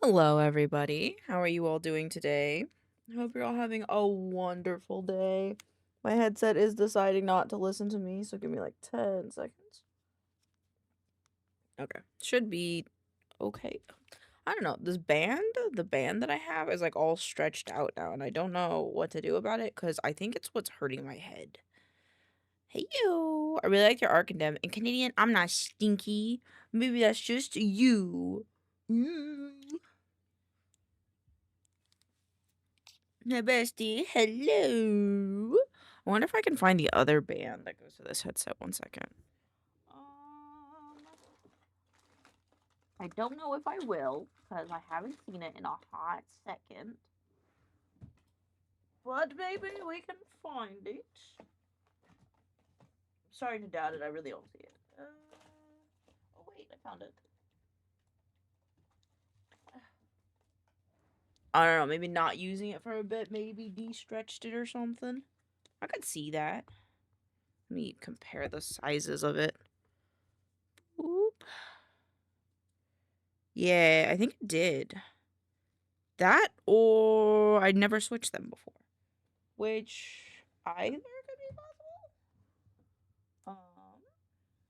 Hello, everybody. How are you all doing today? I hope you're all having a wonderful day. My headset is deciding not to listen to me, so give me like 10 seconds. Okay. Should be okay. I don't know. The band that I have is like all stretched out now, and I don't know what to do about it because I think it's what's hurting my head. Hey, you. I really like your art condemn. In Canadian, I'm not stinky. Maybe that's just you. My bestie, hello. I wonder if I can find the other band that goes to this headset. 1 second. I don't know if I will, because I haven't seen it in a hot second. But maybe we can find it. Sorry to doubt it, I really don't see it. Oh wait, I found it. I don't know, maybe not using it for a bit, maybe de-stretched it or something. I could see that. Let me compare the sizes of it. Oop. Yeah, I think it did. That or I'd never switched them before. Which either could be possible.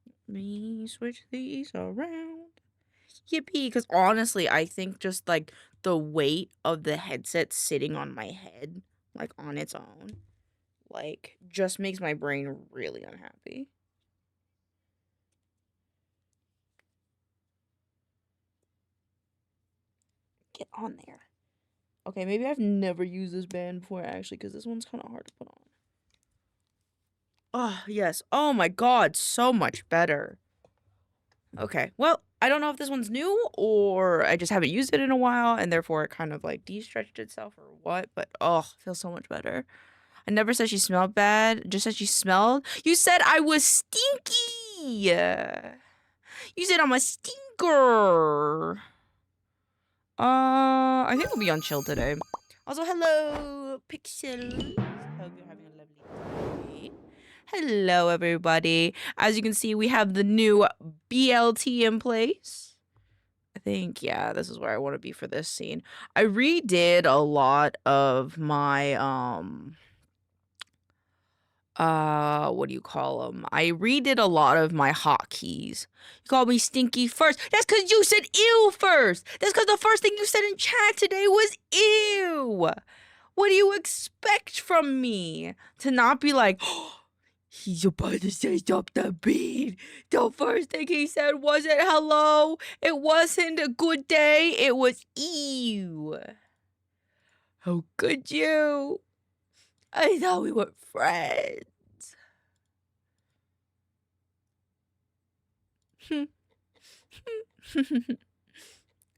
Let me switch these around. Yippee, because honestly, I think just like the weight of the headset sitting on my head, like on its own, like just makes my brain really unhappy. Get on there. Okay, maybe I've never used this band before actually, because this one's kind of hard to put on. Oh, yes. Oh my god, so much better. Okay, well, I don't know if this one's new or I just haven't used it in a while and therefore it kind of like de-stretched itself or what, but oh, it feels so much better. I never said she smelled bad, just said she smelled. You said I was stinky! You said I'm a stinker! I think we'll be on chill today. Also, hello, Pixels. Hope you're having a lovely day. Hello, everybody. As you can see, we have the new BLT in place. I think, yeah, this is where I want to be for this scene. I redid a lot of my, what do you call them? I redid a lot of my hotkeys. You called me stinky first. That's because you said ew first. That's because the first thing you said in chat today was ew. What do you expect from me? To not be like, oh, he's about to say something mean. The first thing he said wasn't hello. It wasn't a good day. It was ew. How could you? I thought we were friends.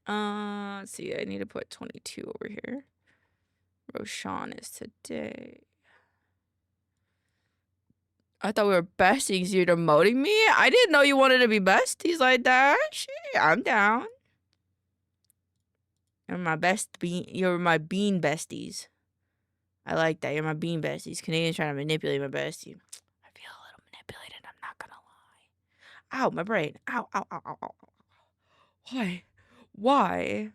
Let's see. I need to put 22 over here. Roshan is today. I thought we were besties. You're demoting me? I didn't know you wanted to be besties like that. Shit, I'm down. You're my best bean. You're my bean besties. I like that. You're my bean besties. Canadians trying to manipulate my bestie. I feel a little manipulated. I'm not gonna lie. Ow, my brain. Ow, ow, ow, ow, ow. Why? Why?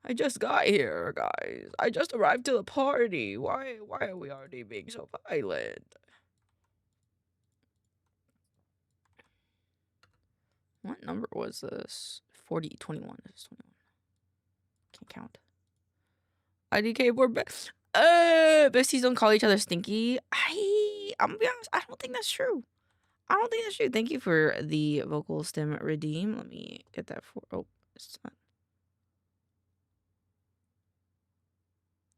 I just got here, guys. I just arrived to the party. Why are we already being so violent? What number was this? 40, 21. This is 21. Can't count. IDK, we're besties don't call each other stinky. I'm gonna be honest, I don't think that's true. I don't think that's true. Thank you for the vocal stem redeem. Let me get that for, oh, it's not.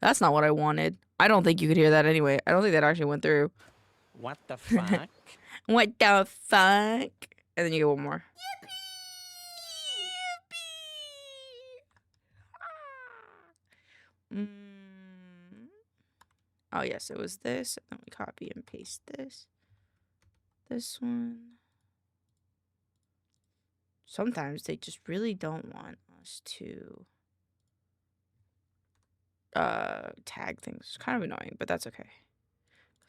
That's not what I wanted. I don't think you could hear that anyway. I don't think that actually went through. What the fuck? What the fuck? And then you get one more. Yippee! Oh, yes, it was this. And then we copy and paste this. This one. Sometimes they just really don't want us to tag things. It's kind of annoying, but that's okay.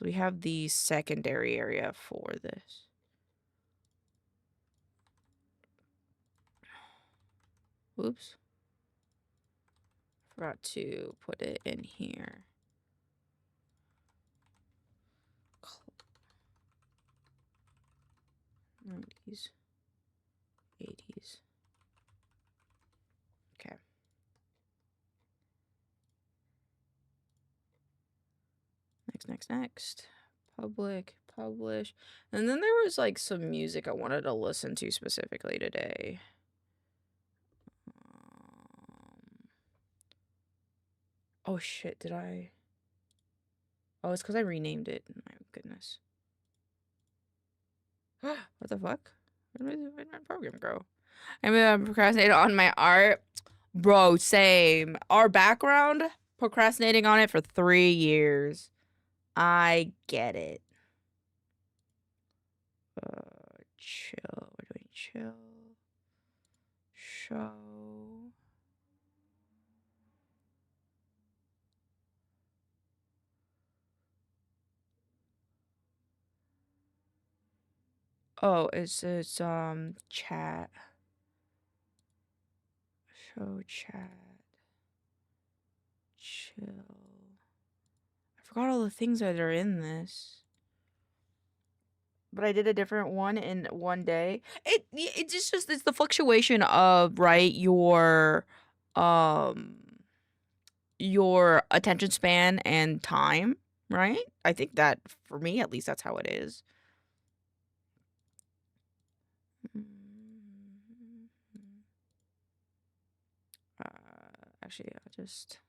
We have the secondary area for this. Oops. Forgot to put it in here. 90s, 80s. Okay. Next. Public, publish. And then there was like some music I wanted to listen to specifically today. Oh shit, did I? Oh, it's because I renamed it. My goodness. What the fuck? Where did my program go? I mean, I'm procrastinating on my art. Bro, same. Our background, procrastinating on it for 3 years. I get it. Chill. We're doing chill. Show. Oh, it's chat. Show chat. Chill. I forgot all the things that are in this. But I did a different one in one day. It's just it's the fluctuation of, right, your attention span and time, right? I think that for me at least that's how it is. Actually, I'll just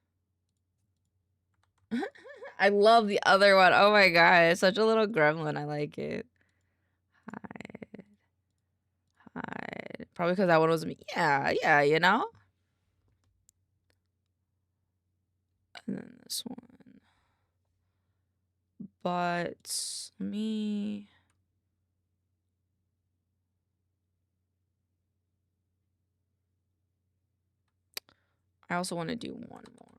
I love the other one. Oh my god, it's such a little gremlin. I like it. Hide. Probably because that one was me. Yeah, you know? And then this one. But me. I also want to do one more.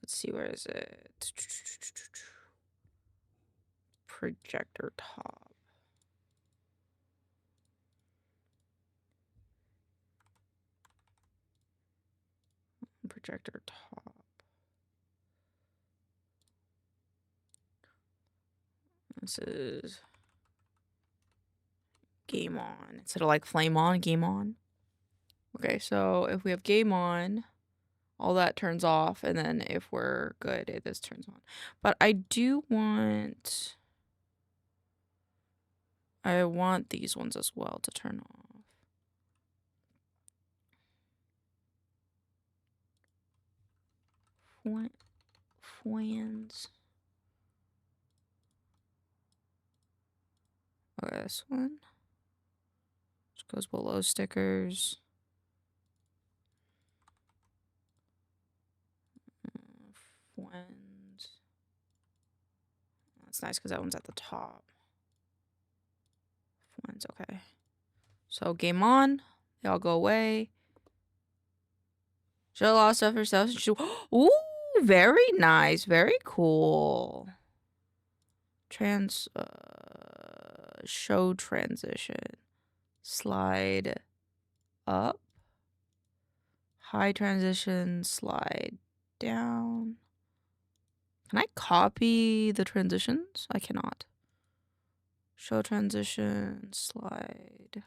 Let's see, where is it? Projector top. Projector top. This is game on. Instead of like flame on, game on. Okay, so if we have game on, all that turns off, and then if we're good, this turns on. But I want these ones as well to turn off. Fans. Okay, this one. Just goes below stickers. Fans. That's nice because that one's at the top. Fans, okay. So game on. They all go away. Show a lot of stuff for yourself. Ooh, very nice. Very cool. Show transition. Slide up. High transition. Slide down. Can I copy the transitions? I cannot. Show transition. Slide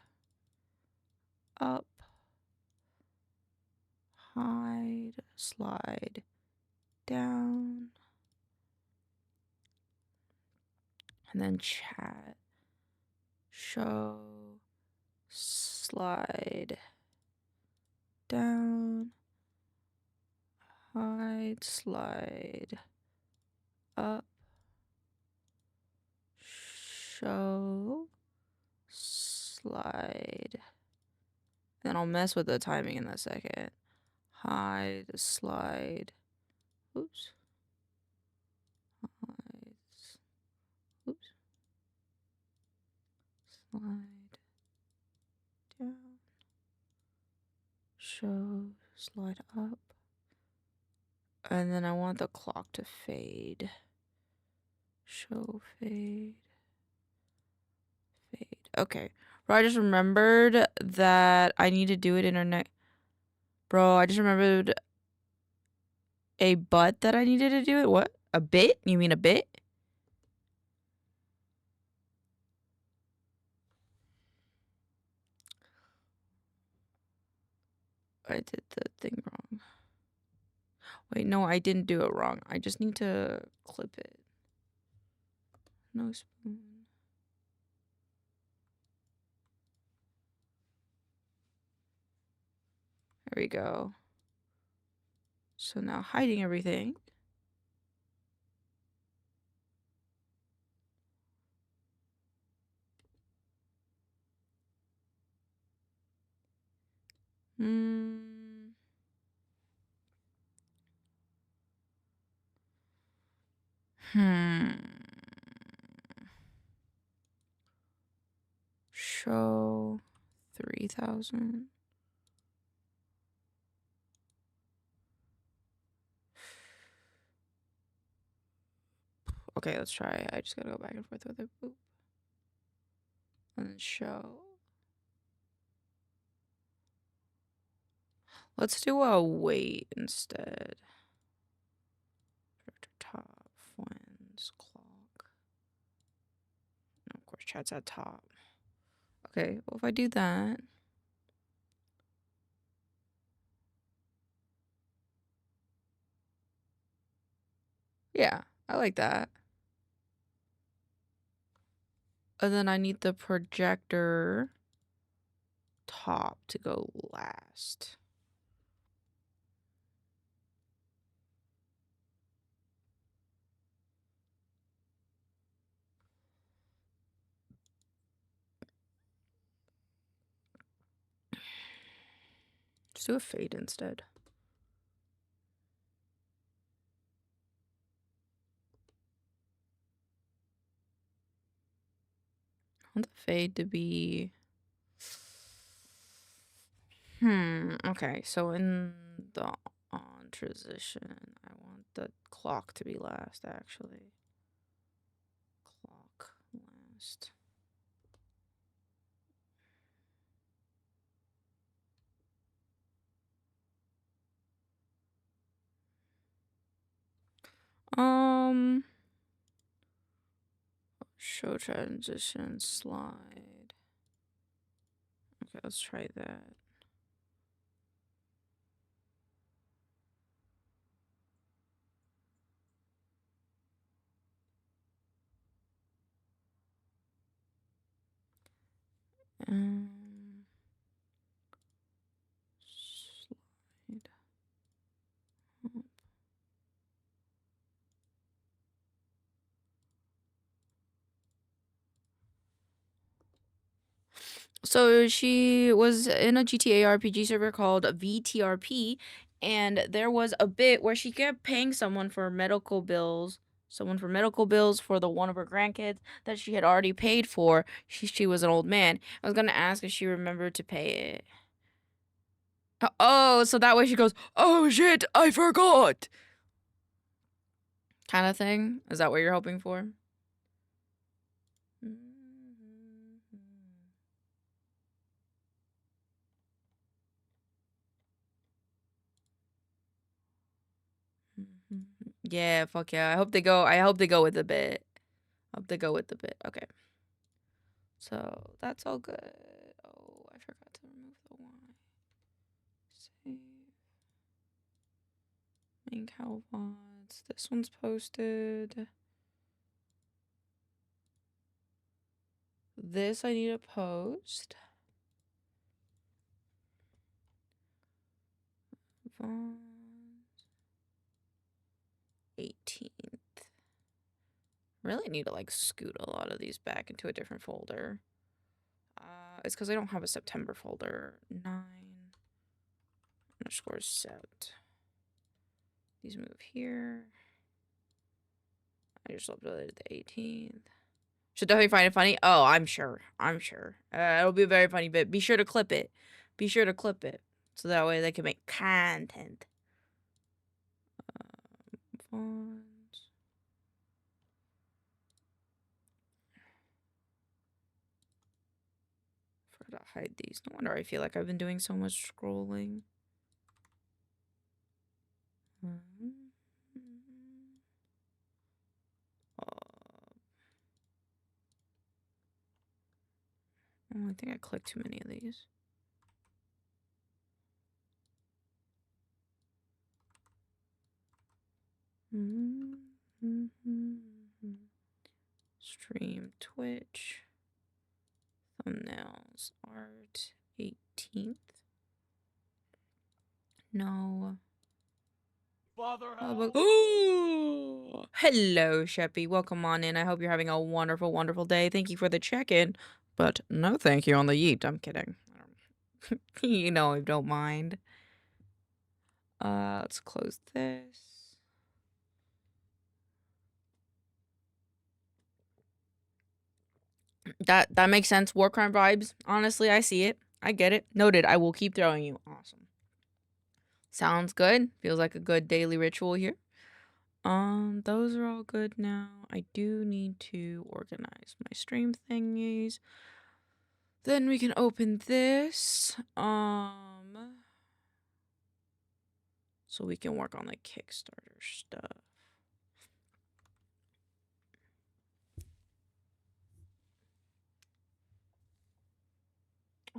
up. Hide. Slide down. And then chat. Show. Slide down. Hide. Slide up. Show. Slide. Then I'll mess with the timing in a second. Hide. Slide. Oops. Hide. Oops. Slide down. Show. Slide up. And then I want the clock to fade. Show, fade. Fade. Okay. Bro, I just remembered that I need to do it internet. Bro, I just remembered a but that I needed to do it. What? A bit? You mean a bit? I did the thing wrong. Wait, no, I didn't do it wrong. I just need to clip it. No spoon. There we go. So now hiding everything. Show 3,000. Okay, let's try. I just gotta go back and forth with it. Boop. And then show. Let's do a weight instead. Director top, wins, clock. And of course, chat's at top. Okay, well, if I do that. Yeah, I like that. And then I need the projector top to go last. Just do a fade instead. I want the fade to be... Okay, so in the on transition, I want the clock to be last, actually. Clock last. Show transition slide. Okay, let's try that. Slide up. So she was in a GTA RPG server called VTRP, and there was a bit where she kept paying someone for medical bills for the one of her grandkids that she had already paid for. She was an old man. I was gonna ask if she remembered to pay it. Oh, so that way she goes, oh shit, I forgot. Kind of thing. Is that what you're hoping for? Yeah, fuck yeah. I hope they go with the bit. Okay. So that's all good. Oh, I forgot to remove the Y. Save. Maincoow VODs. This one's posted. This I need to post. VOD 18th. Really need to like scoot a lot of these back into a different folder. It's because I don't have a September folder. 9_sept. These move here. I just uploaded the 18th. Should definitely find it funny. Oh, I'm sure. It'll be a very funny bit. Be sure to clip it. So that way they can make content. Fonts. hide these. No wonder I feel like I've been doing so much scrolling. Oh, I think I clicked too many of these. Stream Twitch. Thumbnails. Art. 18th. No. Oh, hello, Sheppy. Welcome on in. I hope you're having a wonderful, wonderful day. Thank you for the check-in, but no thank you on the yeet. I'm kidding. You know I don't mind. Let's close this. That makes sense. War crime vibes. Honestly, I see it. I get it. Noted. I will keep throwing you. Awesome. Sounds good. Feels like a good daily ritual here. Those are all good now. I do need to organize my stream thingies. Then we can open this. So we can work on the Kickstarter stuff.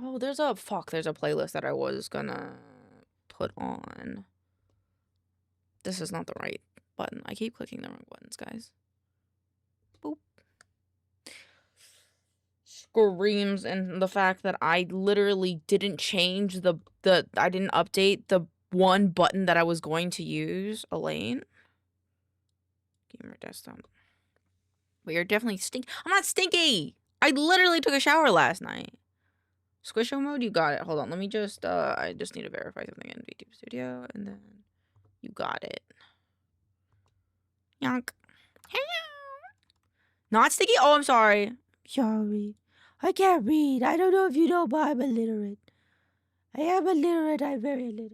Oh, there's a playlist that I was gonna put on. This is not the right button. I keep clicking the wrong buttons, guys. Boop. Screams, and the fact that I literally didn't change I didn't update the one button that I was going to use. Elaine. Gamer desktop. But you're definitely I'm not stinky! I literally took a shower last night. Squisho mode, you got it. Hold on, let me just, I just need to verify something in VTuber Studio, and then you got it. Yonk. Not sticky? Oh, I'm sorry. Sorry. I can't read. I don't know if you know, but I'm illiterate. I am illiterate. I'm very illiterate.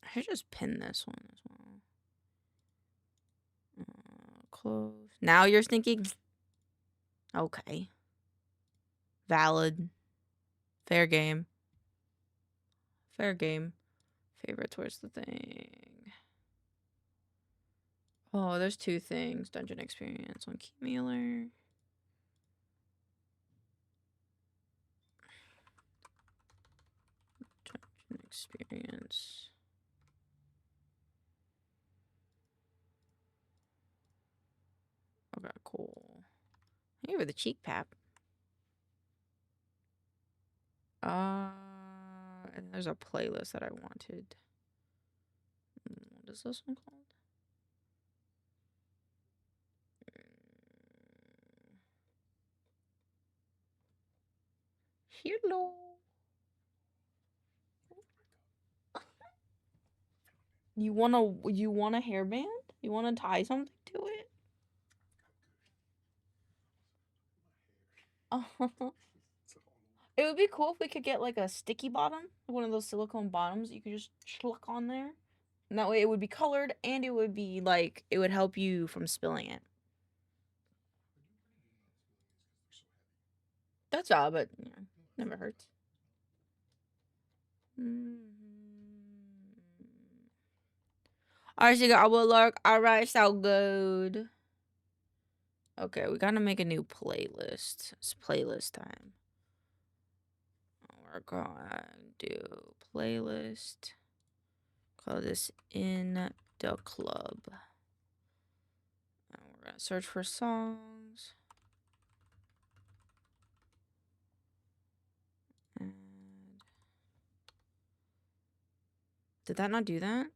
I should just pin this one as well. Close. Now you're stinky? Okay. Valid. Fair game. Fair game. Favorites, where's the thing? Oh, there's two things. Dungeon experience on Keymailer. Dungeon experience. Okay, cool. Hey, with the cheek pap. And there's a playlist that I wanted. What is this one called? Hello. You want a hairband? You want to tie something to it? It would be cool if we could get like a sticky bottom, one of those silicone bottoms you could just schluck on there. And that way it would be colored and it would be like, it would help you from spilling it. That's all, but you know, never hurts. Alright, so you got our work. Alright, so good. Okay, we gotta make a new playlist. It's playlist time. We're gonna do playlist. Call this In the Club. And we're gonna search for songs. And did that not do that?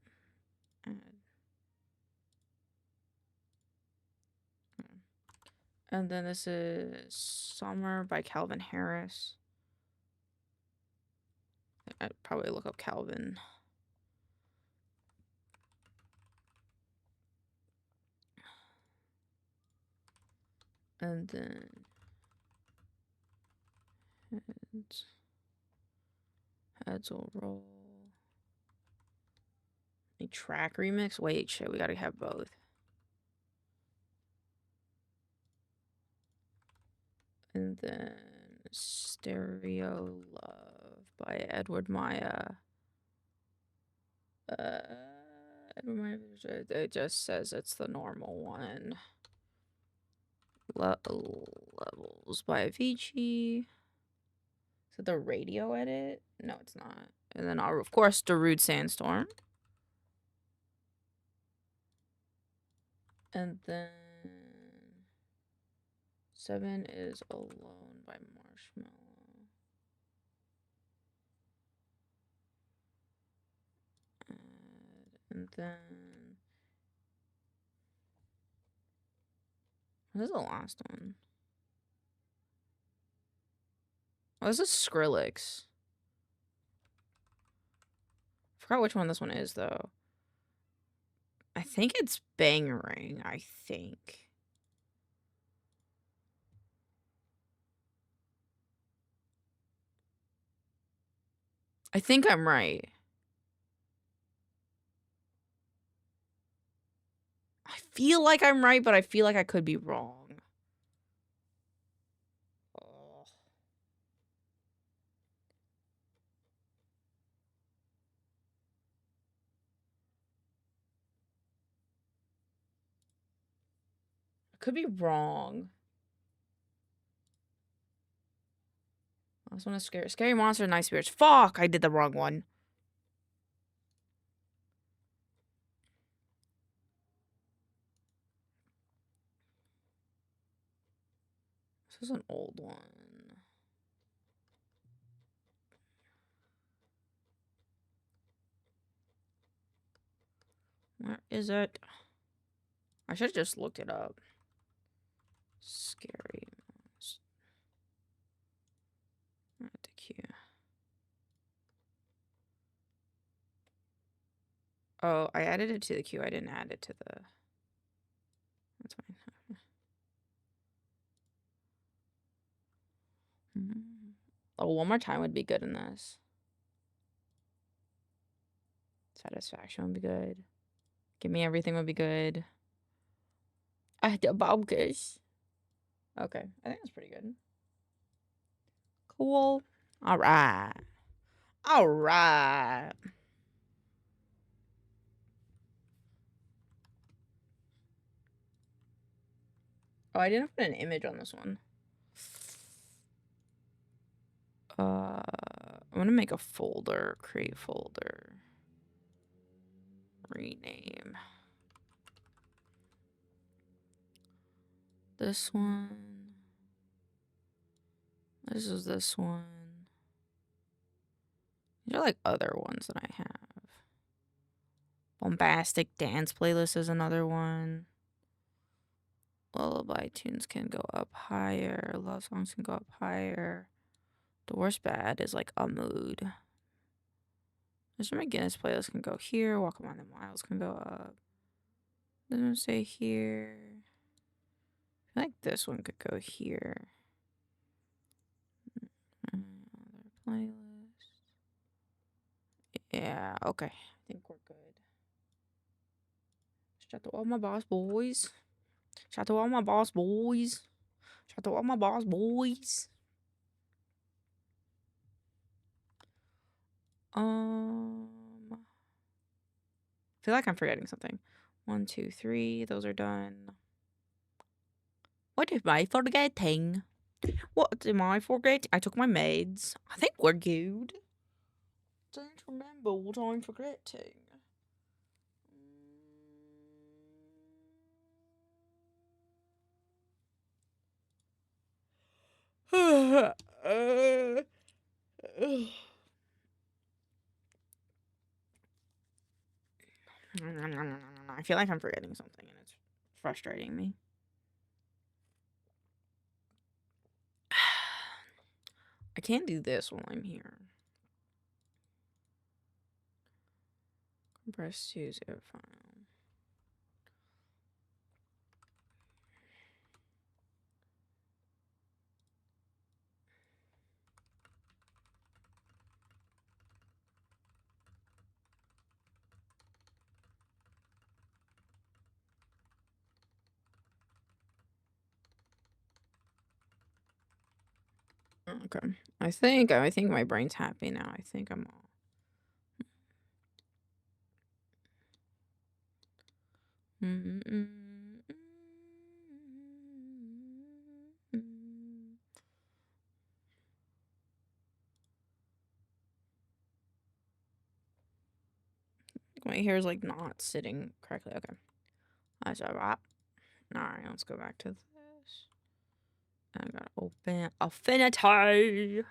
And then this is Summer by Calvin Harris. I'd probably look up Calvin. And then heads will roll. A track remix? Wait, shit, we gotta have both. And then Stereo Love by Edward Maya. It just says it's the normal one. Levels by Avicii. Is it the radio edit? No, it's not. And then, of course, Darude Sandstorm. And then 7 is Alone by Marshmallow. And then what is the last one? Oh, this is Skrillex. Forgot which one this one is though. I think it's Bangarang, I think. I think I'm right. I feel like I'm right, but I feel like I could be wrong. Oh. I could be wrong. This one is Scary Monster, Night Spirits. Fuck! I did the wrong one. This is an old one. Where is it? I should have just looked it up. Scary Monster. At the queue. Oh, I added it to the queue. I didn't add it to the... That's fine. Oh, One More Time would be good in this. Satisfaction would be good. Give Me Everything would be good. I had to bogus. Okay, I think that's pretty good. Cool. All right. All right. Oh, I didn't put an image on this one. I'm gonna make a folder, create folder, rename. This one. This is this one. These are like other ones that I have. Bombastic Dance Playlist is another one. Lullaby tunes can go up higher. Love songs can go up higher. The Worst Bad is like a mood. Mr. McGinnis playlist can go here. Walk Among the Miles can go up. Doesn't say here. I feel like this one could go here. Other playlist. Yeah, okay. I think we're good. Shout out to all my boss boys. Shout out to all my boss boys. Shout out to all my boss boys. I feel like I'm forgetting something. 1, 2, 3. Those are done. What am I forgetting? What am I forgetting? I took my meds. I think we're good. Don't remember what I'm forgetting. I feel like I'm forgetting something and it's frustrating me. I can't do this while I'm here. Compress to zip file. Okay. I think my brain's happy now. I think I'm all. My hair is like not sitting correctly. Okay. That's all right. All right, let's go back to this. I gotta open Affinity.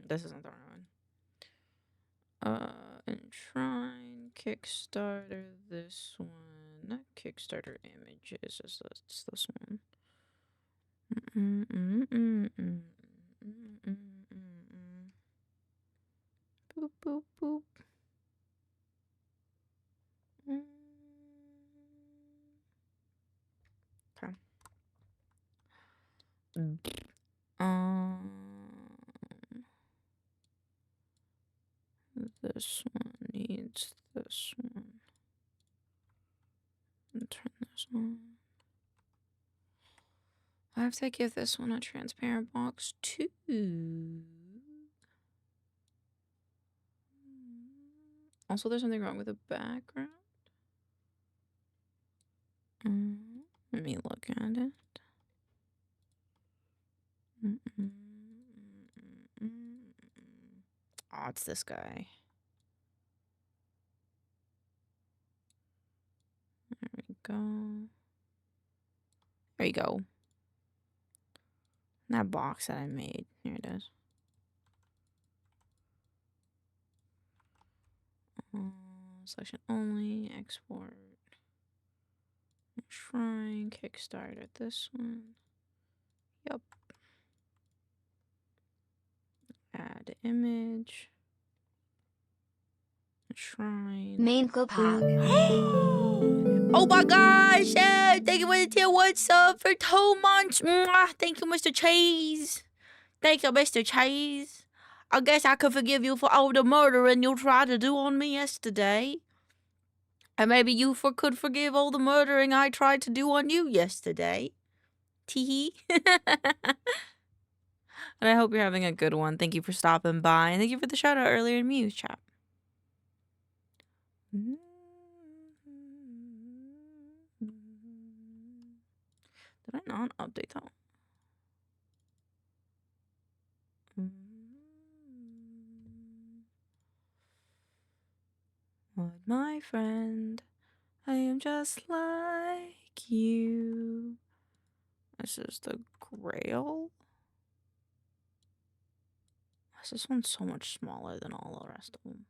This isn't the right one. Enshrined, Kickstarter, this one. Kickstarter images, it's this one. Boop, boop, boop. Okay. This one needs this one. And turn this on. I have to give this one a transparent box too. Also, there's something wrong with the background. Let me look at it. Oh, it's this guy. There we go. There you go. That box that I made. Here it is. Selection only. Export. Shrine. Kickstarter. This one. Yep. Add image. Shrine. maincoow. Oh my gosh! Yeah, thank you for the tier 1 sub for 2 months. Mwah. Thank you, Mr. Cheese. Thank you, Mr. Cheese. I guess I could forgive you for all the murdering you tried to do on me yesterday. And maybe you could forgive all the murdering I tried to do on you yesterday. Teehee. And I hope you're having a good one. Thank you for stopping by. And thank you for the shout out earlier in Muse chat. Did I not update that? But my friend, I am just like you. This is the Grail. This one's so much smaller than all the rest of them.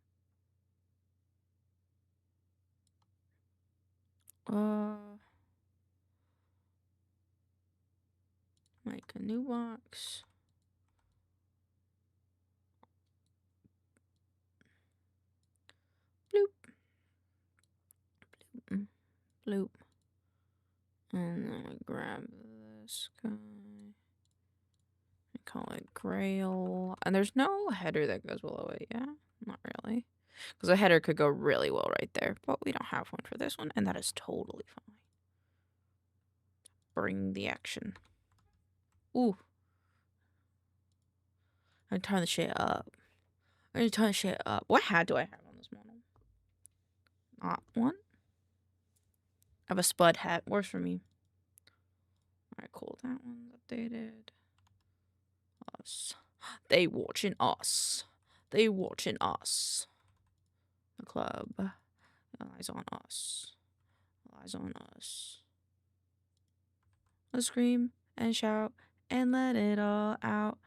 Make a new box. Bloop. Bloop. Bloop. And then I grab this guy. I call it Grail. And there's no header that goes below it, yeah? Not really. Because a header could go really well right there. But we don't have one for this one, and that is totally fine. Bring the action. Ooh. I'm turn the shit up. I'm gonna turn the shit up. What hat do I have on this model? Not one. I have a spud hat. Works for me. Alright, cool. That one's updated. Us. They watching us. They watching us. The club. Eyes on us. Eyes on us. Let's scream and shout and let it all out.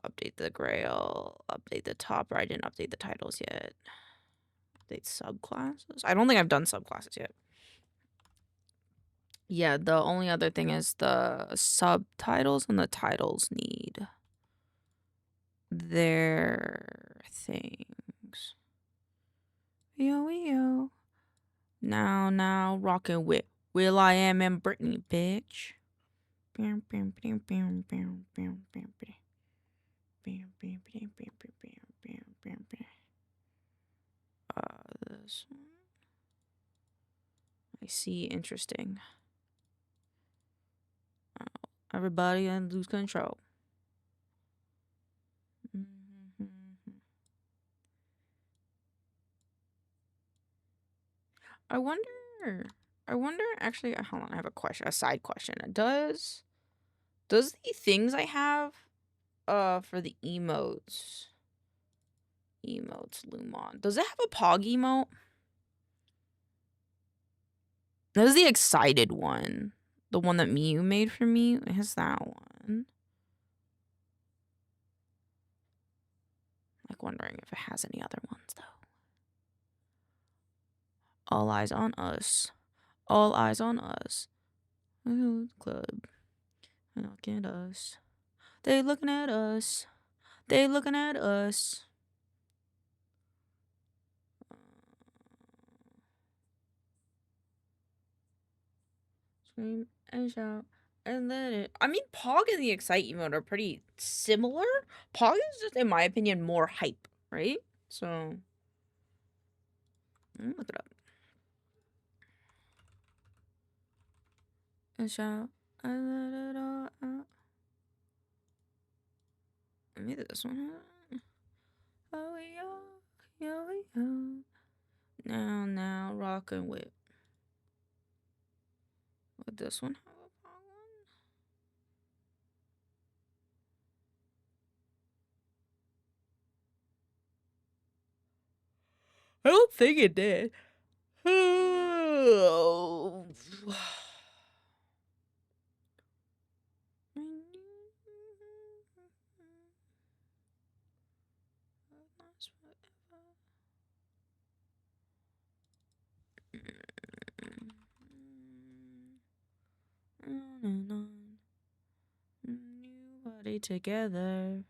Update the Grail. Update the top. I didn't update the titles yet. Update subclasses. I don't think I've done subclasses yet. Yeah, the only other thing is the subtitles and the titles need their things. Yo. Now, rocking with will.i.am and Britney, bitch. This one. I see. Interesting. Everybody and lose control. I wonder. Actually, hold on. I have a question. A side question. Does the things I have, for the emotes, Lumon, does it have a pog emote? That is the excited one. The one that Miu made for me. It has that one. Like wondering if it has any other ones though. All eyes on us. All eyes on us. Club. Look at us. They looking at us. They looking at us. Scream and shout and let it. I mean, Pog and the Excite emote are pretty similar. Pog is just, in my opinion, more hype, right? So, look it up. And shout and let it all out. Maybe this one. Oh, yo. Now, rock and whip. Would this one have a Pog one? I don't think it did. Oh. Nobody together.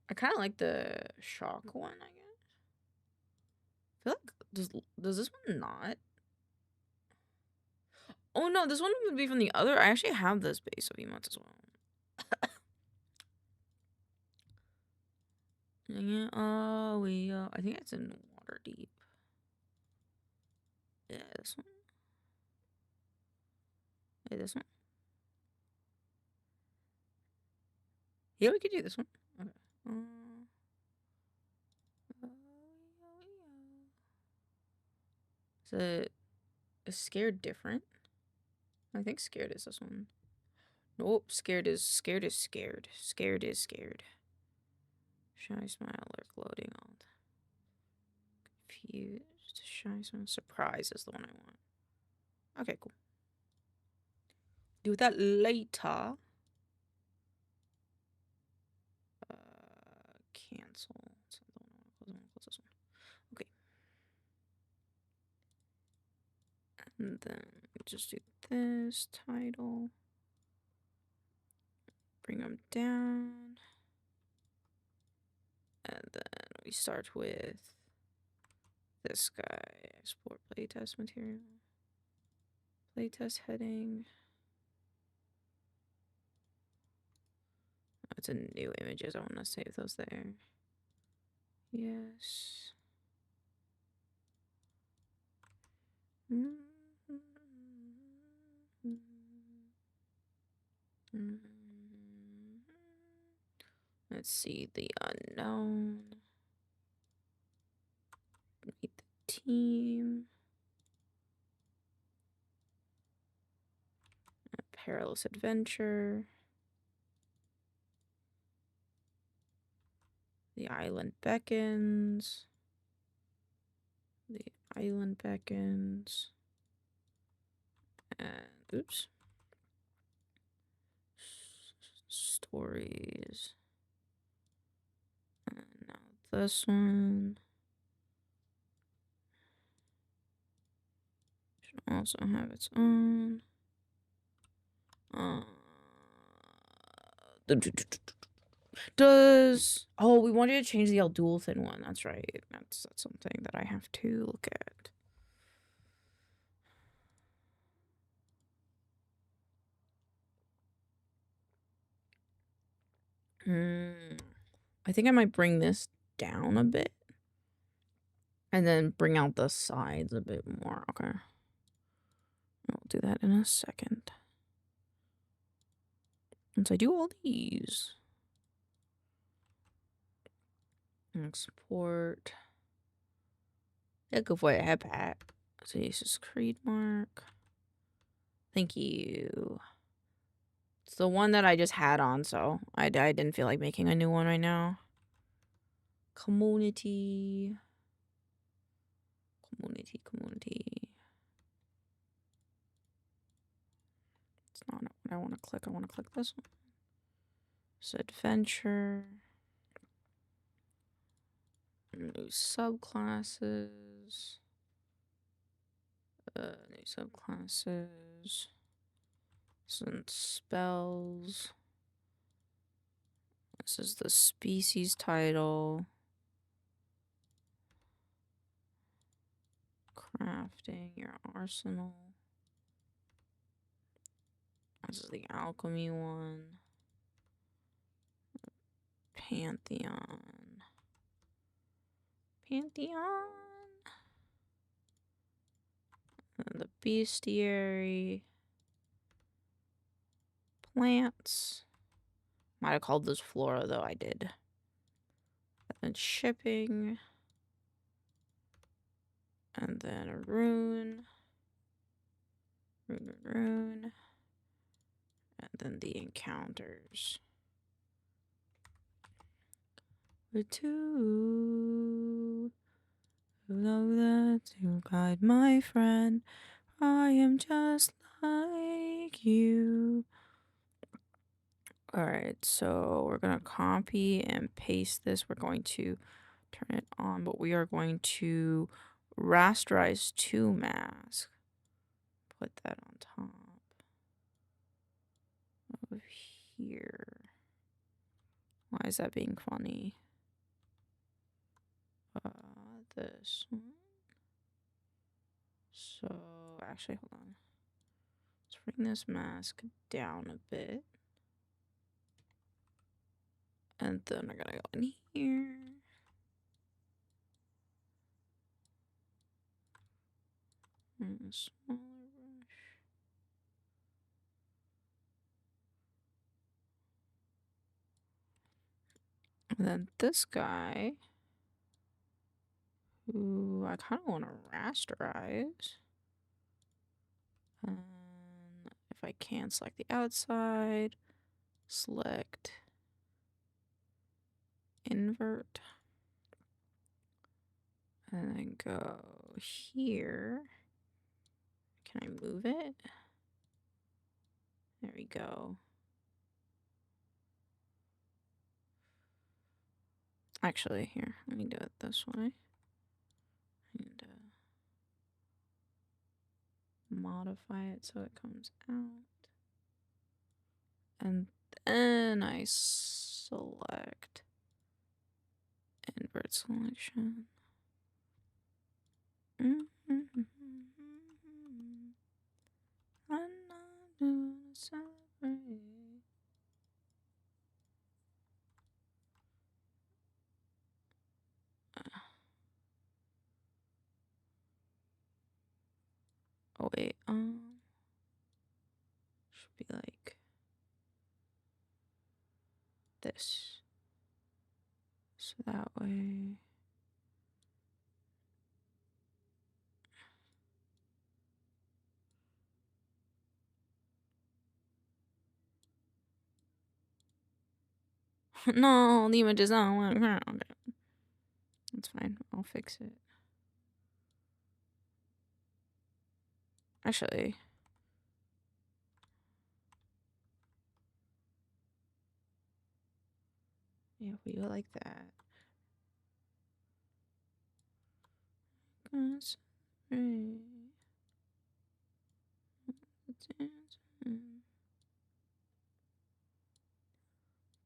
I kind of like the shock one, I guess. I feel like does this one not? Oh no, this one would be from the other. I actually have this base of emotes as well. Oh, I think it's in Waterdeep. Yeah, this one. Hey, this one. Yeah, we could do this one. Okay. Is scared different? I think scared is this one. Nope, scared is scared. Scared is scared. Shy smile or gloating on. Confused. Shy smile. Surprise is the one I want. Okay, cool. Do that later. Cancel. Close this one. Okay. And then just do this title. Bring them down. And then we start with this guy. Export playtest material. Playtest heading. Oh, it's a new images. I want to save those there. Yes. Let's see the unknown. Meet the team. A perilous adventure. The island beckons. The island beckons. And oops. Stories. And now this one. Should also have its own. Oh, we wanted to change the Eldulthin one. That's right. That's something that I have to look at. I think I might bring this down a bit. And then bring out the sides a bit more. Okay. I'll do that in a second. Once I do all these. Export. Yeah, go for it, headpat. So use this creed mark. Thank you. It's the one that I just had on, so I didn't feel like making a new one right now. Community. It's not what I want to click. I want to click this one. So adventure. New subclasses. New subclasses. Some spells. This is the species title. Crafting your arsenal. This is the alchemy one. Pantheon. And the bestiary. Plants. Might have called this flora, though I did. And then shipping. And then a rune. Rune. And then the encounters. The two who love that to guide my friend. I am just like you. Alright, so we're going to copy and paste this. We're going to turn it on, but we are going to rasterize to mask. Put that on top of here. Why is that being funny? This one. So, actually, hold on. Let's bring this mask down a bit. And then we're gonna go in here. And a smaller brush. And then this guy, who I kind of want to rasterize. And if I can, select the outside, select invert, and then go here. Can I move it? There we go. Actually, here, let me do it this way. And modify it so it comes out. And then I select invert selection. I'm not gonna celebrate. Oh wait, should be like this. So that way. No, the image is not. Okay. That's fine. I'll fix it. Actually. Yeah, we go like that.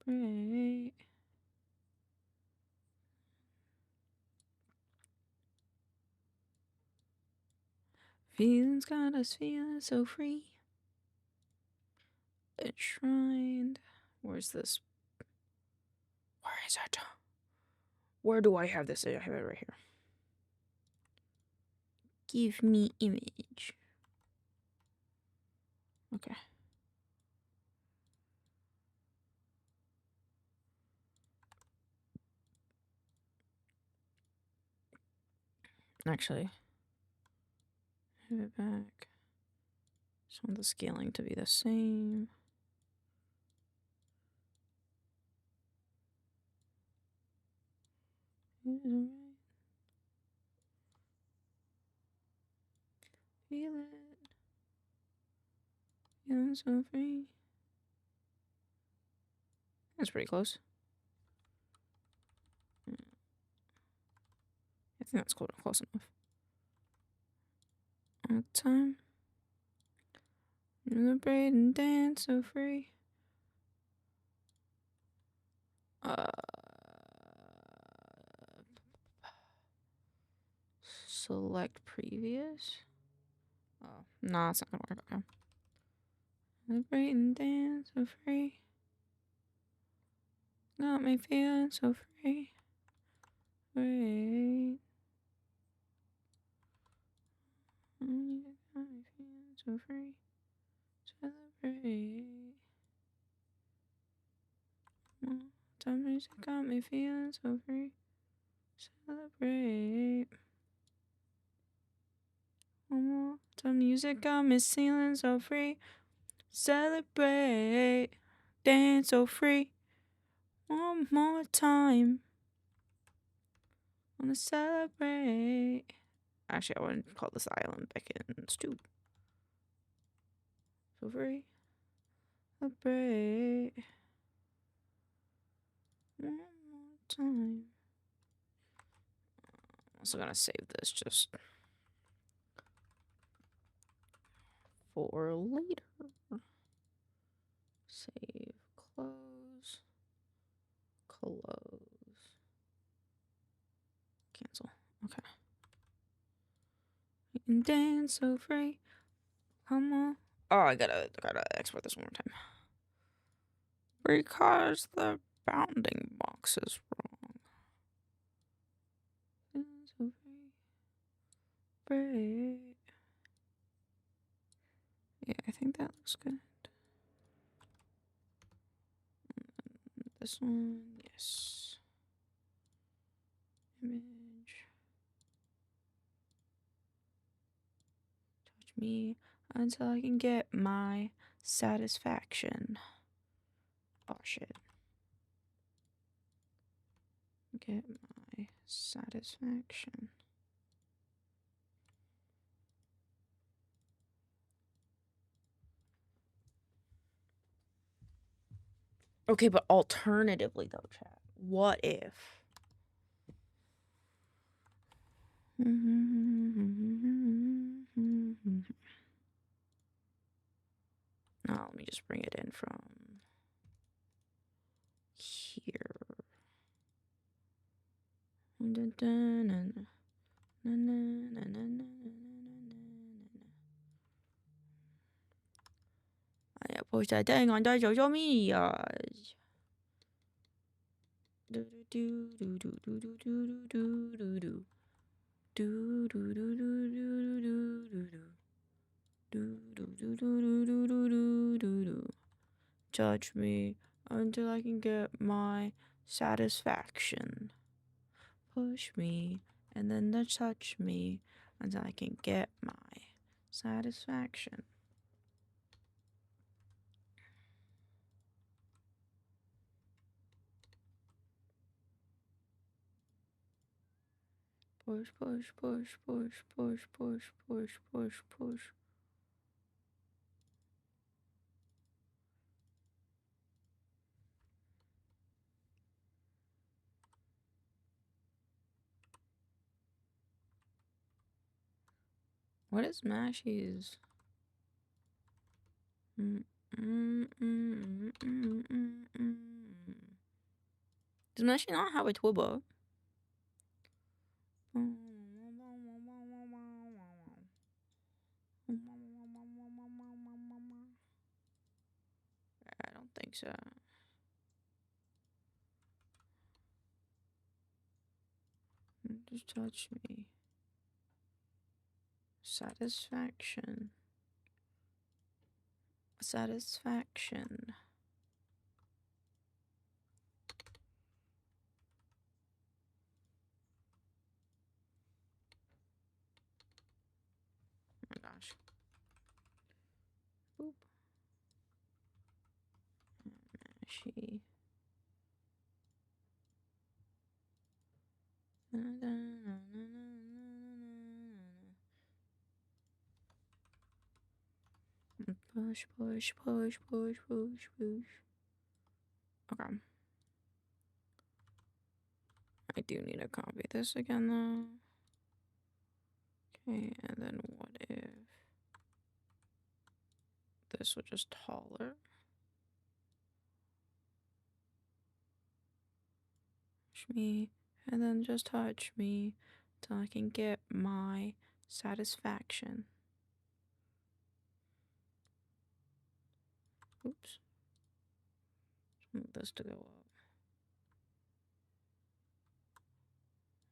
Break. Feelings got us feeling so free. Enshrined. Where's this? Where is it? Where do I have this? I have it right here. Give me image. Okay. Actually, have it back. Just want the scaling to be the same. Feel it. Feeling so free. That's pretty close. I think that's close enough. All the time. Celebrate and dance so free. Select previous. Oh, no, it's not gonna work. Okay. Celebrate and dance so free. Got me feeling so free. Wait. Got me feeling so free. Celebrate. Time music got me feeling so free. Celebrate. One more time music got me feeling so free. Celebrate. Dance so free. One more time. Wanna celebrate. Actually, I wouldn't call this island Beckons too. So free. Celebrate. One more time. I'm also gonna save this just for later. Save, close, cancel. Okay. You can dance so free. Come on. Oh, I gotta export this one more time. Because the bounding box is wrong. Dance so free. Yeah, I think that looks good. This one, yes. Image. Touch me until I can get my satisfaction. Oh shit. Get my satisfaction. Okay, but alternatively though, chat, what if? Oh, let me just bring it in from here. I post that thing on the social media. Touch me until I can get my satisfaction. Push me and then touch me until I can get my satisfaction. Push, push, push, push, push, push, push, push, push. What is Mashy's? Does Mashy not have a Twitter? I don't think so. Just touch me. Satisfaction. Satisfaction. Oh my gosh. Boop. She. Push, push, push, push, push, push. Okay. I do need to copy this again though. Okay, and then what if this was just taller? Touch me, and then just touch me till I can get my satisfaction. Oops. I want this to go up.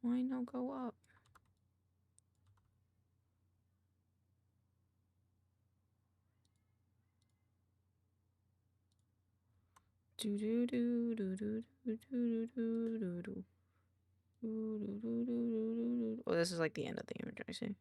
Why no go up? Do do do do do do do do do do. Oh, this is like the end of the image, I see.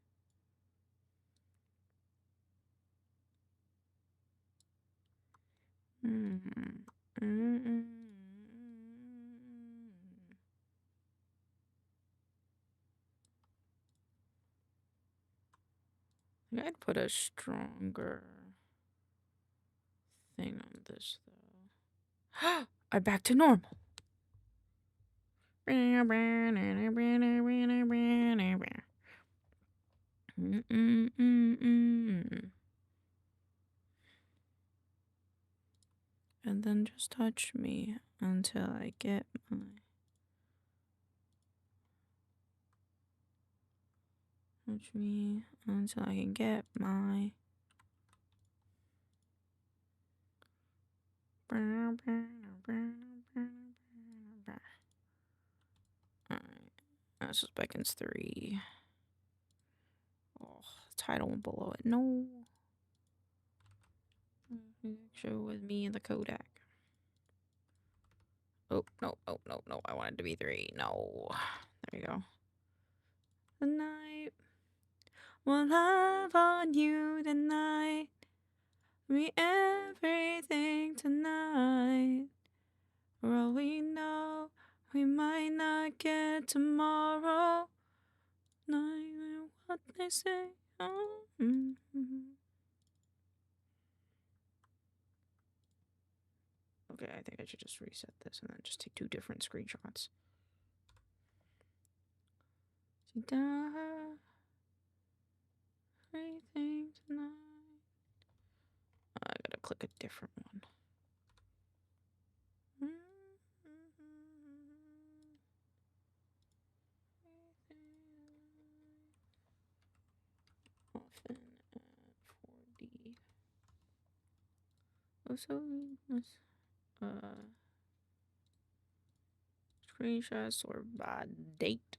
I'd put a stronger thing on this though. I'm back to normal. And then just touch me until I get my... Touch me until I can get my... Alright, this is Beckons 3. Oh, title and below it. No. Show with me in the Kodak. Oh, no, no, no, no. I want it to be 3. No. There you go. Tonight. We'll love on you tonight. Be everything tonight. For all we know, we might not get tomorrow. Not what they say. Oh. Okay, I think I should just reset this and then just take 2 different screenshots. Everything tonight. I gotta click a different one. Often at 4D. Also, screenshots or by date.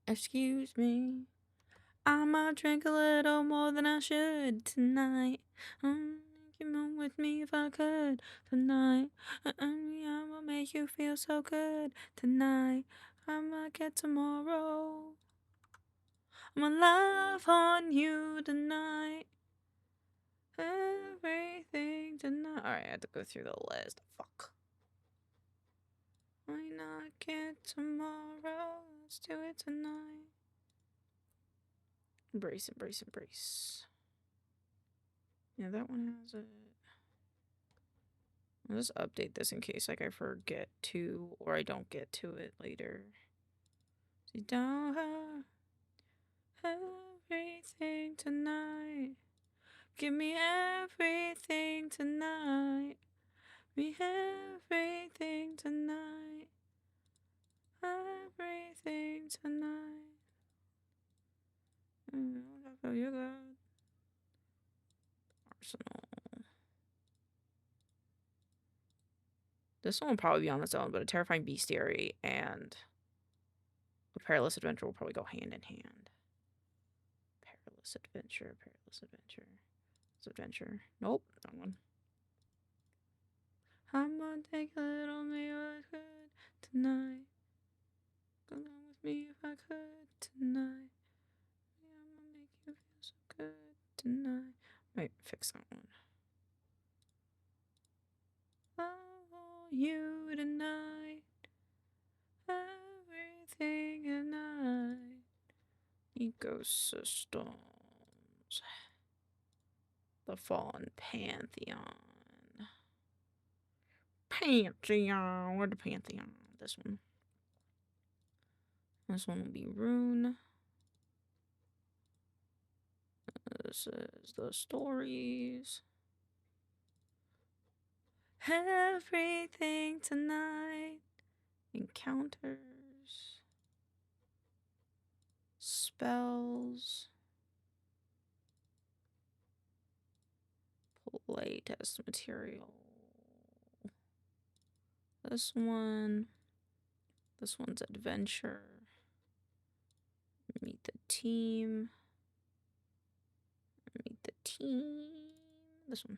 Excuse me, I might drink a little more than I should tonight. Come on with me if I could tonight. I will make you feel so good tonight. I might get tomorrow. I'm gonna love on you tonight. Everything tonight. Alright, I have to go through the list. Fuck. Why not get tomorrow? Let's do it tonight. Embrace, embrace, embrace. Yeah, that one has it. I'll just update this in case like I forget to or I don't get to it later. You don't have everything tonight. Give me everything tonight. Me everything tonight. Everything tonight. You got Arsenal. This one will probably be on its own, but a terrifying bestiary and a perilous adventure will probably go hand in hand. Perilous adventure, perilous adventure. Adventure. Nope, wrong one. I'm gonna take a little me I could tonight. Come on with me if I could tonight. I'm gonna make you feel so good tonight. Wait, fix that one. I want you tonight. Everything tonight. Ecosystems. The Fallen Pantheon. Pantheon. Where's the Pantheon? This one. This one will be Rune. This is the stories. Everything tonight. Encounters. Spells. Playtest material. This one's adventure. Meet the team. This one.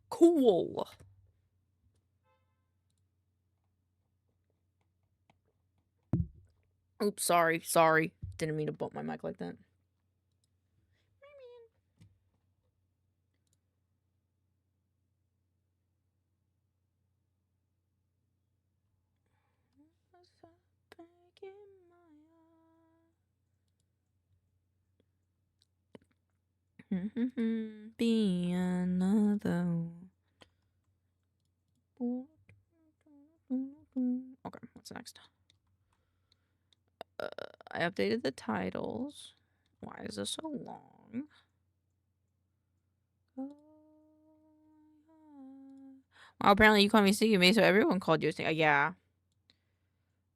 Cool. Oops, sorry. Didn't mean to bump my mic like that. Be another. Okay, what's next? I updated the titles. Why is this so long? Well, apparently you call me Sneaky Me, so everyone called you Sneaky. Yeah.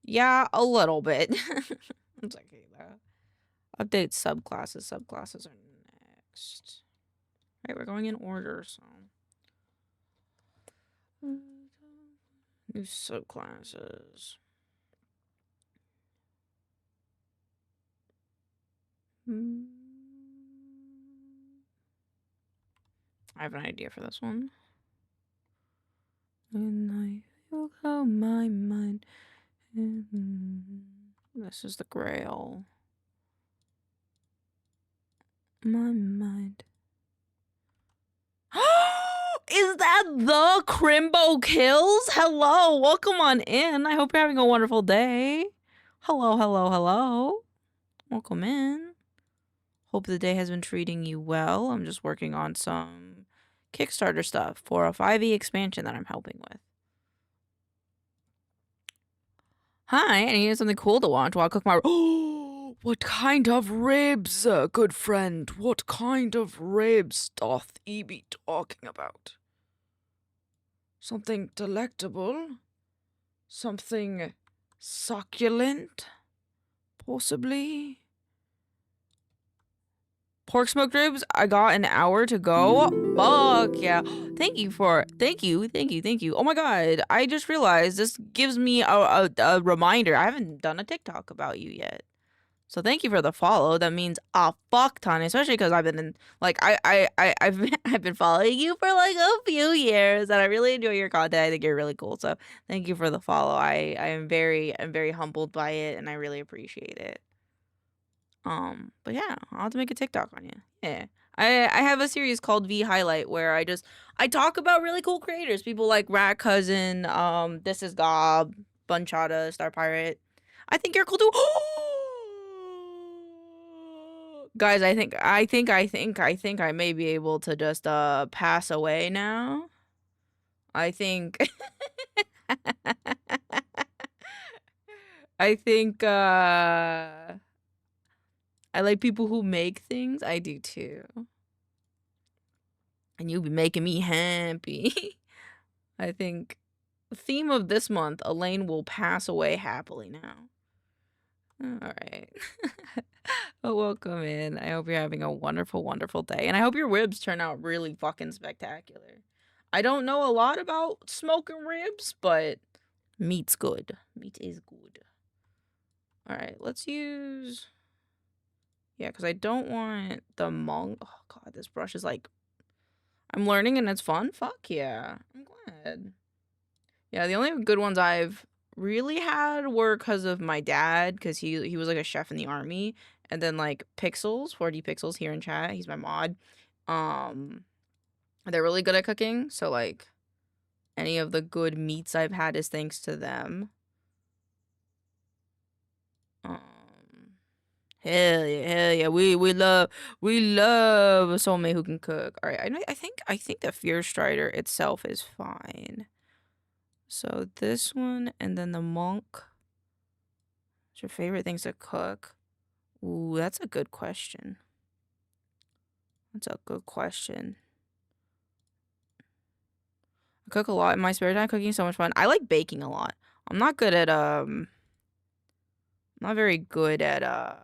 Yeah, a little bit. It's okay though. Update subclasses. Subclasses are next. Right, we're going in order, so. New subclasses. I have an idea for this one. And I will blow my mind. This is the Grail. My mind. Is that the Crimbo Kills? Hello, welcome on in. I hope you're having a wonderful day. Hello. Welcome in. Hope the day has been treating you well. I'm just working on some Kickstarter stuff for a 5e expansion that I'm helping with. Hi, I need something cool to watch while I cook my... Oh, what kind of ribs, good friend? What kind of ribs doth he be talking about? Something delectable? Something succulent? Possibly? Pork smoked ribs? I got an hour to go. Fuck yeah. Thank you. Oh my god. I just realized this gives me a reminder. I haven't done a TikTok about you yet. So thank you for the follow. That means a fuck ton, especially because I've been in, like, I've been following you for like a few years, and I really enjoy your content. I think you're really cool. So thank you for the follow. I'm very humbled by it, and I really appreciate it. But yeah, I'll have to make a TikTok on you. Yeah. I have a series called V Highlight where I talk about really cool creators. People like Rat Cousin, This is Gob, Bunchada, Star Pirate. I think you're cool too. Guys, I think I may be able to just pass away now. I think I like people who make things. I do too. And you'll be making me happy. I think the theme of this month, Elaine will pass away happily now. All right. Well, welcome in. I hope you're having a wonderful, wonderful day. And I hope your ribs turn out really fucking spectacular. I don't know a lot about smoking ribs, but meat's good. Meat is good. All right, let's use... Yeah, because I don't want the monk. Oh, God, this brush is like... I'm learning and it's fun? Fuck yeah. I'm glad. Yeah, the only good ones I've really had were because of my dad, because he was like a chef in the army. And then like Pixels, 4D Pixels here in chat. He's my mod. They're really good at cooking. So like any of the good meats I've had is thanks to them. Hell yeah. We love a soulmate who can cook. All right, I think the Fear Strider itself is fine. So this one and then the monk. What's your favorite things to cook? Ooh, that's a good question. That's a good question. I cook a lot in my spare time. Cooking is so much fun. I like baking a lot. I'm not good at not very good at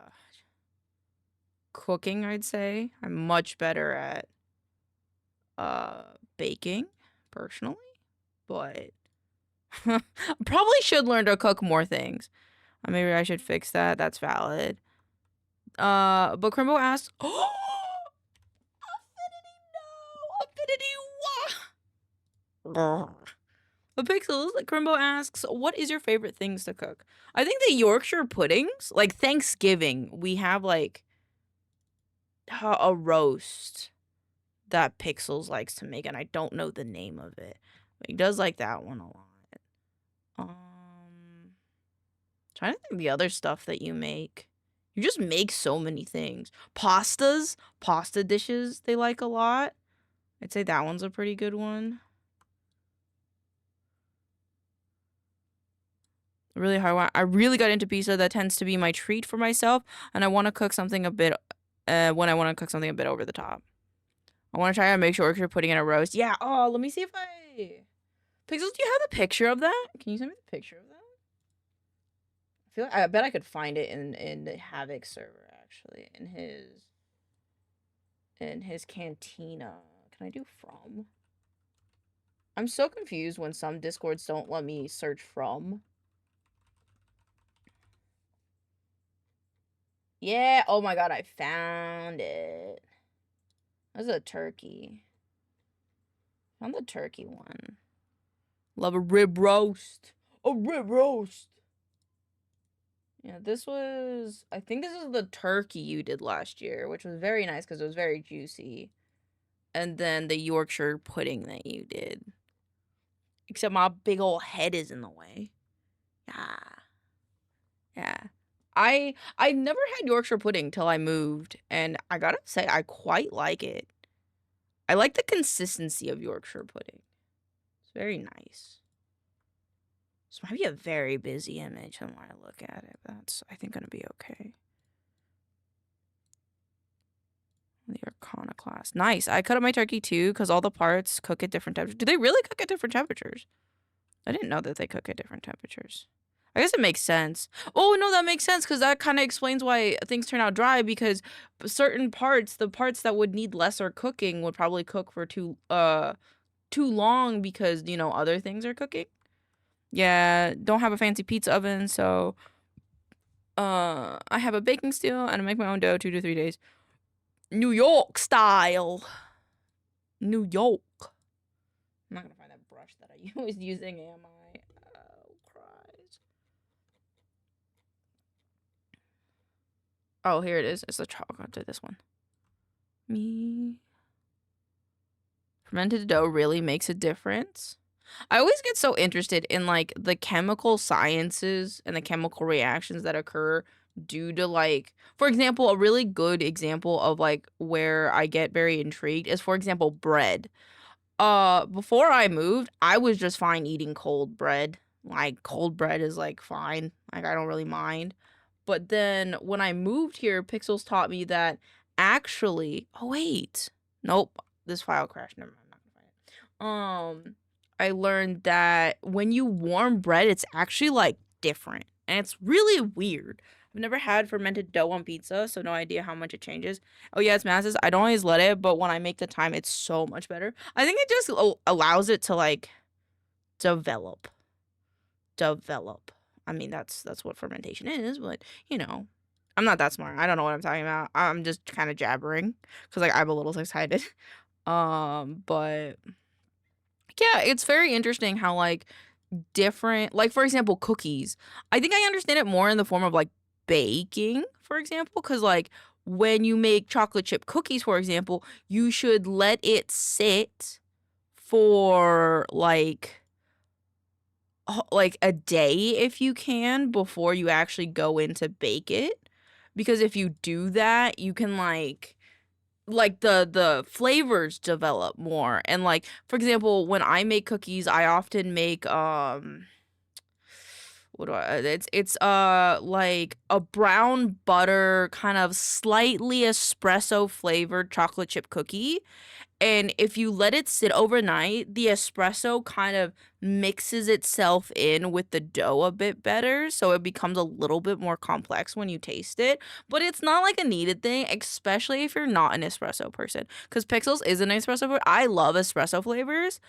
cooking, I'd say. I'm much better at baking personally, but probably should learn to cook more things. Maybe I should fix that. That's valid. But Crimbo asks, oh, Affinity, no! But Pixels, Crimbo asks, what is your favorite things to cook? I think the Yorkshire puddings, like Thanksgiving, we have like a roast that Pixels likes to make, and I don't know the name of it. But he does like that one a lot. Trying to think the other stuff that you make. You just make so many things. Pasta dishes they like a lot. I'd say that one's a pretty good one. Really hard one. I really got into pizza. That tends to be my treat for myself, and I want to cook something a bit when I want to cook something a bit over the top. I want to try to make sure you're putting in a roast. Yeah. Oh, let me see if I... Pixels, do you have the picture of that? Can you send me the picture of that? I bet I could find it in the Havoc server, actually. In his cantina. Can I do from? I'm so confused when some Discords don't let me search from. Yeah, oh my god, I found it. That's a turkey. Found the turkey one. Love a rib roast. A rib roast. Yeah, this was... I think this is the turkey you did last year, which was very nice because it was very juicy. And then the Yorkshire pudding that you did. Except my big old head is in the way. Yeah. I never had Yorkshire pudding till I moved, and I gotta say, I quite like it. I like the consistency of Yorkshire pudding. It's very nice. This might be a very busy image the more I look at it, but that's, I think, gonna be okay. The Iconoclast. Nice. I cut up my turkey too, because all the parts cook at different temperatures. Do they really cook at different temperatures? I didn't know that they cook at different temperatures. I guess it makes sense. Oh, no, that makes sense, because that kind of explains why things turn out dry, because certain parts, the parts that would need lesser cooking would probably cook for too long because, you know, other things are cooking. Yeah, don't have a fancy pizza oven, so I have a baking steel, and I make my own dough 2 to 3 days. New York style. New York. I'm not gonna find that brush that I was using, am I? Oh, Christ. Oh, here it is. It's the chocolate to this one. Me. Fermented dough really makes a difference. I always get so interested in like the chemical sciences and the chemical reactions that occur due to like, for example, a really good example of like where I get very intrigued is, for example, bread. Before I moved, I was just fine eating cold bread. Like cold bread is like fine. Like I don't really mind. But then when I moved here, Pixels taught me that actually, oh wait. Nope, this file crashed. Never mind, I'm not gonna find it. I learned that when you warm bread, it's actually like different, and it's really weird. I've never had fermented dough on pizza, so no idea how much it changes. Oh yeah, it's masses. I don't always let it, but when I make the time, it's so much better. I think it just allows it to like develop. I mean, that's what fermentation is, but you know, I'm not that smart. I don't know what I'm talking about. I'm just kind of jabbering because like I'm a little excited. But yeah, it's very interesting how like different, like for example, cookies. I think I understand it more in the form of like baking, for example, because like when you make chocolate chip cookies, for example, you should let it sit for like a day if you can before you actually go in to bake it, because if you do that you can like the flavors develop more. And like for example, when I make cookies I often make what do I it's like a brown butter kind of slightly espresso flavored chocolate chip cookie. And if you let it sit overnight, the espresso kind of mixes itself in with the dough a bit better. So it becomes a little bit more complex when you taste it. But it's not like a needed thing, especially if you're not an espresso person. Because Pixels is an espresso flavor. I love espresso flavors,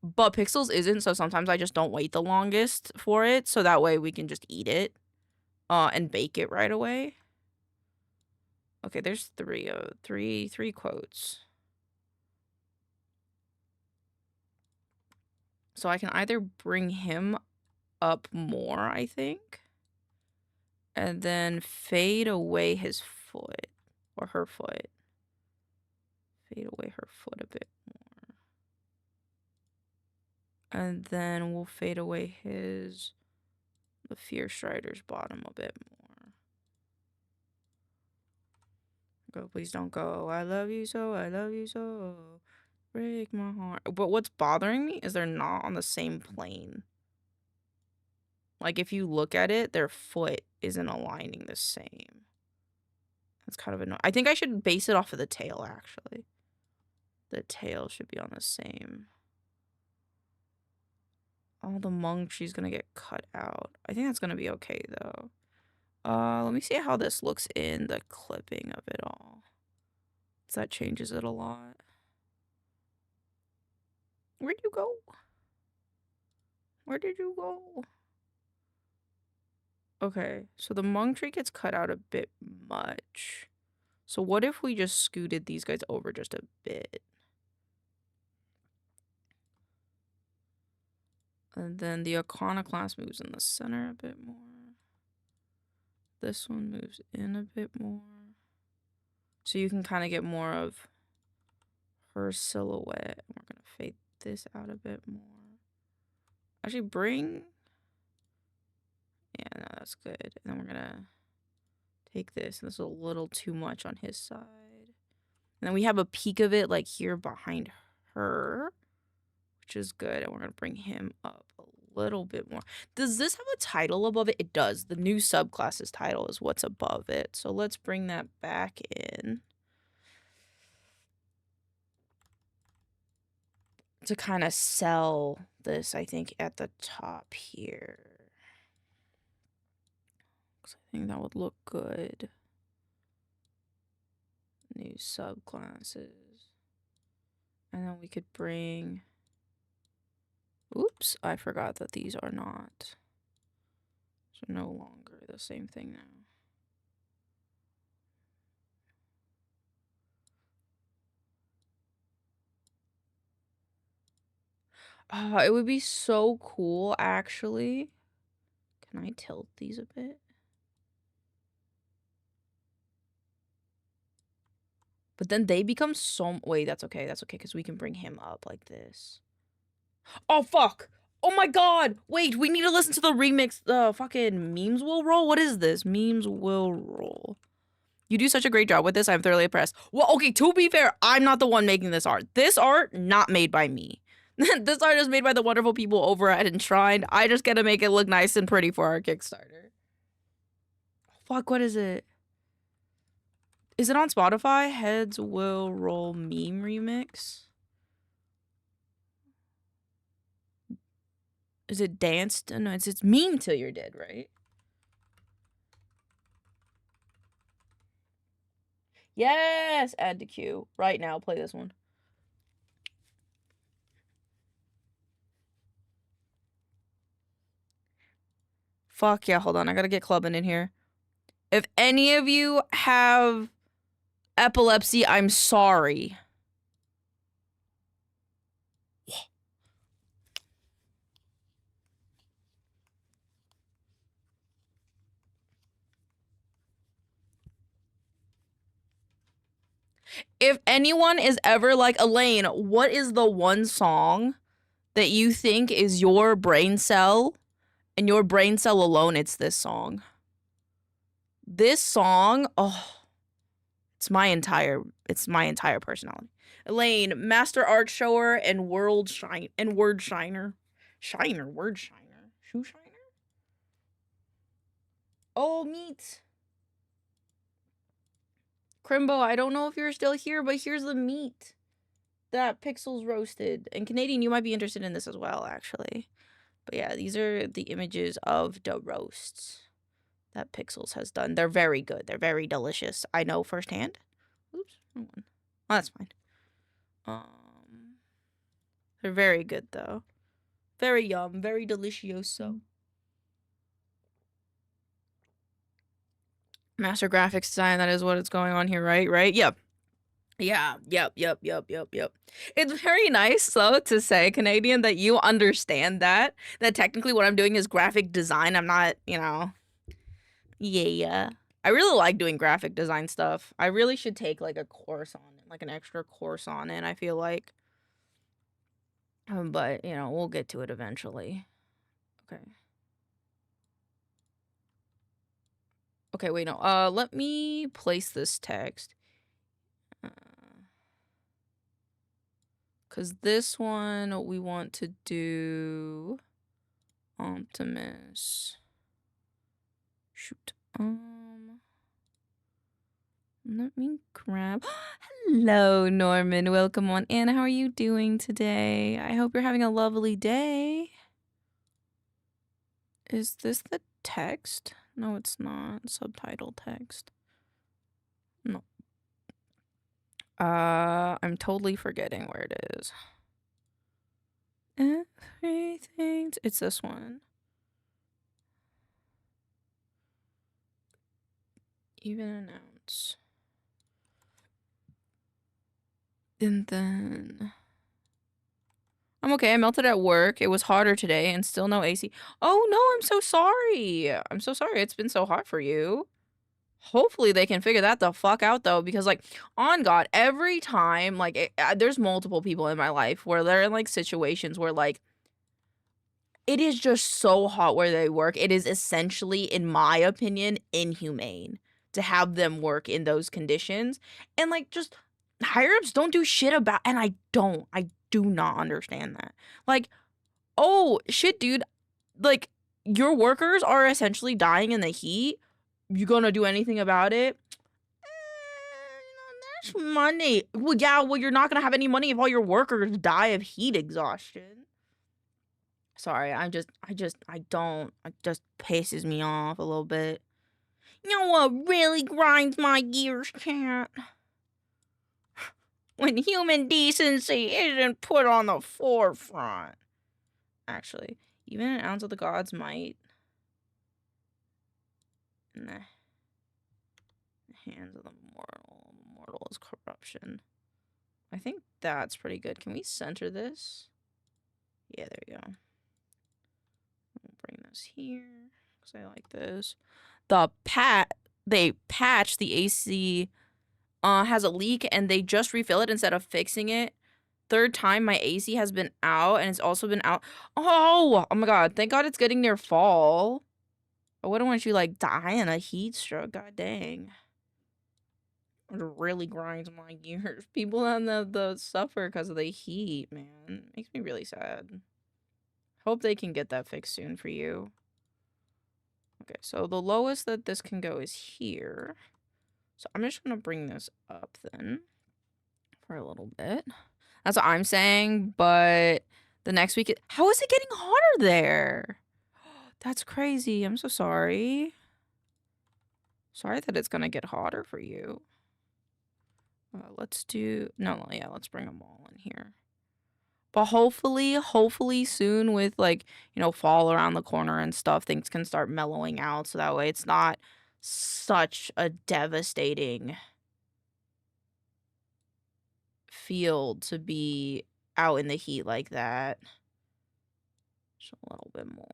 but Pixels isn't. So sometimes I just don't wait the longest for it. So that way we can just eat it and bake it right away. Okay, there's three quotes. So I can either bring him up more, I think, and then fade away his foot or her foot. Fade away her foot a bit more. And then we'll fade away the Fierce Rider's bottom a bit more. Go, please don't go. I love you so, I love you so. Break my heart. But what's bothering me is they're not on the same plane. Like if you look at it, their foot isn't aligning the same. That's kind of annoying. I think I should base it off of the tail, actually. The tail should be on the same. Oh, the Hmong tree's gonna get cut out. I think that's gonna be okay, though. Let me see how this looks in the clipping of it all. So that changes it a lot. Where'd you go? Where did you go? Okay, so the Hmong tree gets cut out a bit much. So what if we just scooted these guys over just a bit? And then the iconoclast moves in the center a bit more. This one moves in a bit more. So you can kind of get more of her silhouette. We're going to fade this out a bit more. Actually, bring... Yeah, no, that's good. And then we're going to take this. And this is a little too much on his side. And then we have a peek of it like here behind her, which is good. And we're going to bring him up a little bit more. Does this have a title above it? It does. The new subclass's title is what's above it. So let's bring that back in to kind of sell this, I think, at the top here. Because I think that would look good. New subclasses. And then we could bring... Oops, I forgot that these are not. So no longer the same thing now. It would be so cool, actually. Can I tilt these a bit? But then they become so... Wait, that's okay. That's okay, because we can bring him up like this. Oh, fuck! Oh my god! Wait, we need to listen to the remix. The fucking memes will roll? What is this? Memes will roll. You do such a great job with this. I'm thoroughly impressed. Well, okay, to be fair, I'm not the one making this art. This art, not made by me. This art is made by the wonderful people over at Enshrined. I just gotta make it look nice and pretty for our Kickstarter. Fuck, what is it? Is it on Spotify? Heads Will Roll Meme Remix? Is it danced? No, it's meme till you're dead, right? Yes, add to queue. Right now, play this one. Fuck yeah, hold on. I gotta get clubbing in here. If any of you have epilepsy, I'm sorry. If anyone is ever like, Elaine, what is the one song that you think is your brain cell and your brain cell alone? It's this song. This song, oh, it's my entire personality. Elaine, master art shower and word shiner. Word shiner. Shoe shiner? Oh, meat. Crimbo, I don't know if you're still here, but here's the meat that Pixels roasted. And Canadian, you might be interested in this as well, actually. But yeah, these are the images of the roasts that Pixels has done. They're very good. They're very delicious. I know firsthand. Oops, wrong one. Oh, that's fine. They're very good, though. Very yum. Very delicioso. Master graphics design, that is what it's going on here, right? Right? Yep. Yeah, yep. It's very nice, though, to say, Canadian, that you understand that technically what I'm doing is graphic design. I'm not, you know. Yeah. I really like doing graphic design stuff. I really should take, like, a course on it, like an extra course on it, I feel like. But, you know, we'll get to it eventually. Okay. Okay, wait, no. Let me place this text. Because this one, we want to do Optimus. Shoot. Let me grab. Hello, Norman. Welcome on in. How are you doing today? I hope you're having a lovely day. Is this the text? No, it's not. Subtitle text. No. I'm totally forgetting where it is. Everything. It's this one. Even announce. And then I'm okay. I melted at work. It was hotter today and still no AC. Oh no, I'm so sorry. I'm so sorry. It's been so hot for you. Hopefully they can figure that the fuck out though, because like on God, every time like there's multiple people in my life where they're in like situations where like it is just so hot where they work. It is essentially, in my opinion, inhumane to have them work in those conditions. And like just higher ups don't do shit about, and I do not understand that. Like, oh shit, dude, like your workers are essentially dying in the heat. You gonna do anything about it? That's money. Well, yeah, well, you're not gonna have any money if all your workers die of heat exhaustion. Sorry, it just pisses me off a little bit. You know what really grinds my gears, chat? When human decency isn't put on the forefront. Actually, even an ounce of the gods might. Nah. The hands of the mortal. The mortal is corruption. I think that's pretty good. Can we center this? Yeah, there we go. We'll bring this here because I like this. They patch the AC has a leak and they just refill it instead of fixing it. Third time my AC has been out and it's also been out. Oh my God. Thank God it's getting near fall. I wouldn't want you like die in a heat stroke. God dang. It really grinds my gears. People on the suffer because of the heat, man. Makes me really sad. Hope they can get that fixed soon for you. Okay, so the lowest that this can go is here. So I'm just going to bring this up then for a little bit. That's what I'm saying, but the next week... How is it getting hotter there? That's crazy. I'm so sorry. Sorry that it's going to get hotter for you. Let's do... No, yeah, let's bring them all in here. But hopefully soon with, like, you know, fall around the corner and stuff, things can start mellowing out. So that way it's not such a devastating field to be out in the heat like that. Just a little bit more.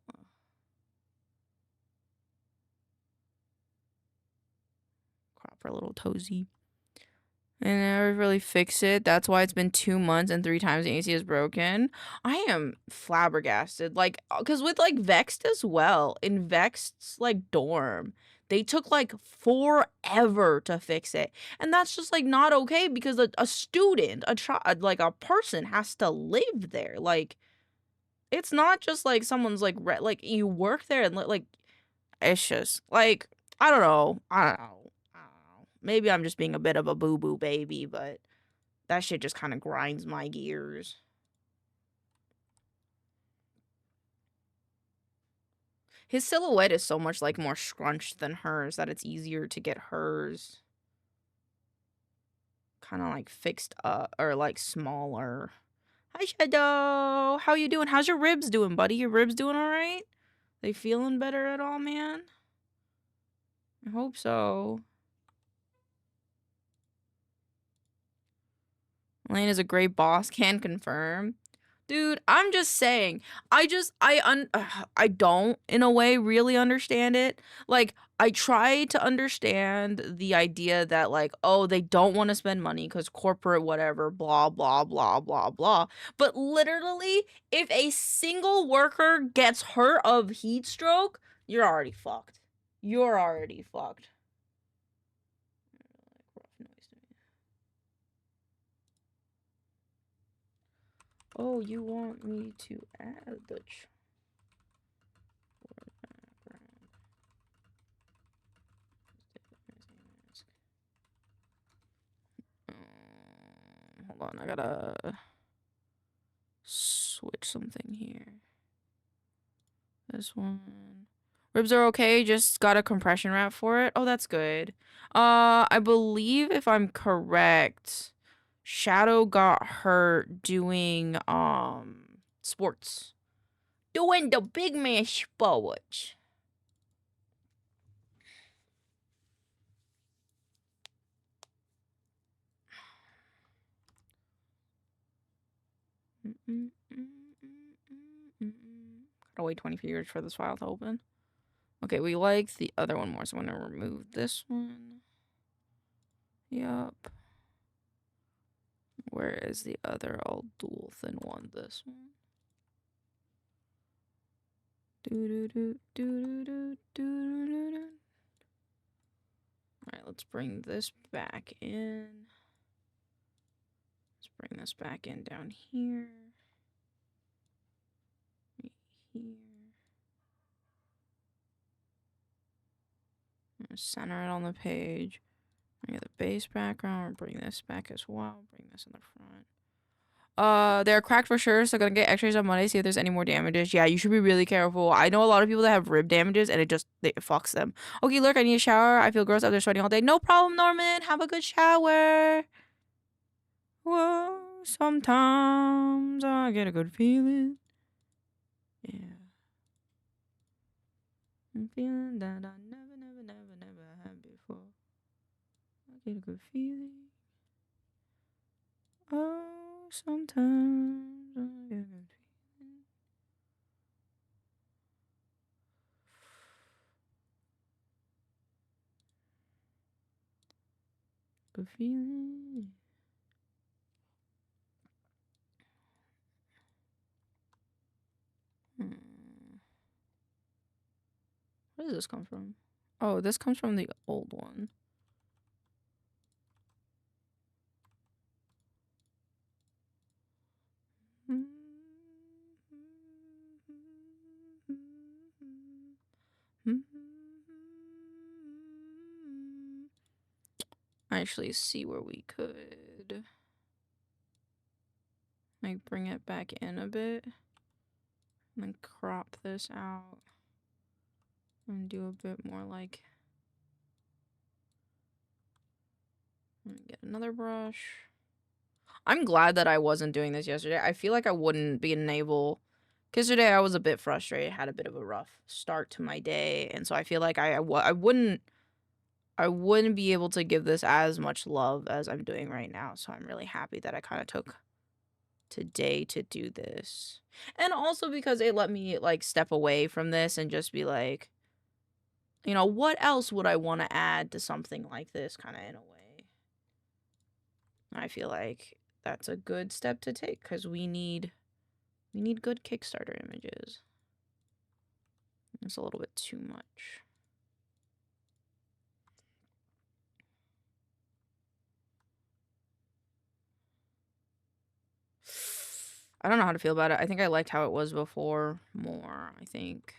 Crop her little toesy. And never really fix it. That's why it's been 2 months and 3 times the AC is broken. I am flabbergasted. Like, because with, like, Vexed as well. In Vexed's, like, dorm, they took, like, forever to fix it. And that's just, like, not okay because a student, like, a person has to live there. Like, it's not just, like, someone's, like, you work there and, like, it's just, like, I don't know. Maybe I'm just being a bit of a boo-boo baby, but that shit just kind of grinds my gears. His silhouette is so much, like, more scrunched than hers that it's easier to get hers kind of, like, fixed up or, like, smaller. Hi, Shadow. How you doing? How's your ribs doing, buddy? Your ribs doing all right? They feeling better at all, man? I hope so. Lane is a great boss, can confirm. Dude, I'm just saying. I don't in a way really understand it. Like, I try to understand the idea that, like, oh, they don't want to spend money because corporate whatever, blah blah blah blah blah. But literally, if a single worker gets hurt of heat stroke, you're already fucked. You're already fucked. Oh, you want me to add the hold on, I gotta switch something here. This one. Ribs are okay, just got a compression wrap for it. Oh, that's good. I believe if I'm correct, Shadow got hurt doing sports. Doing the big man sports. Gotta wait 20 years for this file to open. Okay, we like the other one more, so I'm gonna remove this one. Yup. Where is the other old dual thin one? This one. Alright, let's bring this back in. Let's bring this back in down here. Right here. I'm gonna center it on the page. Bring the base background. Bring this back as well. Bring this in the front. They're cracked for sure, so gonna get x-rays on Monday, see if there's any more damages. Yeah, you should be really careful. I know a lot of people that have rib damages, and it fucks them. Okay, look, I need a shower. I feel gross after sweating all day. No problem, Norman. Have a good shower. Whoa, sometimes I get a good feeling. Yeah. I'm feeling that I never had before. I get a good feeling. Oh, sometimes I get a good feeling. Good feeling. Where does this come from? Oh, this comes from the old one. I actually see where we could like bring it back in a bit and then crop this out and do a bit more like Get another brush. I'm glad that I wasn't doing this yesterday. I feel like I wouldn't be able. Because today I was a bit frustrated. Had a bit of a rough start to my day, and so I feel like I wouldn't be able to give this as much love as I'm doing right now. So I'm really happy that I kind of took today to do this. And also because it let me like step away from this and just be like, you know, what else would I want to add to something like this, kind of in a way. I feel like that's a good step to take because we need good Kickstarter images. It's a little bit too much. I don't know how to feel about it. I think I liked how it was before more, I think.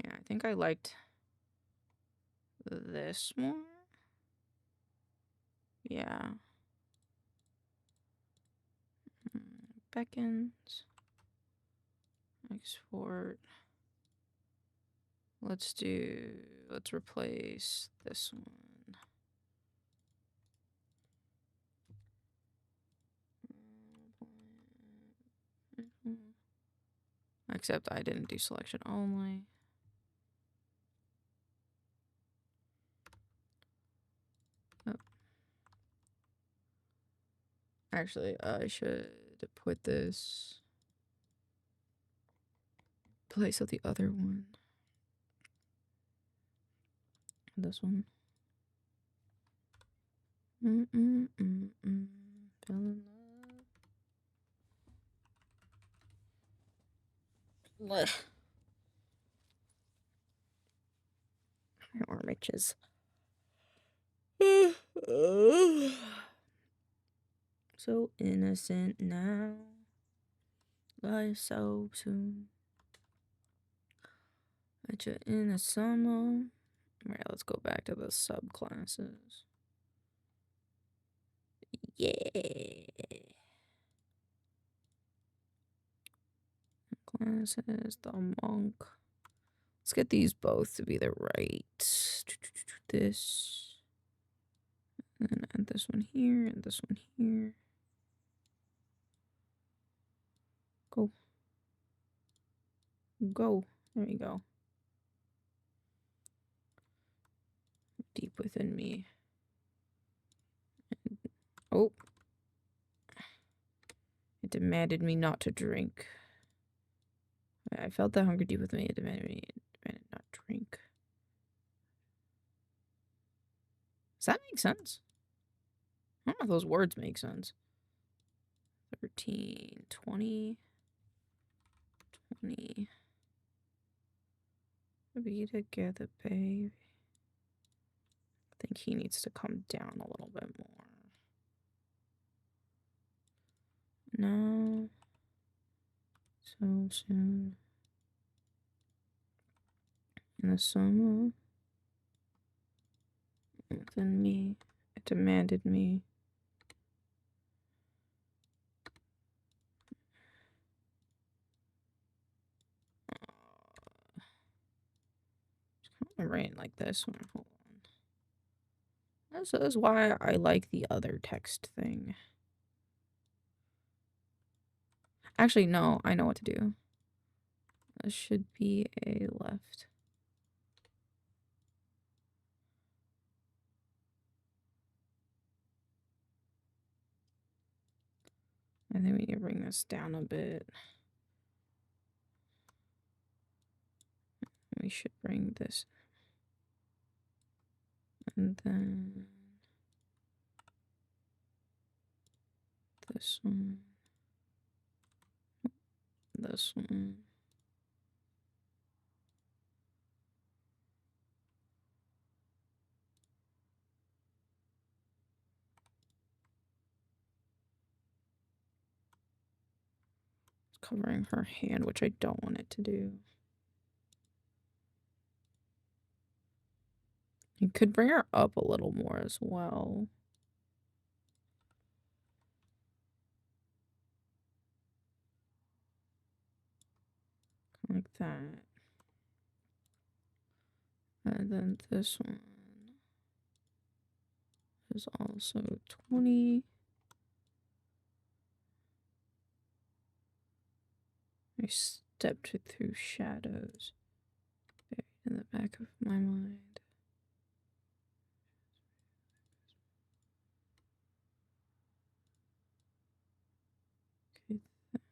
Yeah, I think I liked this more. Yeah. Beckons. Export. Let's replace this one. Except I didn't do selection only. Oh. Actually, I should put this place of the other one. This one. Fell in love. My arm itches. So innocent now. Life so soon. Bet you in the summer. Alright, let's go back to the subclasses. Yeah. Classes, the monk. Let's get these both to be the right. This. And then add this one here and this one here. Go. Go. There you go. Deep within me. Oh. It demanded me not to drink. I felt that hunger deep within me. It demanded me not drink. Does that make sense? I don't know if those words make sense. 13, 20, 20. Be together, baby. I think he needs to come down a little bit more. No. So soon. In the summer. Within me. It demanded me. I'm writing like this one. Hold on. This is why I like the other text thing. Actually, no, I know what to do. This should be a left. I think we need to bring this down a bit. We should bring this. And then this one. This one. It's covering her hand, which I don't want it to do. You could bring her up a little more as well. Like that. And then this one. is also 20. I stepped through shadows. Buried in the back of my mind. Okay.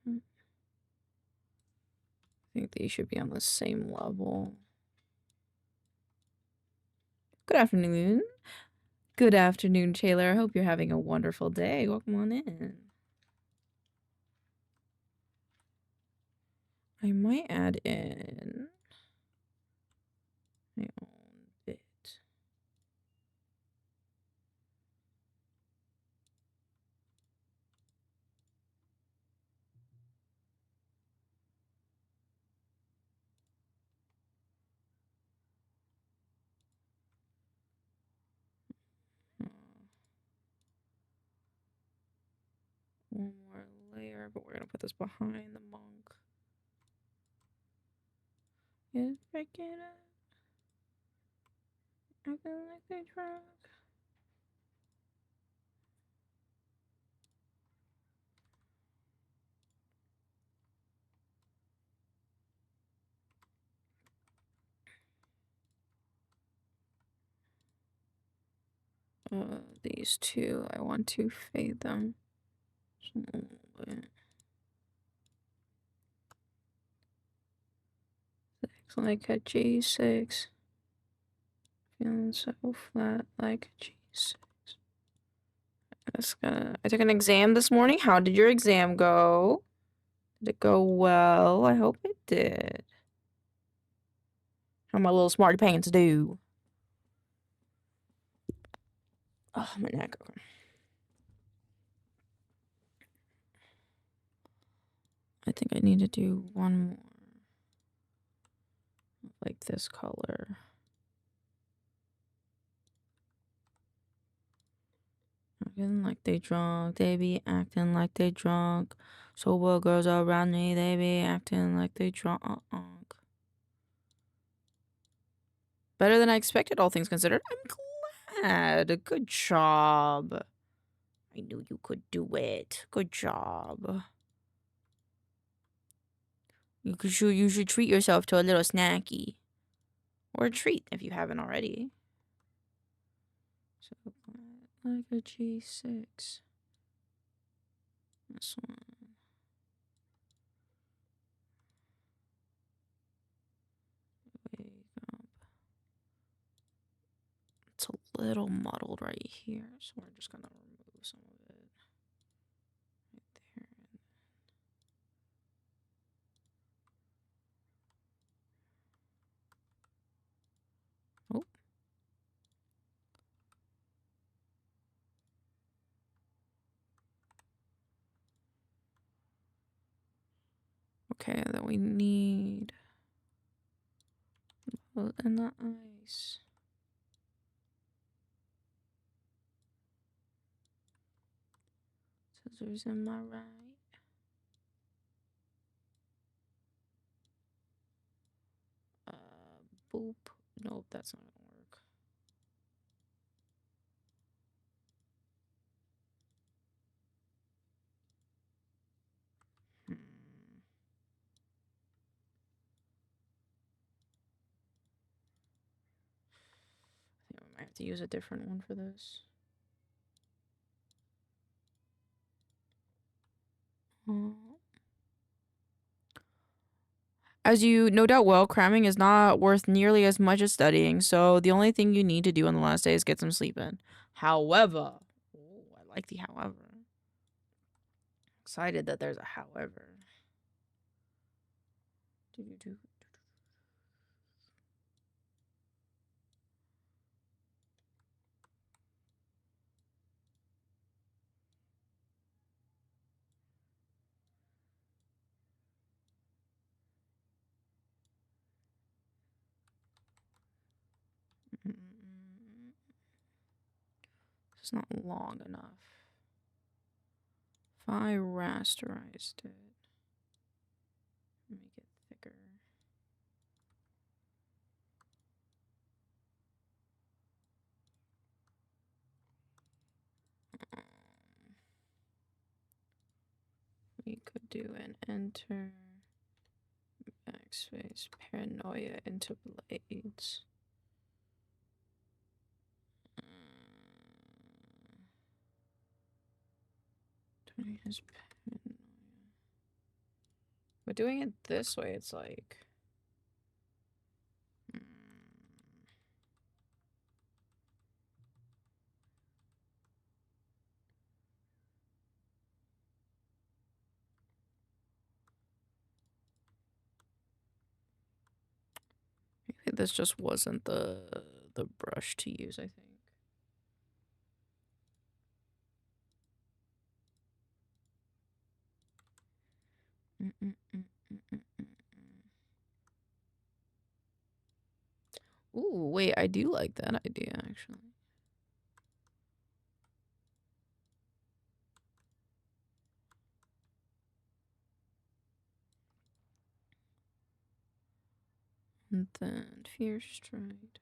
I think they should be on the same level. Good afternoon. Good afternoon, Taylor. I hope you're having a wonderful day. Welcome on in. I might add in my own bit. One more layer, but we're gonna put this behind the monk. Is breaking up. Acting like they drunk. These two, I want to fade them. Just a little bit. Like a G6. Feeling so flat like a G6. I took an exam this morning. How did your exam go? Did it go well? I hope it did. How my little smarty pants do? Oh, my neck. Okay. I think I need to do one more. Like this color. Acting like they drunk. They be acting like they drunk. Sober girls around me. They be acting like they drunk. Better than I expected, all things considered. I'm glad. Good job. I knew you could do it. Good job. You should treat yourself to a little snacky. Or a treat if you haven't already. So, like a G6. This one. Wake up. It's a little muddled right here, so we're just gonna remove some of it. Right there. Oh. Okay, then we need and the ice. Scissors in my right. Boop. Nope, that's not gonna work. I think I might have to use a different one for this. As you no doubt well, cramming is not worth nearly as much as studying, so the only thing you need to do on the last day is get some sleep in. However, I like the however. Excited that there's a however. It's not long enough. If I rasterized it, make it thicker. could do an enter backspace paranoia into blades. Turning his paranoia. But doing it this way, it's like. Maybe this just wasn't the brush to use, I think. Ooh, wait, I do like that idea, actually. And then fierce stride.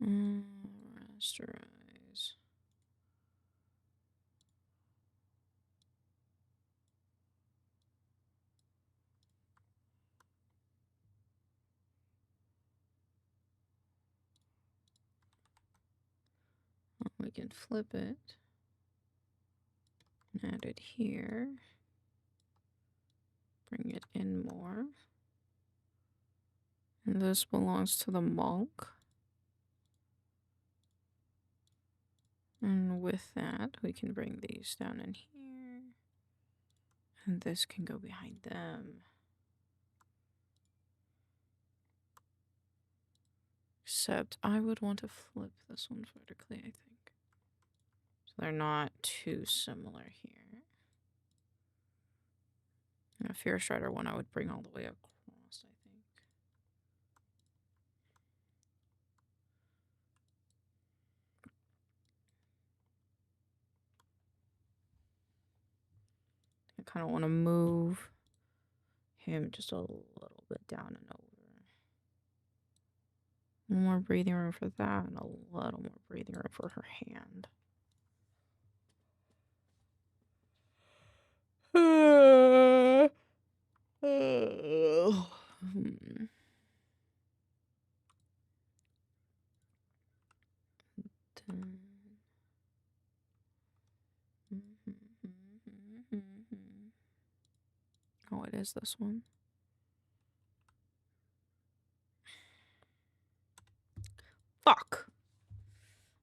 Rasterize. We can flip it. And add it here. Bring it in more. And this belongs to the monk. And with that, we can bring these down in here. And this can go behind them. Except I would want to flip this one vertically, I think. So they're not too similar here. And a Fear Strider one I would bring all the way across, I think. I kind of want to move him just a little bit down and over. More breathing room for that, and a little more breathing room for her hand. Oh, it is this one. Fuck.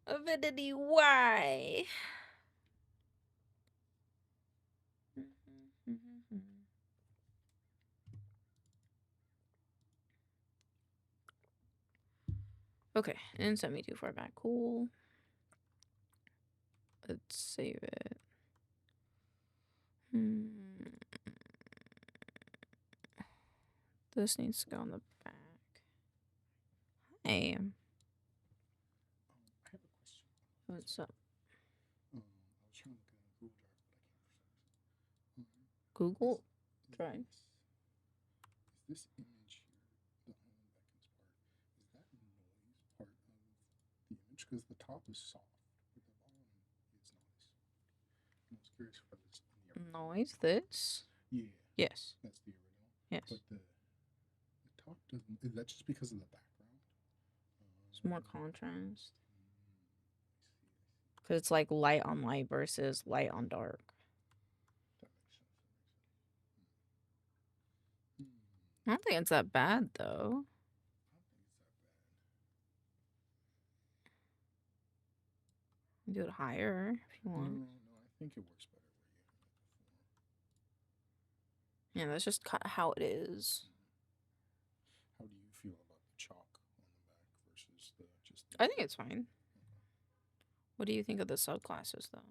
Avidity, why? Okay, and sent me too far back. Cool. Let's save it. This needs to go on the back. Hey. I have a question. What's up? I was trying to look at a Google Drive, but I can't for some reason. Google Drive. Is this image here, the Island Beckons part, is that noise part of the image? Because the top is soft, but the bottom is nice. And I was curious whether it's in the original. Noise, this? Yeah. Yes. That's the original. Yes. But the top doesn't. Is that just because of the background? It's more contrast. I see. Because it's like light on light versus light on dark. That makes sense. I don't think it's that bad, though. I don't think it's that bad. Do it higher if you want. No, I think it works better where you had it before. Yeah, that's just how it is. How do you feel about the chalk on the back versus the just? I think it's fine. Okay. What do you think of the subclasses, though?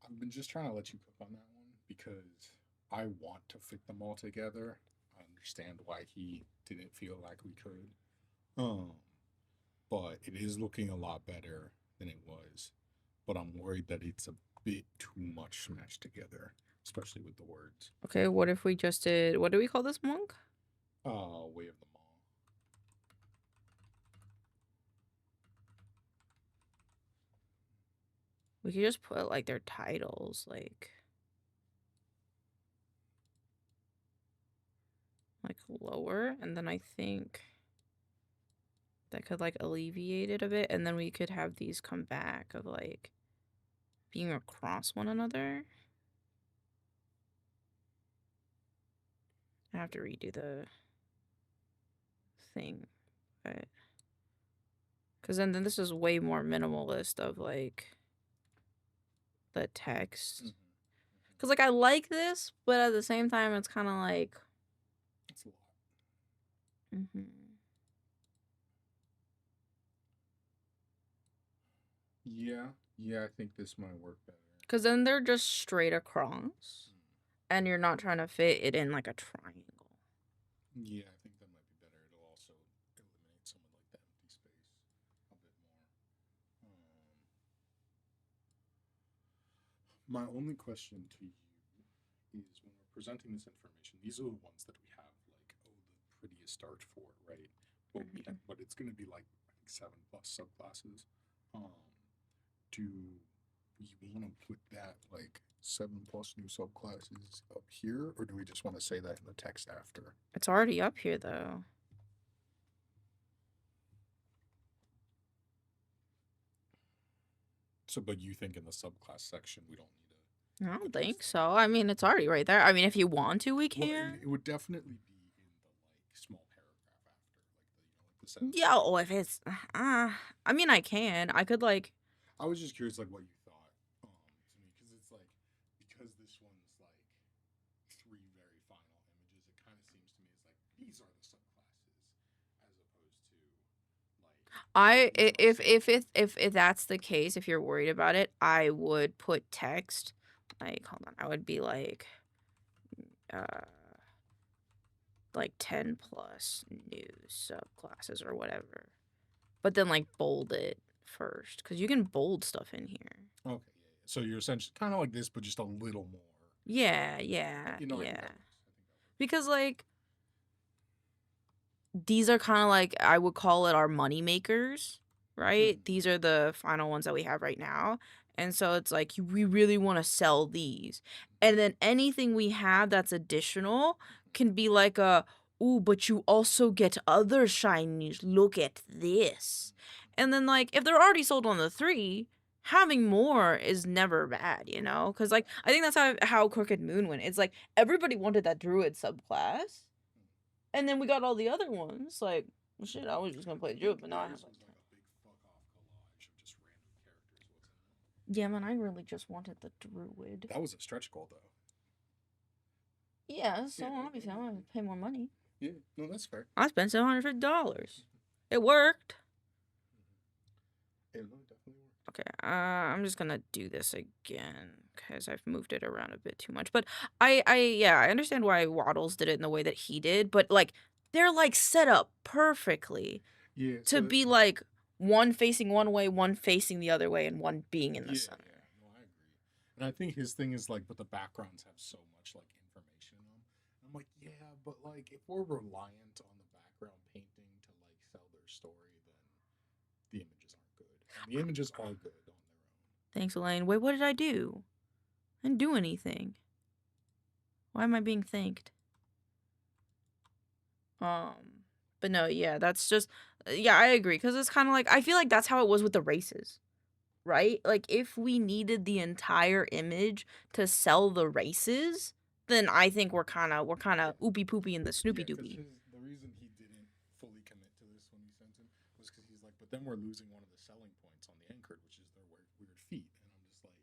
I've been just trying to let you cook on that one because I want to fit them all together. I understand why he didn't feel like we could. But it is looking a lot better than it was. But I'm worried that it's a bit too much smashed together, especially with the words. Okay, what if we just did... What do we call this monk? Way of the Maw. We could just put like their titles, like lower, and then I think that could like alleviate it a bit, and then we could have these come back of like being across one another. I have to redo the thing, but because then this is way more minimalist of like the text. Because like I like this, but at the same time it's kind of like It's a lot. Yeah, I think this might work better. Because then they're just straight across, and you're not trying to fit it in like a triangle. Yeah, I think that might be better. It'll also eliminate some of like the empty space a bit more. My only question to you is when we're presenting this information, these are the ones that we have like, oh, the prettiest art for, right? But but it's gonna be like I think 7+ subclasses. Do we want to put that like 7+ new subclasses up here, or do we just want to say that in the text after? It's already up here though. So, but you think in the subclass section we don't need I don't think so. I mean, it's already right there. I mean, if you want to, we Well, can. it would definitely be in the like small paragraph after, like the sentence. Yeah, oh, if it's, I mean, I can. I could like. I was just curious, like what you thought, to me, because it's like because this one's like 3 very final images. It kind of seems to me as like these are the subclasses, as opposed to like If that's the case, if you're worried about it, I would put text. Like, hold on, I would be like 10+ new subclasses or whatever. But then like bold it first, because you can bold stuff in here. Okay, yeah. So you're essentially kind of like this, but just a little more. Yeah. I think that works. Because like these are kind of like, I would call it our money makers, right? These are the final ones that we have right now. And so it's like we really want to sell these. And then anything we have that's additional can be like ooh, but you also get other shinies. Look at this. And then like if they're already sold on the 3, having more is never bad, you know? Because like I think that's how Crooked Moon went. It's like everybody wanted that druid subclass. And then we got all the other ones. Like, well, shit, I was just gonna play druid, but now I have like 10. Yeah, man, I really just wanted the druid. That was a stretch goal, though. Yeah, so obviously I'm gonna pay more money. Yeah, no, that's fair. I spent $750. It worked. Yeah, no, it definitely worked. Okay, I'm just gonna do this again because I've moved it around a bit too much. But I understand why Waddles did it in the way that he did. But like, they're like set up perfectly to be like one facing one way, one facing the other way, and one being in the center. Yeah, no, I agree. And I think his thing is like, but the backgrounds have so much like information in them. And I'm like, yeah, but like if we're reliant on the background painting to like sell their story, then the images aren't good. And the images are good on their own. Thanks, Elaine. Wait, what did I do? I didn't do anything. Why am I being thanked? But no, yeah, that's just, yeah, I agree. Because it's kind of like, I feel like that's how it was with the races, right? Like, if we needed the entire image to sell the races, then I think we're kind of oopy poopy in the snoopy doopy. The reason he didn't fully commit to this when he sent him was because he's like, but then we're losing one of the selling points on the anchored, which is their weird feet. And I'm just like,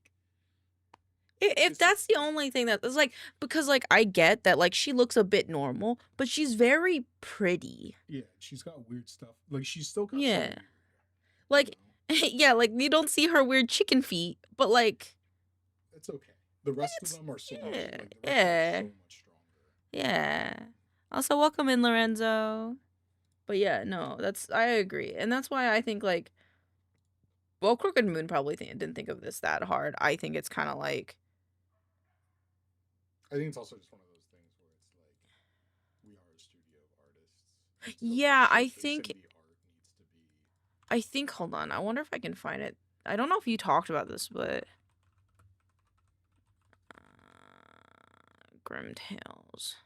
if that's the only thing that is like, because like I get that like she looks a bit normal, but she's very pretty. Yeah, she's got weird stuff. Like she's still got Yeah. some weird, like yeah, like you don't see her weird chicken feet, but like it's okay. The rest of them are so much, like, the rest yeah. are so much stronger. Yeah. Also, welcome in, Lorenzo. But yeah, no, I agree, and that's why I think like, well, Crooked Moon probably didn't think of this that hard. I think it's kind of like, I think it's also just one of those things where it's like we are a studio of artists. Yeah, the I art think. needs to be. I think. Hold on. I wonder if I can find it. I don't know if you talked about this, but Grim Tales.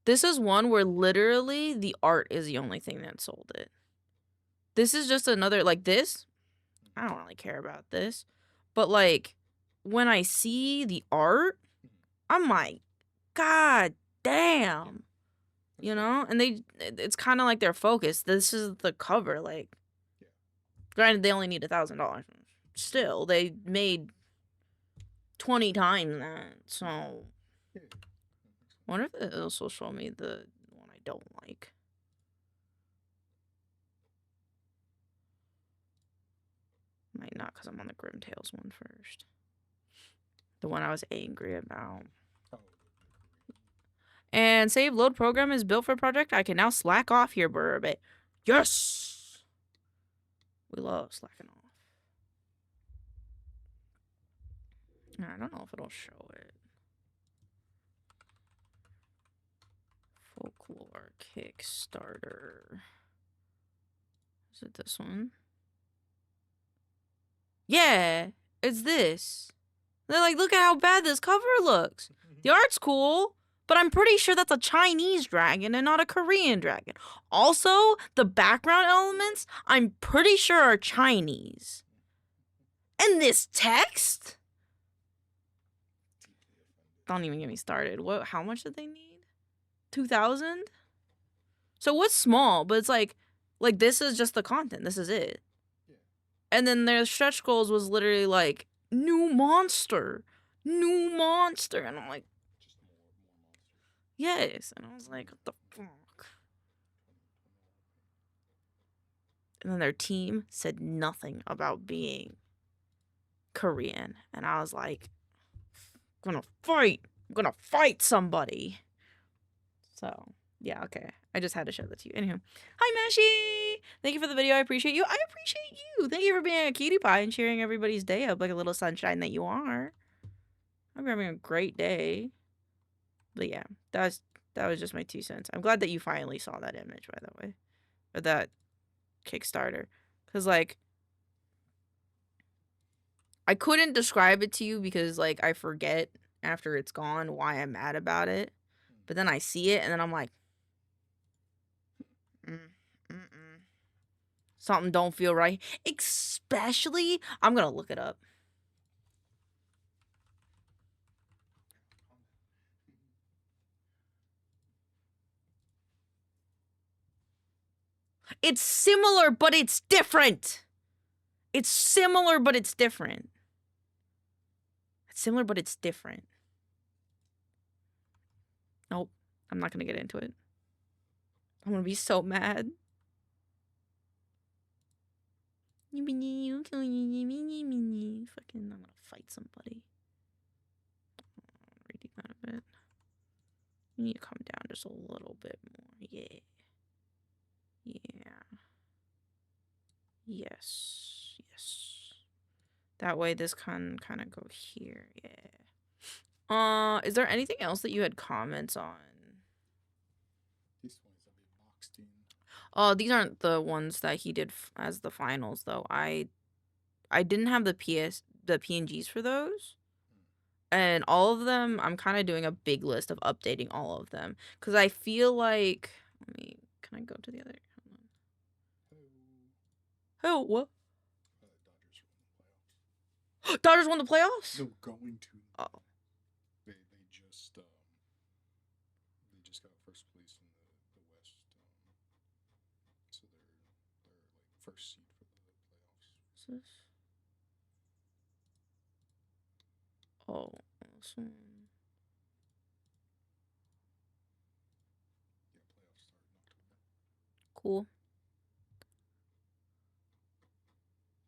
This is one where literally the art is the only thing that sold it. This is just another, like this, I don't really care about this, but like when I see the art, I'm like, God damn, you know? And it's kind of like their focus. This is the cover, like, granted they only need $1,000. Still, they made 20 times that, so I wonder if it'll also show me the one I don't like. Might not, because I'm on the Grim Tales one first. The one I was angry about. And save load program is built for project. I can now slack off here for a bit. Yes! We love slacking off. I don't know if it'll show it. Folklore Kickstarter. Is it this one? Yeah, it's this. They're like, look at how bad this cover looks. The art's cool, but I'm pretty sure that's a Chinese dragon and not a Korean dragon. Also, the background elements, I'm pretty sure are Chinese. And this text? Don't even get me started. How much did they need? 2,000? So what's small? But it's like this is just the content. This is it. Yeah. And then their stretch goals was literally like, new monster. And I'm like, just more monster. Yes. And I was like, what the fuck? And then their team said nothing about being Korean. And I was like, I'm gonna fight somebody. So, yeah, okay. I just had to show that to you. Anywho. Hi, Meshi! Thank you for the video. I appreciate you. I appreciate you. Thank you for being a cutie pie and cheering everybody's day up like a little sunshine that you are. I'm having a great day. But yeah, that was just my 2 cents. I'm glad that you finally saw that image, by the way. Or that Kickstarter. Because, like, I couldn't describe it to you because, like, I forget after it's gone why I'm mad about it. But then I see it, and then I'm like, something don't feel right. Especially, I'm going to look it up. It's similar, but it's different. It's similar, but it's different. It's similar, but it's different. Nope. I'm not going to get into it. I'm going to be so mad. Fucking, I'm going to fight somebody. Reading out of it. You need to come down just a little bit more. Yeah. Yeah. Yes. That way this can kind of go here. Yeah. Is there anything else that you had comments on? These ones that we boxed in. These aren't the ones that he did as the finals though. I didn't have the PNGs for those. And all of them, I'm kind of doing a big list of updating all of them. Because I feel like... Can I go to the other... Oh, what? Dodgers won the playoffs? They're going to. Oh. They just got first place in the West. So they're like first seed for the playoffs. What's this? Oh, awesome. Yeah, playoffs start in October. Cool.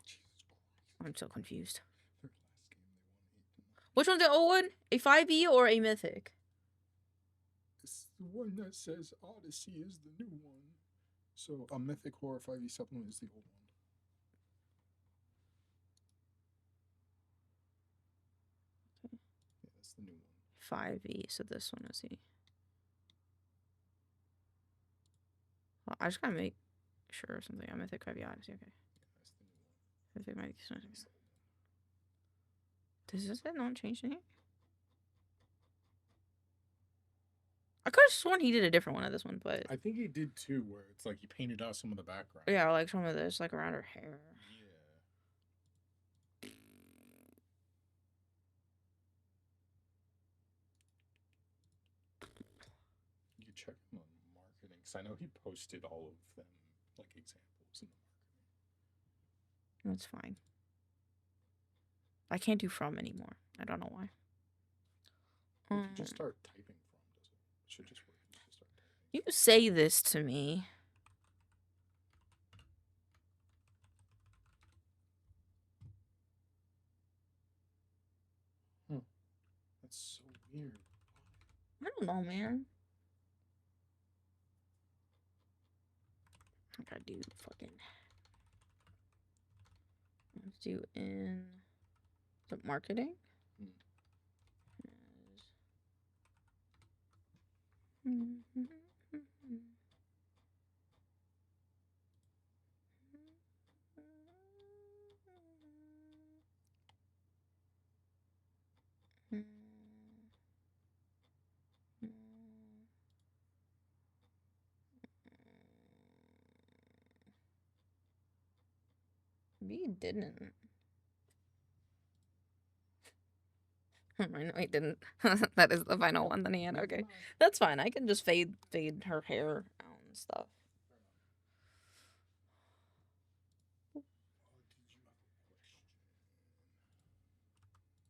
Jesus Christ. I'm so confused. Their last game they won 8-0. Which one's the old one? A 5e or a mythic? It's the one that says Odyssey is the new one. So a mythic horror 5e supplement is the old one. Okay. Yeah, that's the new one. 5e, so this one is the... Well, I just gotta make sure of something. A mythic 5e Odyssey, okay. Yeah, that's the new one. Does this not change anything? I could have sworn he did a different one of this one, but I think he did too, where it's like he painted out some of the background. yeah, like some of this, like around her hair. Yeah. You could check him on marketing, because I know he posted all of them, like examples in the marketing. That's fine. I can't do from anymore. I don't know why. You can just start typing from, does it? It should just work. You just start typing. You say this to me. That's so weird. I don't know, man. I gotta do fucking. Let's do in the marketing. Maybe he didn't. I know he didn't. That is the final one that he had. Okay, that's fine. I can just fade her hair out and stuff.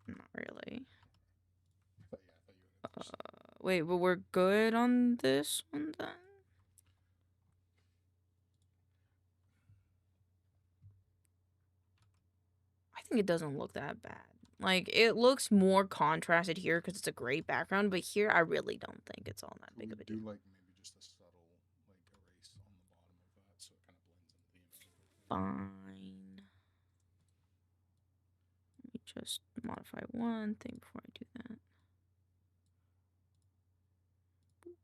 Not really. Wait, but we're good on this one then? I think it doesn't look that bad. Like, it looks more contrasted here because it's a gray background, but here I really don't think it's all that big of a deal. Do like maybe just a subtle like erase on the bottom of that, so it kind of blends into the image. Fine. Let me just modify one thing before I do that. Boop.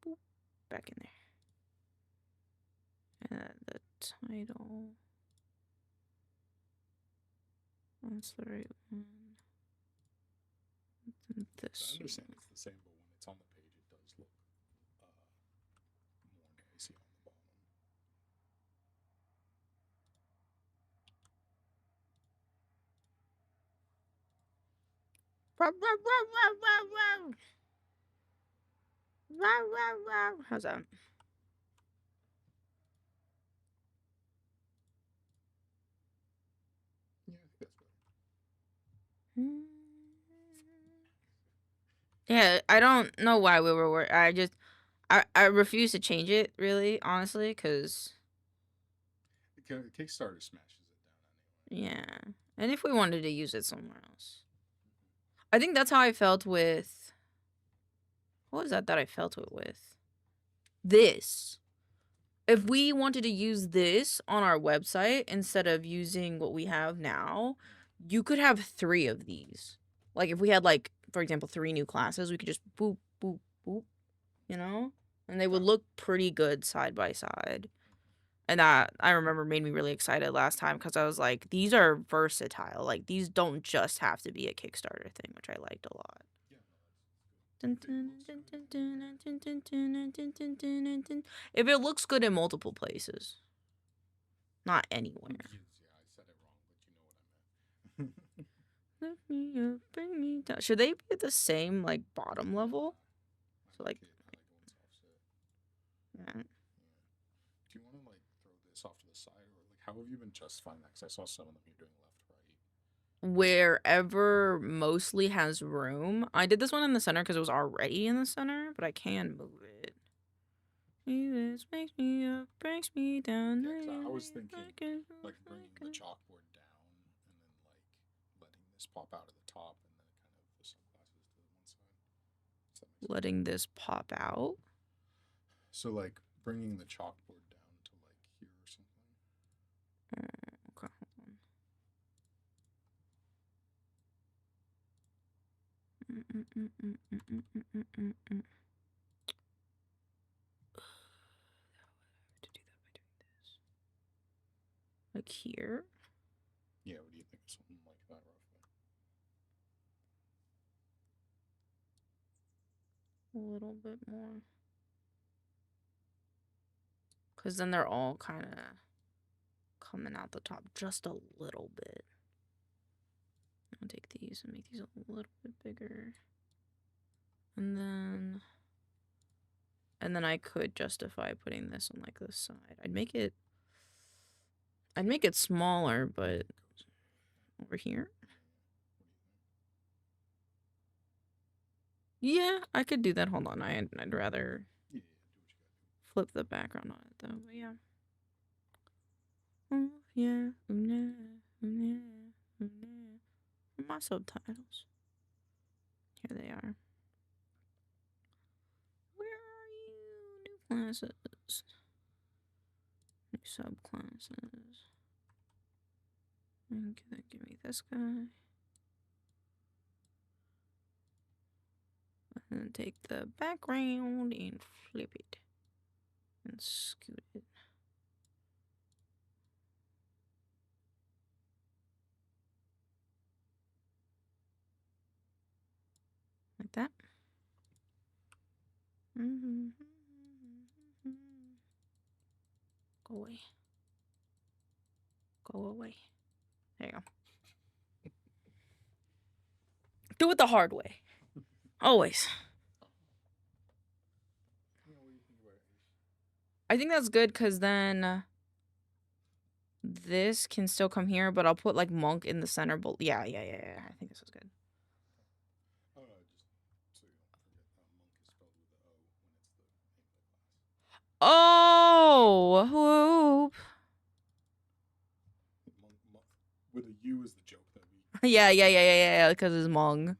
Boop. Back in there. And the title. That's the right one. And this I understand one. it's the same, but when it's on the page, it does look more noisy on the bottom. How's that? Yeah, I think that's better. Yeah, I don't know why we were. I refuse to change it, really, honestly, because. Kickstarter smashes it down anyway. Yeah. And if we wanted to use it somewhere else. I think that's how I felt with. What was that I felt it with? This. If we wanted to use this on our website instead of using what we have now, you could have 3 of these. Like, if we had, like, for example, 3 new classes, we could just boop, boop, boop, you know? And they would look pretty good side by side. And that, I remember, made me really excited last time because I was like, these are versatile. Like, these don't just have to be a Kickstarter thing, which I liked a lot. If it looks good in multiple places, not anywhere. Yeah, I said it wrong, but you know what I meant. Lift me up, bring me down. Should they be at the same, like, bottom level? So, like, yeah. Do you want to like throw this off to the side, or like how have you been justifying that? Because I saw some of them you're doing left, right. Wherever mostly has room. I did this one in the center because it was already in the center, but I can move it. This makes me up, breaks me down. Yeah, I was thinking like bringing the chalkboard down and then like letting this pop out of the top and then kind of the sunglasses to the one side. Letting this pop out. So like bringing the chalkboard down to like here or something. Okay, hold on. To do that by doing this. Like here. Like something like that, roughly. A little bit more. Because then they're all kind of coming out the top just a little bit. I'll take these and make these a little bit bigger. And then I could justify putting this on like this side. I'd make it smaller, but over here. Yeah, I could do that. Hold on. I'd rather Yeah, do what you gotta flip the background on it though. But yeah. Oh yeah. Yeah. Yeah. Yeah. My subtitles. Here they are. Where are you? New classes. New subclasses. And give me this guy. And then take the background and flip it. And scoot it. Like that. Go away. Go away. There you go. Do it the hard way. Always. do. What do you think about it? I think that's good because then this can still come here, but I'll put like monk in the center. Yeah. I think this is good. Oh, no, just so you don't forget, monk is spelled with the O when it's the name of the class. Oh, whoop. Monk, with a U is the joke that we. Yeah, because it's Hmong.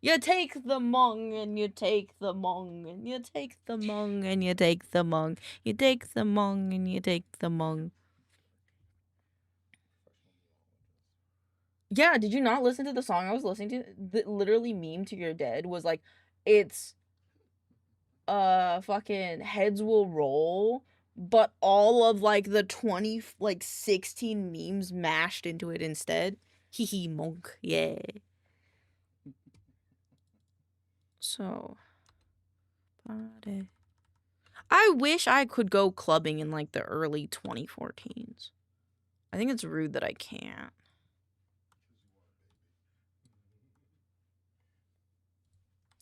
You take the Hmong and you take the Hmong and you take the Hmong and you take the Hmong. You take the Hmong and you take the Hmong. Yeah, did you not listen to the song I was listening to? The literally meme to your dead was like, it's fucking heads will roll, but all of like the 16 memes mashed into it instead. Hee hee monk, yeah. So, party. I wish I could go clubbing in like the early 2014s. I think it's rude that I can't.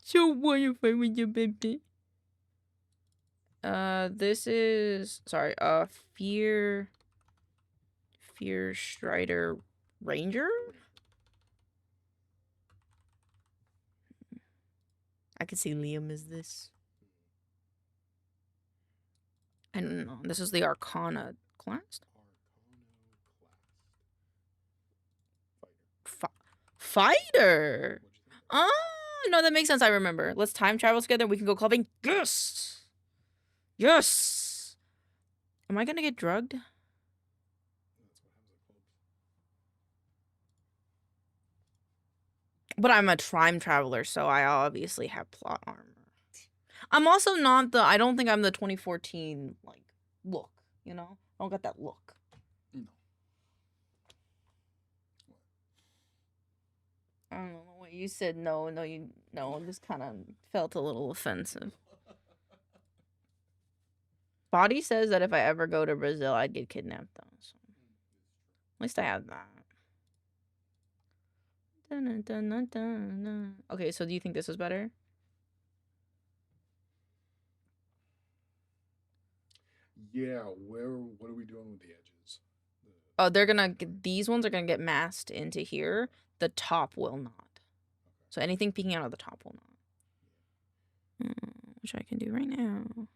So what you fight with your baby? This is Fear Strider Ranger. I can see Liam as this. I don't know. This is the Arcana class. Fighter. Oh no, that makes sense. I remember. Let's time travel together. We can go clubbing. Yes. Yes. Am I gonna get drugged? But I'm a time traveler, so I obviously have plot armor. I'm also not I don't think I'm the 2014, like, look, you know? I don't got that look. No. I don't know what you said. No, just kind of felt a little offensive. Body says that if I ever go to Brazil, I'd get kidnapped, though. So. At least I have that. Dun, dun, dun, dun, dun. Okay, so do you think this is better? Yeah, what are we doing with the edges? Oh, these ones are gonna get masked into here. The top will not. Okay. So anything peeking out of the top will not. Which I can do right now.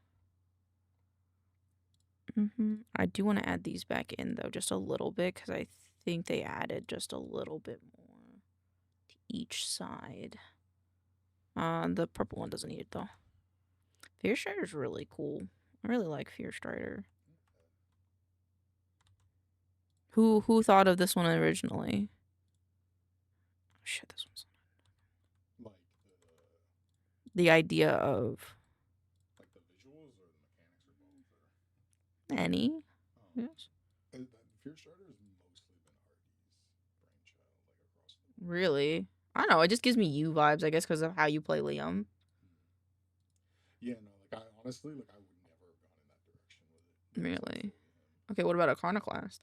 I do want to add these back in, though, just a little bit, because I think they added just a little bit more to each side. The purple one doesn't need it, though. Fear Strider's really cool. I really like Fear Strider. Who thought of this one originally? Oh, shit, this one's Like the idea of like the visuals or the mechanics or both? Or... any. Yes. Fear Strider has mostly been Really? I don't know. It just gives me you vibes, I guess, because of how you play Liam. Yeah, no, like I honestly, like I would never have gone in that direction with it. It was, like, Really? fully him. Okay, what about Iconoclast?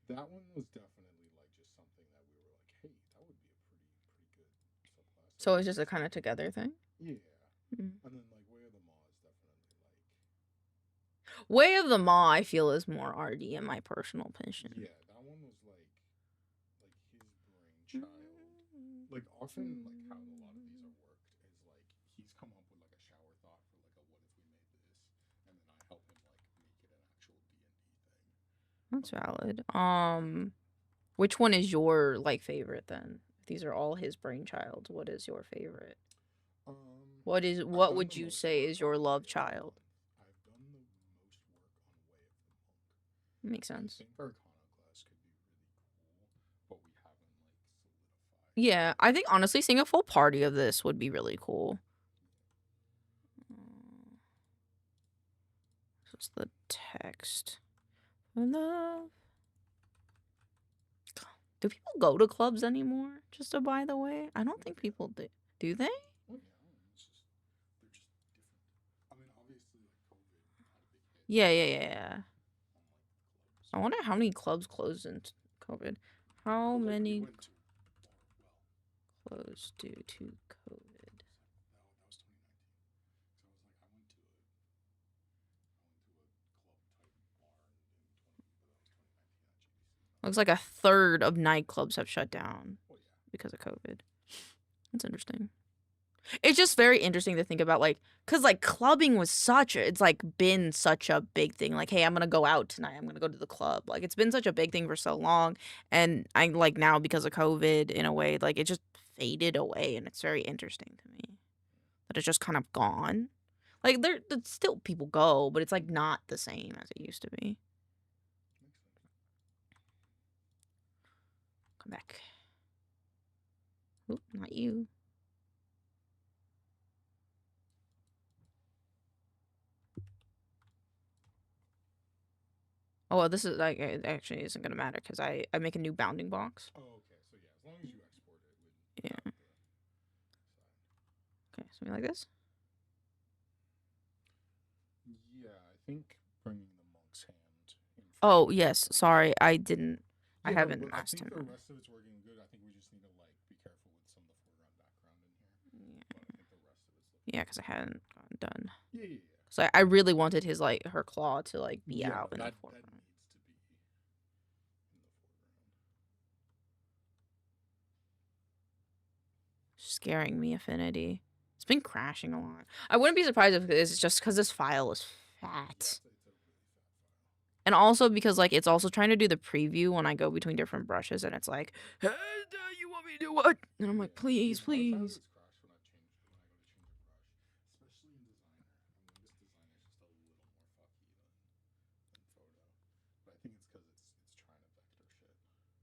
That one was definitely like just something that we were like, hey, that would be a pretty good subclass. So it's just a kind of together thing? Yeah. Mm. And then like Way of the Maw is definitely like Way of the Maw, I feel, is more RD in my personal opinion. yeah, that one was like his brainchild. Like often like how a lot of these are worked is like he's come up with like a shower thought for like a what if we made this, and then I help him like make it an actual D&D thing. That's valid. Which one is your like favorite then? If these are all his brainchild, what is your favorite? What would you say is your love child? I've done the most work on Way of the Monk. Makes sense. I think our Iconoclast could be really cool, but we haven't like solidified. Yeah, I think honestly seeing a full party of this would be really cool. What's the text? Love. Do people go to clubs anymore? Just a by the way, I don't think people do. Do they? Well, yeah, it's just they're just different. I mean, obviously, like COVID had a big hit. Yeah. On like clubs. I wonder how many clubs closed in COVID. How Like, we many went to closed due to COVID? that was 2019. So I went to a club type bar in 20, but that was 2019 at GBC. Looks like a third of nightclubs have shut down Oh yeah. because of COVID. That's interesting. It's just very interesting to think about, like, because, like, clubbing was it's, like, been such a big thing. Like, hey, I'm going to go out tonight. I'm going to go to the club. Like, it's been such a big thing for so long. And I, like, now because of COVID, in a way, like, it just faded away. And it's very interesting to me that it's just kind of gone. Like, there's still people go, but it's, like, not the same as it used to be. Come back. Oop, not you. Oh, well, this is like it actually isn't gonna matter because I make a new bounding box. Oh, okay. So yeah, as long as you export it with Yeah. Okay, something like this. Yeah, I think bringing the monk's hand. Oh yes, sorry, I didn't. I haven't I masked think him. the rest of it's working good. I think we just need to like be careful with some of the foreground background in here. But I think the rest of it's looking. Yeah, because I hadn't gotten done. Yeah. So I really wanted his her claw to like be Yeah, out in the that foreground. needs to be in the foreground. Scaring me, Affinity. It's been crashing a lot. I wouldn't be surprised if it's just because this file is fat. It's a really fat file. And also because like it's also trying to do the preview when I go between different brushes and it's like, hey, you want me to do what? And I'm like, please, please. Especially in Designer. I mean, this Designer is just a little more fucky than Photo. But I think it's because it's trying to vector shit.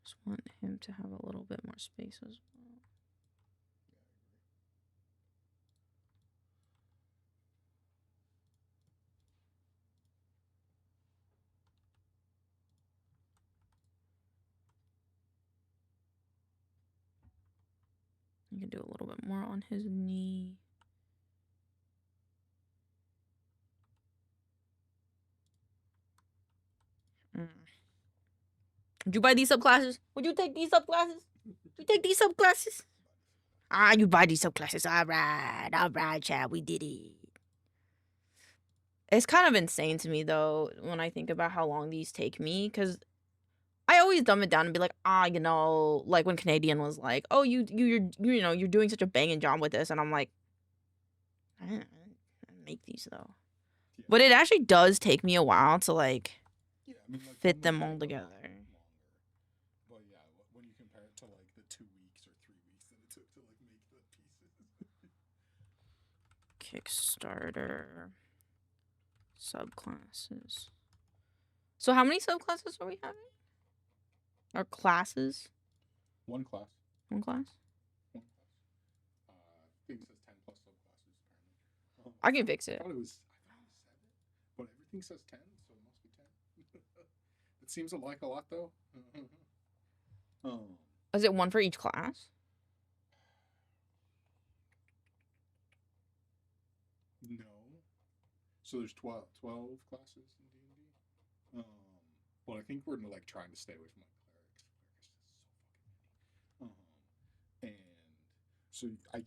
Just want him to have a little bit more space as well. You can do a little bit more on his knee. Would you buy these subclasses? Would you take these subclasses? You take these subclasses? You buy these subclasses. All right, Chad, we did it. It's kind of insane to me though when I think about how long these take me, because I always dumb it down and be like, like when Canadian was like, oh, you're doing such a banging job with this, and I'm like, I didn't make these though. Yeah. But it actually does take me a while to like like, fit them all together. But yeah, when you compare it to like the 2 weeks or 3 weeks that it took to like make the pieces. Kickstarter subclasses. So how many subclasses are we having? Or classes? One class. One class? I think it says 10 plus subclasses apparently. I can fix it. I thought it was 7, but everything says 10, so it must be 10. It's seems like a lot though. Is it one for each class? No. So there's 12 classes in D&D. But I think we're like trying to stay away from like clerics. Clerics is so fucking many. And so I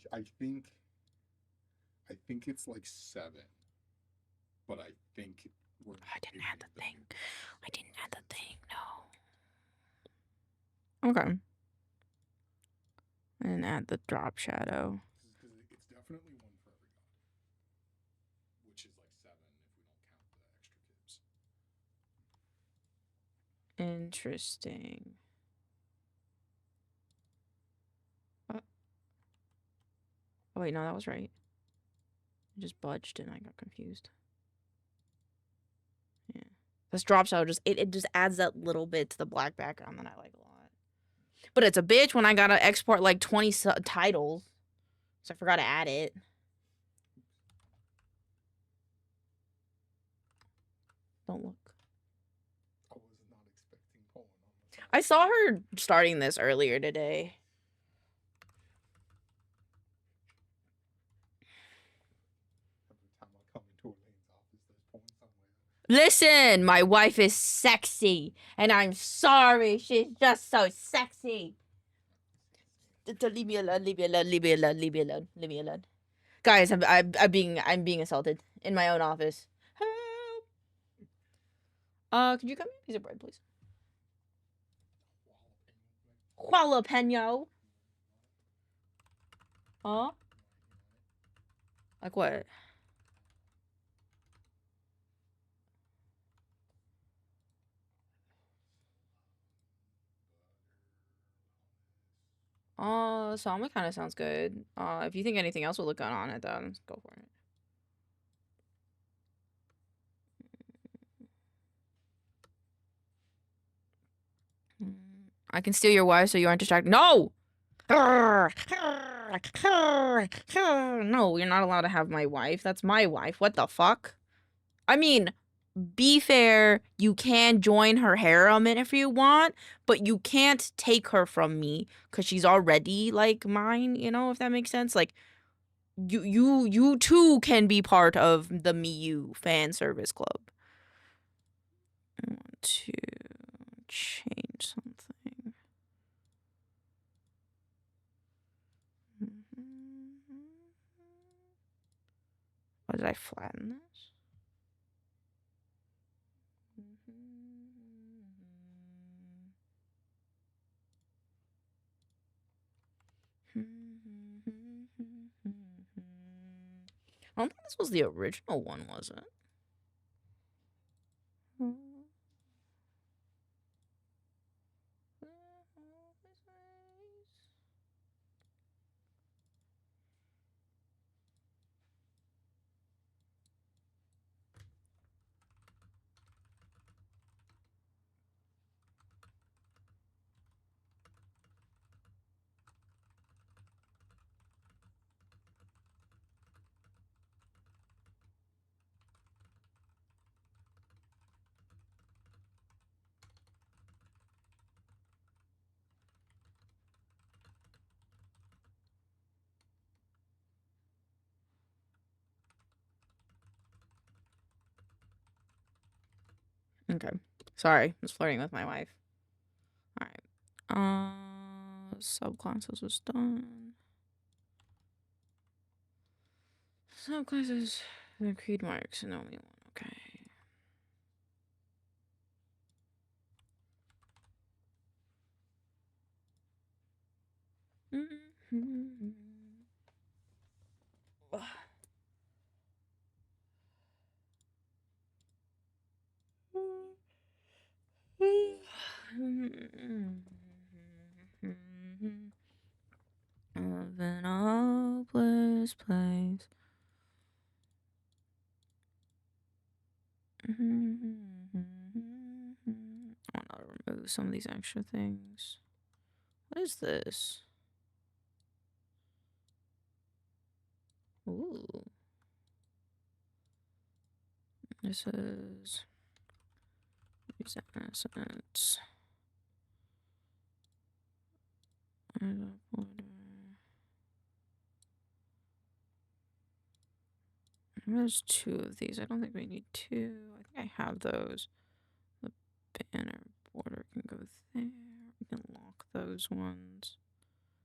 think it's like 7. But I think we're I didn't add the thing. I didn't add the thing. No. Okay. I didn't add the drop shadow. Because it's definitely one for every god, which is like 7 if we don't count the extra kids. Interesting. Oh wait, no, that was right. I just budged and I got confused. Yeah. This drop shadow just it just adds that little bit to the black background that I like a lot. But it's a bitch when I gotta export like 20 titles. So I forgot to add it. Don't look. I was not expecting Poland on the I saw her starting this earlier today. Every time I come into Elaine's office, there's Poland somewhere. Listen, my wife is sexy, and I'm sorry. She's just so sexy. Leave me alone. Leave me alone. Leave me alone. Leave me alone. Leave me alone. Guys, I'm being assaulted in my own office. Help. Could you cut me a piece of bread, please? Jalapeno. Huh? Like what? Salmon kind of sounds good. If you think anything else will look good on it, then go for it. I can steal your wife so you aren't distracted. No! No, you're not allowed to have my wife. That's my wife. What the fuck? I mean, be fair. You can join her harem if you want, but you can't take her from me because she's already like mine. You know, if that makes sense. Like, you too can be part of the Miyu fan service club. I want to change something. Why did I flatten this? I don't think this was the original one, was it? Okay. Sorry, I was flirting with my wife. Alright. Subclasses was done. Subclasses, the creed marks, and only one. Okay. Of an hopeless place. I want to remove some of these extra things. What is this? Ooh. This is These assets. There's 2 of these. I don't think we need 2. I think I have those. The banner border can go there. We can lock those ones.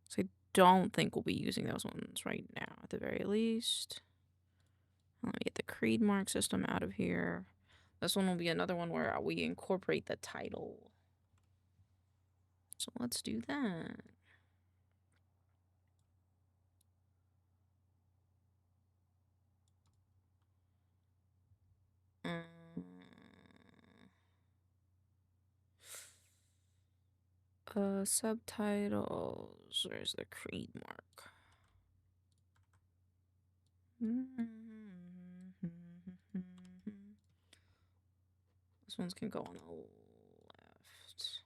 So I don't think we'll be using those ones right now, at the very least. Let me get the creed mark system out of here. This one will be another one where we incorporate the title. So let's do that. Subtitles. Where's the creed mark? This ones can go on the left.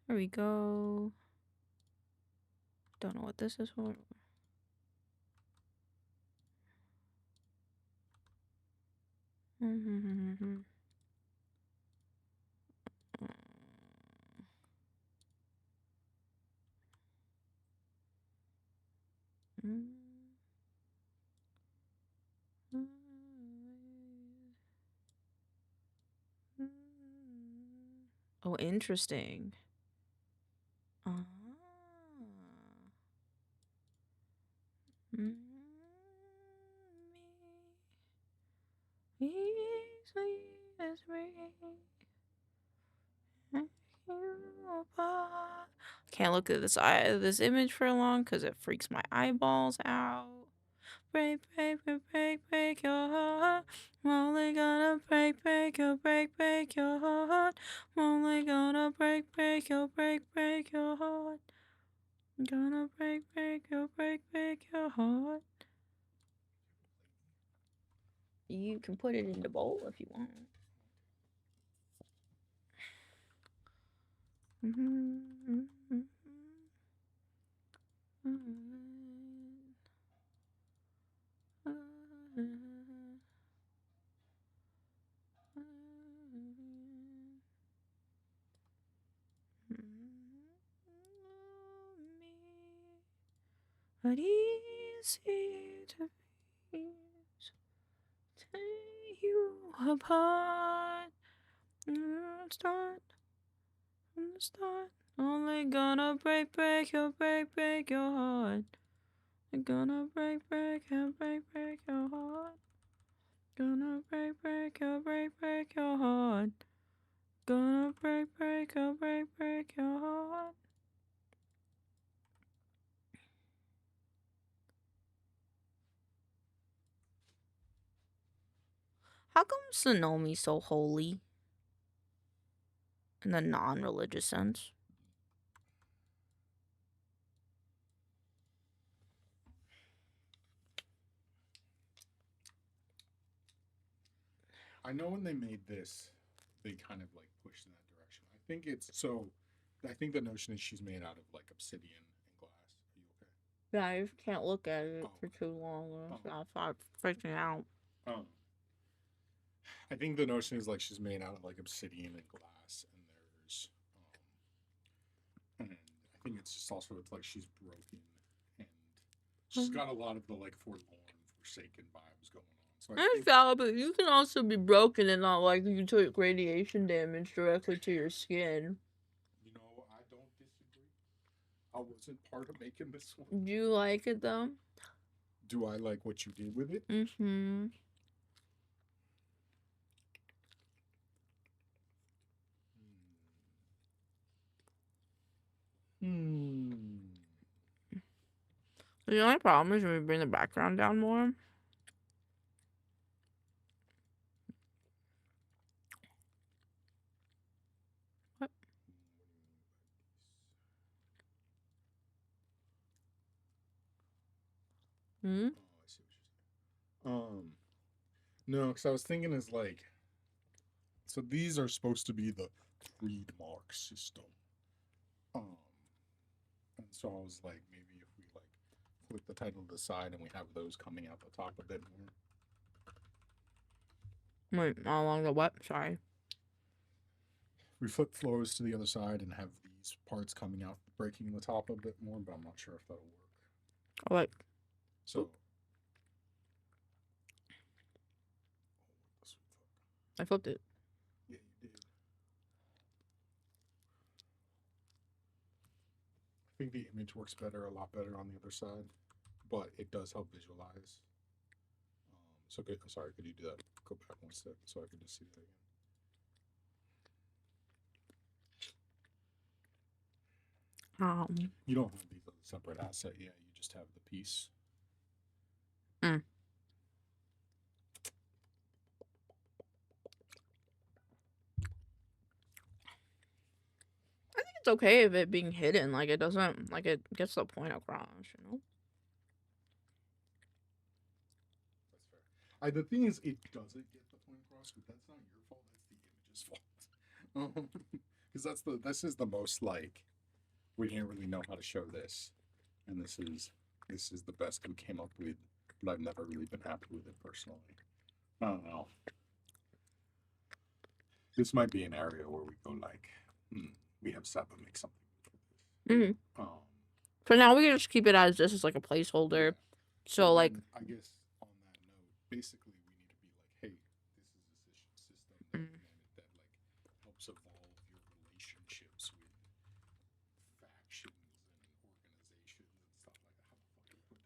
There we go. Don't know what this is for. Oh, interesting. Can't look at this image for long because it freaks my eyeballs out. Break, break, break, break, break your heart. I'm only gonna break, break your, break your heart. I'm only gonna break, break your, break your heart. I'm gonna break your, break your heart. You can put it in the bowl if you want. But easy to tear you apart. Start from the start. Only gonna break your, break your heart. I'm gonna break your, break your heart. Gonna break your, break your heart. Gonna break your, break your heart. How come Sonomi's so holy? In the non-religious sense? I know when they made this, they kind of like pushed in that direction. I think it's so. I think the notion is she's made out of like obsidian and glass. Are you okay? Yeah, I just can't look at it Oh, for okay. too long. Oh. I'll start freaking out. I think the notion is like she's made out of like obsidian and glass, and there's, and I think it's just also it's like she's broken, and she's got a lot of the like forlorn, forsaken vibes going on. So I think, But you can also be broken and not like you took radiation damage directly to your skin. you know, I don't disagree. I wasn't part of making this one. Do you like it though? Do I like what you did with it? Mm-hmm. The only problem is when we bring the background down more. What? Hmm? Oh, I see what you're saying. No, because I was thinking is like, so these are supposed to be the creed mark system. And So I was like, maybe if we like flip the title to the side and we have those coming out the top a bit more. Wait, along the what? Sorry. We flip flows to the other side and have these parts coming out, breaking the top a bit more, but I'm not sure if that'll work. Oh, wait. So. I flipped it. Yeah, you did. I think the image works better, a lot better on the other side, but it does help visualize. So good. Sorry, could you do that? Go back one step so I can just see that again. You don't have these as a separate asset yet. You just have the piece. Mm. I think it's okay if it being hidden. Like, it doesn't, like, it gets the point across, you know? That's fair. The thing is, it doesn't get the point across, but that's not your fault. That's the image's fault. Because this is the most like, we didn't really know how to show this, and this is the best we came up with, but I've never really been happy with it personally. I don't know. This might be an area where we go like, we have Sept make something with this. So now we can just keep it as this is like a placeholder. Yeah. So like, I guess on that note, basically we need to be like, hey, this is a system that like helps evolve your relationships with factions and organizations and stuff like that. How the fuck do you put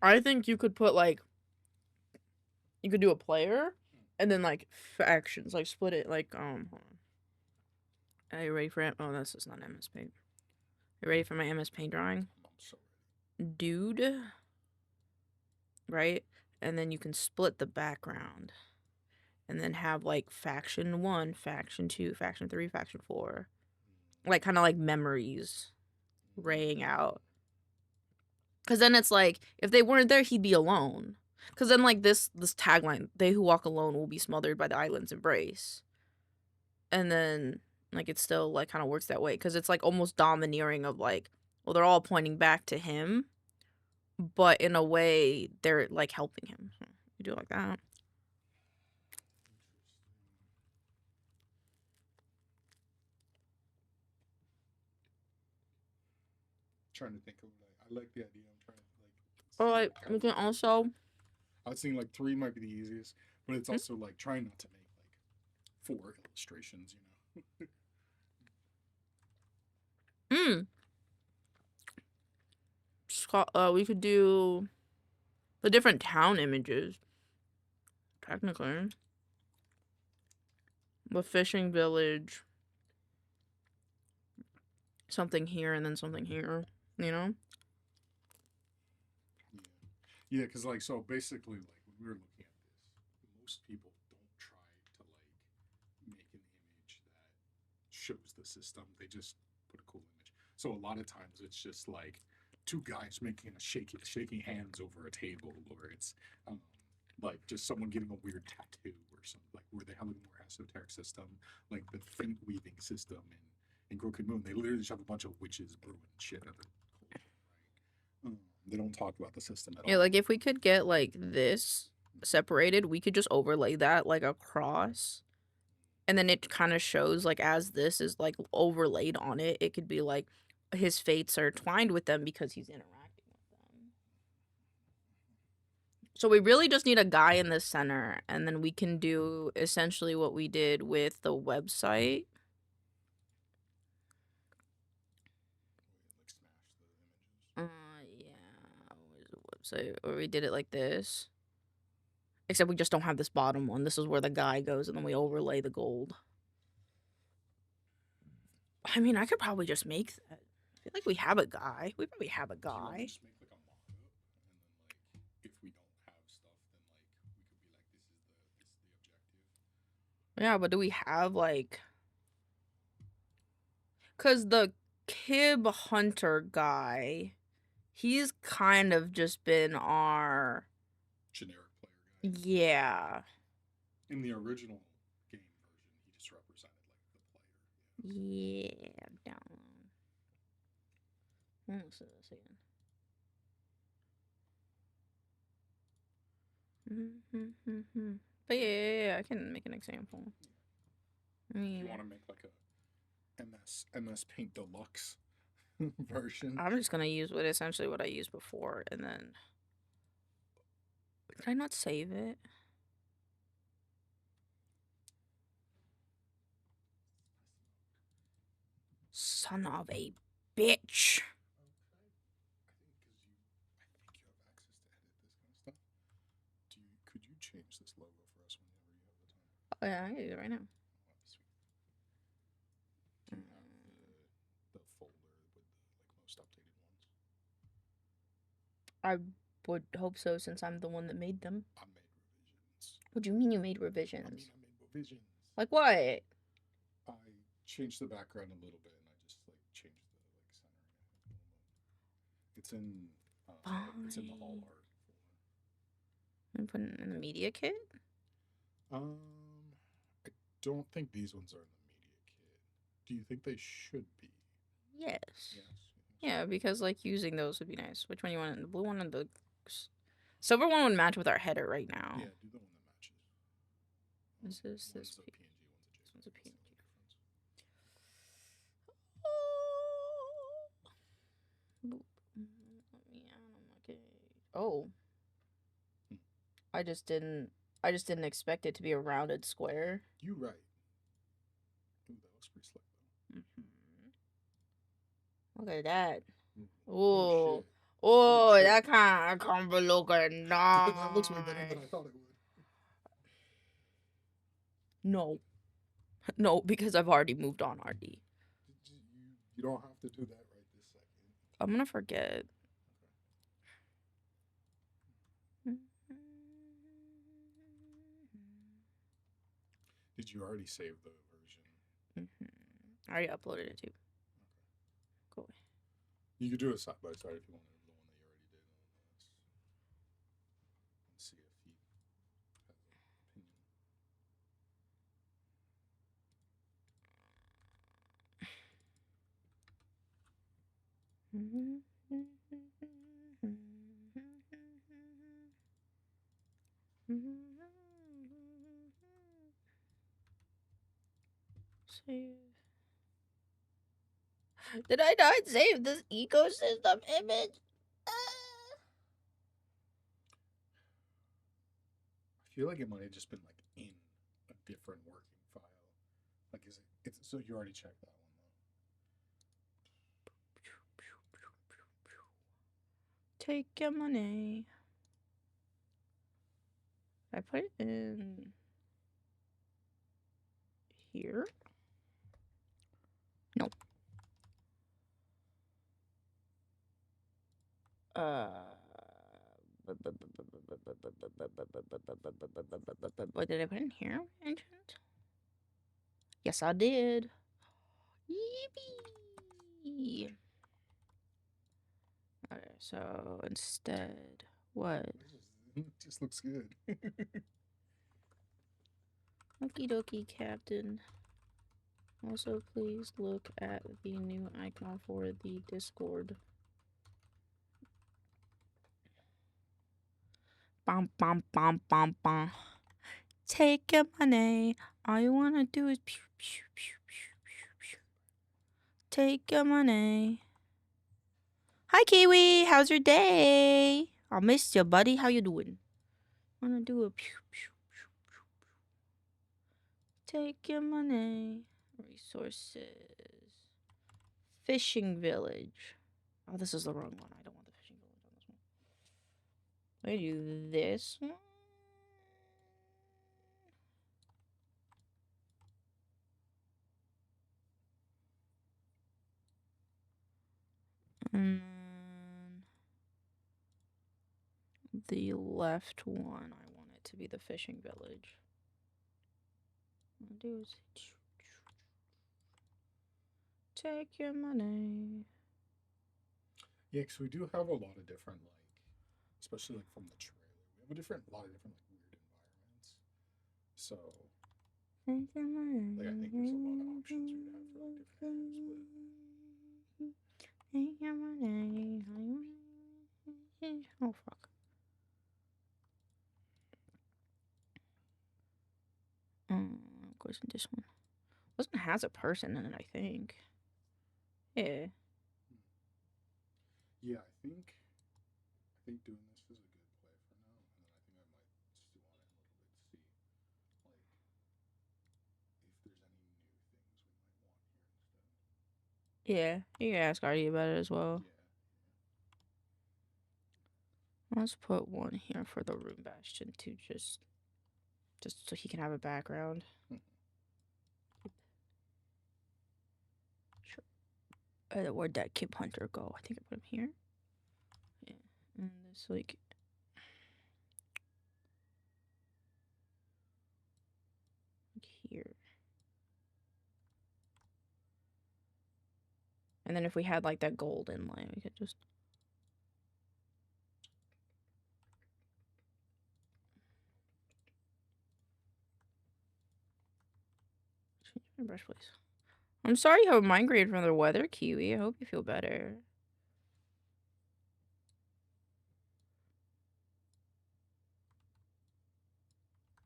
that in? I think you could put like, you could do a player and then like factions, like split it like, hold on. Are you ready for it? Oh, this is not MS Paint. You ready for my MS Paint drawing? I'm so ready. Dude. Right? And then you can split the background. And then have like faction 1, faction 2, faction 3, faction 4. Like kind of like memories raying out. Because then it's like, if they weren't there, he'd be alone. Because then like this tagline, they who walk alone will be smothered by the island's embrace. And then like it still like kind of works that way. Because it's like almost domineering of like, well, they're all pointing back to him. But in a way, they're like helping him. You do it like that. Trying to think of I like the idea. I'm trying to like. Or like we can also. I was thinking like 3 might be the easiest, but it's also like trying not to make like 4 illustrations, you know. We could do the different town images. Technically. The fishing village. Something here and then something here, you know? Yeah, because like, so basically, like when we were looking at this, most people don't try to like make an image that shows the system. They just put a cool image. So a lot of times it's just like 2 guys making a shaking hands over a table, or it's like just someone getting a weird tattoo or something, like where they have a more esoteric system, like the faint weaving system in Crooked Moon. They literally just have a bunch of witches brewing shit at the cauldron, right? They don't talk about the system at all. Yeah, like if we could get like this separated, we could just overlay that like across. And then it kind of shows like as this is like overlaid on it, it could be like his fates are twined with them because he's interacting with them. So we really just need a guy in the center, and then we can do essentially what we did with the website. Yeah, where's the website? Or we did it like this. Except we just don't have this bottom one. This is where the guy goes, and then we overlay the gold. I mean, I could probably just make that. I feel like we have a guy. We probably have a Do you want to guy. just make like a mock-up, and then like if we don't have stuff, then like we could be like, this is the objective. Yeah, but do we have like... Because the Kib Hunter guy, he's kind of just been our... Generic player guy. Yeah. In the original game version, he just represented like the player. Yeah, down. Listen to this again. But yeah, I can make an example. I mean, You want to make like a MS Paint Deluxe version? I'm just gonna use essentially what I used before, and then did I not save it? Son of a bitch! Could you change this logo for us whenever you have the time? Oh yeah, I can do it right now. Do you have the folder with the most updated ones? I would hope so, since I'm the one that made them. I made revisions. What do you mean you made revisions? I made revisions. Like what? I changed the background a little bit, and I just changed the centering. It's in the hall art folder. I'm putting it in the media kit. I don't think these ones are in the media kit. Do you think they should be? Yes. Yes. Yeah, because using those would be nice. Which one you want? The blue one or the silver one would match with our header right now. Yeah, do the one that matches. Is this One's a PNG, one's a PNG. Oh. I just didn't expect it to be a rounded square. You right. Ooh, that looks pretty slick though. Look at that. Oh, shit. Oh, that kind of be looking nice. That looks way better than I thought it would. No. No, because I've already moved on, RD. You don't have to do that right this second. I'm gonna forget. Did you already save the version? I already uploaded it too. Okay. Cool. You could do it side by side if you wanted the one that you already did on this. Let's see if he has an opinion. Save. Did I not save this ecosystem image? I feel like it might have just been in a different working file. Is it? It's so you already checked that one though. Take your money. I put it in here. No. What did I put in here? Enchant? Yes, I did. Yippee! Okay, so instead, what? It just looks good. Okie dokie, Captain. Also, please look at the new icon for the Discord. Bum bum bum bum bum. Take your money. All you wanna do is pew pew pew pew pew pew. Take your money. Hi Kiwi, how's your day? I missed you, buddy. How you doing? Wanna do a pew pew pew pew pew. Take your money. Resources. Fishing village. Oh, this is the wrong one. I don't want the fishing village on this one. Let me do this one. And then the left one, I want it to be the fishing village. What I'll do is take your money. Yeah, because we do have a lot of different especially from the trailer, we have a lot of different weird environments. So Take your money. I think there's a lot of options we'd have for different areas, but Oh fuck. Goes in this one. Wasn't has a person in it, I think. Yeah. Yeah, I think doing this is a good play for now, and then I think I might stew on it a little bit to see, like, if there's any new things we might want here instead. Yeah, you can ask Artie about it as well. Yeah. Let's put one here for the room bastion too, just so he can have a background. Sure. Where'd that Kip Hunter go? I think I put him here. Yeah, and this like. Here. And then if we had like that golden line, we could just. Change my brush, please. I'm sorry you have migrated from the weather, Kiwi. I hope you feel better.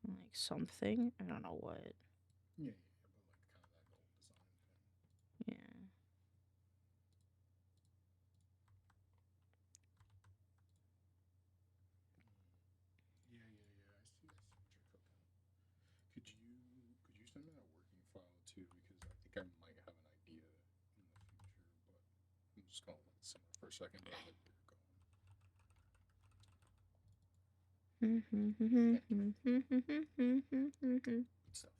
Like something. I don't know what. Yeah, but like kind of that old design thing. Yeah. Yeah. I see what you're cooking. Could you send me that working file too? Because I think I might have an idea in the future, but I'm just gonna let it simmer for a second. But I like where you're going. Good stuff.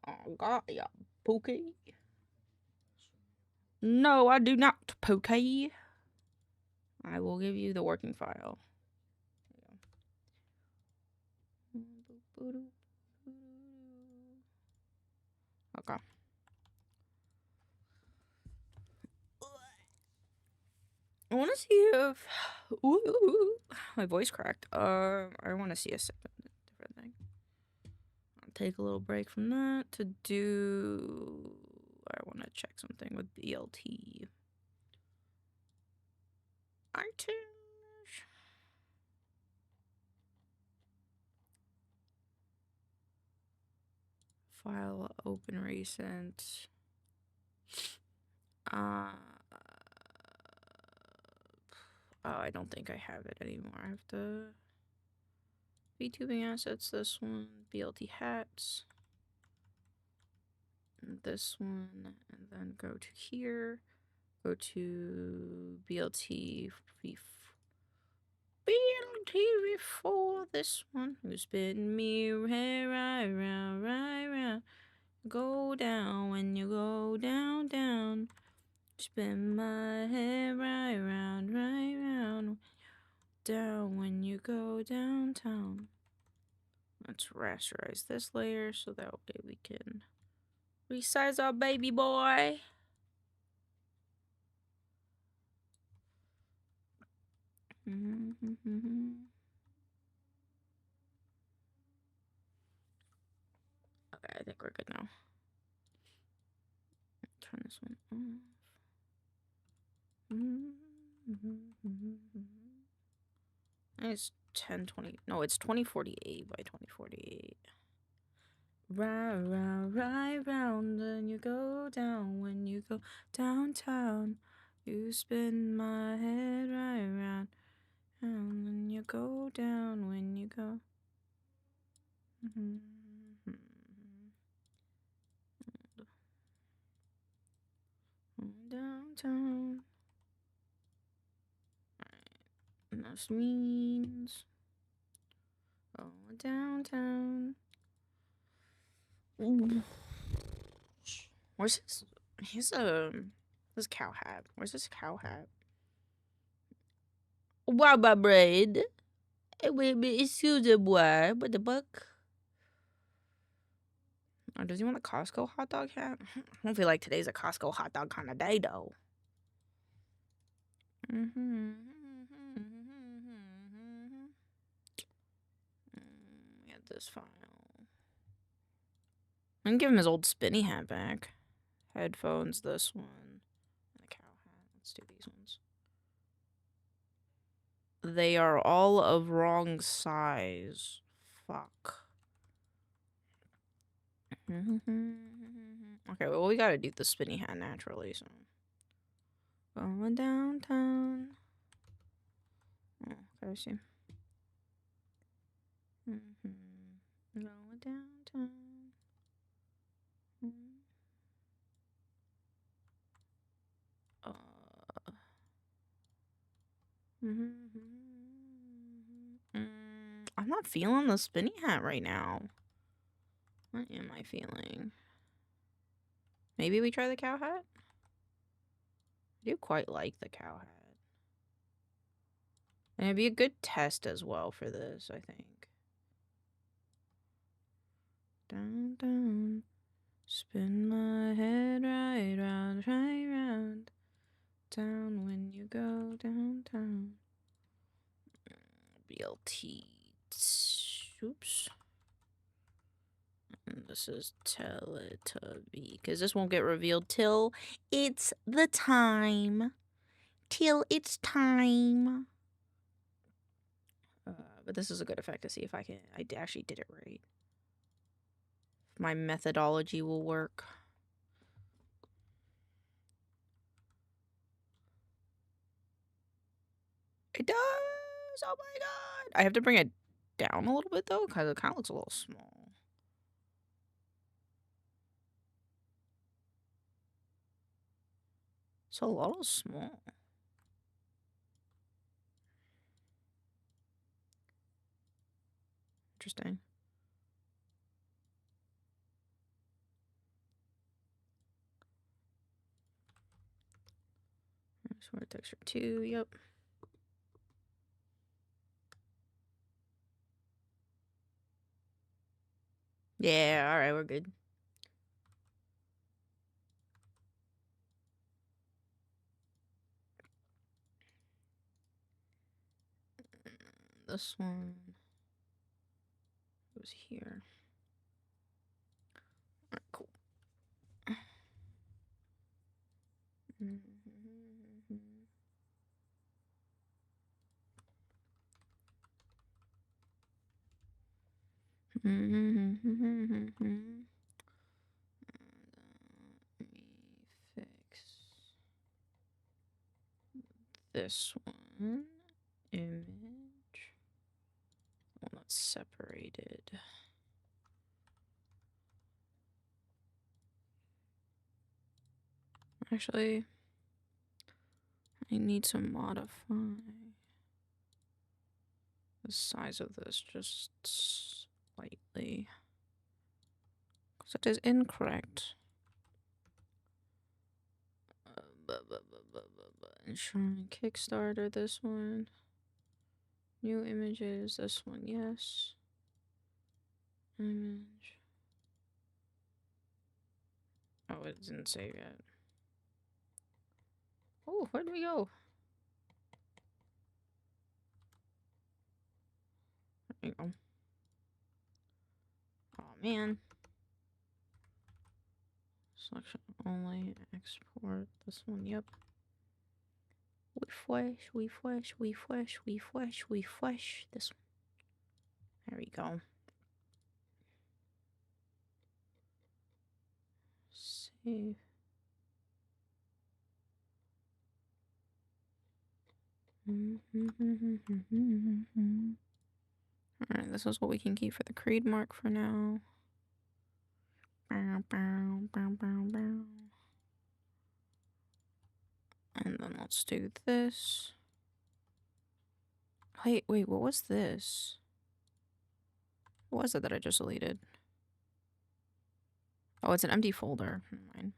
Oh, God, yeah, Pookie. No, I do not, Pookie. I will give you the working file. Okay. I want to see if. Ooh, my voice cracked. I want to see a different thing. I'll take a little break from that to do. I want to check something with BLT. iTunes. File open recent. Oh, I don't think I have it anymore. I have to VTubing assets, this one, BLT hats, and this one, and then go to here, go to BLT before this one. You spin me right round. Go down when you go down. Spin my head right round. Down when you go downtown. Let's rasterize this layer so that way we can resize our baby boy. Okay, I think we're good now. Turn this one off. It's 1020. No, it's 2048 by 2048. Right round, and you go down when you go downtown. You spin my head right round, and then you go down when you go. Downtown. Alright, this means downtown. Where's his? This cow hat. Where's this cow hat? Wow, my braid. Wait, excuse me, boy. What the fuck? Oh, does he want a Costco hot dog hat? I don't feel like today's a Costco hot dog kind of day, though. Get this file. I'm gonna give him his old spinny hat back. Headphones, this one. And the cow hat. Let's do these ones. They are all of wrong size. Fuck. Okay, well, we gotta do the spinny hat naturally, so. Going downtown. Oh, okay, I see. Going downtown. I'm not feeling the spinny hat right now. What am I feeling? Maybe we try the cow hat? I do quite like the cow hat. And it'd be a good test as well for this, I think. Down, down. Spin my head right round, right round. Down when you go downtown. BLT. Oops. And this is Teletubby. Because this won't get revealed till it's the time. Till it's time. But this is a good effect to see if I actually did it right. If my methodology will work. It does! Oh my god! I have to bring it down a little bit though, because it kind of looks a little small. It's a little small. Interesting. Sort of texture 2, yep. Yeah, alright, we're good. This one goes here. Alright, cool. Let me fix this one. Image. One that's separated. Actually, I need to modify the size of this just slightly. Because it is incorrect. Enshrined Kickstarter, this one. New images, this one, yes. Image. Oh, it didn't save yet. Oh, where did we go? There you go. Oh, man. Selection only, export, this one, yep. Refresh, this one. There we go. Save. Alright, this is what we can keep for the creed mark for now. And then let's do this. Wait, what was this? What was it that I just deleted? Oh, it's an empty folder. Never mind.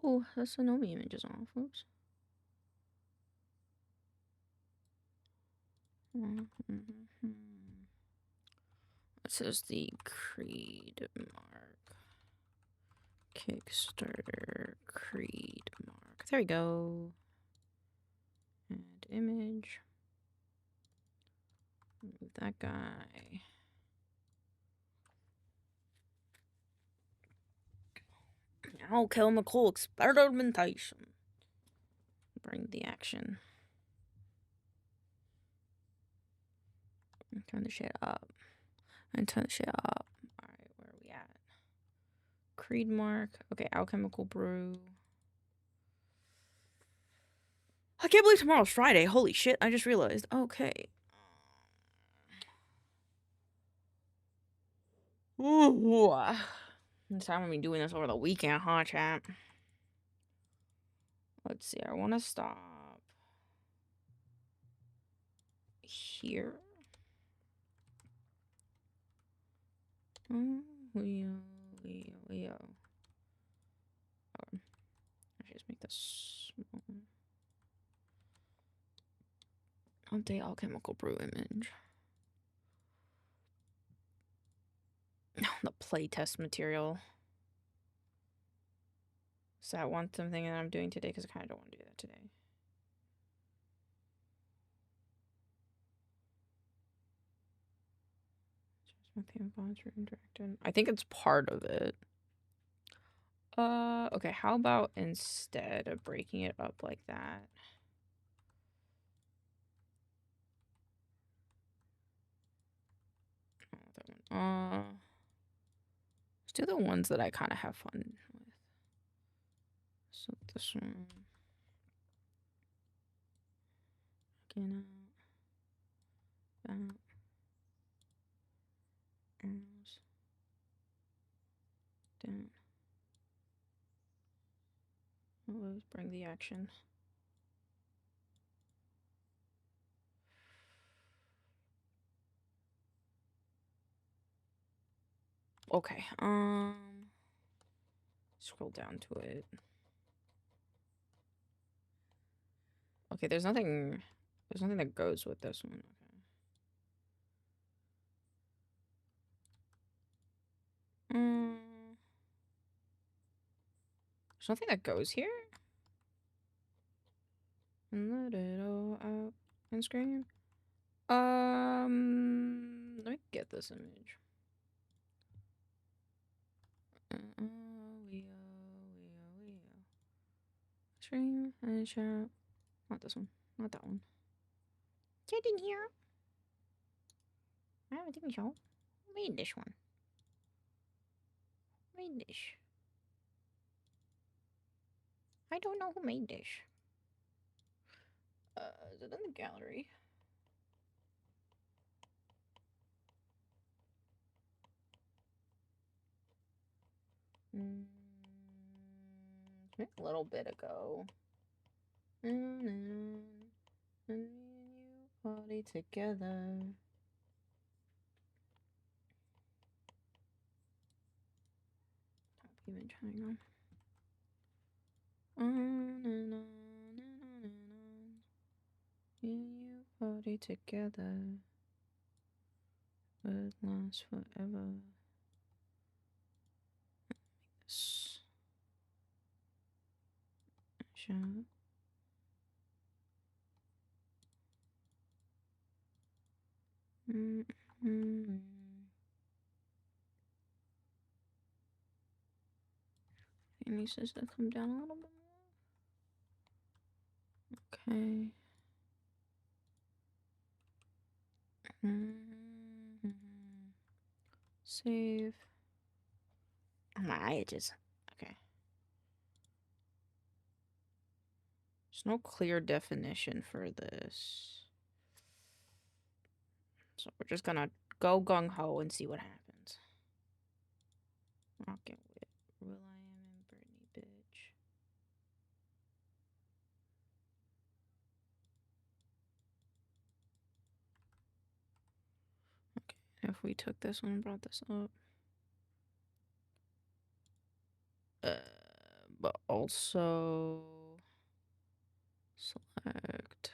Oh, the Sonomi image is off. Oops. This is the creed mark. Kickstarter creed mark. There we go. Add image. Move that guy. Chemical experimentation. Bring the action. And turn the shit up. And turn the shit up. Alright, where are we at? Creed mark. Okay, alchemical brew. I can't believe tomorrow's Friday. Holy shit, I just realized. Okay. Ooh. This time I'm doing this over the weekend, huh, chat? Let's see, I want to stop here. Oh, Leo. Okay. I should just make this small. Update alchemical brew image. The playtest material. So I want something that I'm doing today because I kind of don't want to do that today. My payment bonds were interacted. I think it's part of it. Okay, how about instead of breaking it up like that? That one. Let's do the ones that I kind of have fun with. So this one. Again, that. Arrows. Down. Let's bring the action. Okay, scroll down to it. Okay, there's nothing that goes with this one. Okay. There's nothing that goes here? And let it all out and scream. Let me get this image. Scream and shout. Not this one. Not that one. Get in here. I don't think so. Who made this one? Who made this? I don't know who made this. Is it in the gallery? A little bit ago. And you party together. Top image, hang on. On and on and on and on. You party together. Would last forever. This. Shout. It needs to come down a little bit more. Okay. Save. Oh, my edges. Okay. There's no clear definition for this. So we're just gonna go gung-ho and see what happens. Rocket Whip. Will I am in Brittany, bitch. Okay, if we took this one and brought this up. But also select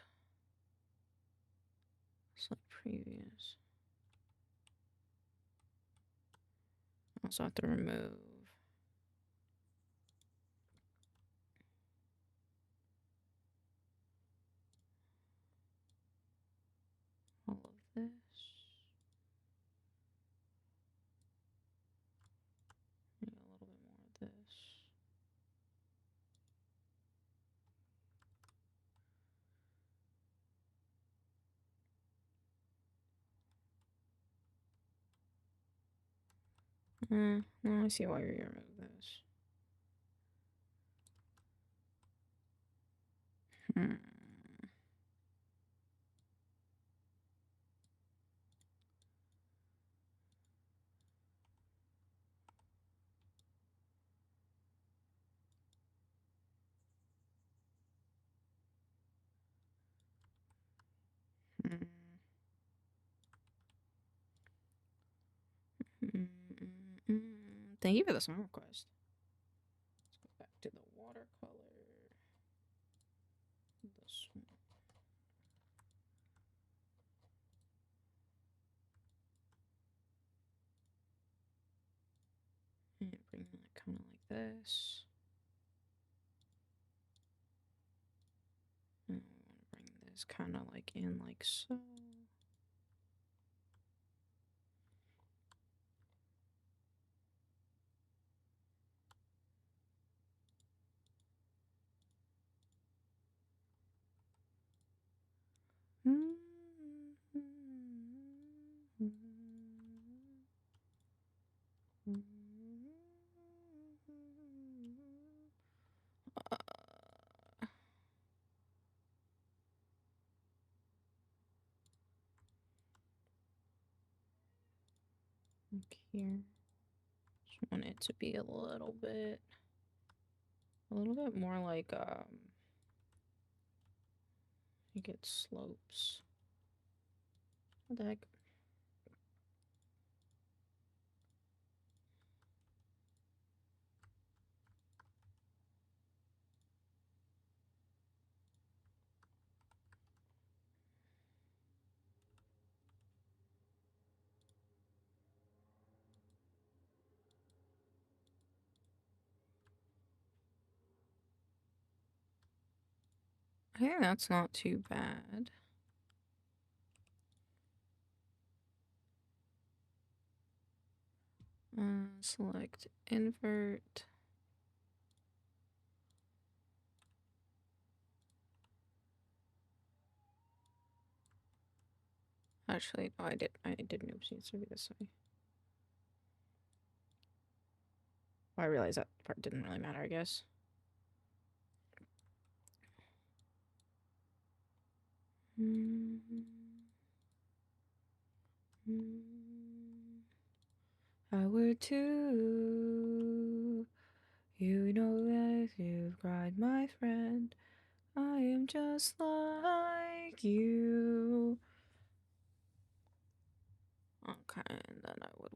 previous. Also have to remove. No, I see why you're remove this. Thank you for the song request. Let's go back to the watercolor. This one. And bring that kind of like this. And I want to bring this kind of like in like so. Like here. Just want it to be a little bit more like I think it slopes. What the heck? I think that's not too bad. Select invert. Actually, no, I did an oopsie. It's gonna be this way. Oh, I realized that part didn't really matter, I guess. I would too. You know that you've cried, my friend. I am just like you. Okay, and then I would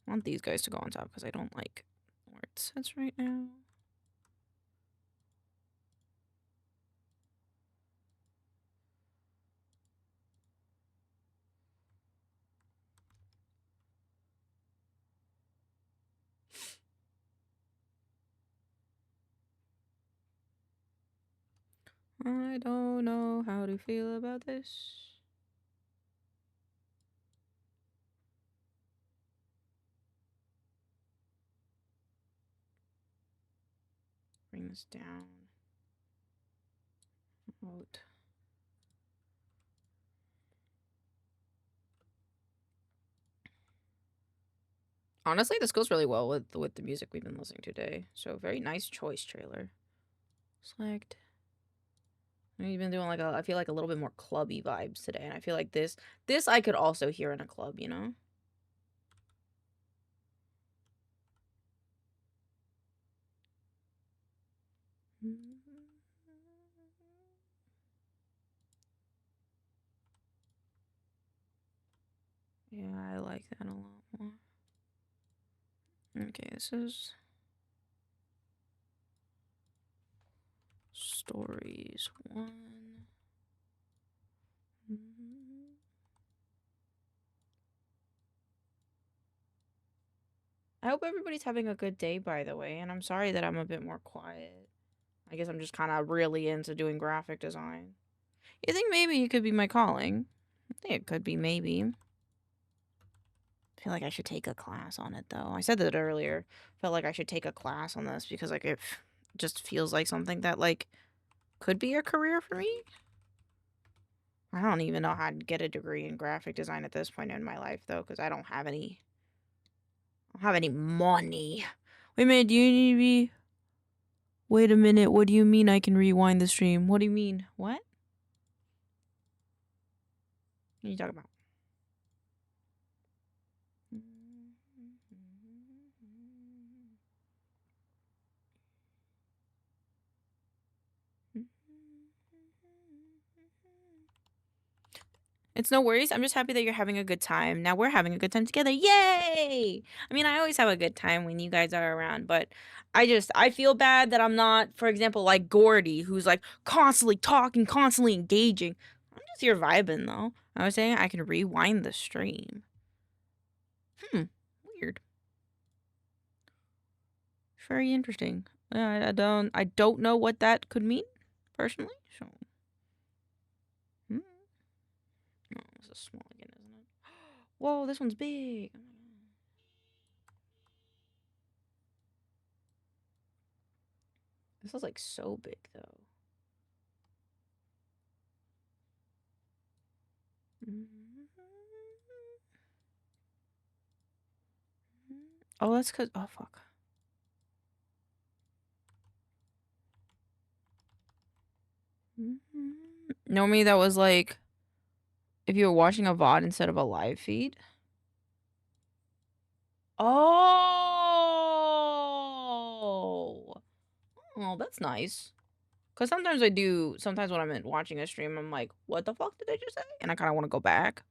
want these guys to go on top because I don't like where it sits right now. I don't know how to feel about this. Bring this down. Out. Honestly, this goes really well with the music we've been listening to today. So very nice choice, trailer. Select. We've been doing like I feel like a little bit more clubby vibes today, and I feel like this I could also hear in a club, you know? Yeah, I like that a lot more. Okay, this is stories 1. I hope everybody's having a good day, by the way, and I'm sorry that I'm a bit more quiet. I guess I'm just kind of really into doing graphic design. You think maybe it could be my calling? I think it could be maybe. I feel like I should take a class on it, though. I said that earlier. Felt like I should take a class on this because, like, it just feels like something that, like, could be a career for me. I don't even know how to get a degree in graphic design at this point in my life, though, because I don't have any I don't have any money. Wait a minute, do you need to be... Wait a minute, what do you mean I can rewind the stream? What do you mean? What? What are you talking about? It's no worries. I'm just happy that you're having a good time. Now we're having a good time together. Yay! I mean, I always have a good time when you guys are around, but I feel bad that I'm not, for example, like Gordy, who's like constantly talking, constantly engaging. I'm just here vibing though. I was saying I can rewind the stream. Weird. Very interesting. I don't know what that could mean, personally. So, oh, this is small again, isn't it? Whoa, this one's big. This is like so big though. Oh, that's cause oh fuck. Normally that was like if you were watching a VOD instead of a live feed. Oh, that's nice. Cause sometimes sometimes when I'm watching a stream, I'm like, what the fuck did they just say? And I kind of want to go back.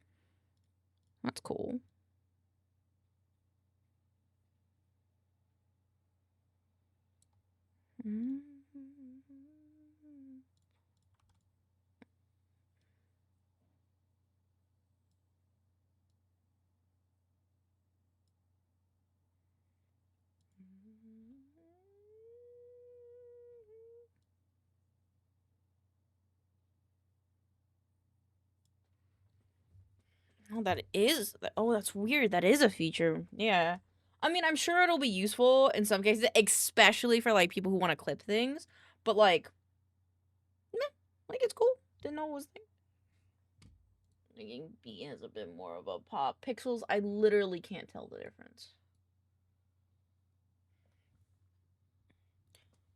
That's cool. Oh, that's weird. That is a feature. Yeah. I mean, I'm sure it'll be useful in some cases, especially for like people who want to clip things. But like, meh, like it's cool. Didn't know it was a thing. Thinking B has a bit more of a pop. Pixels, I literally can't tell the difference.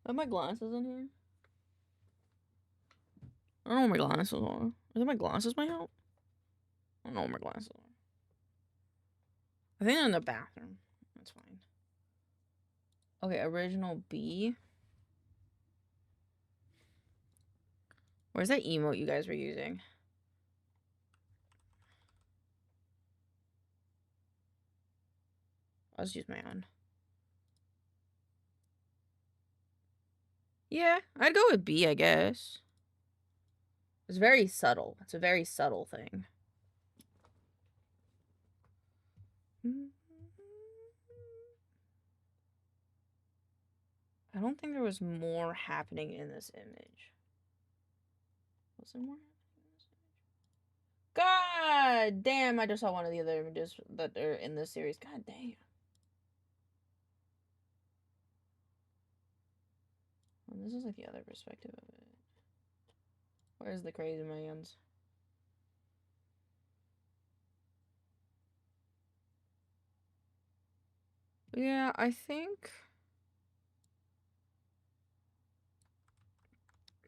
Are my glasses in here? I don't know where my glasses are. Are my glasses my help? I don't know where my glasses are. I think they're in the bathroom. That's fine. Okay, original B. Where's that emote you guys were using? I'll just use my own. Yeah, I'd go with B, I guess. It's very subtle. It's a very subtle thing. I don't think there was more happening in this image. Was there more happening in this image? God damn, I just saw one of the other images that are in this series. God damn. Well, this is like the other perspective of it. Where's the crazy man's? Yeah, I think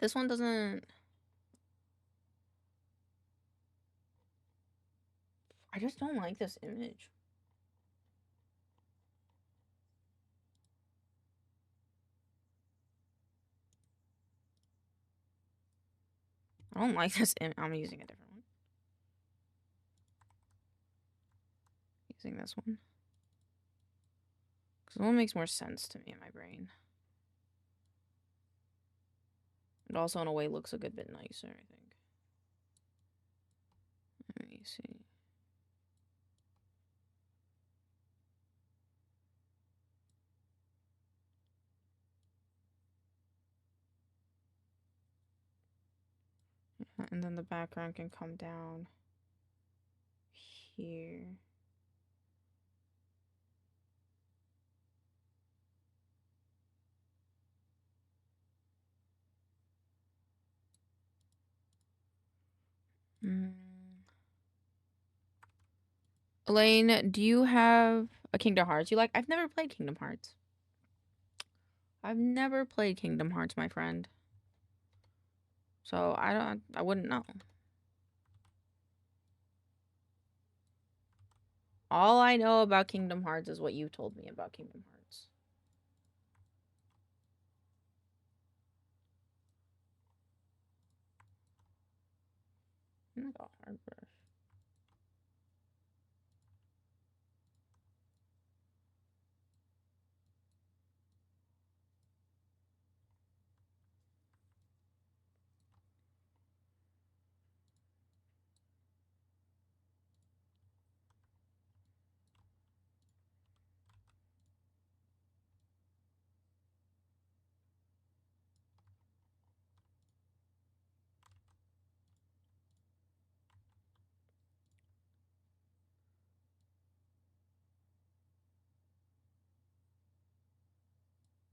this one doesn't. I just don't like this image. I don't like this image. I'm using a different one. Using this one. Because one makes more sense to me in my brain. It also, in a way, looks a good bit nicer, I think. Let me see. And then the background can come down here. Elaine, do you have A Kingdom Hearts you like? I've never played Kingdom Hearts. I've never played Kingdom Hearts, my friend. So I wouldn't know. All I know about Kingdom Hearts is what you told me about Kingdom Hearts. I got a hard brush.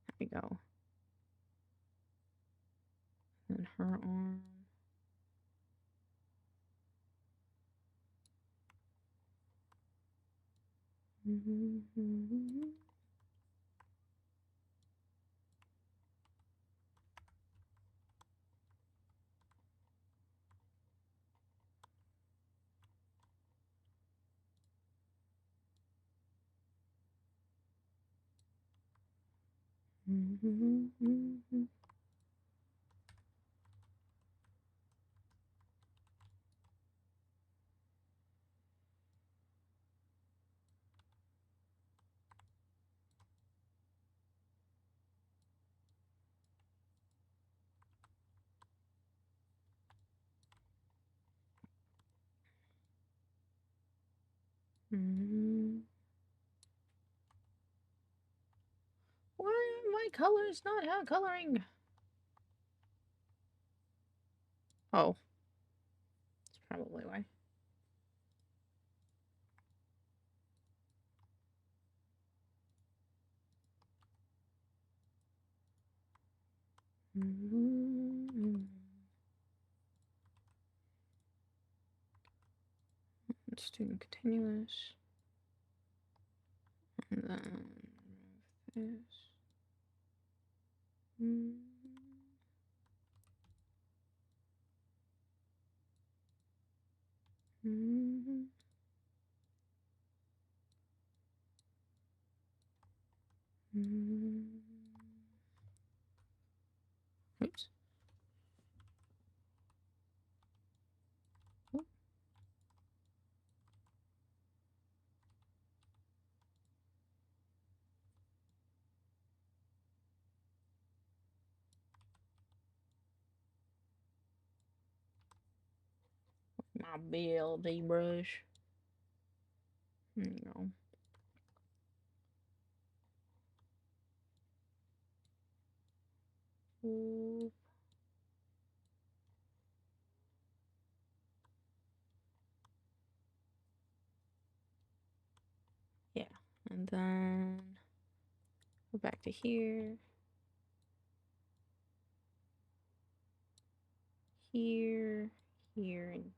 There we go. And her arm. Why are my colors not coloring? Oh. That's probably why. Student continuous. And then this. Oops. Oh. My BLD brush. There you go. Ooh. Yeah, and then go back to here. Here, here, and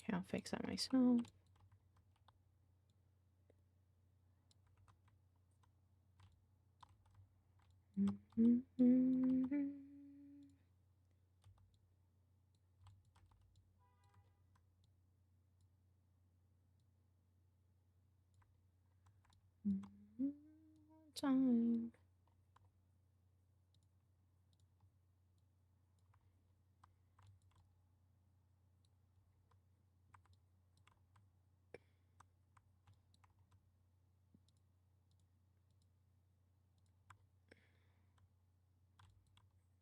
okay, I'll fix that myself. Time.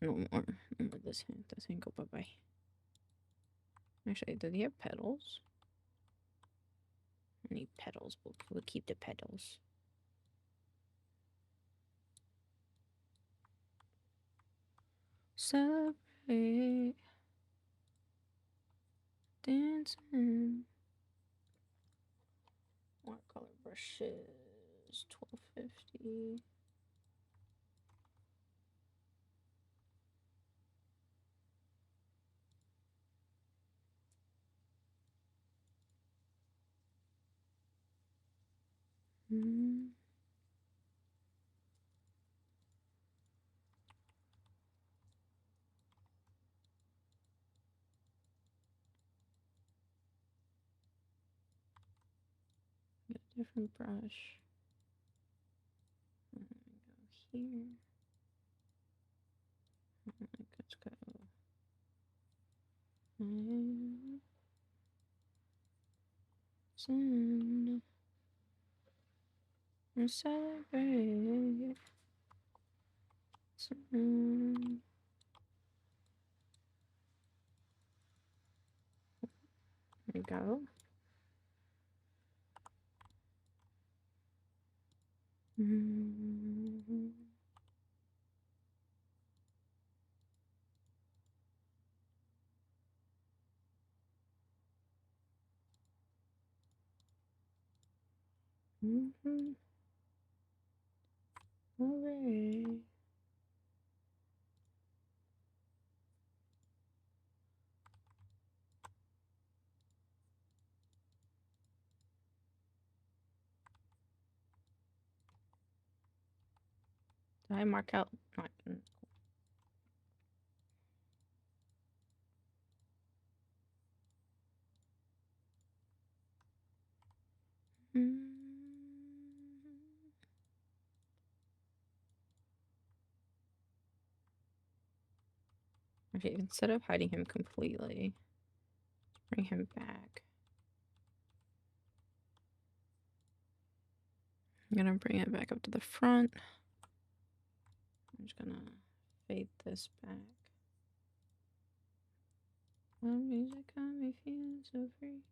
No more. No more this hand. This hand go bye-bye. Actually, does he have petals? I need petals. We'll keep the petals. Separate. Dancing. Watercolor brushes. is 1250. Get a different brush. Go here. Let's go. Celebrate. There you go. Hooray. Did I mark out? Okay, instead of hiding him completely, bring him back. I'm gonna bring it back up to the front. I'm just gonna fade this back. When music got me feeling so free.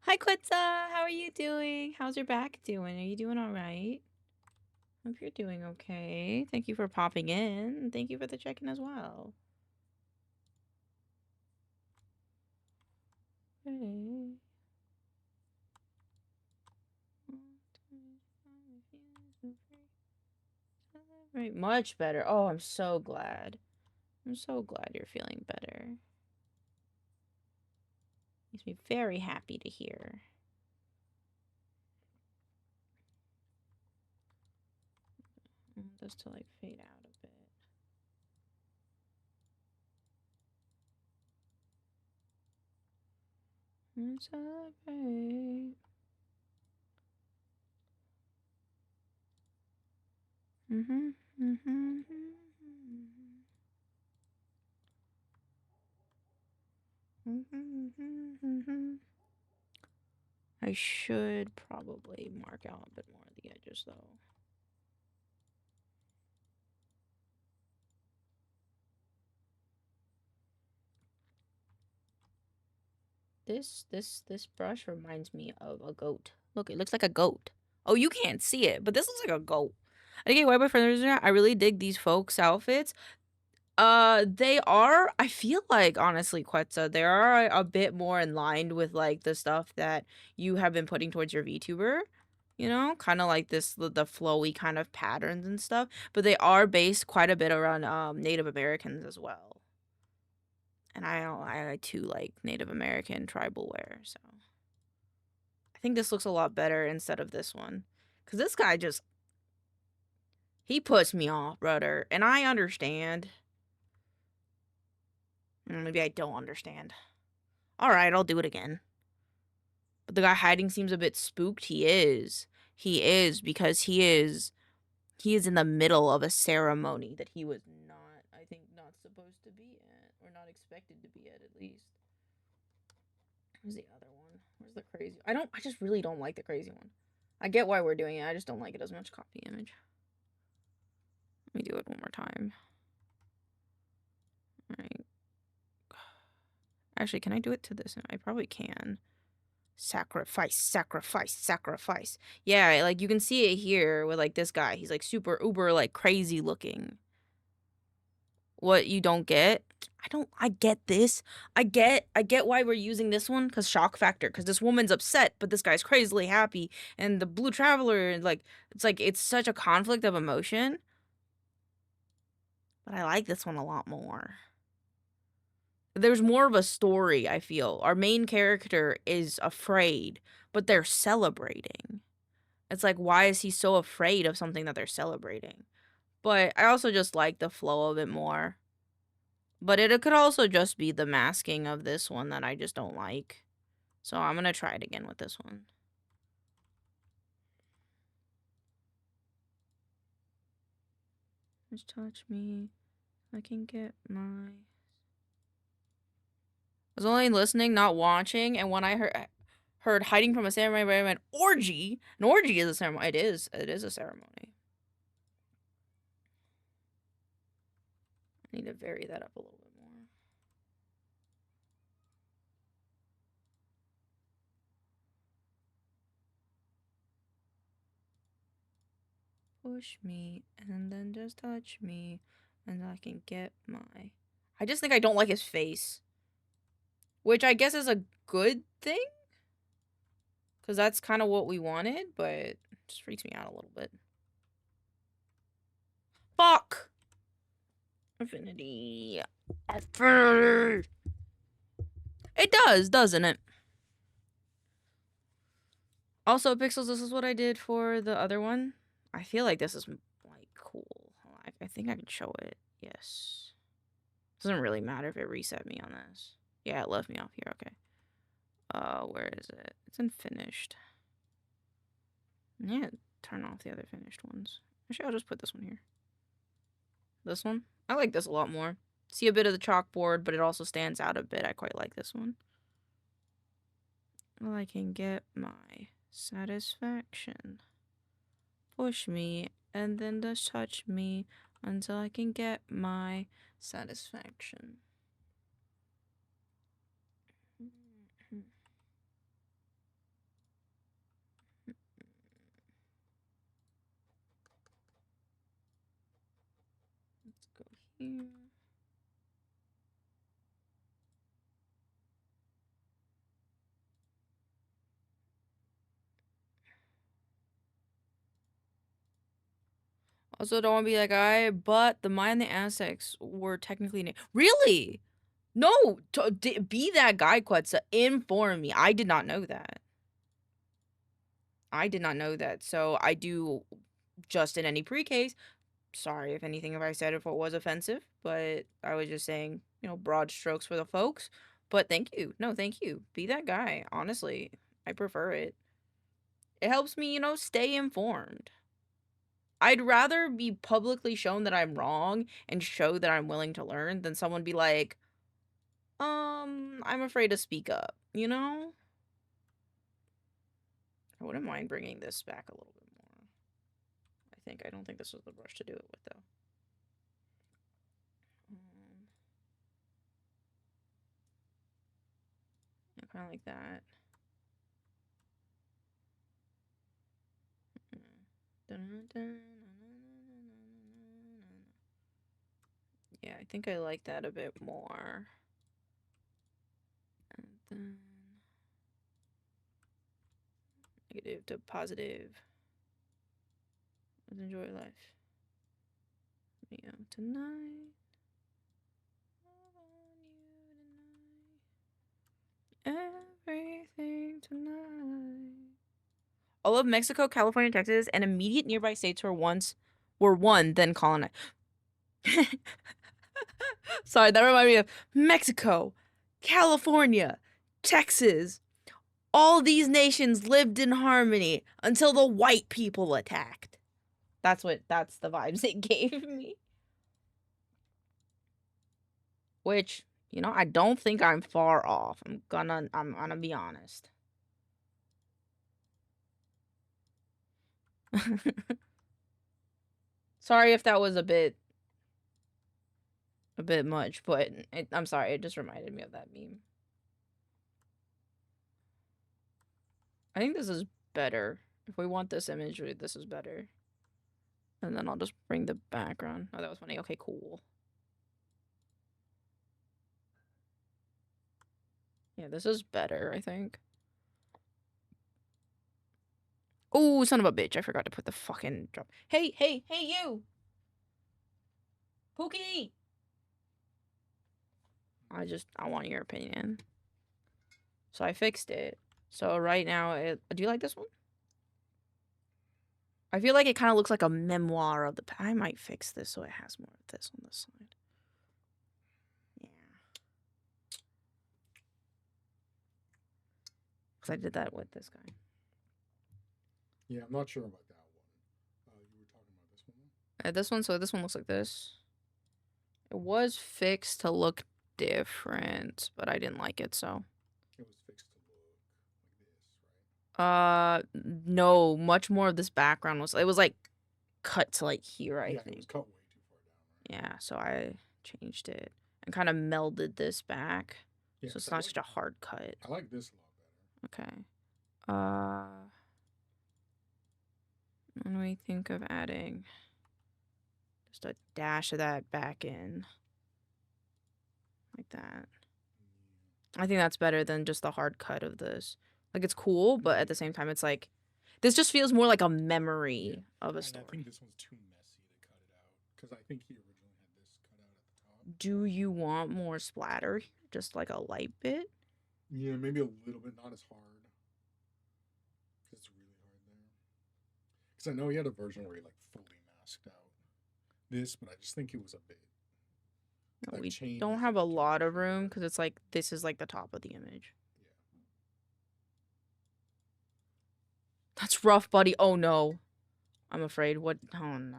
Hi Quitza, how are you doing? How's your back doing? Are you doing all right? Hope you're doing okay. Thank you for popping in. Thank you for the check-in as well. Hey. Right, much better. Oh, I'm so glad. I'm so glad you're feeling better. Makes me very happy to hear. Just to like fade out a bit. And celebrate. I should probably mark out a bit more of the edges though. This brush reminds me of a goat. Look, it looks like a goat. Oh, you can't see it, but this looks like a goat. I think why my friends are. I really dig these folks' outfits. They are, I feel like, honestly, Quetza, they are a bit more in line with like the stuff that you have been putting towards your VTuber. You know, kind of like this, the flowy kind of patterns and stuff. But they are based quite a bit around Native Americans as well. And I too like Native American tribal wear, so I think this looks a lot better instead of this one. Cause this guy just, he puts me off, brother. And I understand. Maybe I don't understand. Alright, I'll do it again. But the guy hiding seems a bit spooked. He is. He is, because he is in the middle of a ceremony that he was not, I think, not supposed to be at. Or not expected to be at least. Where's the other one? Where's the crazy? I just really don't like the crazy one. I get why we're doing it. I just don't like it as much. Copy image. Let me do it one more time. Alright. Actually, can I do it to this? I probably can. Sacrifice, sacrifice, sacrifice. Yeah, like you can see it here with like this guy. He's like super uber like crazy looking. what you don't get. I get this. I get why we're using this one, because shock factor, because this woman's upset, but this guy's crazily happy. And the blue traveler, like, it's such a conflict of emotion. But I like this one a lot more. There's more of a story, I feel. Our main character is afraid, but they're celebrating. It's like, why is he so afraid of something that they're celebrating? But I also just like the flow of it more. But it could also just be the masking of this one that I just don't like. So I'm going to try it again with this one. Just touch me. I can get my... I was only listening, not watching, and when I heard hiding from a ceremony, I went, orgy? An orgy is a ceremony. It is a ceremony. I need to vary that up a little bit more. Push me, and then just touch me, and I can get my... I just think I don't like his face. Which I guess is a good thing. Because that's kind of what we wanted, but it just freaks me out a little bit. Fuck! Affinity. Affinity! It does, doesn't it? Also, Pixels, this is what I did for the other one. I feel like this is, like, cool. I think I can show it. Yes. Doesn't really matter if it reset me on this. Yeah, it left me off here. Okay. Where is it? It's in finished. Yeah, turn off the other finished ones. Actually, I'll just put this one here. This one? I like this a lot more. See a bit of the chalkboard, but it also stands out a bit. I quite like this one. Well, I can get my satisfaction. Push me, and then just touch me until I can get my satisfaction. Let's go here. Also, don't want to be like but the Maya and the Aztecs were technically really? No, be that guy, Quetzal. Inform me. I did not know that. I did not know that. So I do, just in any pre-case, sorry if anything if I said if it was offensive, but I was just saying, you know, broad strokes for the folks. But thank you. No, thank you. Be that guy. Honestly, I prefer it. It helps me, you know, stay informed. I'd rather be publicly shown that I'm wrong and show that I'm willing to learn than someone be like, I'm afraid to speak up, you know? I wouldn't mind bringing this back a little bit more. I don't think this was the brush to do it with, though. Yeah, kind of like that. Yeah, I think I like that a bit more. And then negative to positive. Let's enjoy life. Yeah, tonight. Everything tonight. All of Mexico, California, Texas, and immediate nearby states were one, then colonized. Sorry, that reminded me of Mexico, California, Texas. All these nations lived in harmony until the white people attacked. That's the vibes it gave me. Which, you know, I don't think I'm far off. I'm gonna be honest. Sorry if that was a bit much, but I'm sorry, it just reminded me of that meme. I think this is better. If we want this imagery, this is better. And then I'll just bring the background. Oh, that was funny. Okay, cool. Yeah, this is better, I think. Oh, son of a bitch. I forgot to put the fucking drop. Hey, you! Pookie! I want your opinion. So I fixed it. So right now, do you like this one? I feel like it kind of looks like a memoir of the... I might fix this so it has more of this on this side. Yeah. Because I did that with this guy. Yeah, I'm not sure about that one. You were talking about this one? This one, so this one looks like this. It was fixed to look different, but I didn't like it, so... It was fixed to look like this, right? No, much more of this background was... It was, like, cut to, like, here, I Yeah, think. it was cut way too far down, right? Yeah, so I changed it and kind of melded this back. Yeah, So it's 'cause I not like- such a hard cut. I like this a lot better. Okay. What do we think of adding? Just a dash of that back in. Like that. I think that's better than just the hard cut of this. Like, it's cool, but at the same time, it's like... This just feels more like a memory of a And story. I think this one's too messy to cut it out. Because I think he originally had this cut out at the top. Do you want more splatter? Just like a light bit? Yeah, maybe a little bit, not as hard. Because it's really hard there. Because I know he had a version where he like fully masked out this, but I just think it was a bit. No, I've we changed don't it have a to lot of make it room better. because it's like this is like the top of the image. Yeah. That's rough, buddy. Oh no. I'm afraid. What? Oh no.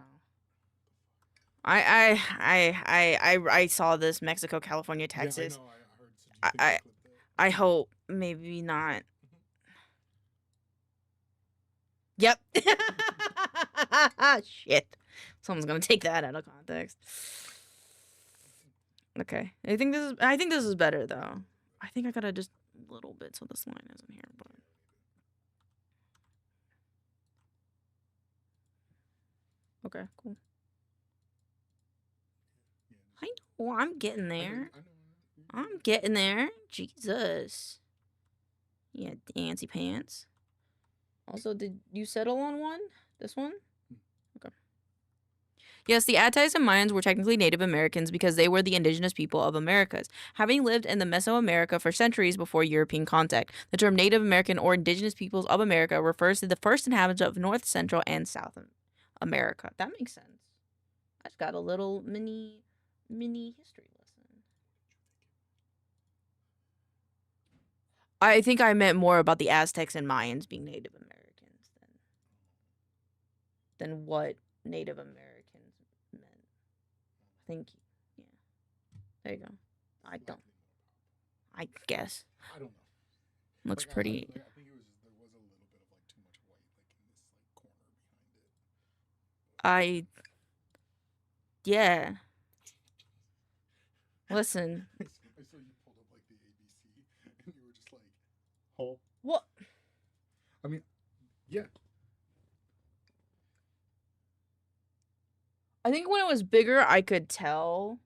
I saw this Mexico, California, Texas. Yeah, I know. I heard. So do you think I they clipped that? I hope maybe not. Yep. Shit. Someone's gonna take that out of context. Okay. I think this is better though. I think I gotta just a little bit so this line isn't here, but okay, cool. Yeah, I know I'm getting I know, there. I know. I'm getting there. Jesus. Yeah, dancy pants. Also, did you settle on one? This one? Okay. Yes, the Aztecs and Mayans were technically Native Americans because they were the indigenous people of Americas, having lived in the Mesoamerica for centuries before European contact. The term Native American or indigenous peoples of America refers to the first inhabitants of North, Central, and South America. That makes sense. I just got a little mini history lesson. I think I meant more about the Aztecs and Mayans being Native Americans than what Native Americans meant. I think, yeah. There you go. I guess. I don't know. Looks Like, pretty. I think there was a little bit of like too much white, like in this like corner behind it. Yeah. Listen. I saw you pulled up like the ABC, and you were just like, "Oh, What? I mean, yeah, I think when it was bigger, I could tell.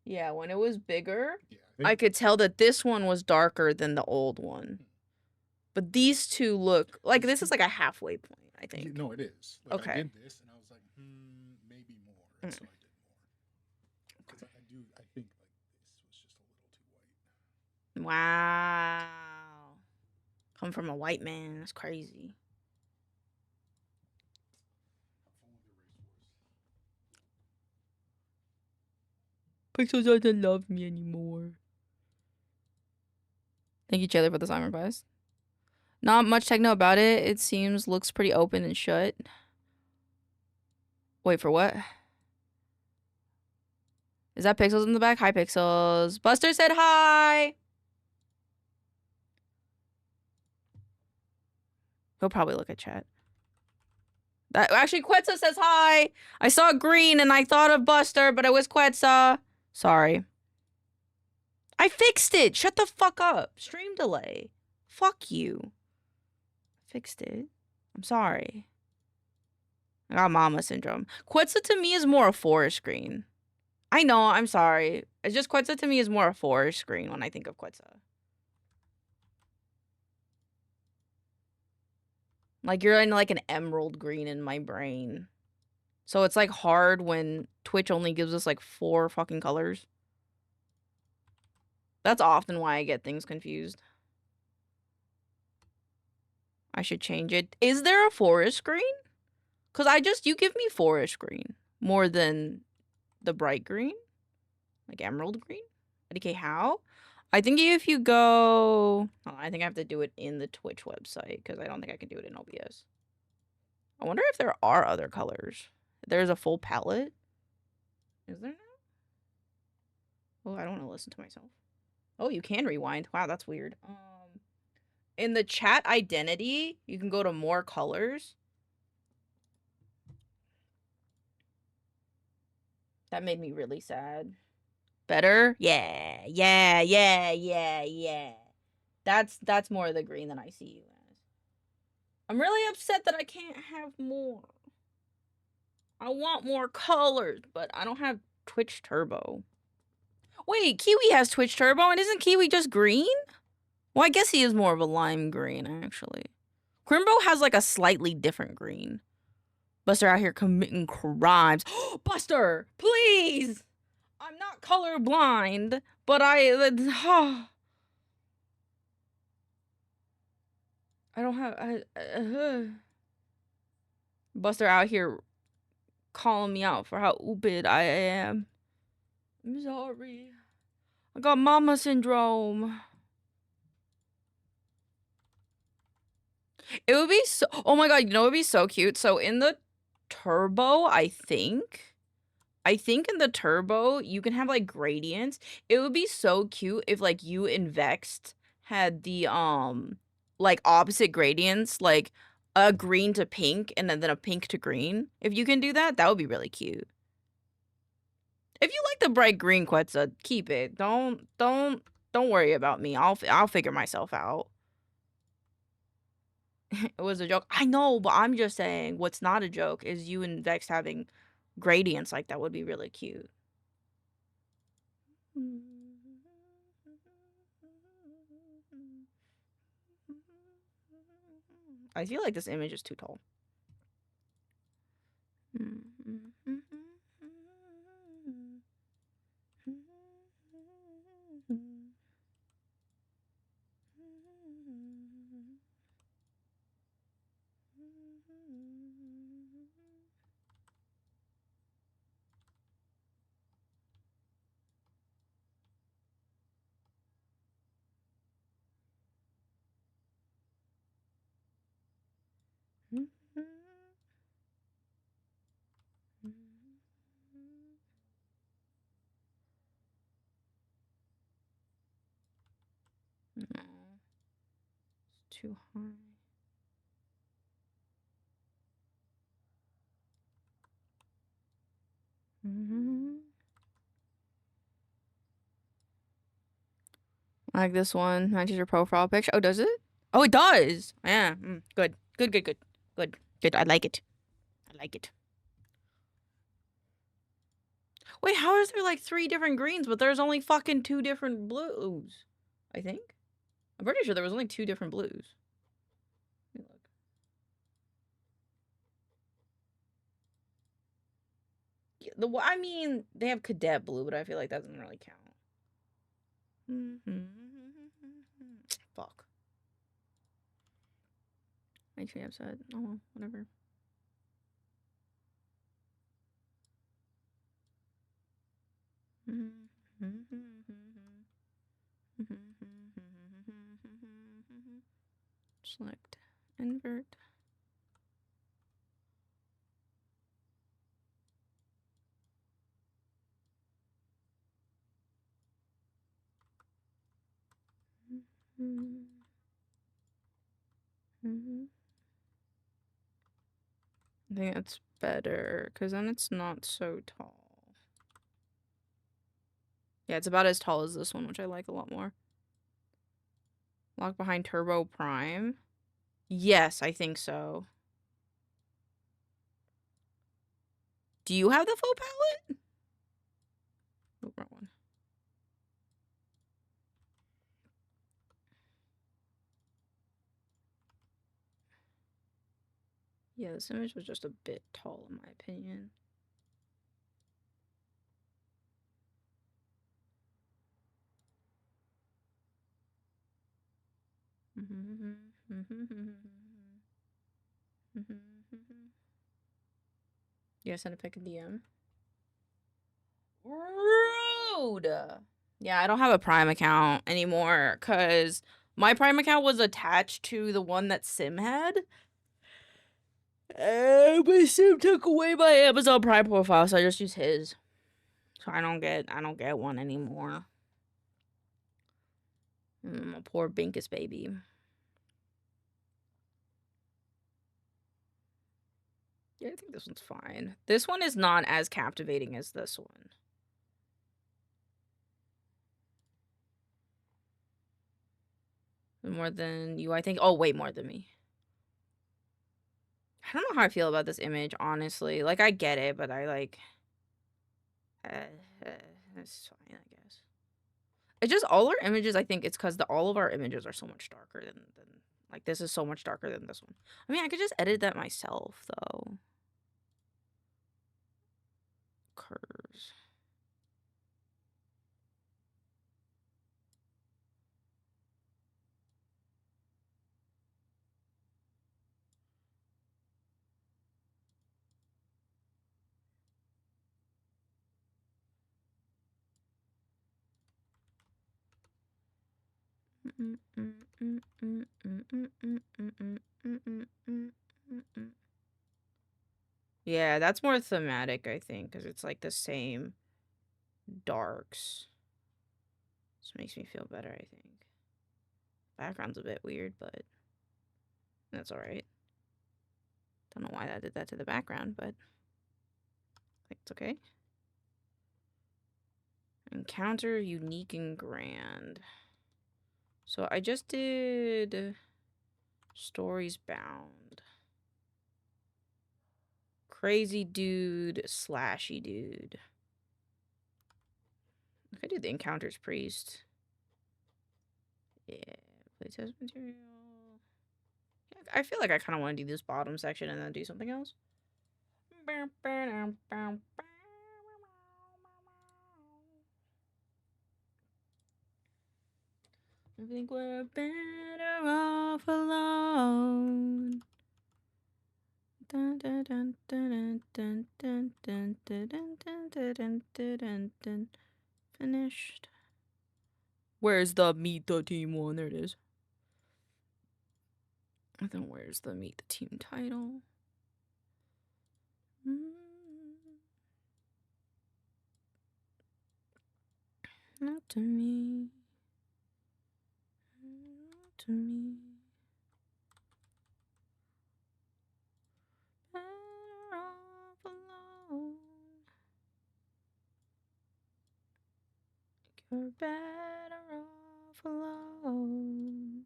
Yeah, when it was bigger, yeah." I could tell that this one was darker than the old one. But these two look like this is like a halfway point, I think. No, it is. Like, Okay. I did this, and I was like, maybe more, and so I did more. Because I think like this was just a little too white. Wow. Come from a white man. That's crazy. Pixel doesn't love me anymore. Thank you, Chandler, for the song request. Not much techno about it. It seems looks pretty open and shut. Wait, for what? Is that Pixels in the back? Hi, Pixels. Buster said hi. He'll probably look at chat. Actually, Quetzal says hi. I saw green and I thought of Buster, but it was Quetzal. Sorry. I fixed it. Shut the fuck up. Stream delay. Fuck you. Fixed it. I'm sorry. I got mama syndrome. Quetzal to me is more a forest green. I know, I'm sorry. It's just Quetzal to me is more a forest green when I think of Quetzal. Like you're in like an emerald green in my brain. So it's like hard when Twitch only gives us like 4 fucking colors. That's often why I get things confused. I should change it. Is there a forest green? Because you give me forest green more than the bright green. Like emerald green. Okay, how? I think if you go... Oh, I think I have to do it in the Twitch website because I don't think I can do it in OBS. I wonder if there are other colors. There's a full palette. Is there now? Oh, I don't want to listen to myself. Oh, you can rewind. Wow, that's weird. In the chat identity, you can go to more colors. That made me really sad. Better? Yeah. That's more of the green than I see you as. I'm really upset that I can't have more. I want more colors, but I don't have Twitch Turbo. Wait, Kiwi has Twitch Turbo, and isn't Kiwi just green? Well, I guess he is more of a lime green, actually. Crimbo has like a slightly different green. Buster out here committing crimes. Buster, please! I'm not colorblind, but I don't have... Buster out here calling me out for how stupid I am. I'm sorry. I got mama syndrome. It would be so... Oh my god, you know it would be so cute? So in the Turbo, I think in the Turbo, you can have, like, gradients. It would be so cute if, like, you and Vexed had the, like, opposite gradients, like, a green to pink and then a pink to green. If you can do that, that would be really cute. If you like the bright green Quetzal, keep it. Don't worry about me. I'll figure myself out. It was a joke. I know, but I'm just saying what's not a joke is you and Vex having gradients like that would be really cute. I feel like this image is too tall. No, it's too high. Like this one matches your profile picture. Oh, does it? Oh, it does. Yeah. Good. I like it. Wait, how is there like 3 different greens, but there's only fucking 2 different blues? I think. I'm pretty sure there was only 2 different blues. Let me look. Yeah, I mean, they have cadet blue, but I feel like that doesn't really count. Fuck. Makes me upset. Oh, well, whatever. Select invert. I think that's better, because then it's not so tall. Yeah, it's about as tall as this one, which I like a lot more. Lock behind Turbo Prime? Yes, I think so. Do you have the full palette? Oh, wrong one. Yeah, this image was just a bit tall in my opinion. Yeah, send a pic in DM. Rude! Yeah, I don't have a Prime account anymore because my Prime account was attached to the one that Sim had. But Sim took away my Amazon Prime profile, so I just use his. So I don't get one anymore. A poor Binkus baby. Yeah, I think this one's fine. This one is not as captivating as this one. More than you, I think. Oh, way more than me. I don't know how I feel about this image, honestly. Like, I get it, but I like... it's fine, I guess. It's just all our images, I think it's because all of our images are so much darker than... Like, this is so much darker than this one. I mean, I could just edit that myself, though. Curves. Yeah, that's more thematic, I think, because it's like the same darks. This makes me feel better, I think. Background's a bit weird, but that's alright. Don't know why that did that to the background, but I think it's okay. Encounter unique and grand. So I just did stories bound. Crazy dude, slashy dude. I could do the encounters priest. Yeah, playtest material. Yeah, I feel like I kind of want to do this bottom section and then do something else. I think we're better off alone. Dun, dun, dun, dun, dun, dun, dun, dun, dun, dun, dun, dun, dun, dun, dun. Finished. Where's the meet the team one? There it is. And then where's the meet the team title? Not to me. Not to me. Better off alone. You're better off alone.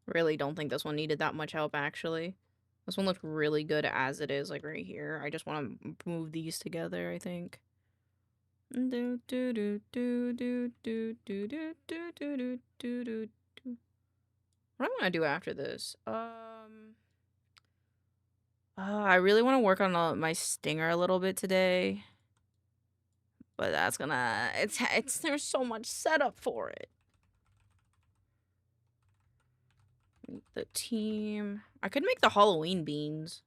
Really don't think this one needed that much help, actually. This one looked really good as it is, like right here. I just want to move these together, I think. Do do do do do do do do do do do do do. What do I want to do after this? I really want to work on my stinger a little bit today, but that's gonna it's there's so much setup for it. The team. I could make the Halloween beans,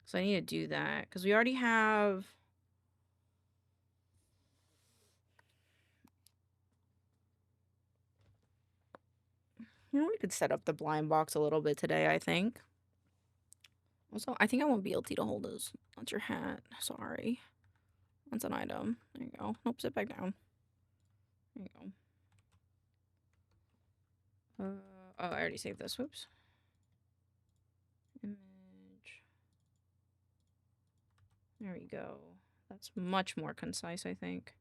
so I need to do that because we already have. You know, we could set up the blind box a little bit today, I think. Also, I think I want BLT to hold this. That's your hat. Sorry. That's an item. There you go. Nope, sit back down. There you go. Oh, I already saved this. Whoops. Image. There we go. That's much more concise, I think.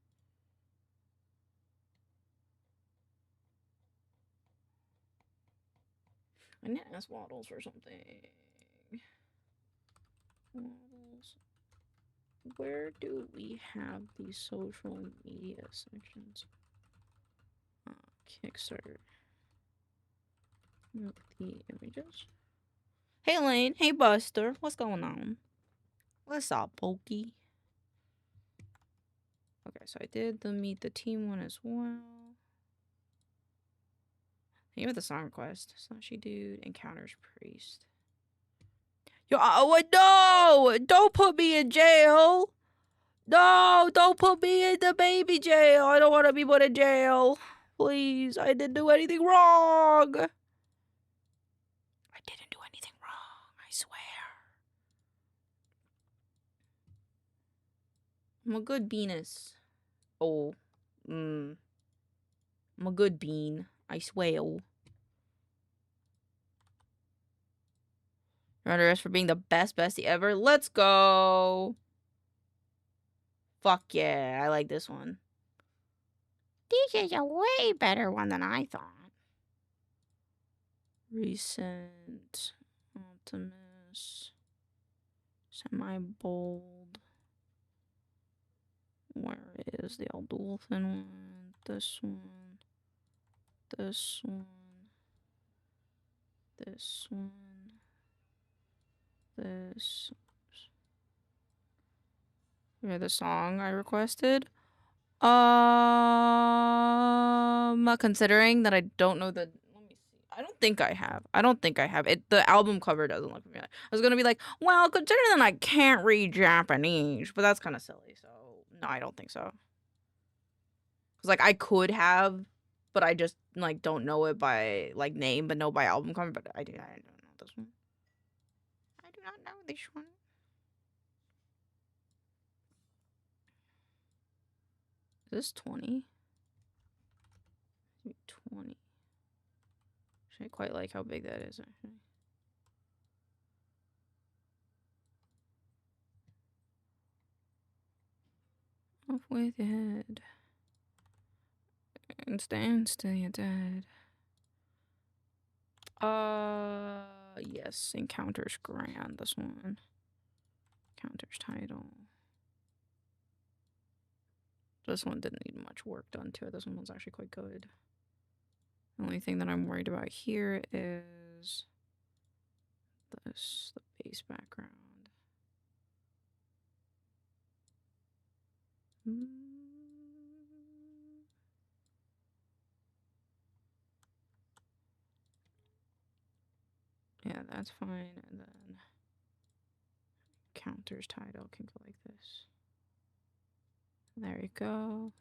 I need to ask Waddles for something. models. Where do we have these social media sections? Kickstarter. Look the images. Hey Lane, hey Buster, what's going on? What's up, Pokey? Okay, so I did the meet the team one as well. Name of the song request. Slushy dude encounters priest. Yo, no! Don't put me in jail! No, don't put me in the baby jail. I don't want to be put in jail. Please, I didn't do anything wrong. I didn't do anything wrong, I swear. I'm a good beanus. Oh, I'm a good bean, I swear. You're under arrest for being the best bestie ever. Let's go. Fuck yeah, I like this one. This is a way better one than I thought. Recent. Optimus. Semi-bold. Where is the old dolphin one? This one. This one. This one. This. Hear the song I requested? Considering that I don't know the. Let me see. I don't think I have. I don't think I have it. The album cover doesn't look familiar. I was gonna be like, well, considering that I can't read Japanese, but that's kind of silly. So no, I don't think so. Cause like I could have, but I just like don't know it by like name, but know by album cover. But I don't know this one. I do not know this one. Is this 20? 20. I quite like how big that is, actually. Off with your head. And stand still, you're dead. Yes, Encounters Grand, this one. Encounters title. This one didn't need much work done to it. This one was actually quite good. The only thing that I'm worried about here is this, the base background. Yeah, that's fine. And then Encounters title can go like this. There you go.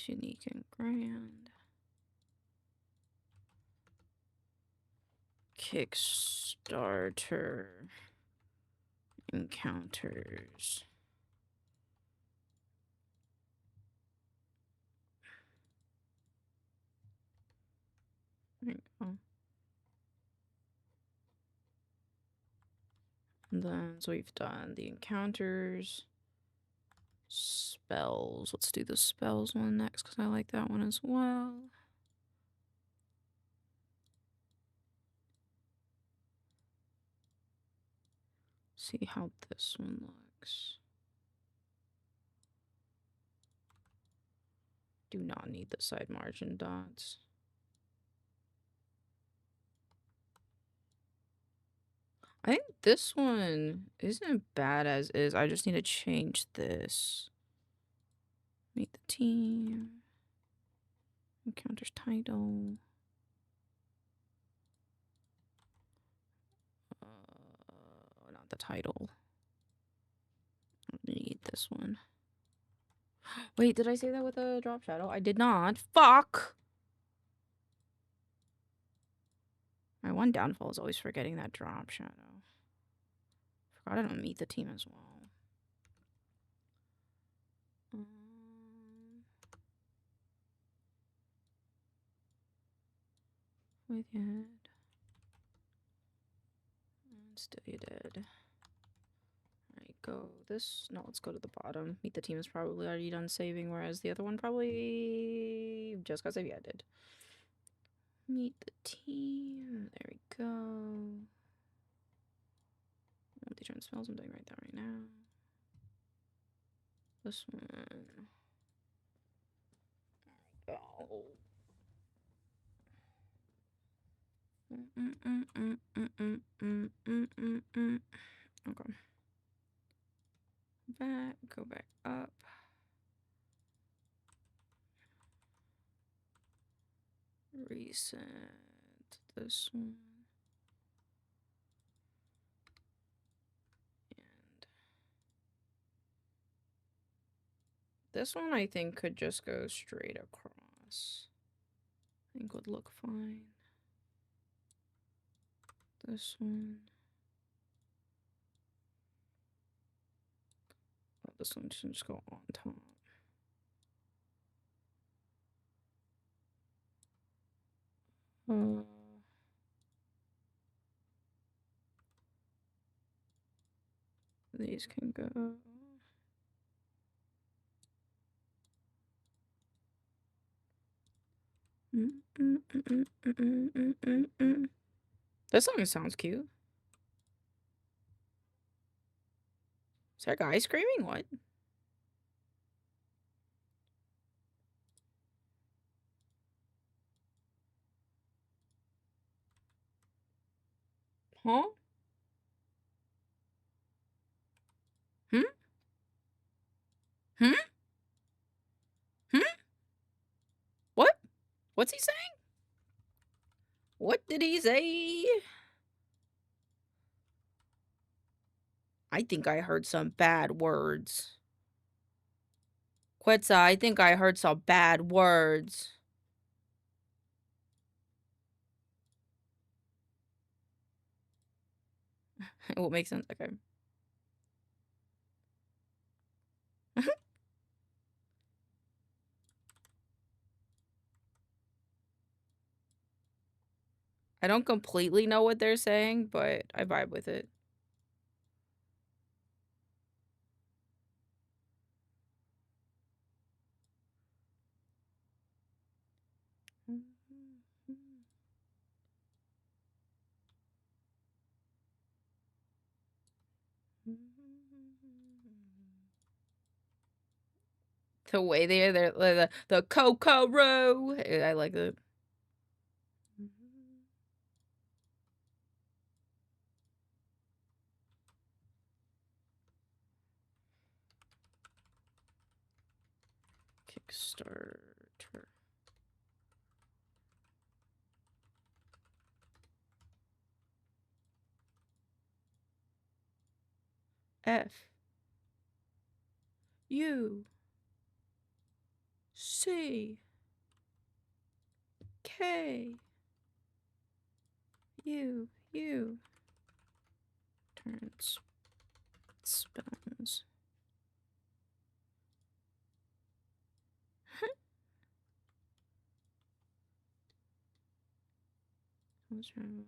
Unique, and grand. Kickstarter. Encounters. There you go. And then, so we've done the encounters. Spells. Let's do the spells one next because I like that one as well. See how this one looks. Do not need the side margin dots. I think this one isn't bad as is. I just need to change this. Meet the team. Encounters title. Not the title. I need this one. Wait, did I say that with a drop shadow? I did not. Fuck! My one downfall is always forgetting that drop shadow. Forgot I don't meet the team as well. With your head. And still you dead. There you go this. No, let's go to the bottom. Meet the team is probably already done saving, whereas the other one probably just got saved. Yeah, it did. Meet the team. There we go. Multi-turn spells. I'm doing that right now. This one. Oh. Okay. Back. Go back up. Reset this one. And this one I think could just go straight across. I think would look fine. This one. Oh, this one should just go on top. These can go. This song sounds cute. Is that guy screaming? What? Huh? Hmm? Hmm? Hmm? What? What's he saying? What did he say? I think I heard some bad words. Quetzal, I think I heard some bad words. It will make sense. Okay. I don't completely know what they're saying, but I vibe with it. The way they're the Coco row. I like it. Kickstarter. F U C K U turns spells. What's wrong?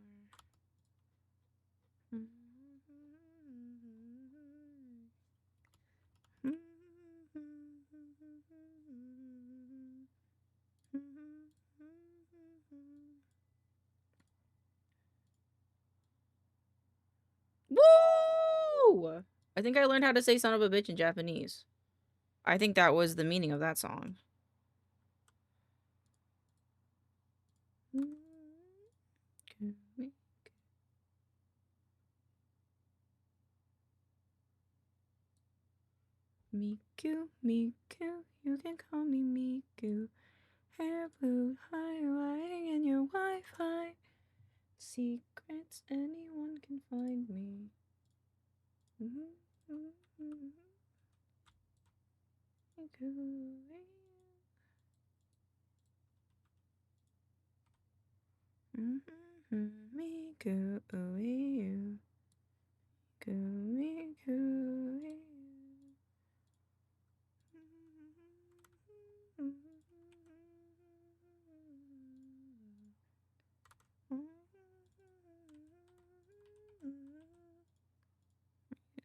Woo! I think I learned how to say son of a bitch in Japanese. I think that was the meaning of that song. Miku, Miku, you can call me Miku. Hair blue, highlighting in your Wi-Fi. Secrets, anyone can find me. Miku, you. Miku,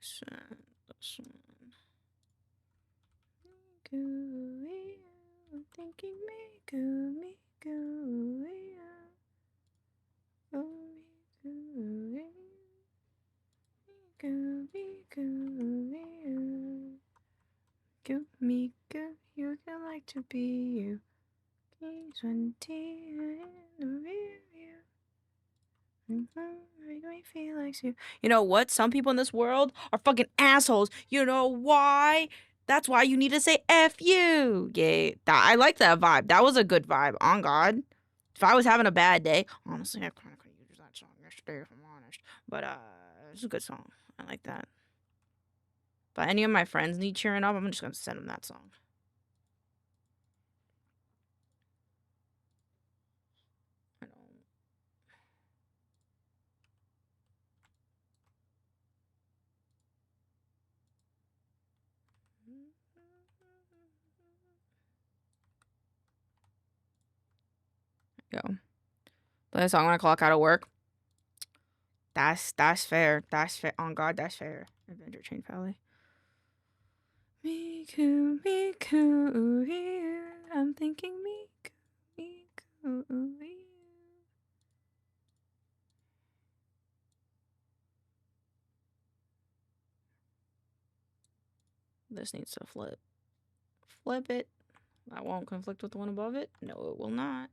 Send this You can like to be you. 20 in the rear view. Make me feel like you. You know what? Some people in this world are fucking assholes. You know why? That's why you need to say F you. Yeah, I like that vibe. That was a good vibe. On God. If I was having a bad day, honestly, I kind of could use that song yesterday, if I'm honest. But it's a good song. I like that. But any of my friends need cheering up, I'm just gonna send them that song. I don't. Go. Play a song when I clock out of work. That's fair. That's fair. On God, that's fair. Adventure Chain Valley. Miku, Miku, here. I'm thinking Miku, Miku, here. This needs to flip. Flip it. That won't conflict with the one above it. No, it will not.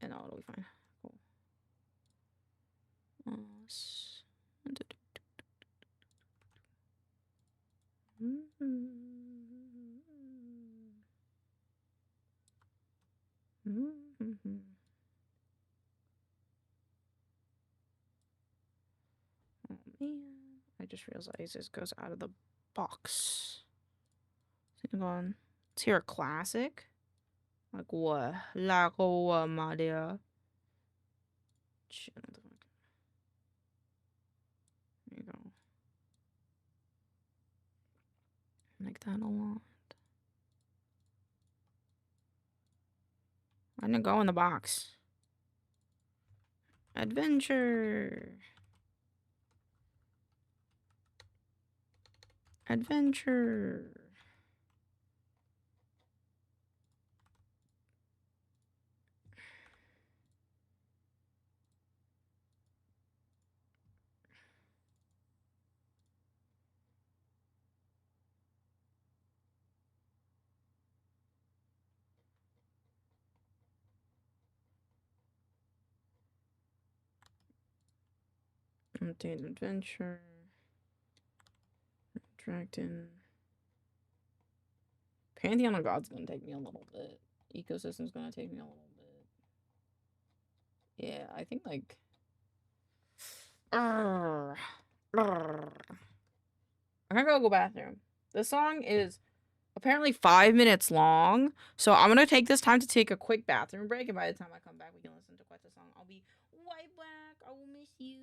And no, it'll be fine. Cool. Oh man, I just realized this goes out of the box. Hang on. Let's hear a classic. Like what? Like what, my dear? Shit, what the fuck? There you go. Like that a lot. I didn't go in the box. Adventure. Adventure. Update adventure. Dragton. Pantheon of God's gonna take me a little bit. Ecosystem's gonna take me a little bit. Yeah, I think like. I'm gonna go bathroom. This song is apparently 5 minutes long, so I'm gonna take this time to take a quick bathroom break, and by the time I come back, we can listen to quite the song. I'll be right back. I will miss you.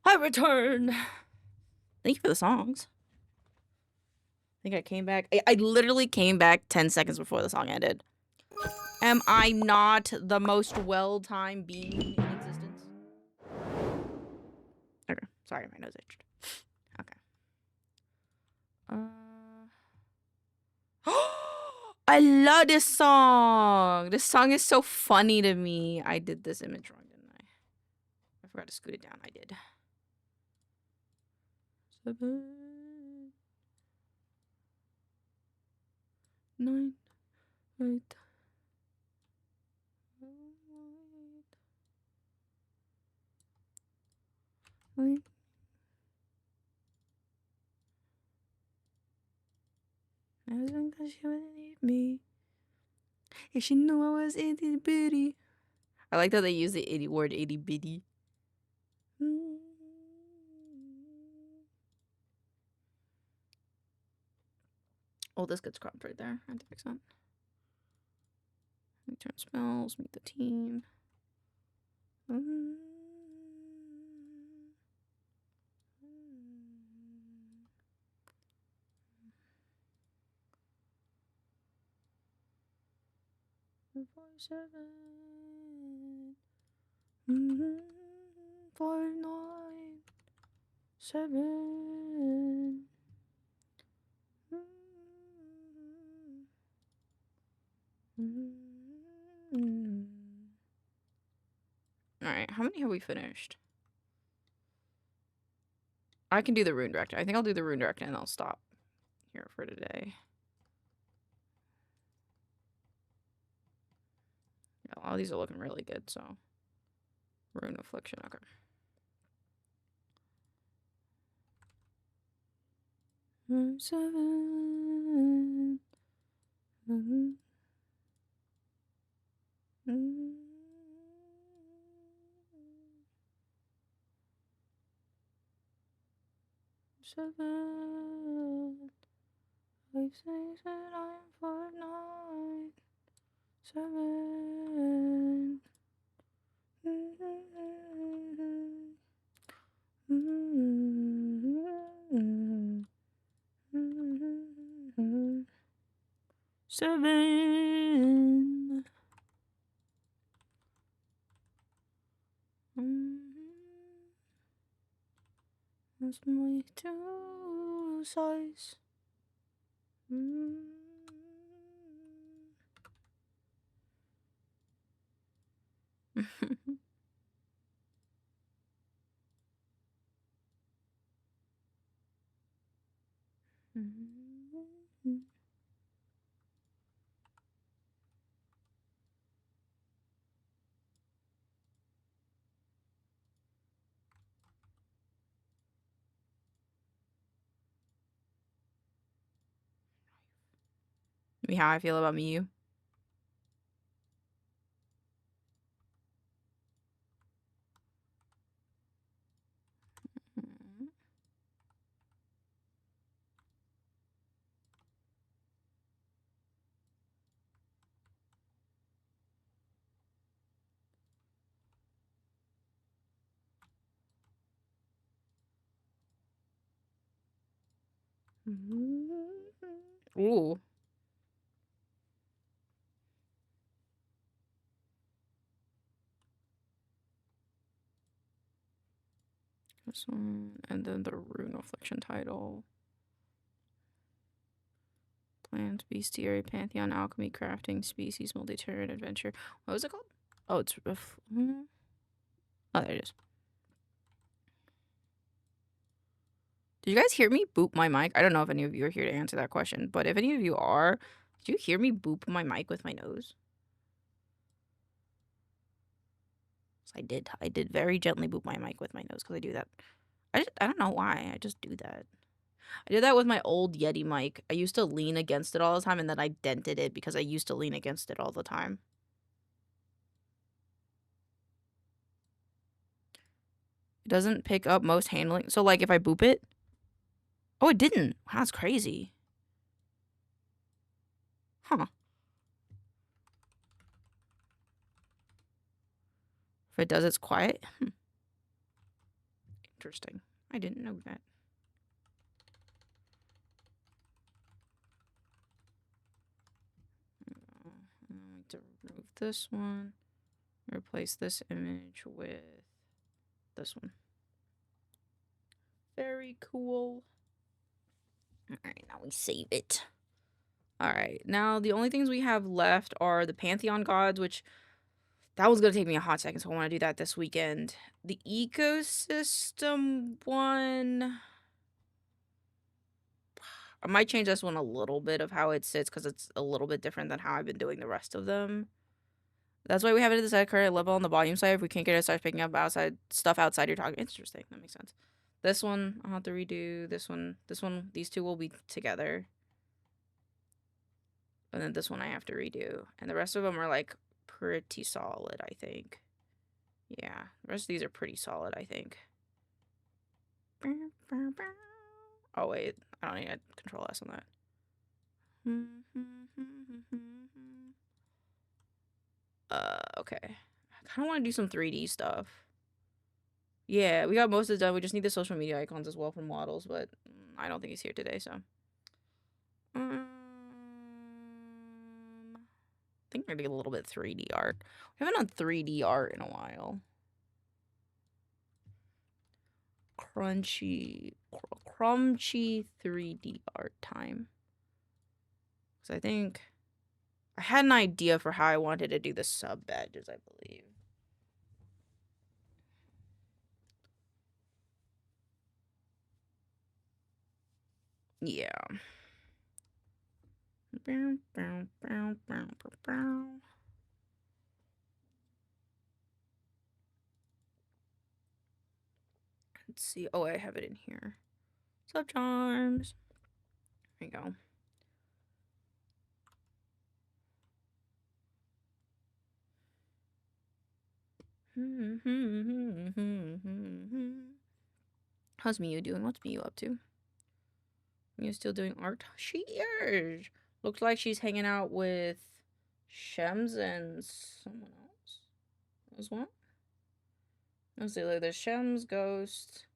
I return. Thank you for the songs. I think I came back. I literally came back 10 seconds before the song ended. Am I not the most well-timed being in existence? Okay. Sorry, my nose itched. Okay. I love this song. This song is so funny to me. I did this image wrong, didn't I? I forgot to scoot it down. I did. 7, 9, 8. Wait. I was thinking that she wouldn't leave me. If she knew I was itty bitty. I like that they use the word itty bitty. Oh, this gets cropped right there. I have to fix that. Return spells, meet the team. Seven. 5, 9, 7. All right, how many have we finished? I can do the rune director. I think I'll do the rune director and I'll stop here for today. Yeah, all these are looking really good, so. Rune affliction, okay. Seven. 7, 5, 6, 7, 5, 9, 7. 7. That's my 2 size. Me, how I feel about me, you. Ooh. This one, and then the rune affliction title. Plants, bestiary, pantheon, alchemy, crafting, species, multi-turret, adventure. What was it called? Oh, it's oh, there it is. Did you guys hear me boop my mic? I don't know if any of you are here to answer that question, but if any of you are, did you hear me boop my mic with my nose? I did. I did very gently boop my mic with my nose because I do that. I don't know why. I just do that. I did that with my old Yeti mic. I used to lean against it all the time, and then I dented it because I used to lean against it all the time. It doesn't pick up most handling. So, like, if I boop it... Oh, it didn't. Wow, that's crazy. Huh. If it does, it's quiet. Interesting. I didn't know that. I need to remove this one. Replace this image with this one. Very cool. Alright, now we save it. Alright, now the only things we have left are the Pantheon gods, which that was going to take me a hot second, so I want to do that this weekend. The ecosystem one, I might change this one a little bit of how it sits because it's a little bit different than how I've been doing the rest of them. That's why we have it at the set current level on the volume side. If we can't get it to start picking up outside stuff outside your target. Interesting. That makes sense. This one, I'll have to redo. This one, these two will be together. And then this one I have to redo. And the rest of them are like pretty solid, I think. Yeah, the rest of these are pretty solid, I think. Oh, wait. I don't need to control S on that. Okay. I kind of want to do some 3D stuff. Yeah, we got most of it done. We just need the social media icons as well for models, but I don't think he's here today, so. I think we're gonna get a little bit 3D art. We haven't done 3D art in a while. Crunchy 3D art time. Because I think I had an idea for how I wanted to do the sub badges, I believe. Yeah. Let's see. Oh, I have it in here. Sub charms. There you go. How's Miyu doing? What's Miyu up to? Miyu's still doing art? She is. Looks like she's hanging out with Shems and someone else as well. Let's see, like there's Shems, Ghost,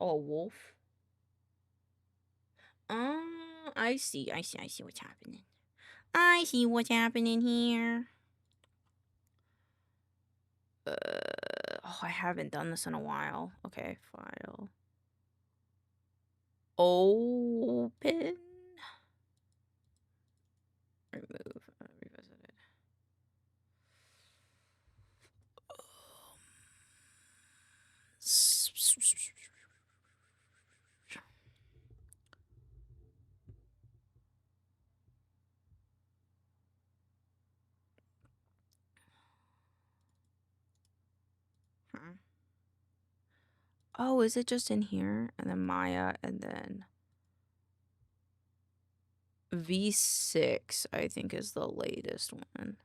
oh, Wolf. Oh, I see what's happening. I see what's happening here. Oh, I haven't done this in a while. Okay, file. Open. Remove. Revisit it. Oh, is it just in here? And then Maya, and then V6, I think, is the latest one.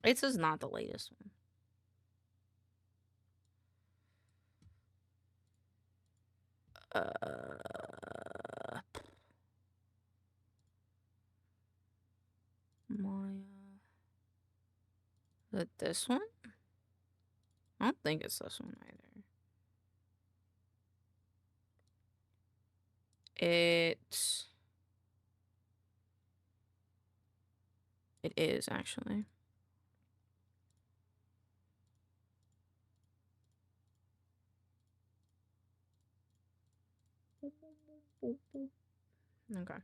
It says not the latest one. Maya. Is it this one? I don't think it's this one either. It is actually. Okay. I'm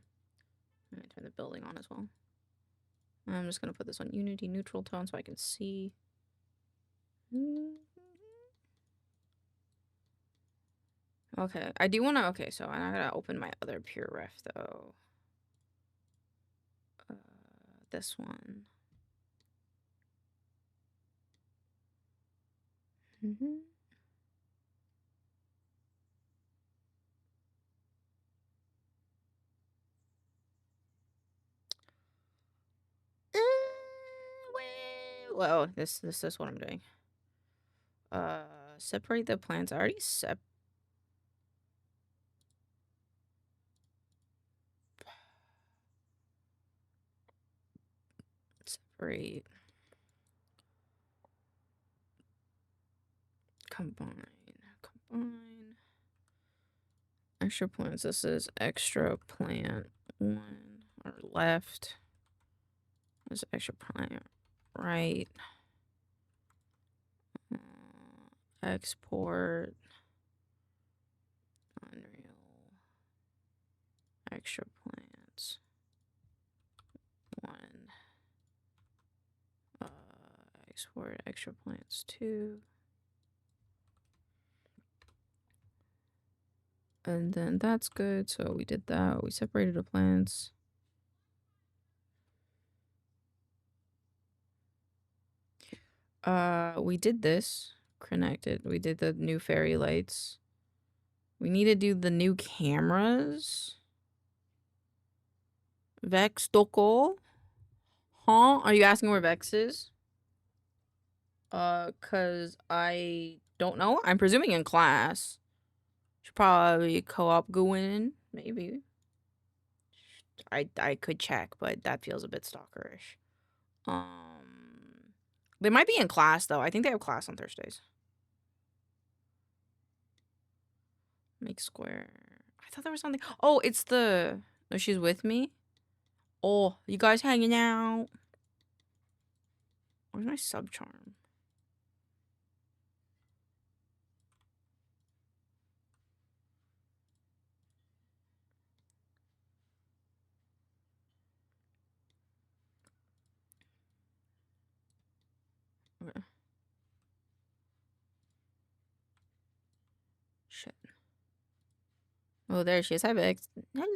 gonna turn the building on as well. I'm just gonna put this on Unity neutral tone so I can see. Okay, I do want to. Okay, so I gotta open my other pure ref though. This one. Well, this is what I'm doing. Separate the plants. I already separate. combine. Extra plants. This is extra plant 1 or left. This extra plant right. Export. Unreal. Extra plants 1. Export extra plants 2. And then that's good. So we did that. We separated the plants. We did this. Connected. We did the new fairy lights. We need to do the new cameras. Vex Doko? Huh? Are you asking where Vex is? Cause I don't know. I'm presuming in class. Should probably co-op go in. Maybe. I could check, but that feels a bit stalkerish. They might be in class though. I think they have class on Thursdays. Make square. I thought there was something. Oh, it's the. Oh, she's with me. Oh, you guys hanging out? Where's my sub charm? Okay. Shit. Oh, there she is. Hi, Vex. Hello.